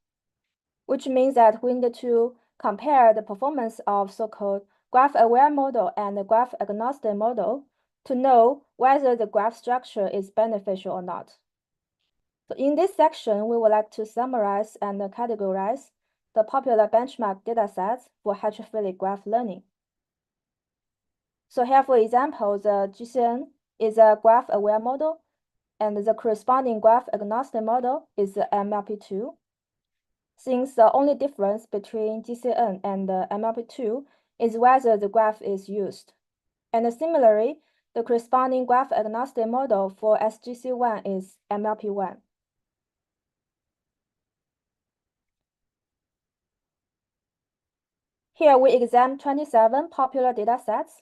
which means that we need to compare the performance of so-called graph-aware model and the graph-agnostic model to know whether the graph structure is beneficial or not. So in this section, we would like to summarize and categorize the popular benchmark datasets for heterophilic graph learning. So here, for example, the GCN is a graph-aware model. and the corresponding graph-agnostic model is the MLP2. Since the only difference between GCN and the MLP2 is whether the graph is used. And similarly, the corresponding graph-agnostic model for SGC1 is MLP1. Here we examine 27 popular datasets.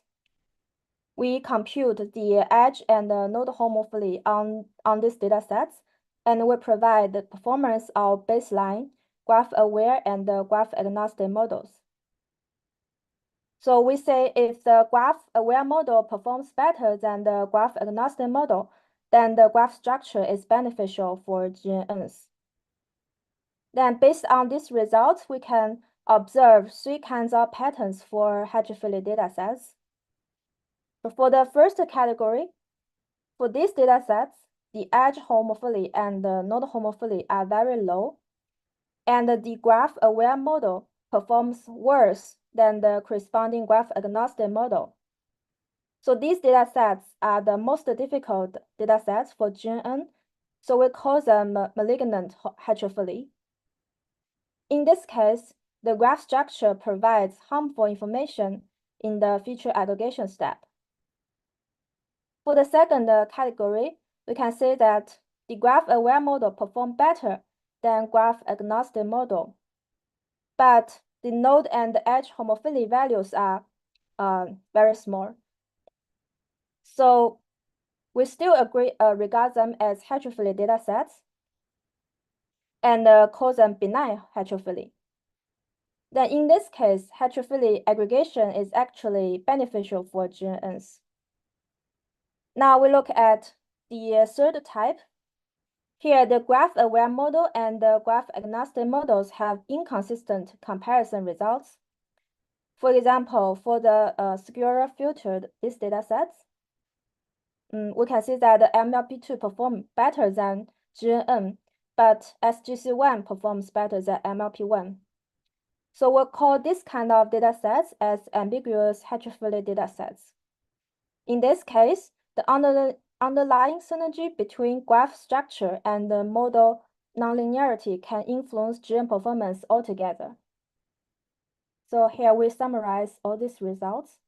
We compute the edge and the node homophily on these datasets, and we provide the performance of baseline, graph-aware, and the graph-agnostic models. So we say if the graph-aware model performs better than the graph-agnostic model, then the graph structure is beneficial for GNNs. Then based on these results, we can observe 3 kinds of patterns for heterophilic datasets. So for the first category, for these datasets, the edge homophily and the node homophily are very low, and the graph-aware model performs worse than the corresponding graph-agnostic model. So these datasets are the most difficult datasets for GNN, so we call them malignant heterophily. In this case, the graph structure provides harmful information in the feature aggregation step. For the second category, we can say that the graph-aware model performs better than graph-agnostic model, but the node and the edge homophily values are very small. So we still regard them as heterophilic datasets and call them benign heterophily. Then in this case, heterophily aggregation is actually beneficial for GNNs. Now we look at the third type. Here, the graph-aware model and the graph-agnostic models have inconsistent comparison results. For example, for the square filtered these datasets, we can see that the MLP2 performs better than GNN, but SGC1 performs better than MLP1. So we'll call this kind of datasets as ambiguous heterophilic datasets. In this case, the underlying synergy between graph structure and the model nonlinearity can influence GN performance altogether. So here we summarize all these results.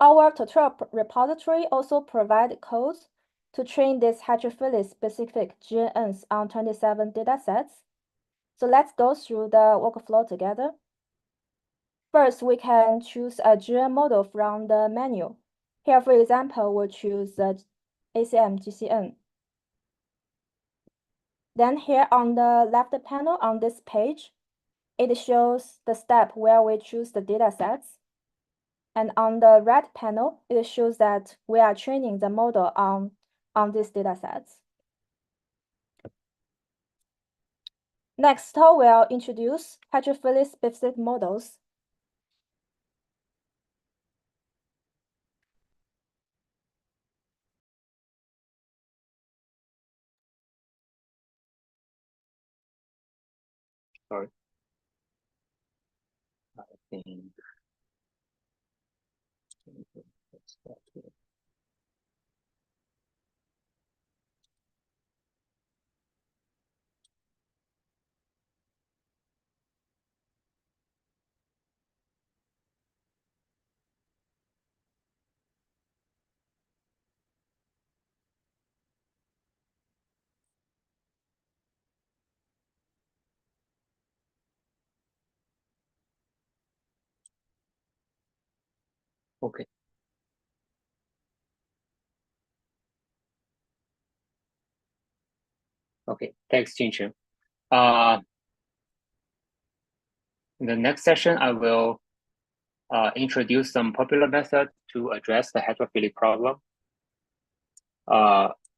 Our tutorial repository also provides codes to train these heterophily-specific GNNs on 27 datasets. So let's go through the workflow together. First, we can choose a GN model from the menu. Here, for example, we'll choose the ACM GCN. Then here on the left panel on this page, it shows the step where we choose the datasets. And on the right panel, it shows that we are training the model on these datasets. Next, we'll introduce heterophily-specific models. Sorry. I think let's start here. Okay. Okay, thanks, Jinchen. In the next session, I will introduce some popular methods to address the heterophilic problem.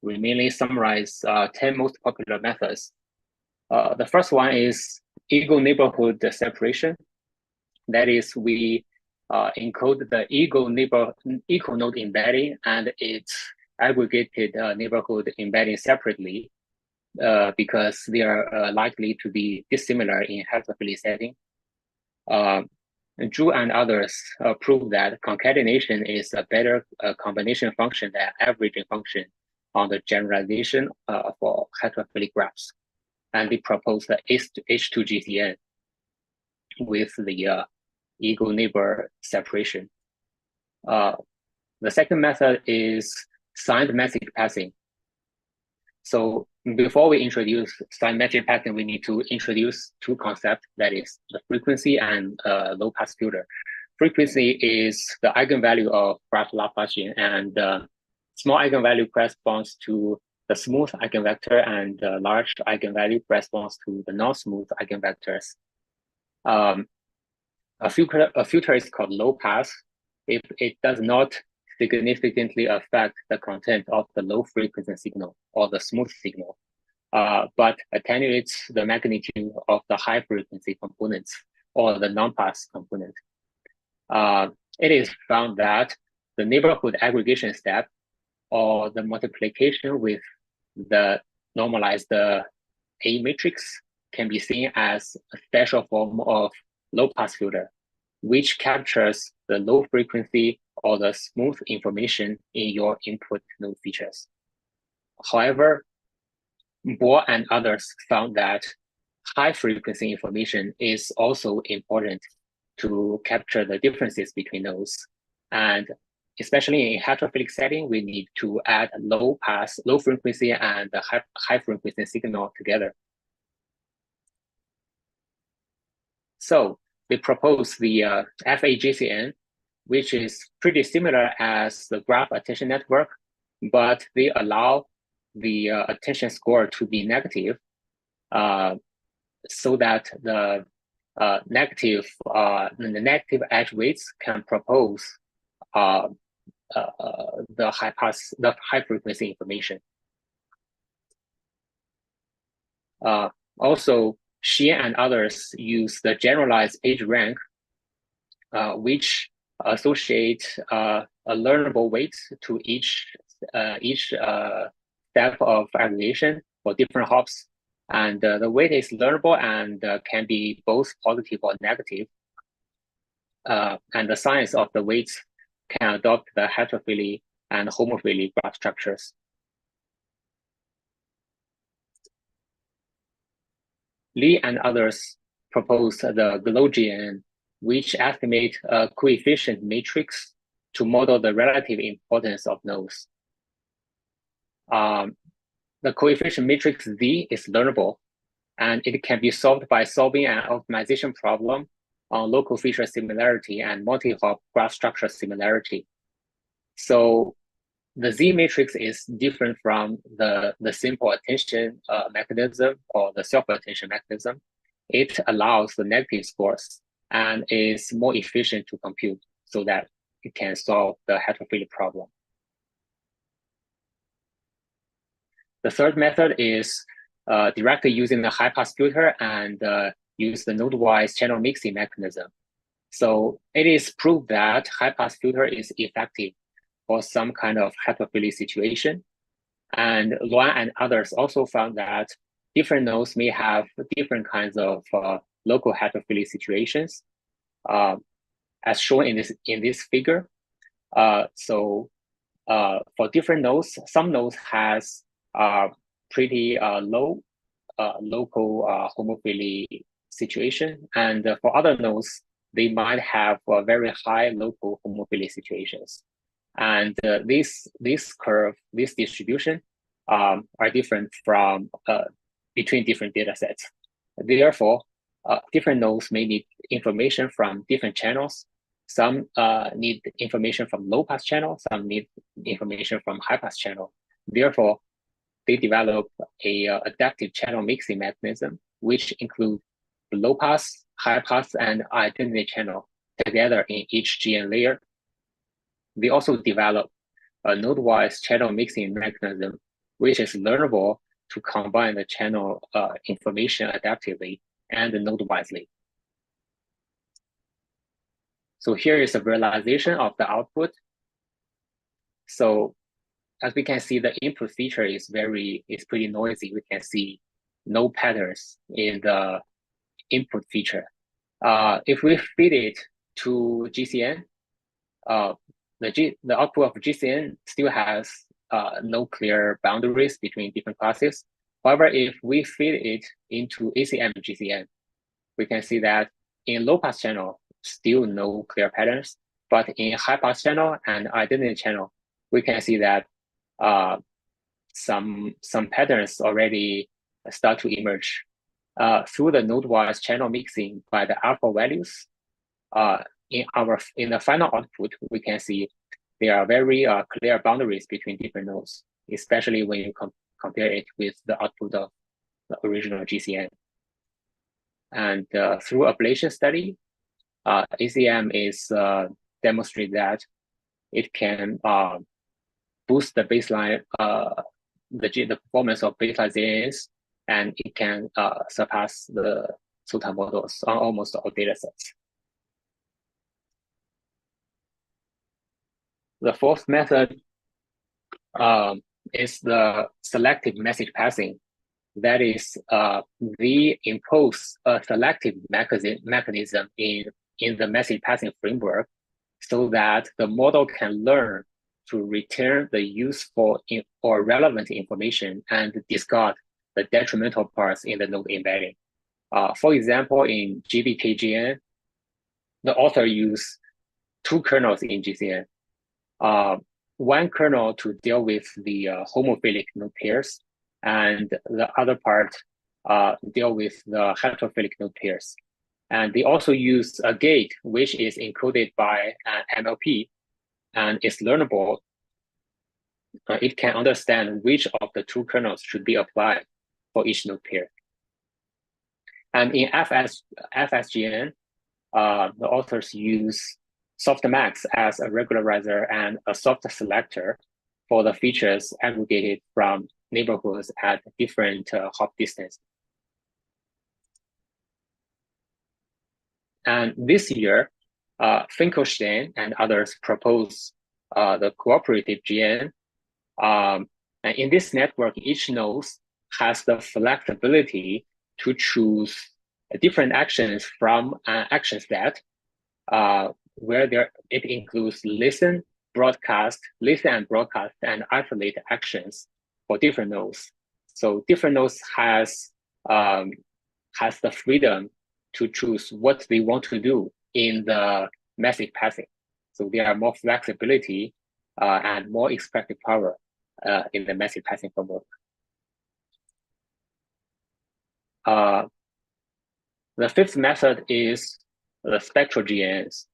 We mainly summarize 10 most popular methods. The first one is ego neighborhood separation. That is, we encode the ego node embedding and its aggregated neighborhood embedding separately because they are likely to be dissimilar in heterophily setting. Zhu and others proved that concatenation is a better combination function than averaging function on the generalization for heterophilic graphs. And they proposed the H2 GCN with the equal neighbor separation. The second method is signed message passing. So before we introduce signed message passing, we need to introduce two concepts, that is the frequency and low pass filter. Frequency is the eigenvalue of graph Laplacian, and small eigenvalue corresponds to the smooth eigenvector, and the large eigenvalue corresponds to the non-smooth eigenvectors. A filter is called low pass if it does not significantly affect the content of the low frequency signal or the smooth signal, but attenuates the magnitude of the high frequency components or the non-pass component. It is found that the neighborhood aggregation step or the multiplication with the normalized A matrix can be seen as a special form of low pass filter, which captures the low frequency or the smooth information in your input node features. However, Bo and others found that high frequency information is also important to capture the differences between nodes. And especially in heterophilic setting, we need to add low frequency and the high frequency signal together. So they propose the FAGCN, which is pretty similar as the graph attention network, but they allow the attention score to be negative, so that the negative edge weights can propose the high frequency information. Also, Xie and others use the generalized page rank, which associate a learnable weight to each step of aggregation for different hops, and the weight is learnable and can be both positive or negative. And the signs of the weights can adopt the heterophily and homophily graph structures. Li and others proposed the GNN, which estimate a coefficient matrix to model the relative importance of nodes. The coefficient matrix Z is learnable, and it can be solved by solving an optimization problem on local feature similarity and multi-hop graph structure similarity. So the Z matrix is different from the simple attention mechanism or the self-attention mechanism. It allows the negative scores and is more efficient to compute so that it can solve the heterophilic problem. The third method is directly using the high-pass filter and use the node-wise channel mixing mechanism. So it is proved that high-pass filter is effective for some kind of heterophilic situation. And Luan and others also found that different nodes may have different kinds of local heterophilic situations, as shown in this figure. For different nodes, some nodes has pretty low local homophily situation, and for other nodes, they might have very high local homophily situations. And this curve, this distribution, are different from between different data sets. Therefore, different nodes may need information from different channels. Some need information from low pass channel, some need information from high pass channel. Therefore, they develop a adaptive channel mixing mechanism, which include low pass, high pass, and identity channel together in each GN layer. They also develop a node-wise channel mixing mechanism, which is learnable to combine the channel information adaptively and node-wisely. So here is a realization of the output. So as we can see, the input feature is pretty noisy. We can see no patterns in the input feature. If we feed it to GCN, the output of GCN still has no clear boundaries between different classes. However, if we feed it into ACM GCN, we can see that in low pass channel, still no clear patterns, but in high pass channel and identity channel, we can see that some patterns already start to emerge through the node-wise channel mixing by the alpha values. In the final output, we can see there are very clear boundaries between different nodes, especially when you compare it with the output of the original GCN. And through ablation study, ACM is demonstrate that it can boost the baseline, the performance of baseline GNNs, and it can surpass the total models on almost all data sets. The fourth method is the selective message passing. That is, we impose a selective mechanism in the message passing framework so that the model can learn to return the useful or relevant information and discard the detrimental parts in the node embedding. For example, in GBKGN, the author used 2 kernels in GCN. One kernel to deal with the homophilic node pairs, and the other part deal with the heterophilic node pairs. And they also use a gate which is encoded by an MLP and is learnable. It can understand which of the 2 kernels should be applied for each node pair. And in FSGN, the authors use softmax as a regularizer and a soft selector for the features aggregated from neighborhoods at different hop distance. And this year, Finkelstein and others propose the cooperative GN. And in this network, each node has the flexibility to choose different actions from an action set where it includes listen, broadcast, and isolate actions for different nodes. So different nodes has the freedom to choose what they want to do in the message passing. So there are more flexibility and more expected power in the message passing framework. The fifth method is the spectral GNNs.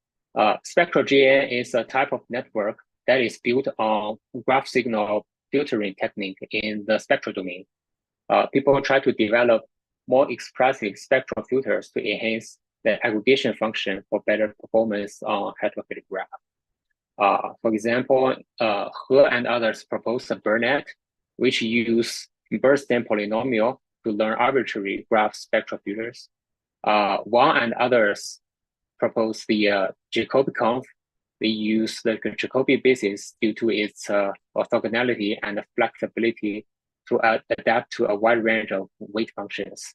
Spectral GNN is a type of network that is built on graph signal filtering technique in the spectral domain. People try to develop more expressive spectral filters to enhance the aggregation function for better performance on heterophilic graph. For example, He and others propose a BERNet, which use Bernstein polynomial to learn arbitrary graph spectral filters. Wang and others propose the Jacobi-conv. They use the Jacobi basis due to its orthogonality and flexibility to adapt to a wide range of weight functions.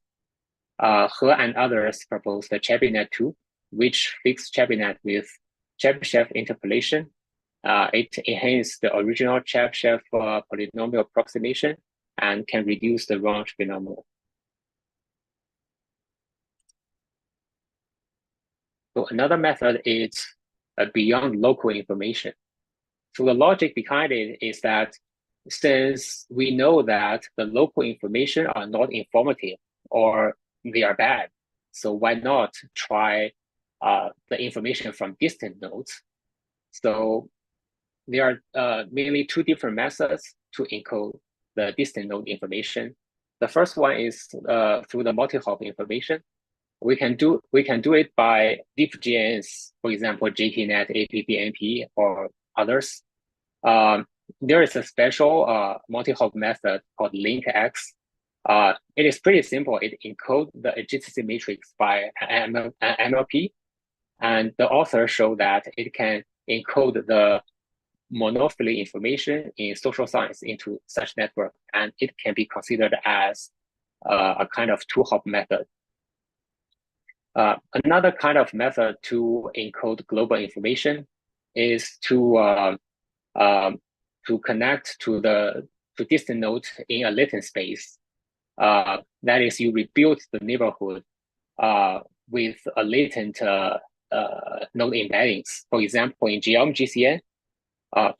He and others propose the Chebynet-2, which fixes Chebynet with Chebyshev interpolation. It enhances the original Chebyshev polynomial approximation and can reduce the range binomial. So another method is beyond local information. So the logic behind it is that since we know that the local information are not informative or they are bad, so why not try the information from distant nodes? So there are mainly 2 different methods to encode the distant node information. The first one is through the multi-hop information. We can do it by deep GNNs, for example, JTNet, APPNP, or others. There is a special multi-hop method called LinkX. It is pretty simple. It encodes the adjacency matrix by an MLP, and the author showed that it can encode the monophily information in social science into such network, and it can be considered as a kind of 2-hop method. Another kind of method to encode global information is to connect to distant nodes in a latent space. That is, you rebuild the neighborhood with a latent node embeddings. For example, in GCN,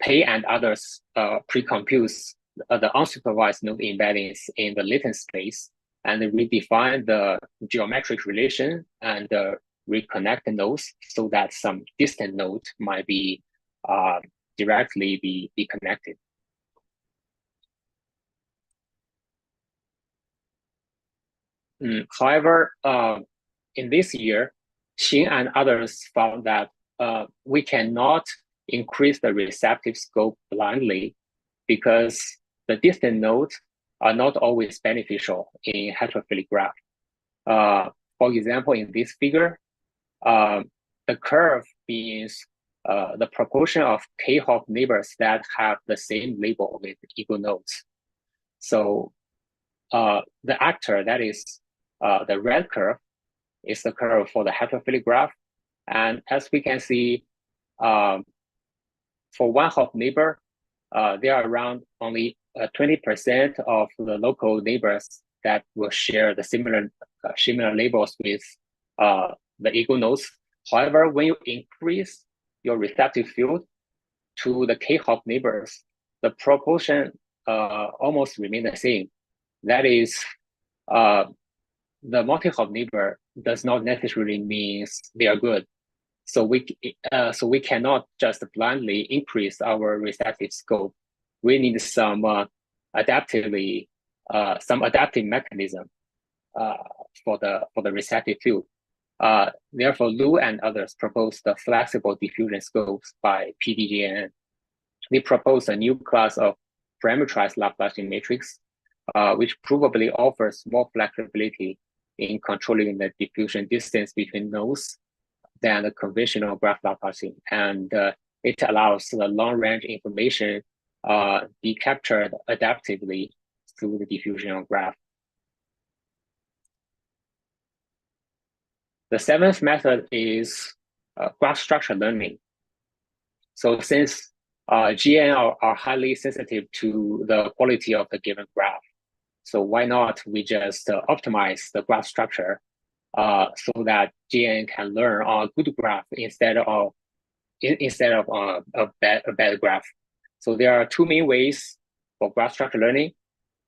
Pei and others pre-compute the unsupervised node embeddings in the latent space and redefine the geometric relation and reconnect the nodes so that some distant node might be directly be connected. However, in this year, Xin and others found that we cannot increase the receptive scope blindly because the distant nodes are not always beneficial in heterophilic graph. For example, in this figure, the curve means the proportion of k-hop neighbors that have the same label with equal nodes. So the actor, that is the red curve, is the curve for the heterophilic graph. And as we can see, for one hop neighbor, there are around only 20% of the local neighbors that will share the similar labels with the equal nodes. However, when you increase your receptive field to the k-hop neighbors, the proportion almost remain the same. That is, the multi-hop neighbor does not necessarily mean they are good. So we cannot just blindly increase our receptive scope. We need some adaptive mechanism for the receptive field. Therefore, Lu and others proposed the flexible diffusion scopes by PDGNN. They proposed a new class of parameterized Laplacian matrix, which probably offers more flexibility in controlling the diffusion distance between nodes than the conventional graph Laplacian, and it allows the long-range information be captured adaptively through the diffusion graph. The seventh method is graph structure learning. So since GNNs are highly sensitive to the quality of the given graph, so why not we just optimize the graph structure so that GNN can learn on a good graph instead of a bad graph. So there are two main ways for graph structure learning: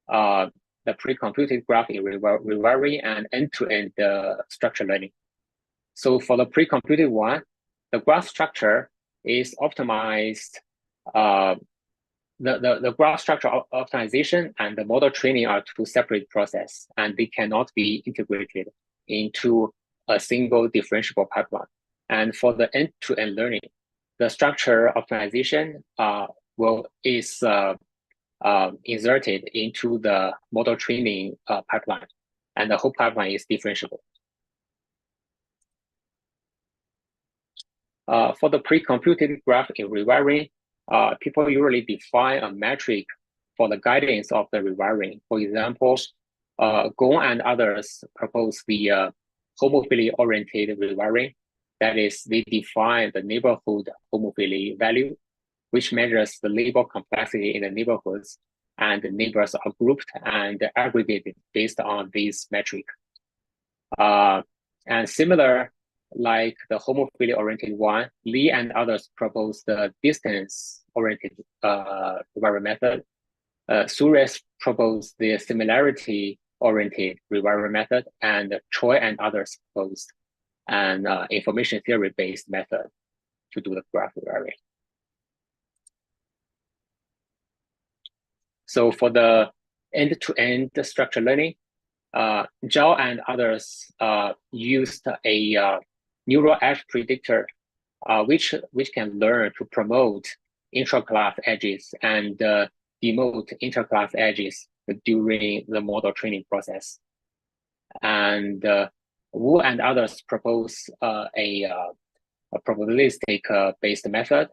the pre-computed graph in rewiring and end-to-end structure learning. So for the pre-computed one, the graph structure is optimized. The graph structure optimization and the model training are two separate processes, and they cannot be integrated into a single differentiable pipeline. And for the end-to-end learning, the structure optimization is inserted into the model training pipeline, and the whole pipeline is differentiable. For the pre-computed graph in rewiring, people usually define a metric for the guidance of the rewiring. For example, Gong and others propose the homophily-oriented rewiring. That is, they define the neighborhood homophily value, which measures the label complexity in the neighborhoods, and the neighbors are grouped and aggregated based on this metric. And similar, like the homophily-oriented one, Li and others propose the distance-oriented rewiring method. Suresh proposed the similarity-oriented rewiring method, and Choi and others proposed an information theory-based method to do the graph rewiring. So for the end-to-end structure learning, Zhao and others used a neural edge predictor, which can learn to promote intra-class edges and demote inter-class edges during the model training process. And Wu and others propose a probabilistic based method.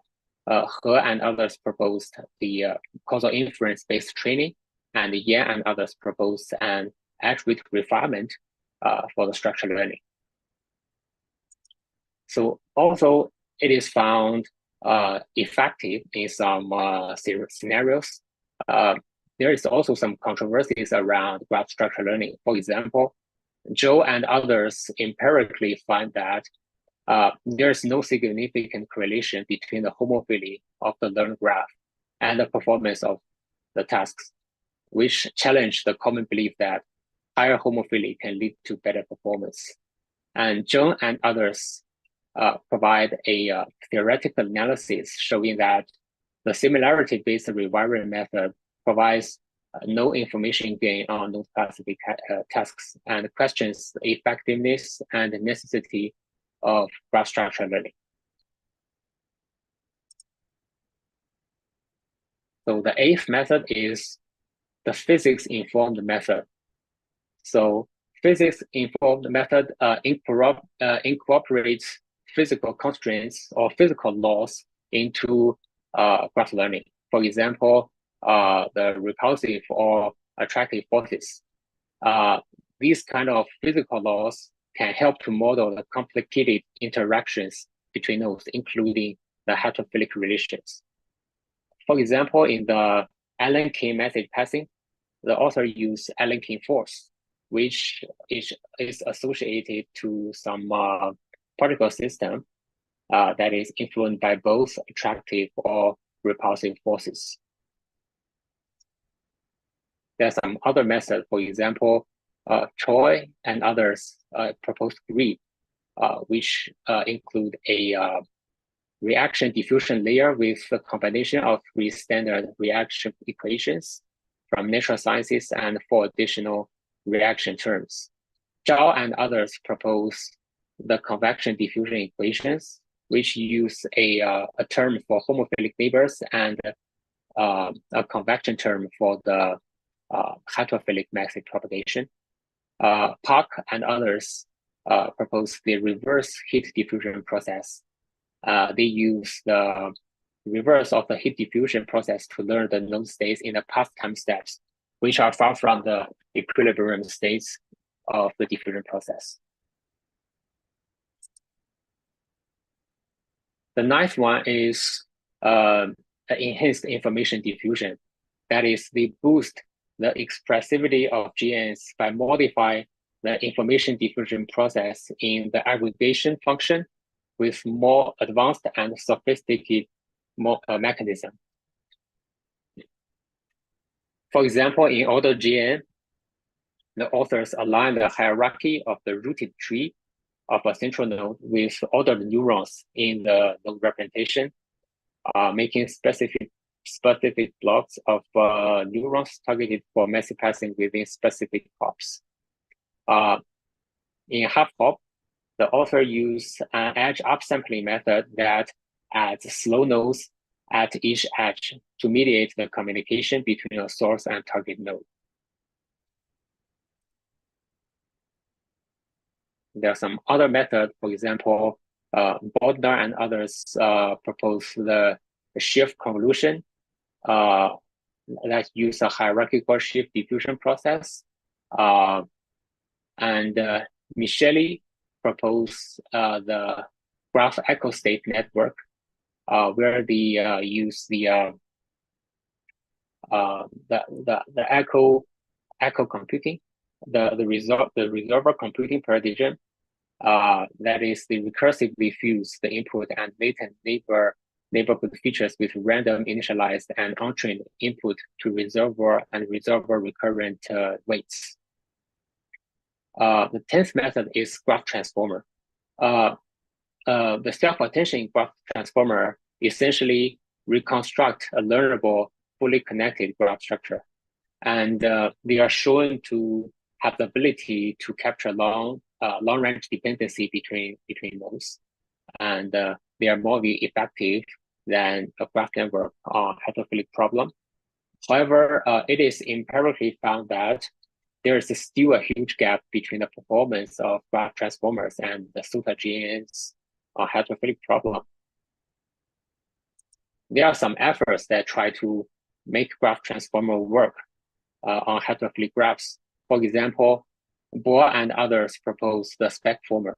He and others proposed the causal inference based training, and Yan and others proposed an attribute refinement for the structure learning. So also it is found effective in some scenarios. There is also some controversies around graph structure learning. For example, Zhou and others empirically find that there's no significant correlation between the homophily of the learned graph and the performance of the tasks, which challenge the common belief that higher homophily can lead to better performance. And Zhou and others provide a theoretical analysis showing that the similarity-based rewiring method provides no information gain on those specific tasks and questions the effectiveness and the necessity of graph structure learning. So the eighth method is the physics-informed method. So physics-informed method incorporates physical constraints or physical laws into graph learning. For example, the repulsive or attractive forces. These kind of physical laws can help to model the complicated interactions between nodes, including the heterophilic relations. For example, in the Allen-Kane message passing, the author used Allen-Kane force, which is associated to some particle system that is influenced by both attractive or repulsive forces. There are some other methods, for example, Choi and others proposed grid, which include a reaction diffusion layer with a combination of 3 standard reaction equations from natural sciences and 4 additional reaction terms. Zhao and others propose the convection diffusion equations, which use a term for homophilic neighbors and a convection term for the heterophilic message propagation. Park and others propose the reverse heat diffusion process. They use the reverse of the heat diffusion process to learn the node states in the past time steps, which are far from the equilibrium states of the diffusion process. The ninth one is enhanced information diffusion. That is, they boost the expressivity of GNNs by modifying the information diffusion process in the aggregation function with more advanced and sophisticated mechanism. For example, in order GNN, the authors align the hierarchy of the rooted tree of a central node with ordered neurons in the node representation, making specific blocks of neurons targeted for message passing within specific hops. In half hop, the author used an edge upsampling method that adds slow nodes at each edge to mediate the communication between a source and target node. There are some other methods, for example, Bodnar and others propose the shift convolution that use a hierarchical shift diffusion process. And Micheli proposed the graph echo state network, where they use the echo computing, the resolver computing paradigm. That is, they recursively fuse the input and latent neighborhood features with random initialized and untrained input to resolver and resolver recurrent weights. The 10th method is graph transformer. The self-attention graph transformer essentially reconstruct a learnable, fully connected graph structure. And they are shown to have the ability to capture long-range dependency between nodes. And they are more effective than a graph network on heterophilic problem. However, it is empirically found that there is still a huge gap between the performance of graph transformers and the SOTA GNNs on heterophilic problem. There are some efforts that try to make graph transformer work on heterophilic graphs. For example, Bohr and others propose the spec former,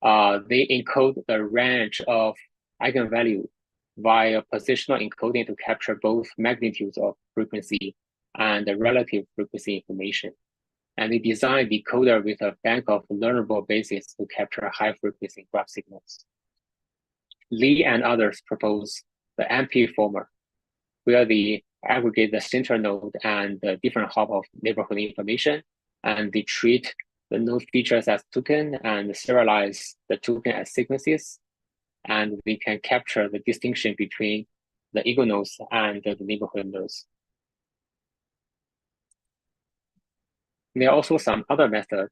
they encode the range of eigenvalue via positional encoding to capture both magnitudes of frequency and the relative frequency information. And they design the decoder with a bank of learnable bases to capture high frequency graph signals. Lee and others propose the MP former, where they aggregate the center node and the different hop of neighborhood information, and they treat the node features as token and serialize the token as sequences, and we can capture the distinction between the ego nodes and the neighborhood nodes. There are also some other methods.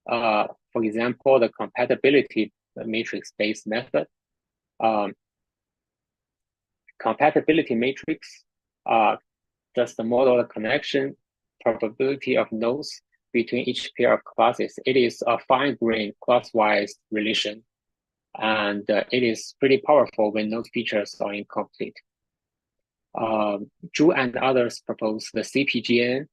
For example, the compatibility matrix-based method. Compatibility matrix just model the connection probability of nodes between each pair of classes. It is a fine-grained class-wise relation, and it is pretty powerful when node features are incomplete. Zhu and others propose the CPGN,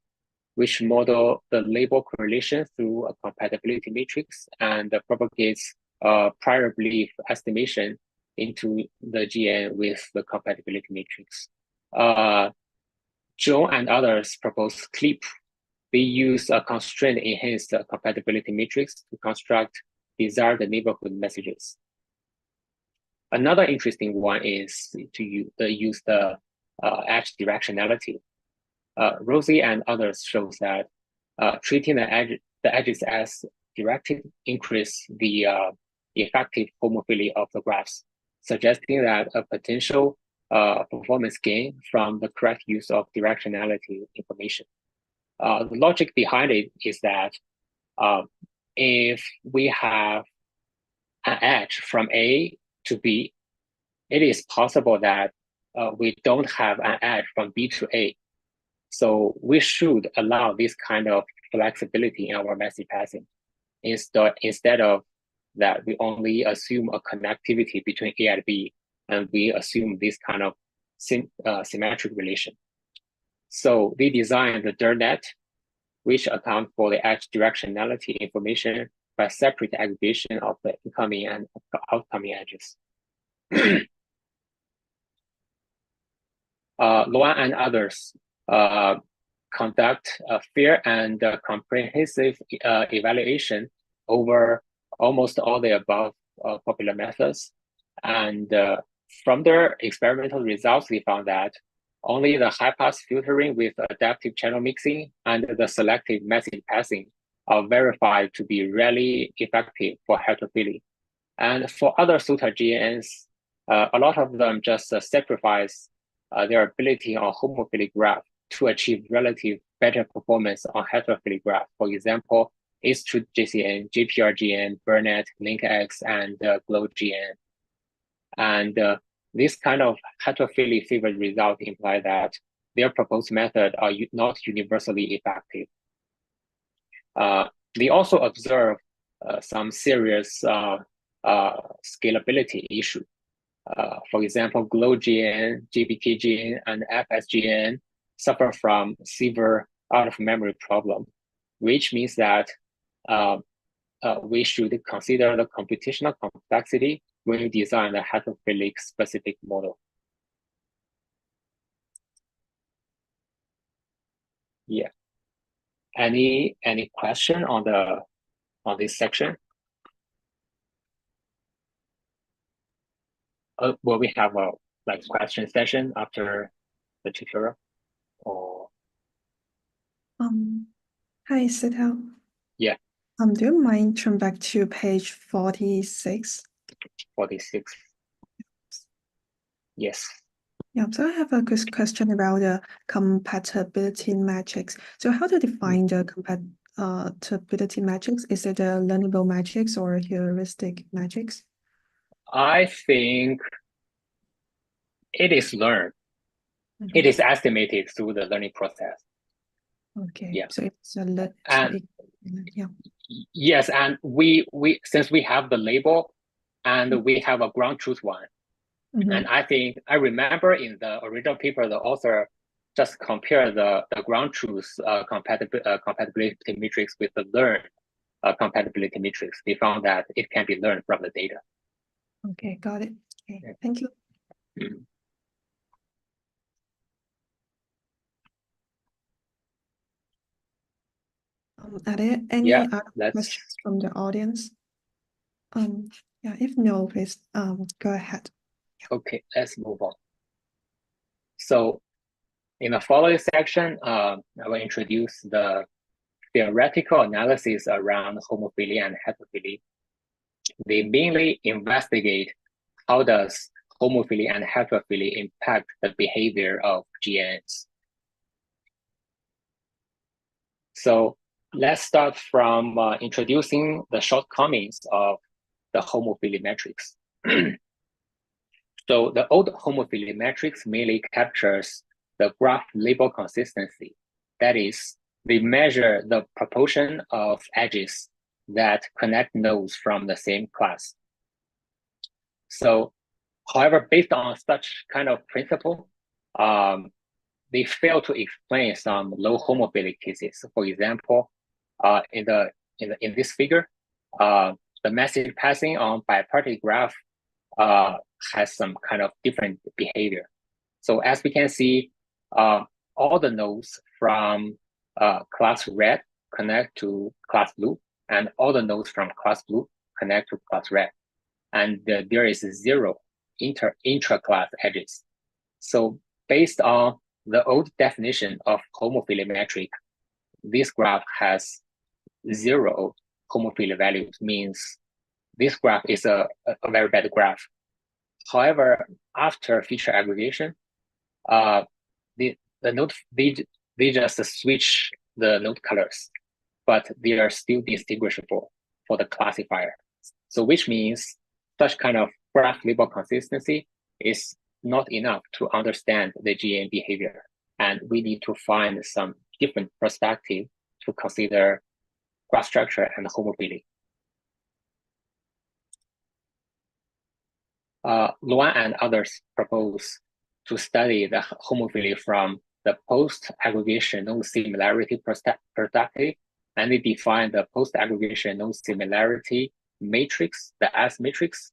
which model the label correlation through a compatibility matrix and propagates prior belief estimation into the GN with the compatibility matrix. Zhou and others propose CLEAP. They use a constraint-enhanced compatibility matrix to construct desired neighborhood messages. Another interesting one is to use the edge directionality. Rosie and others shows that treating the edges as directed increase the effective homophily of the graphs, suggesting that a potential performance gain from the correct use of directionality information. The logic behind it is that if we have an edge from A to B, it is possible that we don't have an edge from B to A. So we should allow this kind of flexibility in our message passing instead of that we only assume a connectivity between A and B, and we assume this kind of symmetric relation. So they designed the DIRNet, which account for the edge directionality information by separate aggregation of the incoming and outcoming edges. Luan and others conduct a fair and comprehensive evaluation over almost all the above popular methods. And from their experimental results, they found that only the high-pass filtering with adaptive channel mixing and the selective message passing are verified to be really effective for heterophily. And for other SOTA GNNs, a lot of them just sacrifice their ability on homophilic graph to achieve relative better performance on heterophilic graph. For example, H2 JCN, JPR-GN, Burnett, LinkX, and GLOW-GN. And this kind of heterophily favored result imply that their proposed method are not universally effective. They also observe some serious scalability issue. For example, GLOW-GN, JBK-GN, and FS-GN suffer from severe out-of-memory problem, which means that we should consider the computational complexity when we design a heterophilic specific model. Yeah. Any question on this section? Will we have a question session after the tutorial? Or Hi, Sital. Yeah. Do you mind turn back to page 46? 46. Yes. Yeah, so I have a question about the compatibility matrix. So how to define the compatibility matrix? Is it a learnable matrix or a heuristic matrix? I think it is learned. Mm-hmm. It is estimated through the learning process. Okay. Yeah. So it's a yeah. Yes, and we since we have the label and we have a ground truth one. Mm-hmm. And I remember in the original paper, the author just compared the ground truth compatibility matrix with the learn compatibility matrix. They found that it can be learned from the data. Okay, got it. Okay, thank you. Mm. Are there any Yeah, other questions from the audience? Yeah, if no, please go ahead. Okay, let's move on. So in the following section, I will introduce the theoretical analysis around homophilia and heterophilia. They mainly investigate how does homophilia and heterophilia impact the behavior of GNNs. So let's start from introducing the shortcomings of the homophilia matrix. So the old homophilia matrix mainly captures the graph label consistency. That is, they measure the proportion of edges that connect nodes from the same class. So, however, based on such kind of principle, they fail to explain some low homophilic cases. For example, in this figure, the message passing on bipartite graph has some kind of different behavior. So as we can see, all the nodes from class red connect to class blue, and all the nodes from class blue connect to class red. And there is 0 intra-class edges. So based on the old definition of homophilia metric, this graph has 0 homophilia values, means this graph is a very bad graph. However, after feature aggregation, the node they just switch the node colors, but they are still distinguishable for the classifier. So which means such kind of graph label consistency is not enough to understand the GN behavior, and we need to find some different perspective to consider graph structure and homophilia. Luan and others propose to study the homophilia from the post-aggregation node similarity perspective, and they define the post-aggregation node similarity matrix, the S matrix.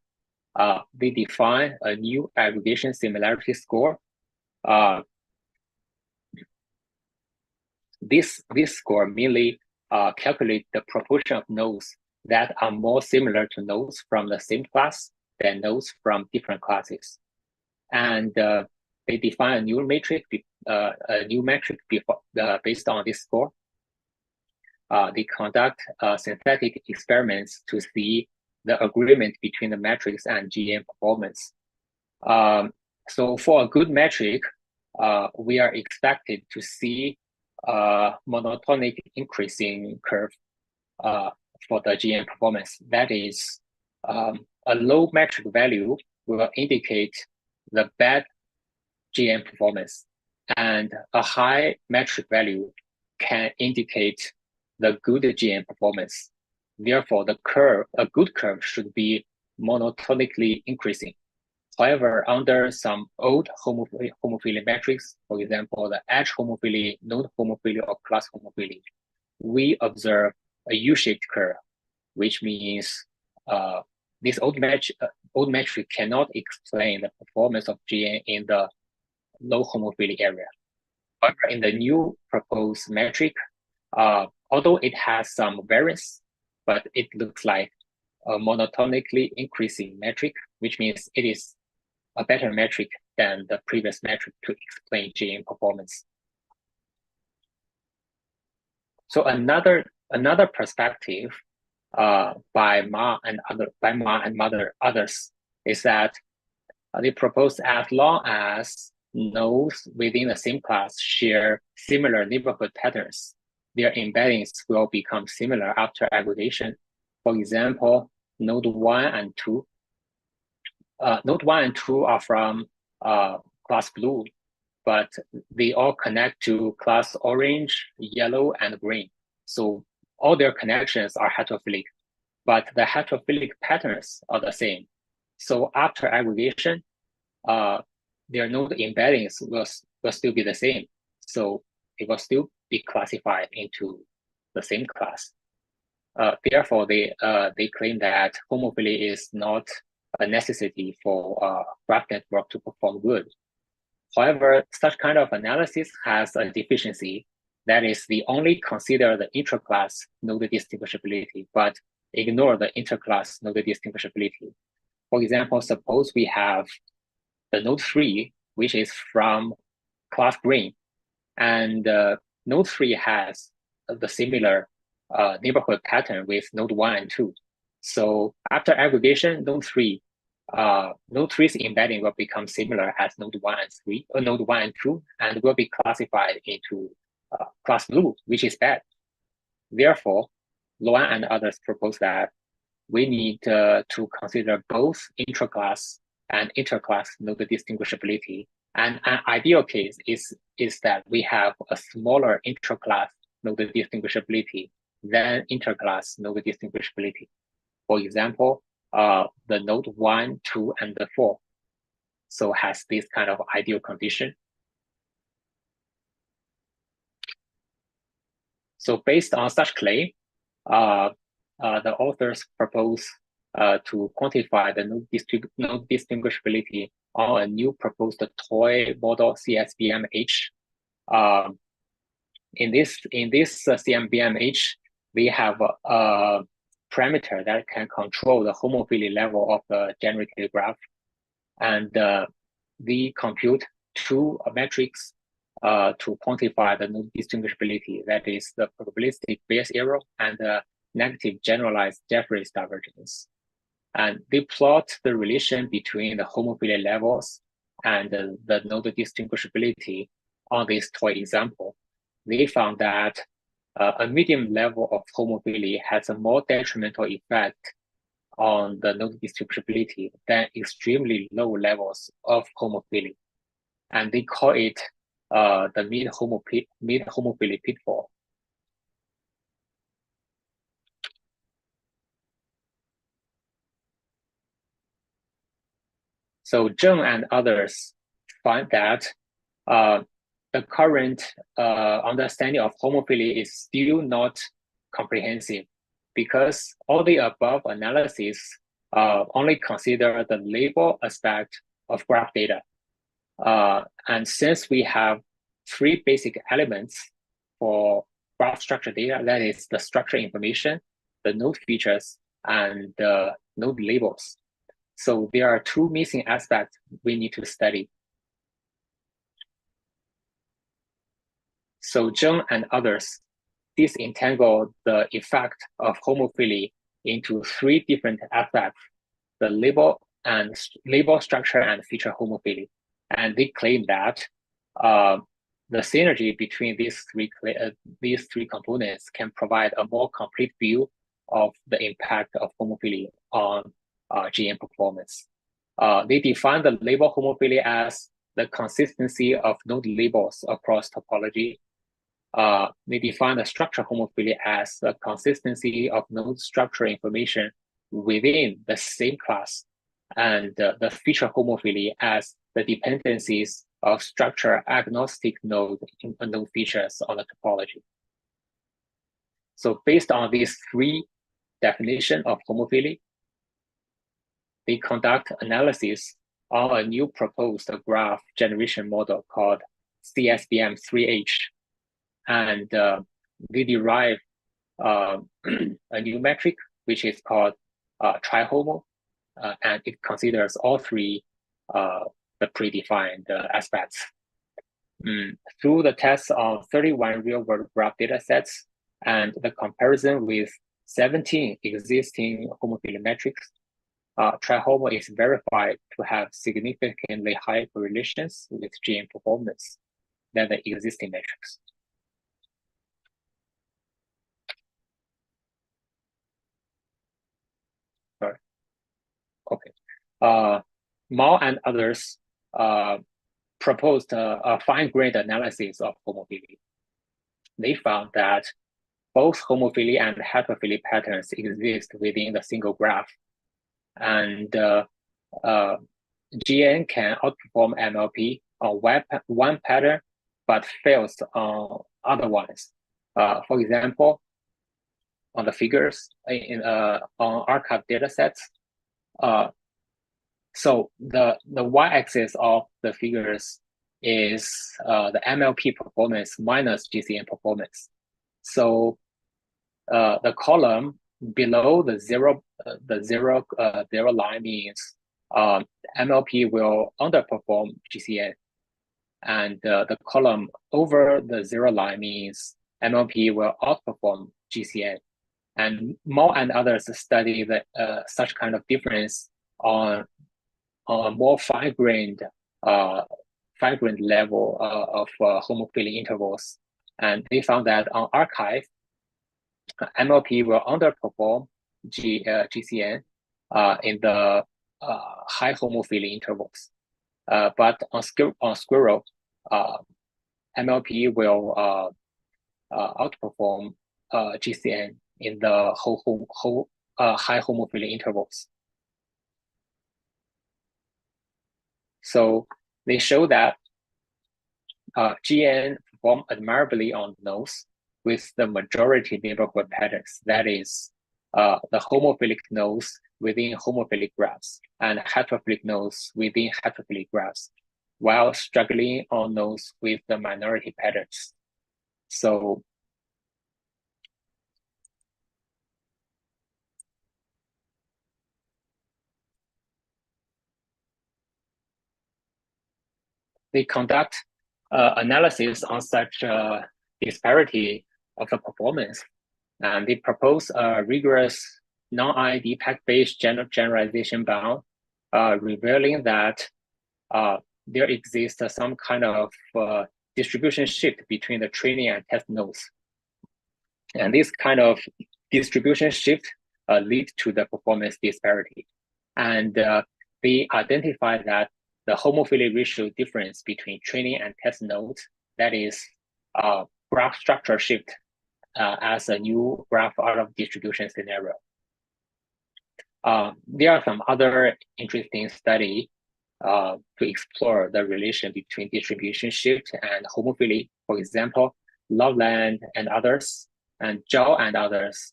They define a new aggregation similarity score. This score mainly calculates the proportion of nodes that are more similar to nodes from the same class than nodes from different classes. And they define a new metric based on this score. They conduct synthetic experiments to see the agreement between the metrics and GN performance. So for a good metric, we are expected to see a monotonic increasing curve for the GN performance. That is, a low metric value will indicate the bad GN performance, and a high metric value can indicate the good GN performance. Therefore, the curve, a good curve, should be monotonically increasing. However, under some old homophilia metrics, for example, the edge homophilia, node homophilia, or class homophilia, we observe a U-shaped curve, which means this old metric cannot explain the performance of GN in the low homophilia area. However, in the new proposed metric, although it has some variance, but it looks like a monotonically increasing metric, which means it is a better metric than the previous metric to explain GN performance. So another perspective by Ma and others is that they propose as long as nodes within the same class share similar neighborhood patterns, their embeddings will become similar after aggregation. For example, node 1 and 2. Node 1 and 2 are from class blue, but they all connect to class orange, yellow, and green. So all their connections are heterophilic, but the heterophilic patterns are the same. So after aggregation, their node embeddings will still be the same. So it will still be classified into the same class. Therefore, they claim that homophily is not a necessity for graph network to perform good. However, such kind of analysis has a deficiency. That is, they only consider the intraclass node distinguishability, but ignore the interclass node distinguishability. For example, suppose we have the node 3, which is from class green, and node 3 has the similar neighborhood pattern with node 1 and 2. So after aggregation, node 3's embedding will become similar as node 1 and 3, or node 1 and 2, and will be classified into class blue, which is bad. Therefore, Luan and others propose that we need to consider both intraclass and interclass node distinguishability. And an ideal case is that we have a smaller intraclass node distinguishability than interclass node distinguishability. For example, the node 1, 2, and the 4. So has this kind of ideal condition. So based on such claim, the authors propose to quantify the node distinguishability on a new proposed toy model CSBMH. In this CMBMH, we have a parameter that can control the homophily level of the generated graph, and we compute two metrics to quantify the node distinguishability. That is the probabilistic Bayes error and the negative generalized Jeffreys divergence. And they plot the relation between the homophily levels and the node distinguishability on this toy example. They found that a medium level of homophily has a more detrimental effect on the node distinguishability than extremely low levels of homophily. And they call it the mid-homophily pitfall. So Zheng and others find that the current understanding of homophily is still not comprehensive, because all the above analysis only consider the label aspect of graph data. And since we have three basic elements for graph structure data, that is the structure information, the node features, and the node labels. So there are two missing aspects we need to study. So Zheng and others disentangle the effect of homophily into three different aspects: the label structure and feature homophily. And they claim that the synergy between these three components can provide a more complete view of the impact of homophily on GN performance. They define the label homophily as the consistency of node labels across topology. They define the structure homophily as the consistency of node structure information within the same class, and the feature homophily as the dependencies of structure agnostic node features on the topology. So based on these three definitions of homophily, they conduct analysis on a new proposed graph generation model called CSBM3H. And we derive a new metric, which is called trihomo, and it considers all three the predefined aspects. Through the tests on 31 real-world graph data sets and the comparison with 17 existing homophily metrics, trihomo is verified to have significantly higher correlations with GN performance than the existing metrics. Sorry. Okay. Mao and others proposed a fine-grained analysis of homophily. They found that both homophily and heterophily patterns exist within the single graph, and GN can outperform MLP on one pattern, but fails on other ones. For example, the figures on archive data sets. So the y-axis of the figures is the MLP performance minus GCN performance. So the column below the zero line means MLP will underperform GCN, and the column over the zero line means MLP will outperform GCN. And Mo and others study the such kind of difference on more fine-grained level of homophily intervals, and they found that on archive, MLP will underperform GCN in the high homophily intervals, but on Squirrel, MLP will outperform GCN in the high homophily intervals. So they show that GN perform admirably on nodes with the majority neighborhood patterns. That is, the homophilic nodes within homophilic graphs and heterophilic nodes within heterophilic graphs, while struggling on nodes with the minority patterns. So they conduct analysis on such disparity of the performance, and they propose a rigorous non-IID pack-based generalization bound, revealing that there exists some kind of distribution shift between the training and test nodes. And this kind of distribution shift leads to the performance disparity. And they identify that the homophily ratio difference between training and test nodes, that is graph structure shift as a new graph out of distribution scenario. There are some other interesting studies to explore the relation between distribution shift and homophily. For example, Loveland and others, and Zhao and others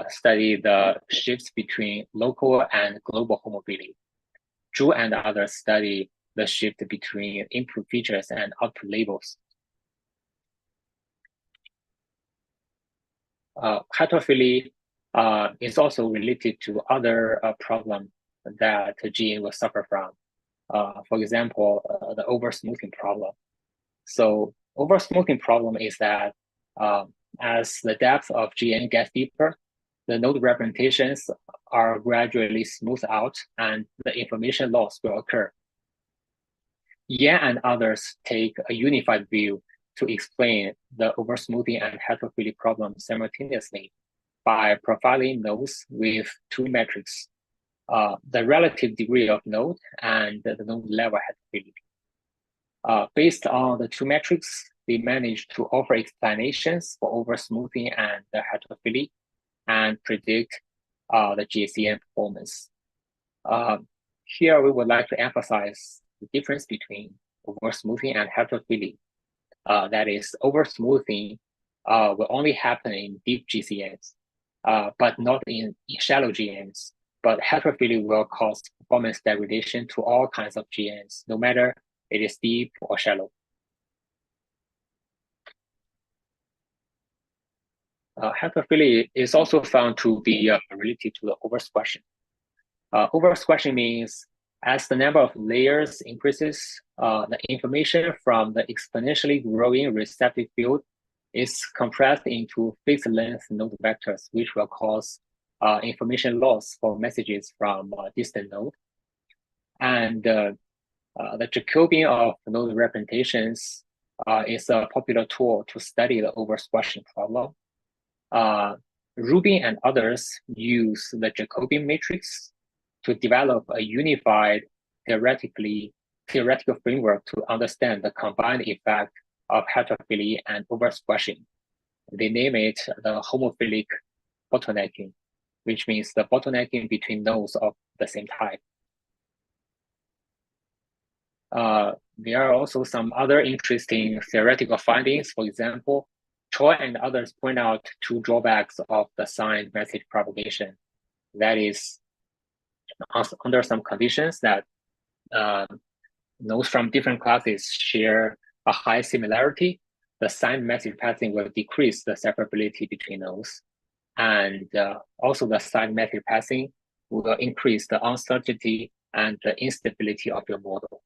study the shifts between local and global homophily. Zhu and others study the shift between input features and output labels. Heterophily is also related to other problems that GN will suffer from. For example, the oversmoothing problem. So oversmoothing problem is that as the depth of GN gets deeper, the node representations are gradually smoothed out and the information loss will occur. Yan and others take a unified view to explain the oversmoothing and heterophily problems simultaneously by profiling nodes with two metrics, the relative degree of node and the node level heterophily. Based on the two metrics, they managed to offer explanations for oversmoothing and the heterophily and predict the GCN performance. Here, we would like to emphasize the difference between oversmoothing and heterophily. That is, oversmoothing will only happen in deep GCNs, but not in shallow GNs. But heterophily will cause performance degradation to all kinds of GNs, no matter it is deep or shallow. Heterophily is also found to be related to the oversquashing. Oversquashing means as the number of layers increases, the information from the exponentially growing receptive field is compressed into fixed length node vectors, which will cause information loss for messages from a distant node. And the Jacobian of node representations is a popular tool to study the oversquashing problem. Rubin and others use the Jacobian matrix to develop a unified theoretical framework to understand the combined effect of heterophily and oversquashing. They name it the homophilic bottlenecking, which means the bottlenecking between nodes of the same type. There are also some other interesting theoretical findings. For example, Choi and others point out two drawbacks of the signed message propagation. That is, under some conditions that nodes from different classes share a high similarity, the signed message passing will decrease the separability between nodes. And also the signed message passing will increase the uncertainty and the instability of your model.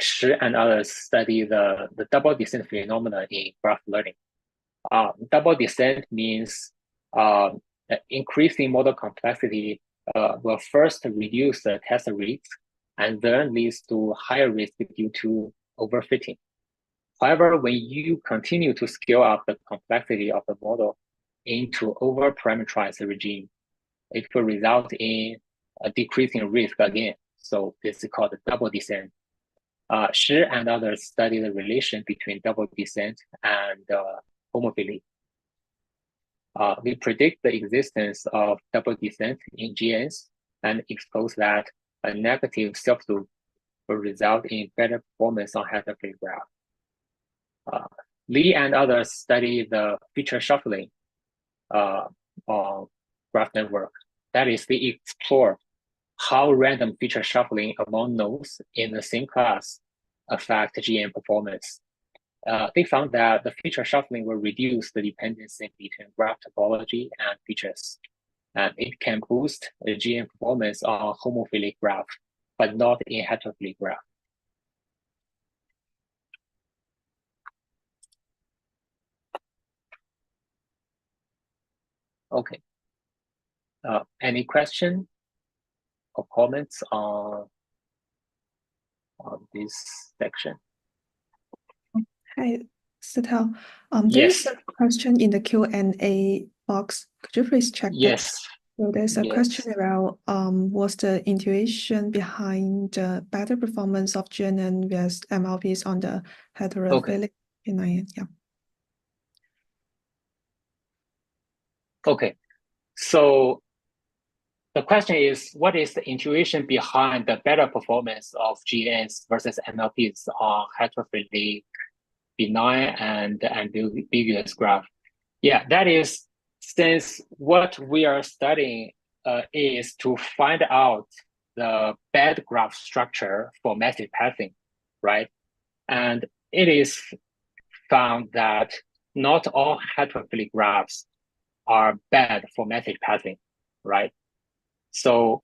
Shi and others study the double descent phenomena in graph learning. Double descent means increasing model complexity will first reduce the test risk and then leads to higher risk due to overfitting. However, when you continue to scale up the complexity of the model into over-parameterized regime, it will result in a decreasing risk again. So this is called double descent. Shi and others study the relation between double descent and homophily. We predict the existence of double descent in GNNs and expose that a negative self-loop will result in better performance on heterophilic graph. Lee and others study the feature shuffling on graph network. That is, they explore how random feature shuffling among nodes in the same class affect GNN performance. They found that the feature shuffling will reduce the dependency between graph topology and features. And it can boost the GNN performance on homophilic graph, but not in heterophilic graph. Okay. Any question or comments on this section? Hi, Sital. There's a question in the Q&A box. Could you please check that? Yes. So there's a question around what's the intuition behind the better performance of GNN vs MLPs on the heterophilic NIN? Yeah. Okay. So the question is, what is the intuition behind the better performance of GNNs versus MLPs on heterophilic, benign, and ambiguous graph? Yeah, that is, since what we are studying is to find out the bad graph structure for message passing, right? And it is found that not all heterophilic graphs are bad for message passing, right? So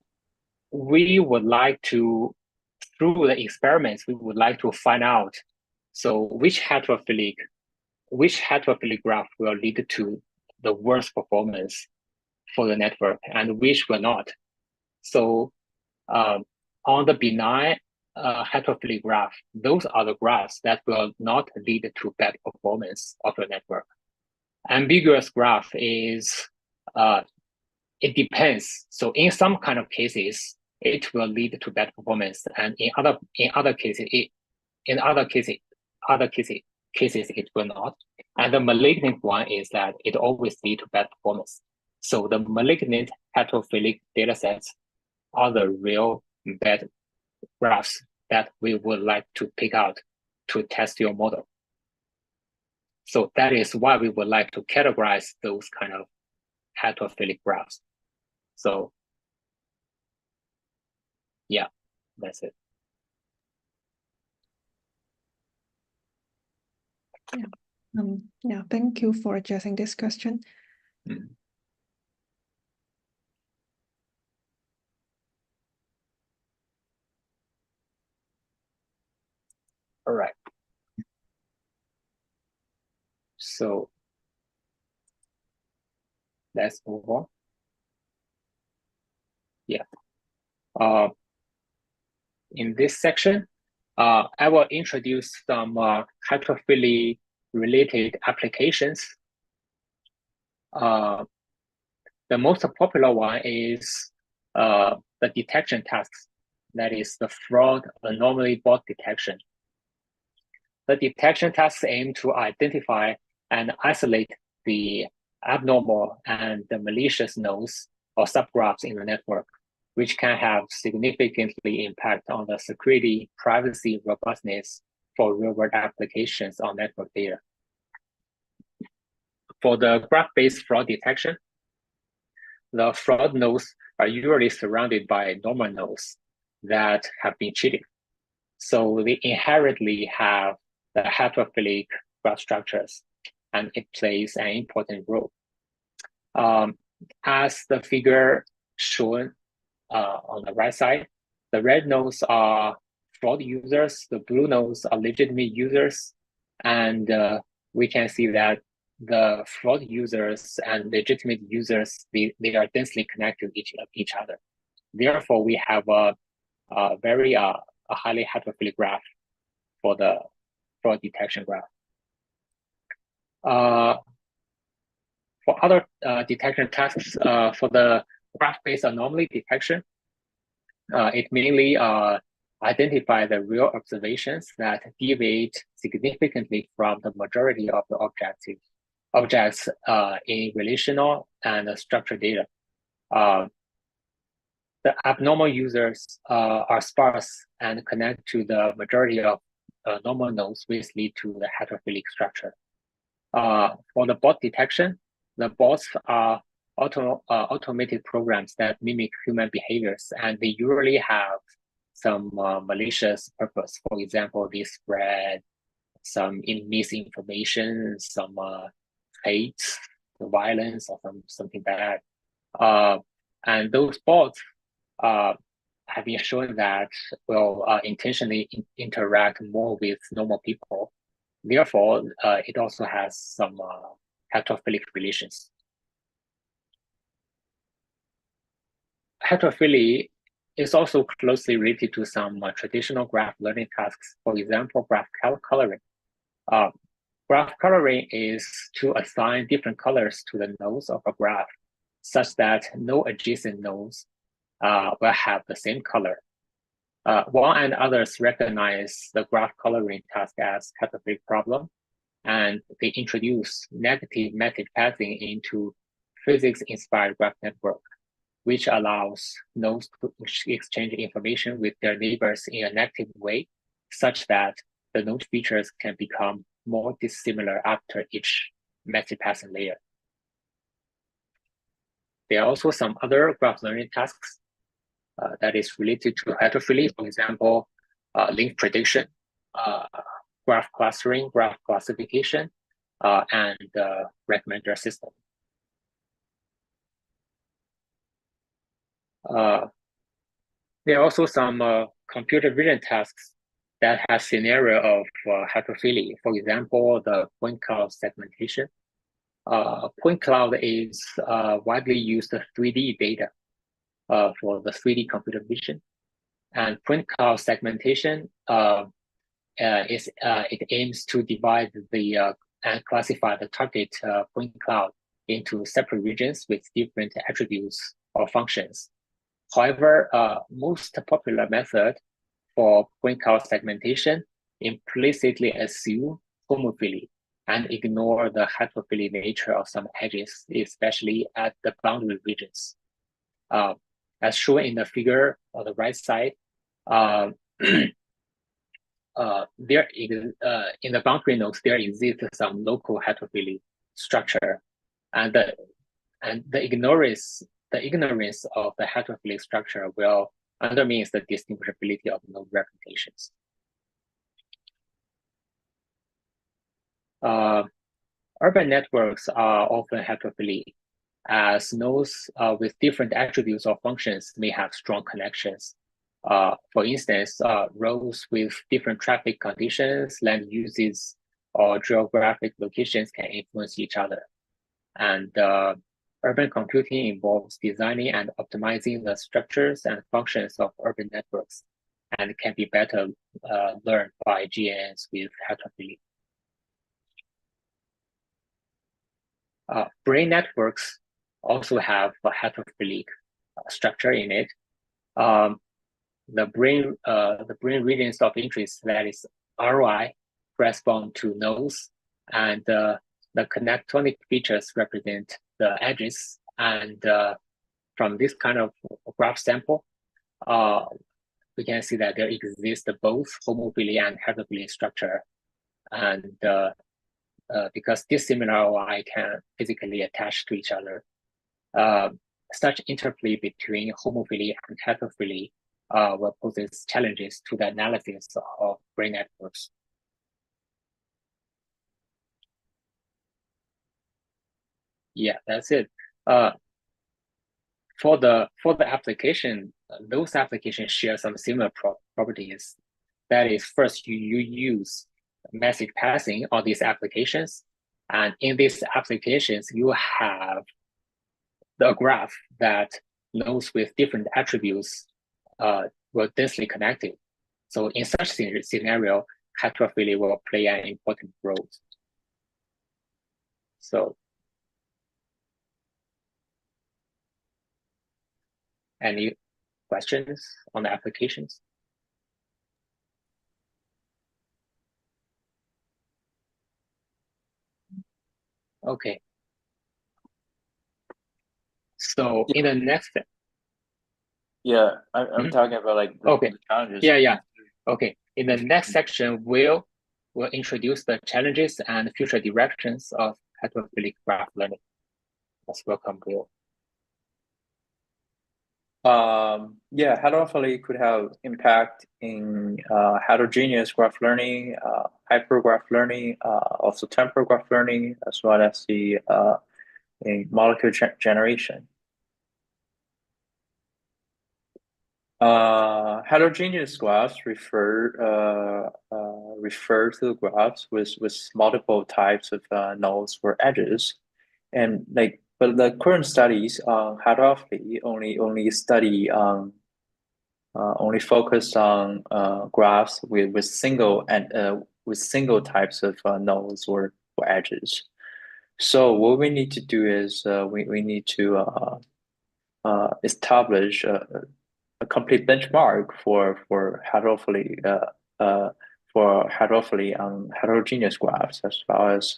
we would like to, through the experiments, we would like to find out, so which heterophilic graph will lead to the worst performance for the network and which will not. So on the benign heterophilic graph, those are the graphs that will not lead to bad performance of your network. Ambiguous graph is, it depends. So in some kind of cases, it will lead to bad performance, and in other cases, it will not. And the malignant one is that it always leads to bad performance. So the malignant heterophilic datasets are the real bad graphs that we would like to pick out to test your model. So that is why we would like to categorize those kind of heterophilic graphs. So yeah, that's it. Yeah, thank you for addressing this question. All right. So let's move on. Yeah. In this section, I will introduce some heterophily related applications. The most popular one is the detection tasks. That is the fraud anomaly bot detection. The detection tasks aim to identify and isolate the abnormal and the malicious nodes or subgraphs in the network, which can have significantly impact on the security, privacy, robustness for real-world applications on network data. For the graph-based fraud detection, the fraud nodes are usually surrounded by normal nodes that have been cheated. So they inherently have the heterophilic graph structures, and it plays an important role. As the figure shown on the right side, the red nodes are fraud users, the blue nodes are legitimate users, and we can see that the fraud users and legitimate users, they are densely connected to each other. Therefore, we have a very highly heterophilic graph for the fraud detection graph. For other detection tasks, for the graph-based anomaly detection, it mainly identify the real observations that deviate significantly from the majority of the objects in relational and structured data. The abnormal users are sparse and connect to the majority of normal nodes, which lead to the heterophilic structure. For the bot detection, the bots are automated programs that mimic human behaviors, and they usually have some malicious purpose. For example, they spread some misinformation, some hate, violence, or something bad. And those bots have been shown that will intentionally interact more with normal people. Therefore, it also has some heterophilic relations. Heterophily is also closely related to some traditional graph learning tasks. For example, graph coloring. Graph coloring is to assign different colors to the nodes of a graph, such that no adjacent nodes will have the same color. Wang and others recognize the graph coloring task as heterophilic problem, and they introduce negative message passing into physics-inspired graph network, which allows nodes to exchange information with their neighbors in an active way, such that the node features can become more dissimilar after each message passing layer. There are also some other graph learning tasks that is related to heterophily, for example, link prediction, graph clustering, graph classification, and recommender system. There are also some computer vision tasks that have scenario of heterophilia. For example, the point cloud segmentation. Point cloud is widely used 3D data for the 3D computer vision. And point cloud segmentation it aims to divide and classify the target point cloud into separate regions with different attributes or functions. However, most popular method for point cloud segmentation implicitly assume homophily and ignore the heterophily nature of some edges, especially at the boundary regions. As shown in the figure on the right side, there in the boundary nodes there exists some local heterophily structure, and the ignorance of the heterophilic structure will undermines the distinguishability of node representations. Urban networks are often heterophilic, as nodes with different attributes or functions may have strong connections. For instance, roads with different traffic conditions, land uses, or geographic locations can influence each other. And urban computing involves designing and optimizing the structures and functions of urban networks, and can be better learned by GNNs with heterophilia. Brain networks also have a heterophilic structure in it. The brain regions of interest, that is ROI, correspond to nodes, and the connectonic features represent the edges. And from this kind of graph sample, we can see that there exists both homophily and heterophily structure. And because dissimilar OI can physically attach to each other. Such interplay between homophily and heterophily will poses challenges to the analysis of brain networks. Yeah, that's it. For the application, those applications share some similar properties. That is, first you use message passing on these applications, and in these applications you have the graph that nodes with different attributes were densely connected. So in such scenario, heterophily will play an important role. So any questions on the applications? Okay. So in the next step. Yeah, I'm talking about like the challenges. Yeah. Okay. In the next section, we'll introduce the challenges and future directions of heterophilic graph learning. Let's welcome Will. Yeah, heterophily could have impact in heterogeneous graph learning, hypergraph learning, also temporal graph learning, as well as the in molecule generation. Heterogeneous graphs refer to graphs with multiple types of nodes or edges, and but the current studies on heterophily only study only focus on graphs with single types of nodes or edges. So what we need to do is we need to establish a complete benchmark for heterophily on heterogeneous graphs, as well as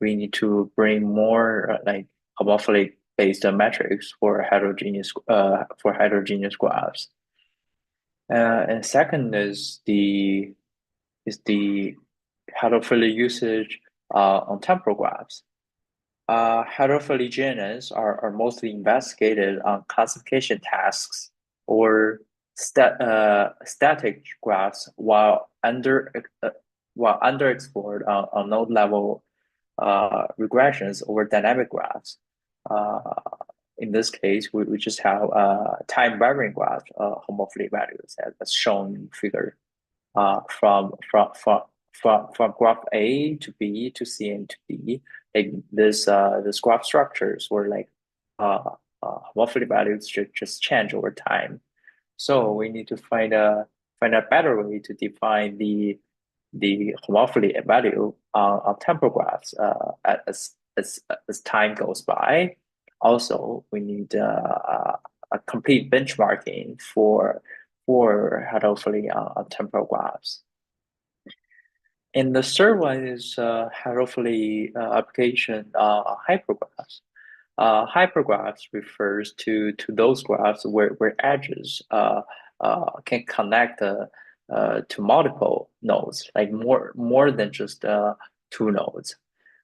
we need to bring more like homophilic based metrics for heterogeneous graphs. And second is the heterophily usage on temporal graphs. Heterophily GNNs are mostly investigated on classification tasks or static graphs, while underexplored on node level regressions or dynamic graphs. In this case, we just have time varying graph homophily values as shown in figure from graph A to B to C and to D. Like this graph structures were like homophily values should just change over time. So we need to find a better way to define the homophily value on temporal graphs as time goes by. Also, we need a complete benchmarking for heterophily on temporal graphs. And the third one is heterophily application hypergraphs. Hypergraphs refers to those graphs where edges can connect to multiple nodes, like more than just two nodes.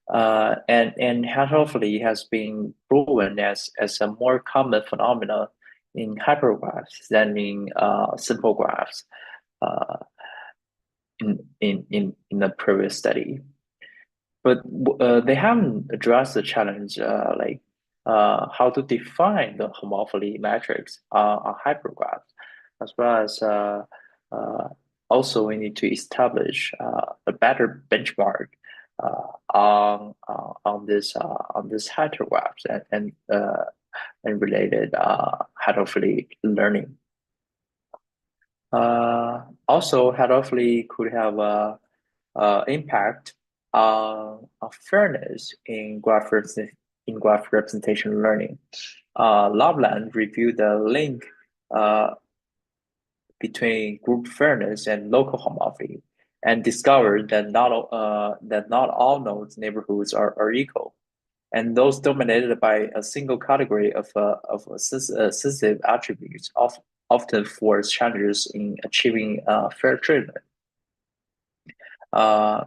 And heterophily has been proven as a more common phenomenon in hypergraphs than in simple graphs in the previous study. But they haven't addressed the challenge like how to define the homophily metrics on hypergraphs, as well as also we need to establish a better benchmark on this heterographs and related heterophily learning. Also, heterophily could have impact on fairness in graph representation learning. Loveland reviewed the link between group fairness and local homophily, and discovered that not all nodes neighborhoods are equal, and those dominated by a single category of sensitive attributes often force challenges in achieving fair treatment.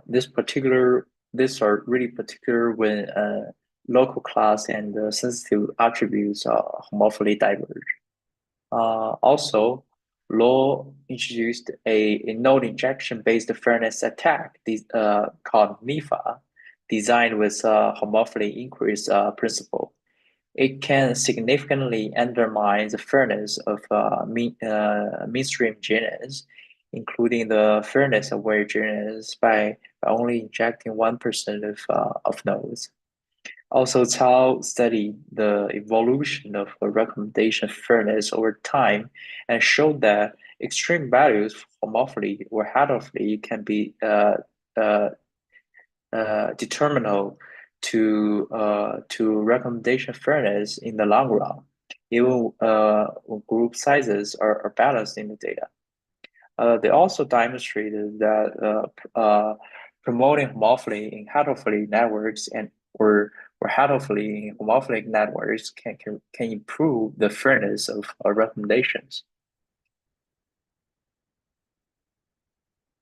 This particular these are really particular when local class and sensitive attributes are homophily diverge. Also, Law introduced a node injection-based fairness attack called NIFA, designed with homophily increase principle. It can significantly undermine the fairness of mainstream GNNs, including the fairness-aware GNNs by only injecting 1% of nodes. Also, Cao studied the evolution of recommendation fairness over time and showed that extreme values for homophily or heterophily can be determinal to recommendation fairness in the long run, even when group sizes are balanced in the data. They also demonstrated that promoting homophily in heterophily networks or heterophily in homophilic networks can improve the fairness of recommendations.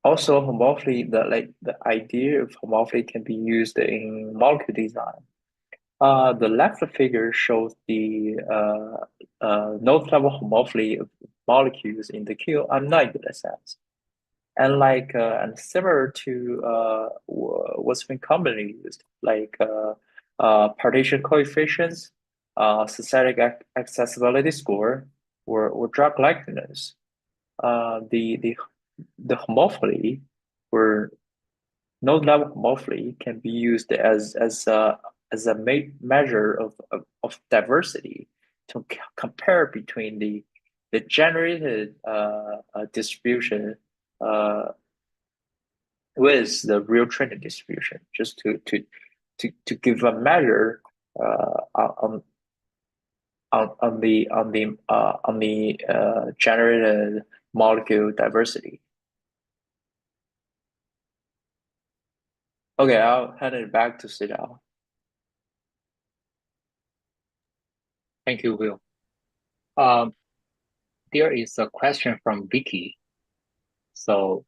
Also, homophily, the idea of homophily can be used in molecule design. The left figure shows the node level homophily of molecules in the QM9 sense. And and similar to what's been commonly used, like partition coefficients, synthetic accessibility score, or drug likeness. The homophily or node level homophily can be used as a measure of diversity to compare between the generated distribution with the real training distribution, just to give a measure on the generated molecule diversity. Okay, I'll hand it back to Sidao. Thank you, Will. There is a question from Vicky. So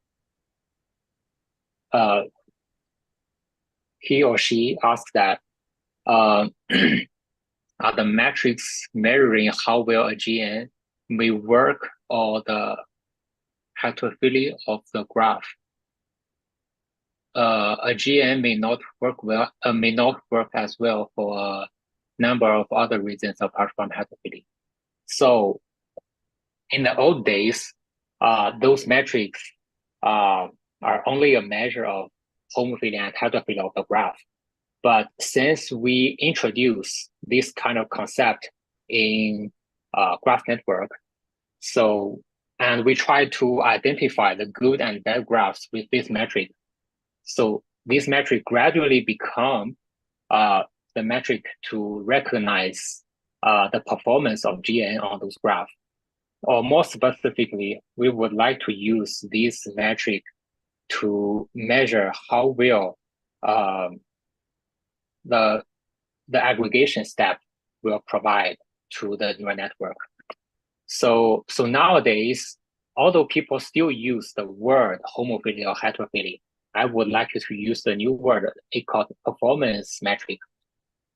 he or she asked that are the metrics measuring how well a GN may work or the heterophilia of the graph? A GN may not work well, may not work as well for a number of other reasons apart from heterophilia. So in the old days, those metrics are only a measure of homophilia and heterophilia of the graph. But since we introduce this kind of concept in graph network, and we try to identify the good and bad graphs with this metric. So this metric gradually become the metric to recognize the performance of GN on those graphs. Or more specifically, we would like to use this metric to measure how well the aggregation step will provide to the neural network. So nowadays, although people still use the word homophilia or heterophilia, I would like you to use the new word called performance metric.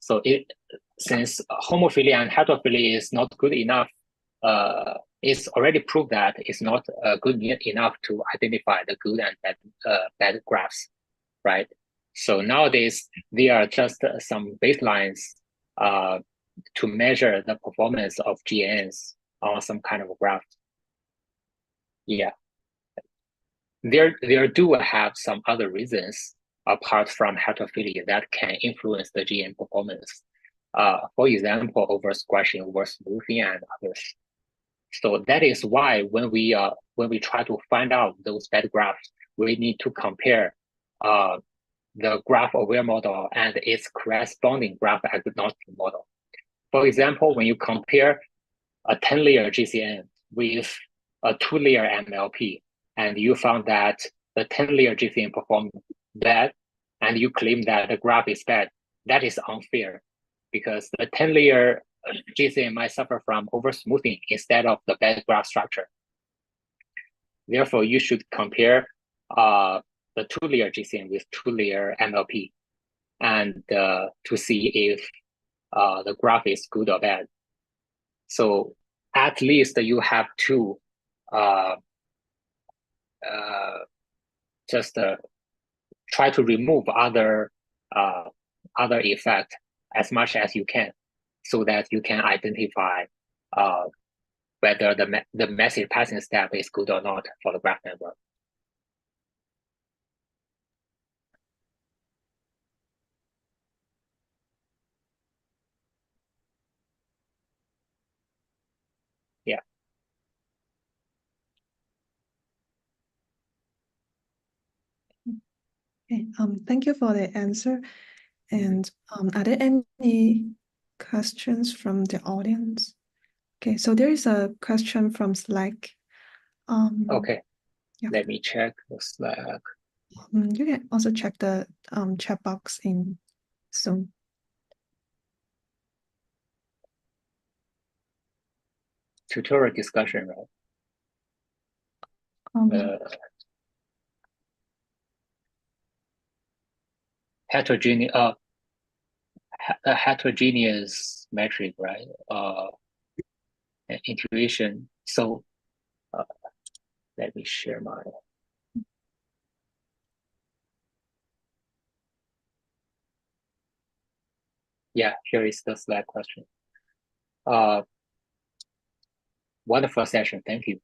So since homophilia and heterophilia is not good enough, it's already proved that it's not good enough to identify the good and bad graphs, right? So nowadays, there are just some baselines to measure the performance of GNs on some kind of graph. Yeah. There do have some other reasons apart from heterophilia that can influence the GN performance. For example, over squashing, over smoothing, and others. So that is why when we try to find out those bad graphs, we need to compare the graph-aware model and its corresponding graph-agnostic model. For example, when you compare a 10-layer GCN with a 2-layer MLP, and you found that the 10-layer GCN performed bad, and you claim that the graph is bad, that is unfair, because the 10-layer GCN might suffer from over-smoothing instead of the bad graph structure. Therefore, you should compare the 2-layer GCN with 2-layer MLP and to see if the graph is good or bad. So at least you have to just try to remove other effect as much as you can, so that you can identify whether the message passing step is good or not for the graph network. Yeah. Okay, thank you for the answer. And are there any questions from the audience? Okay, so there is a question from Slack. Okay. Yeah. Let me check the Slack. You can also check the chat box in Zoom. Tutorial discussion, right? Heterogeneous metric, right? Intuition. So let me share my. Yeah, here is the Slack question. Wonderful session, thank you.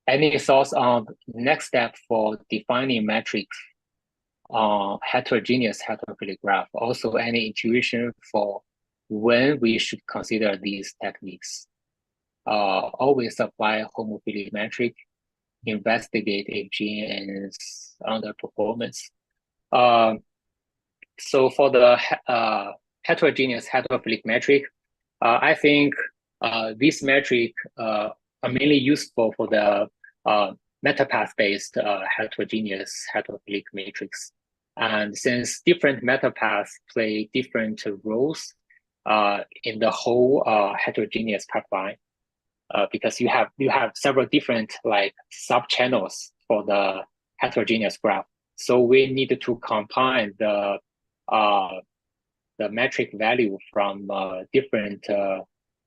Any thoughts on next step for defining metrics on heterogeneous heterophilic graph? Also, any intuition for when we should consider these techniques? Always apply homophilic metric, investigate if GNNs underperformance. So for the heterogeneous heterophilic metric, I think this metric are mainly useful for the metapath-based heterogeneous heterophilic matrix. And since different metapaths play different roles in the whole heterogeneous pipeline, because you have several different like sub-channels for the heterogeneous graph. So we need to combine the metric value from different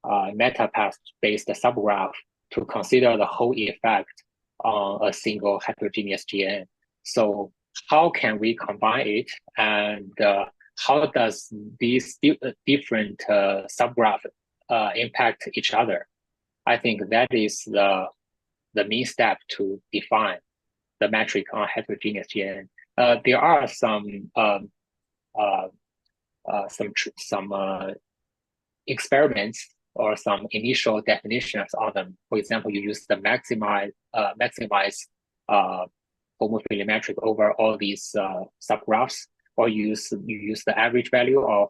metapath-based subgraph to consider the whole effect on a single heterogeneous GN. So how can we combine it, and how does these different subgraph impact each other? I think that is the main step to define the metric on heterogeneous GN. There are some experiments or some initial definitions on them. For example, you use the maximize homophily metric over all these subgraphs, or you use the average value of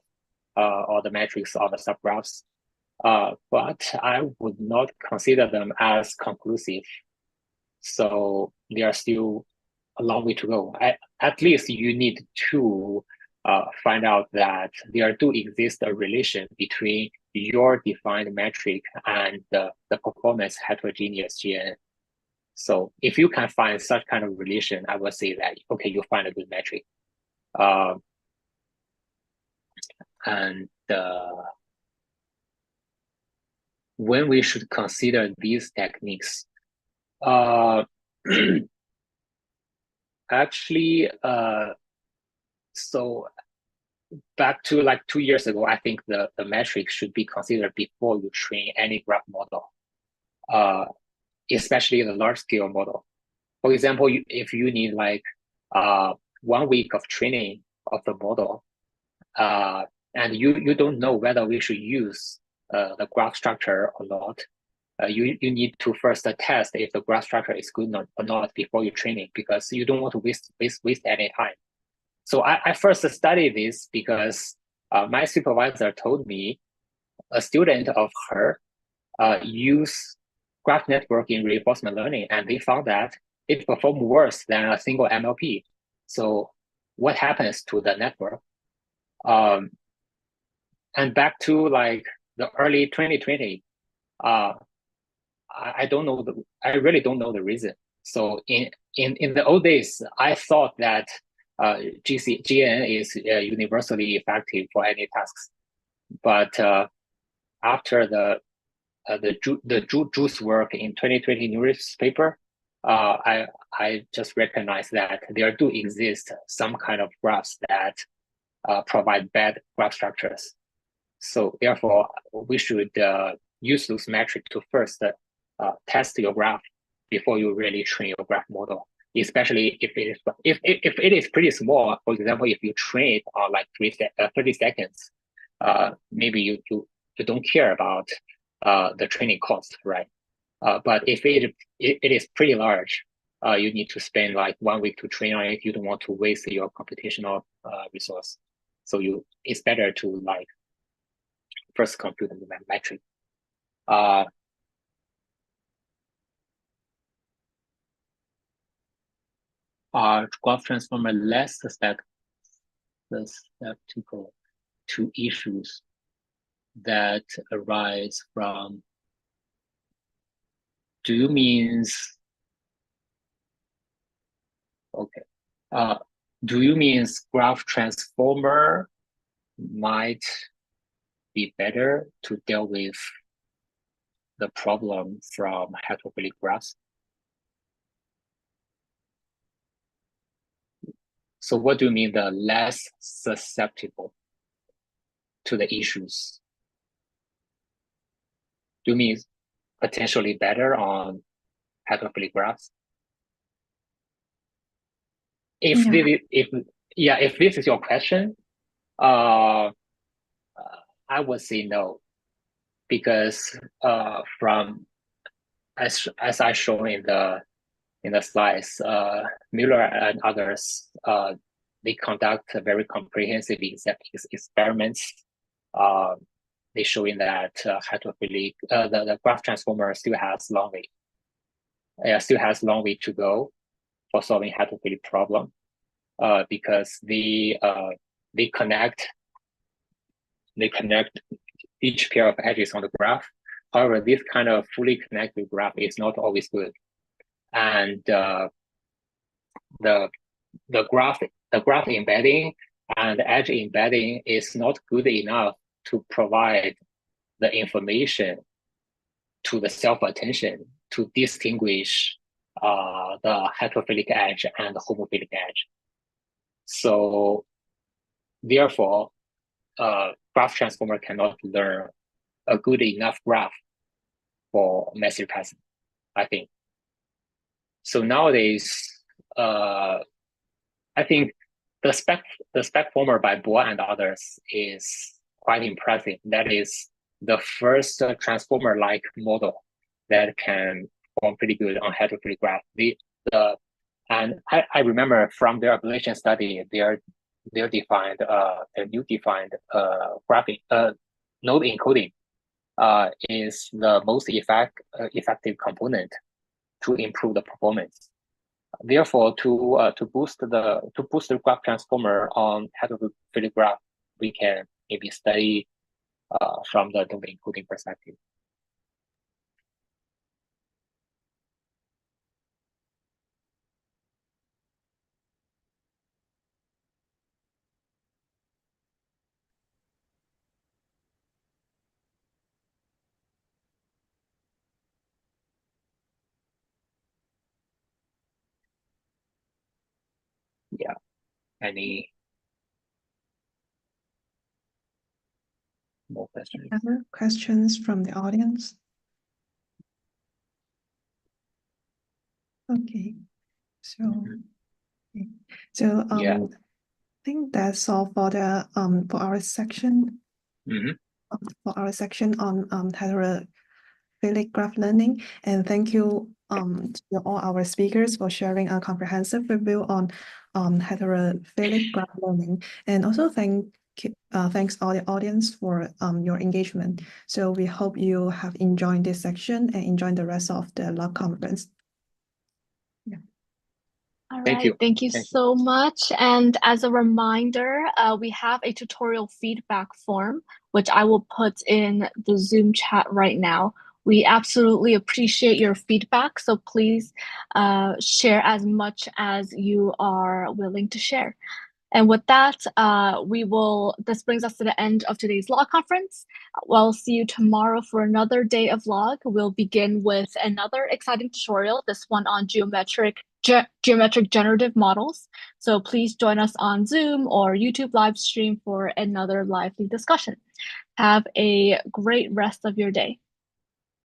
all the metrics of the subgraphs. But I would not consider them as conclusive. So there are still a long way to go. At least you need to find out that there do exist a relation between your defined metric and the performance heterogeneous GN. So if you can find such kind of relation, I will say that, okay, you find a good metric. And when we should consider these techniques, actually, so back to like 2 years ago, I think the metric should be considered before you train any graph model, especially the large scale model. For example, if you need like 1 week of training of the model, and you don't know whether we should use the graph structure or not, you need to first test if the graph structure is good or not before you train it, because you don't want to waste any time. So I first studied this because my supervisor told me a student of her used graph network in reinforcement learning, and they found that it performed worse than a single MLP. So what happens to the network? And back to like the early 2020, I don't know I really don't know the reason. So in the old days, I thought that GNN is universally effective for any tasks. But after the Juice work in 2020 Ngraph paper, I just recognize that there do exist some kind of graphs that provide bad graph structures. So therefore, we should use those metrics to first test your graph before you really train your graph model. Especially if it is pretty small. For example, if you train it on like 30 seconds, maybe you don't care about the training cost, right? But if it is pretty large, you need to spend like 1 week to train on it. You don't want to waste your computational resource. So it's better to like first compute the metric. Are graph transformer less susceptible to issues that arise from? Do you means okay? Do you means graph transformer might be better to deal with the problem from heterophilic graphs? So what do you mean the less susceptible to the issues? Do you mean potentially better on heterophilic graphs? If this is your question, I would say no, because from as I shown in the slides, Miller and others, they conduct very comprehensive experiments. They showing that heterophilic, the graph transformer still has long way to go for solving heterophilic problem, because they connect each pair of edges on the graph. However, this kind of fully connected graph is not always good, and the graph embedding and the edge embedding is not good enough to provide the information to the self-attention to distinguish the heterophilic edge and the homophilic edge. So therefore, graph transformer cannot learn a good enough graph for massive testing, I think. So nowadays, I think the spec former by Bo and others is quite impressive. That is the first transformer-like model that can perform pretty good on heterophilic graph. And I remember from their ablation study, their new defined graphic node encoding is the most effective component to improve the performance. Therefore, to boost the graph transformer on heterophilic graph, we can maybe study from the node encoding perspective. Yeah. Any more questions? Other questions from the audience? Okay. So, Yeah. I think that's all for the for our section. For our section on heterophilic graph learning, and thank you to all our speakers for sharing a comprehensive review on heterophilic graph learning, and also thanks all the audience for your engagement. So we hope you have enjoyed this section and enjoyed the rest of the LoG conference. Yeah. All Thank right, you. thank you so much. And as a reminder, we have a tutorial feedback form, which I will put in the Zoom chat right now, We absolutely appreciate your feedback, so please share as much as you are willing to share. And with that, this brings us to the end of today's LoG conference. We'll see you tomorrow for another day of LoG. We'll begin with another exciting tutorial, this one on geometric generative models. So please join us on Zoom or YouTube live stream for another lively discussion. Have a great rest of your day.